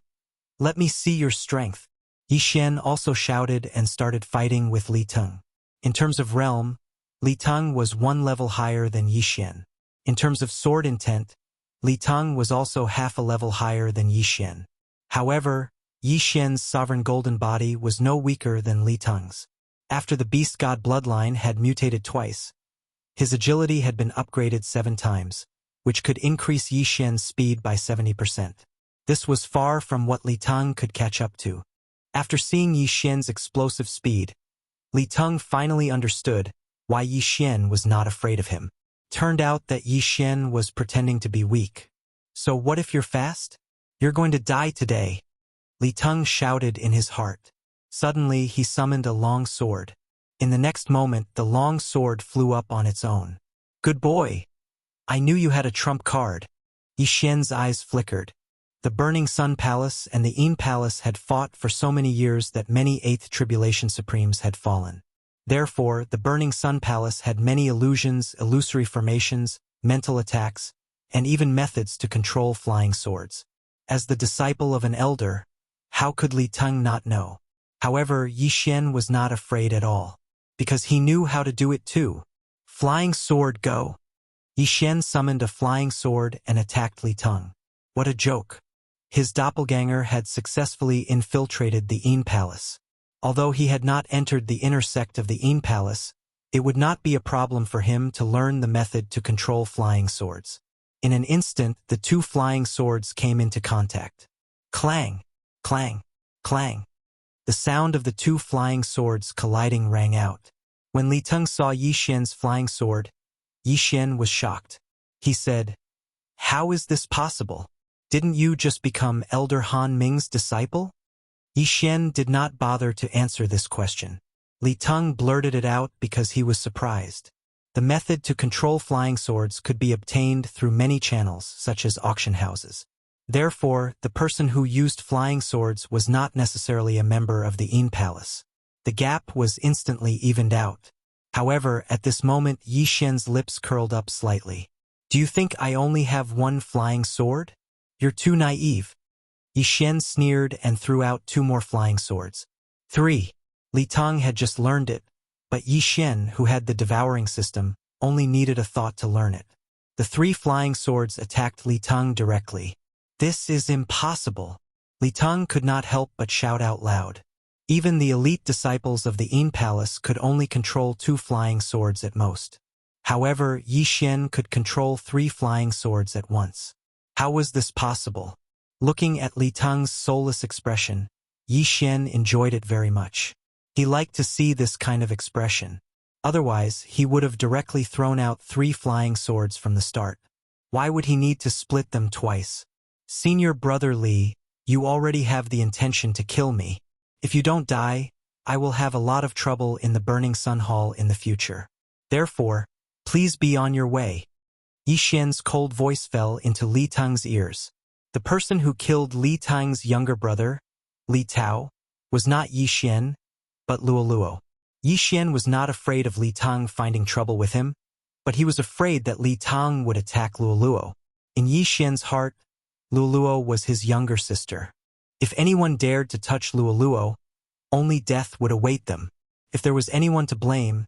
let me see your strength. Yi Xian also shouted and started fighting with Li Teng. In terms of realm, Li Teng was one level higher than Yi Xian. In terms of sword intent, Li Teng was also half a level higher than Yi Xian. However, Yi Xian's sovereign golden body was no weaker than Li Teng's. After the beast god bloodline had mutated twice, his agility had been upgraded 7 times, which could increase Yi Xian's speed by 70%. This was far from what Li Teng could catch up to. After seeing Yi Xian's explosive speed, Li Teng finally understood why Yi Xian was not afraid of him. Turned out that Yi Xian was pretending to be weak. So what if you're fast? You're going to die today, Li Teng shouted in his heart. Suddenly he summoned a long sword. In the next moment the long sword flew up on its own. Good boy! I knew you had a trump card. Yi Xian's eyes flickered. The Burning Sun Palace and the Yin Palace had fought for so many years that many 8th Tribulation Supremes had fallen. Therefore, the Burning Sun Palace had many illusions, illusory formations, mental attacks, and even methods to control flying swords. As the disciple of an elder, how could Li Teng not know? However, Yi Xian was not afraid at all, because he knew how to do it too. Flying sword go! Yi Xian summoned a flying sword and attacked Li Teng. What a joke! His doppelganger had successfully infiltrated the Yin Palace. Although he had not entered the inner sect of the Yin Palace, it would not be a problem for him to learn the method to control flying swords. In an instant, the 2 flying swords came into contact. Clang! Clang! Clang! The sound of the 2 flying swords colliding rang out. When Li Teng saw Yi Xian's flying sword, Yi Xian was shocked. He said, "How is this possible? Didn't you just become Elder Han Ming's disciple?" Yi Xian did not bother to answer this question. Li Teng blurted it out because he was surprised. The method to control flying swords could be obtained through many channels, such as auction houses. Therefore, the person who used flying swords was not necessarily a member of the Yin Palace. The gap was instantly evened out. However, at this moment Yi Xian's lips curled up slightly. "Do you think I only have one flying sword? You're too naive." Yi Xian sneered and threw out 2 more flying swords. 3. Li Teng had just learned it, but Yi Xian, who had the devouring system, only needed a thought to learn it. The 3 flying swords attacked Li Teng directly. "This is impossible!" Li Teng could not help but shout out loud. Even the elite disciples of the Yin Palace could only control 2 flying swords at most. However, Yi Xian could control 3 flying swords at once. How was this possible? Looking at Li Teng's soulless expression, Yi Xian enjoyed it very much. He liked to see this kind of expression. Otherwise, he would have directly thrown out 3 flying swords from the start. Why would he need to split them twice? "Senior brother Li, you already have the intention to kill me. If you don't die, I will have a lot of trouble in the Burning Sun Hall in the future. Therefore, please be on your way." Yi Xian's cold voice fell into Li Teng's ears. The person who killed Li Teng's younger brother, Li Tao, was not Yi Xian, but Luoluo. Yi Xian was not afraid of Li Teng finding trouble with him, but he was afraid that Li Teng would attack Luoluo. In Yi Xian's heart, Luoluo was his younger sister. If anyone dared to touch Luoluo, only death would await them. If there was anyone to blame,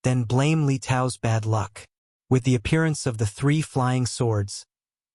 then blame Li Tao's bad luck. With the appearance of the 3 flying swords,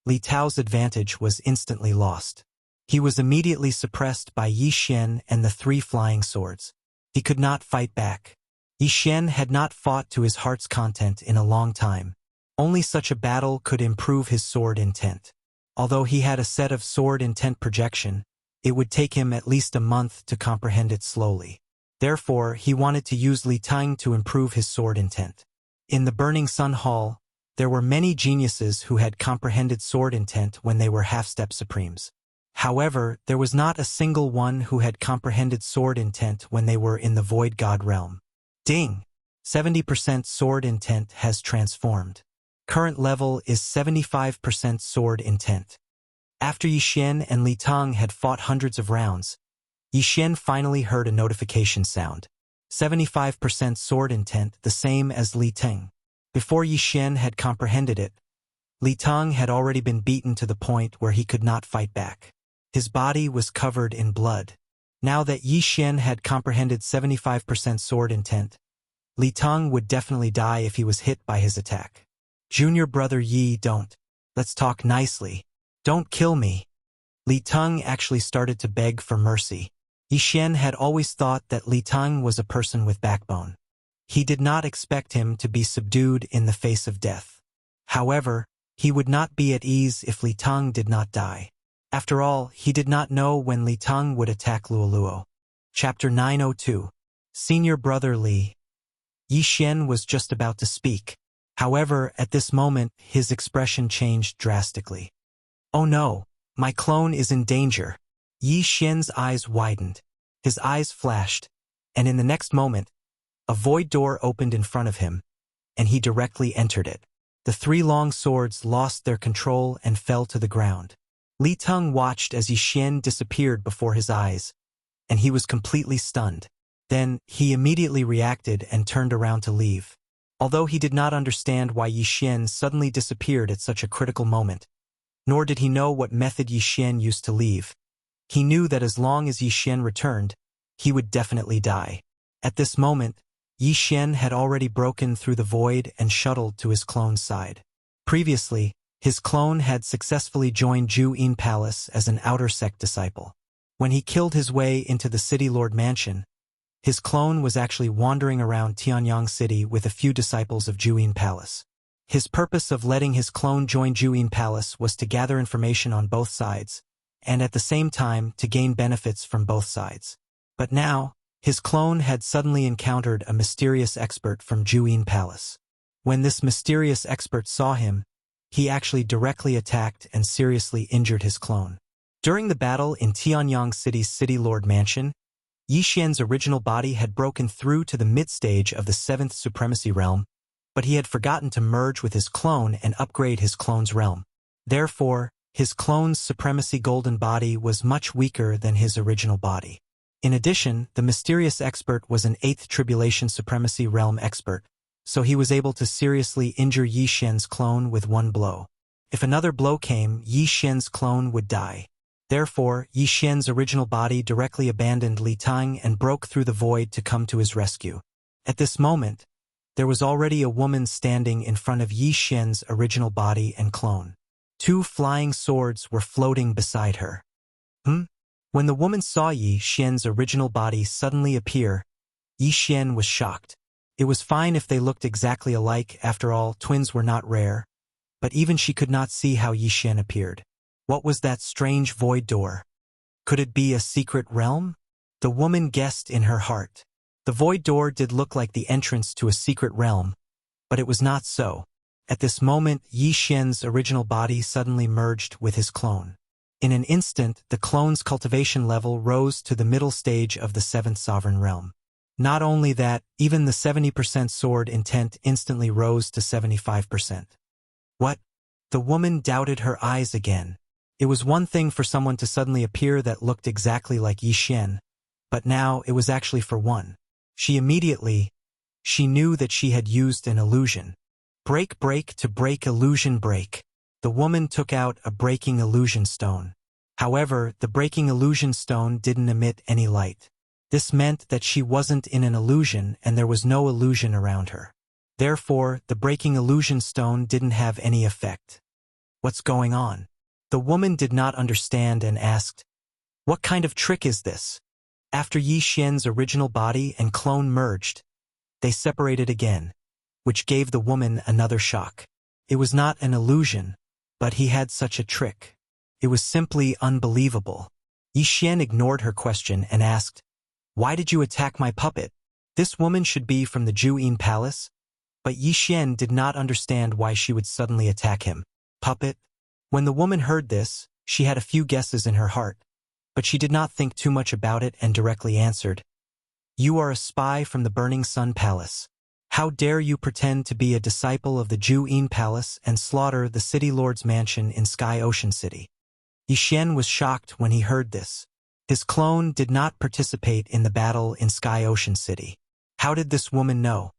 Li Tao's advantage was instantly lost. He was immediately suppressed by Yi Xian and the 3 flying swords. He could not fight back. Yi Xian had not fought to his heart's content in a long time. Only such a battle could improve his sword intent. Although he had a set of sword intent projection, it would take him at least a month to comprehend it slowly. Therefore, he wanted to use Li Teng to improve his sword intent. In the Burning Sun Hall, there were many geniuses who had comprehended sword intent when they were half-step supremes. However, there was not a single one who had comprehended sword intent when they were in the Void God realm. Ding! 70% sword intent has transformed. Current level is 75% sword intent. After Yi Xian and Li Teng had fought hundreds of rounds, Yi Xian finally heard a notification sound. 75% sword intent, the same as Li Teng. Before Yi Xian had comprehended it, Li Teng had already been beaten to the point where he could not fight back. His body was covered in blood. Now that Yi Xian had comprehended 75% sword intent, Li Teng would definitely die if he was hit by his attack. Junior brother Yi, don't. Let's talk nicely. Don't kill me. Li Teng actually started to beg for mercy. Yi Xian had always thought that Li Teng was a person with backbone. He did not expect him to be subdued in the face of death. However, he would not be at ease if Li Teng did not die. After all, he did not know when Li Teng would attack Luoluo. Chapter 902. Senior Brother Li. Yi Xian was just about to speak. However, at this moment, his expression changed drastically. Oh no, my clone is in danger. Yi Xian's eyes widened. His eyes flashed, and in the next moment, a void door opened in front of him, and he directly entered it. The three long swords lost their control and fell to the ground. Li Teng watched as Yi Xian disappeared before his eyes, and he was completely stunned. Then, he immediately reacted and turned around to leave. Although he did not understand why Yi Xian suddenly disappeared at such a critical moment, nor did he know what method Yi Xian used to leave, he knew that as long as Yi Xian returned, he would definitely die. At this moment, Yi Xian had already broken through the void and shuttled to his clone's side. Previously, his clone had successfully joined Ju Yin Palace as an outer sect disciple. When he killed his way into the City Lord Mansion, his clone was actually wandering around Tianyang City with a few disciples of Ju Yin Palace. His purpose of letting his clone join Ju Yin Palace was to gather information on both sides, and at the same time to gain benefits from both sides. But now, his clone had suddenly encountered a mysterious expert from Ju Yin Palace. When this mysterious expert saw him, he actually directly attacked and seriously injured his clone. During the battle in Tianyang City's City Lord Mansion, Yi Xian's original body had broken through to the mid-stage of the 7th Supremacy Realm, but he had forgotten to merge with his clone and upgrade his clone's realm. Therefore, his clone's Supremacy Golden body was much weaker than his original body. In addition, the mysterious expert was an 8th Tribulation Supremacy Realm expert, so he was able to seriously injure Yi Xian's clone with one blow. If another blow came, Yi Xian's clone would die. Therefore, Yi Xian's original body directly abandoned Li Teng and broke through the void to come to his rescue. At this moment, there was already a woman standing in front of Yi Xian's original body and clone. Two flying swords were floating beside her. When the woman saw Yi Xian's original body suddenly appear, Yi Xian was shocked. It was fine if they looked exactly alike, after all, twins were not rare, but even she could not see how Yi Xian appeared. What was that strange void door? Could it be a secret realm? The woman guessed in her heart. The void door did look like the entrance to a secret realm, but it was not so. At this moment, Yi Xian's original body suddenly merged with his clone. In an instant, the clone's cultivation level rose to the middle stage of the 7th Sovereign Realm. Not only that, even the 70% sword intent instantly rose to 75%. What? The woman doubted her eyes again. It was one thing for someone to suddenly appear that looked exactly like Yi Xian, but now it was actually for one. She knew that she had used an illusion. Break to break illusion break. The woman took out a breaking illusion stone. However, the breaking illusion stone didn't emit any light. This meant that she wasn't in an illusion and there was no illusion around her. Therefore, the breaking illusion stone didn't have any effect. What's going on? The woman did not understand and asked, "What kind of trick is this?" After Yi Xian's original body and clone merged, they separated again, which gave the woman another shock. It was not an illusion, but he had such a trick. It was simply unbelievable. Yi Xian ignored her question and asked, "Why did you attack my puppet?" This woman should be from the Ju Yin Palace, but Yi Xian did not understand why she would suddenly attack him. Puppet? When the woman heard this, she had a few guesses in her heart, but she did not think too much about it and directly answered, "You are a spy from the Burning Sun Palace. How dare you pretend to be a disciple of the Ju Yin Palace and slaughter the City Lord's mansion in Sky Ocean City?" Yi Xian was shocked when he heard this. His clone did not participate in the battle in Sky Ocean City. How did this woman know?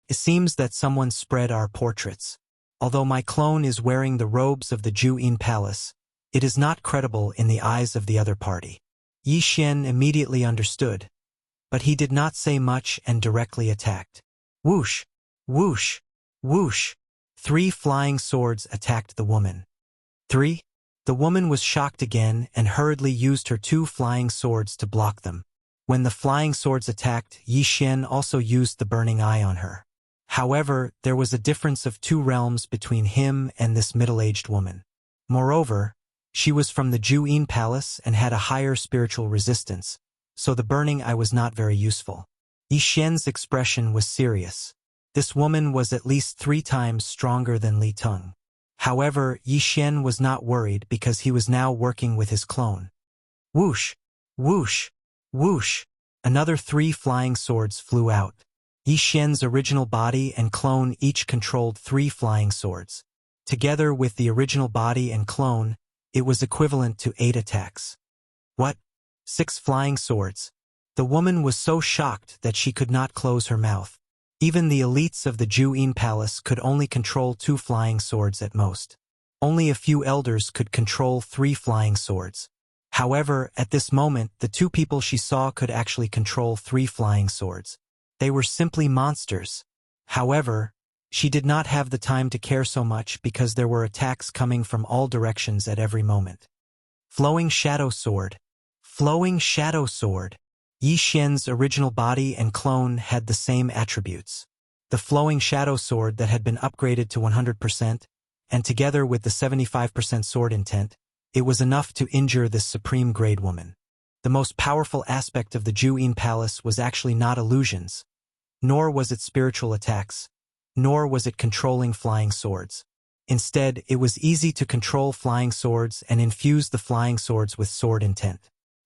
It seems that someone spread our portraits. Although my clone is wearing the robes of the Ju Yin Palace, it is not credible in the eyes of the other party. Yi Xian immediately understood, but he did not say much and directly attacked. Whoosh! Whoosh! Whoosh! 3 flying swords attacked the woman. 3. The woman was shocked again and hurriedly used her 2 flying swords to block them. When the flying swords attacked, Yi Xian also used the burning eye on her. However, there was a difference of 2 realms between him and this middle-aged woman. Moreover, she was from the Juyin Palace and had a higher spiritual resistance, so the burning eye was not very useful. Yi Xian's expression was serious. This woman was at least 3 times stronger than Li Teng. However, Yi Xian was not worried because he was now working with his clone. Whoosh! Whoosh! Whoosh! Another 3 flying swords flew out. Yi Xian's original body and clone each controlled 3 flying swords. Together with the original body and clone, it was equivalent to 8 attacks. What? 6 flying swords? The woman was so shocked that she could not close her mouth. Even the elites of the Juyin Palace could only control 2 flying swords at most. Only a few elders could control 3 flying swords. However, at this moment, the 2 people she saw could actually control 3 flying swords. They were simply monsters. However, she did not have the time to care so much because there were attacks coming from all directions at every moment. Flowing Shadow Sword. Flowing Shadow Sword. Yi Xian's original body and clone had the same attributes. The flowing shadow sword that had been upgraded to 100%, and together with the 75% sword intent, it was enough to injure this supreme grade woman. The most powerful aspect of the Juyin Palace was actually not illusions, nor was it spiritual attacks, nor was it controlling flying swords. Instead, it was easy to control flying swords and infuse the flying swords with sword intent.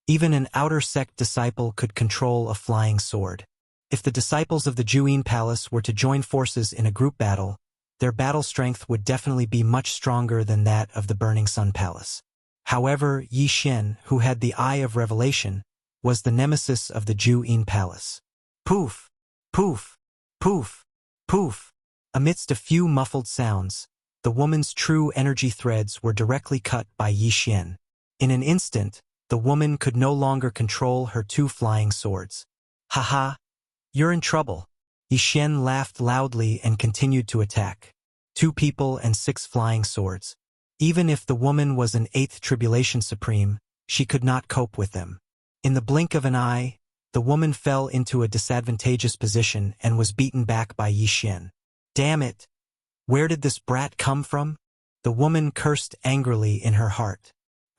Even an outer sect disciple could control a flying sword. If the disciples of the Juyin Palace were to join forces in a group battle, their battle strength would definitely be much stronger than that of the Burning Sun Palace. However, Yi Xian, who had the Eye of Revelation, was the nemesis of the Juyin Palace. Poof! Poof! Poof! Poof! Amidst a few muffled sounds, the woman's true energy threads were directly cut by Yi Xian. In an instant, the woman could no longer control her 2 flying swords. Haha! You're in trouble. Yi Xian laughed loudly and continued to attack. 2 people and 6 flying swords. Even if the woman was an 8th Tribulation Supreme, she could not cope with them. In the blink of an eye, the woman fell into a disadvantageous position and was beaten back by Yi Xian. Damn it! Where did this brat come from? The woman cursed angrily in her heart.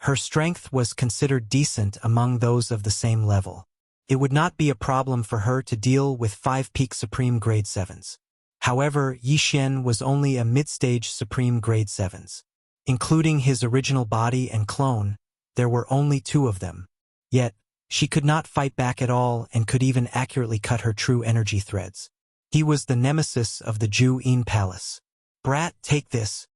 Her strength was considered decent among those of the same level. It would not be a problem for her to deal with 5 peak Supreme Grade 7s. However, Yi Xian was only a mid-stage Supreme Grade 7s. Including his original body and clone, there were only 2 of them. Yet, she could not fight back at all and could even accurately cut her true energy threads. He was the nemesis of the Juyin Palace. Brat, take this.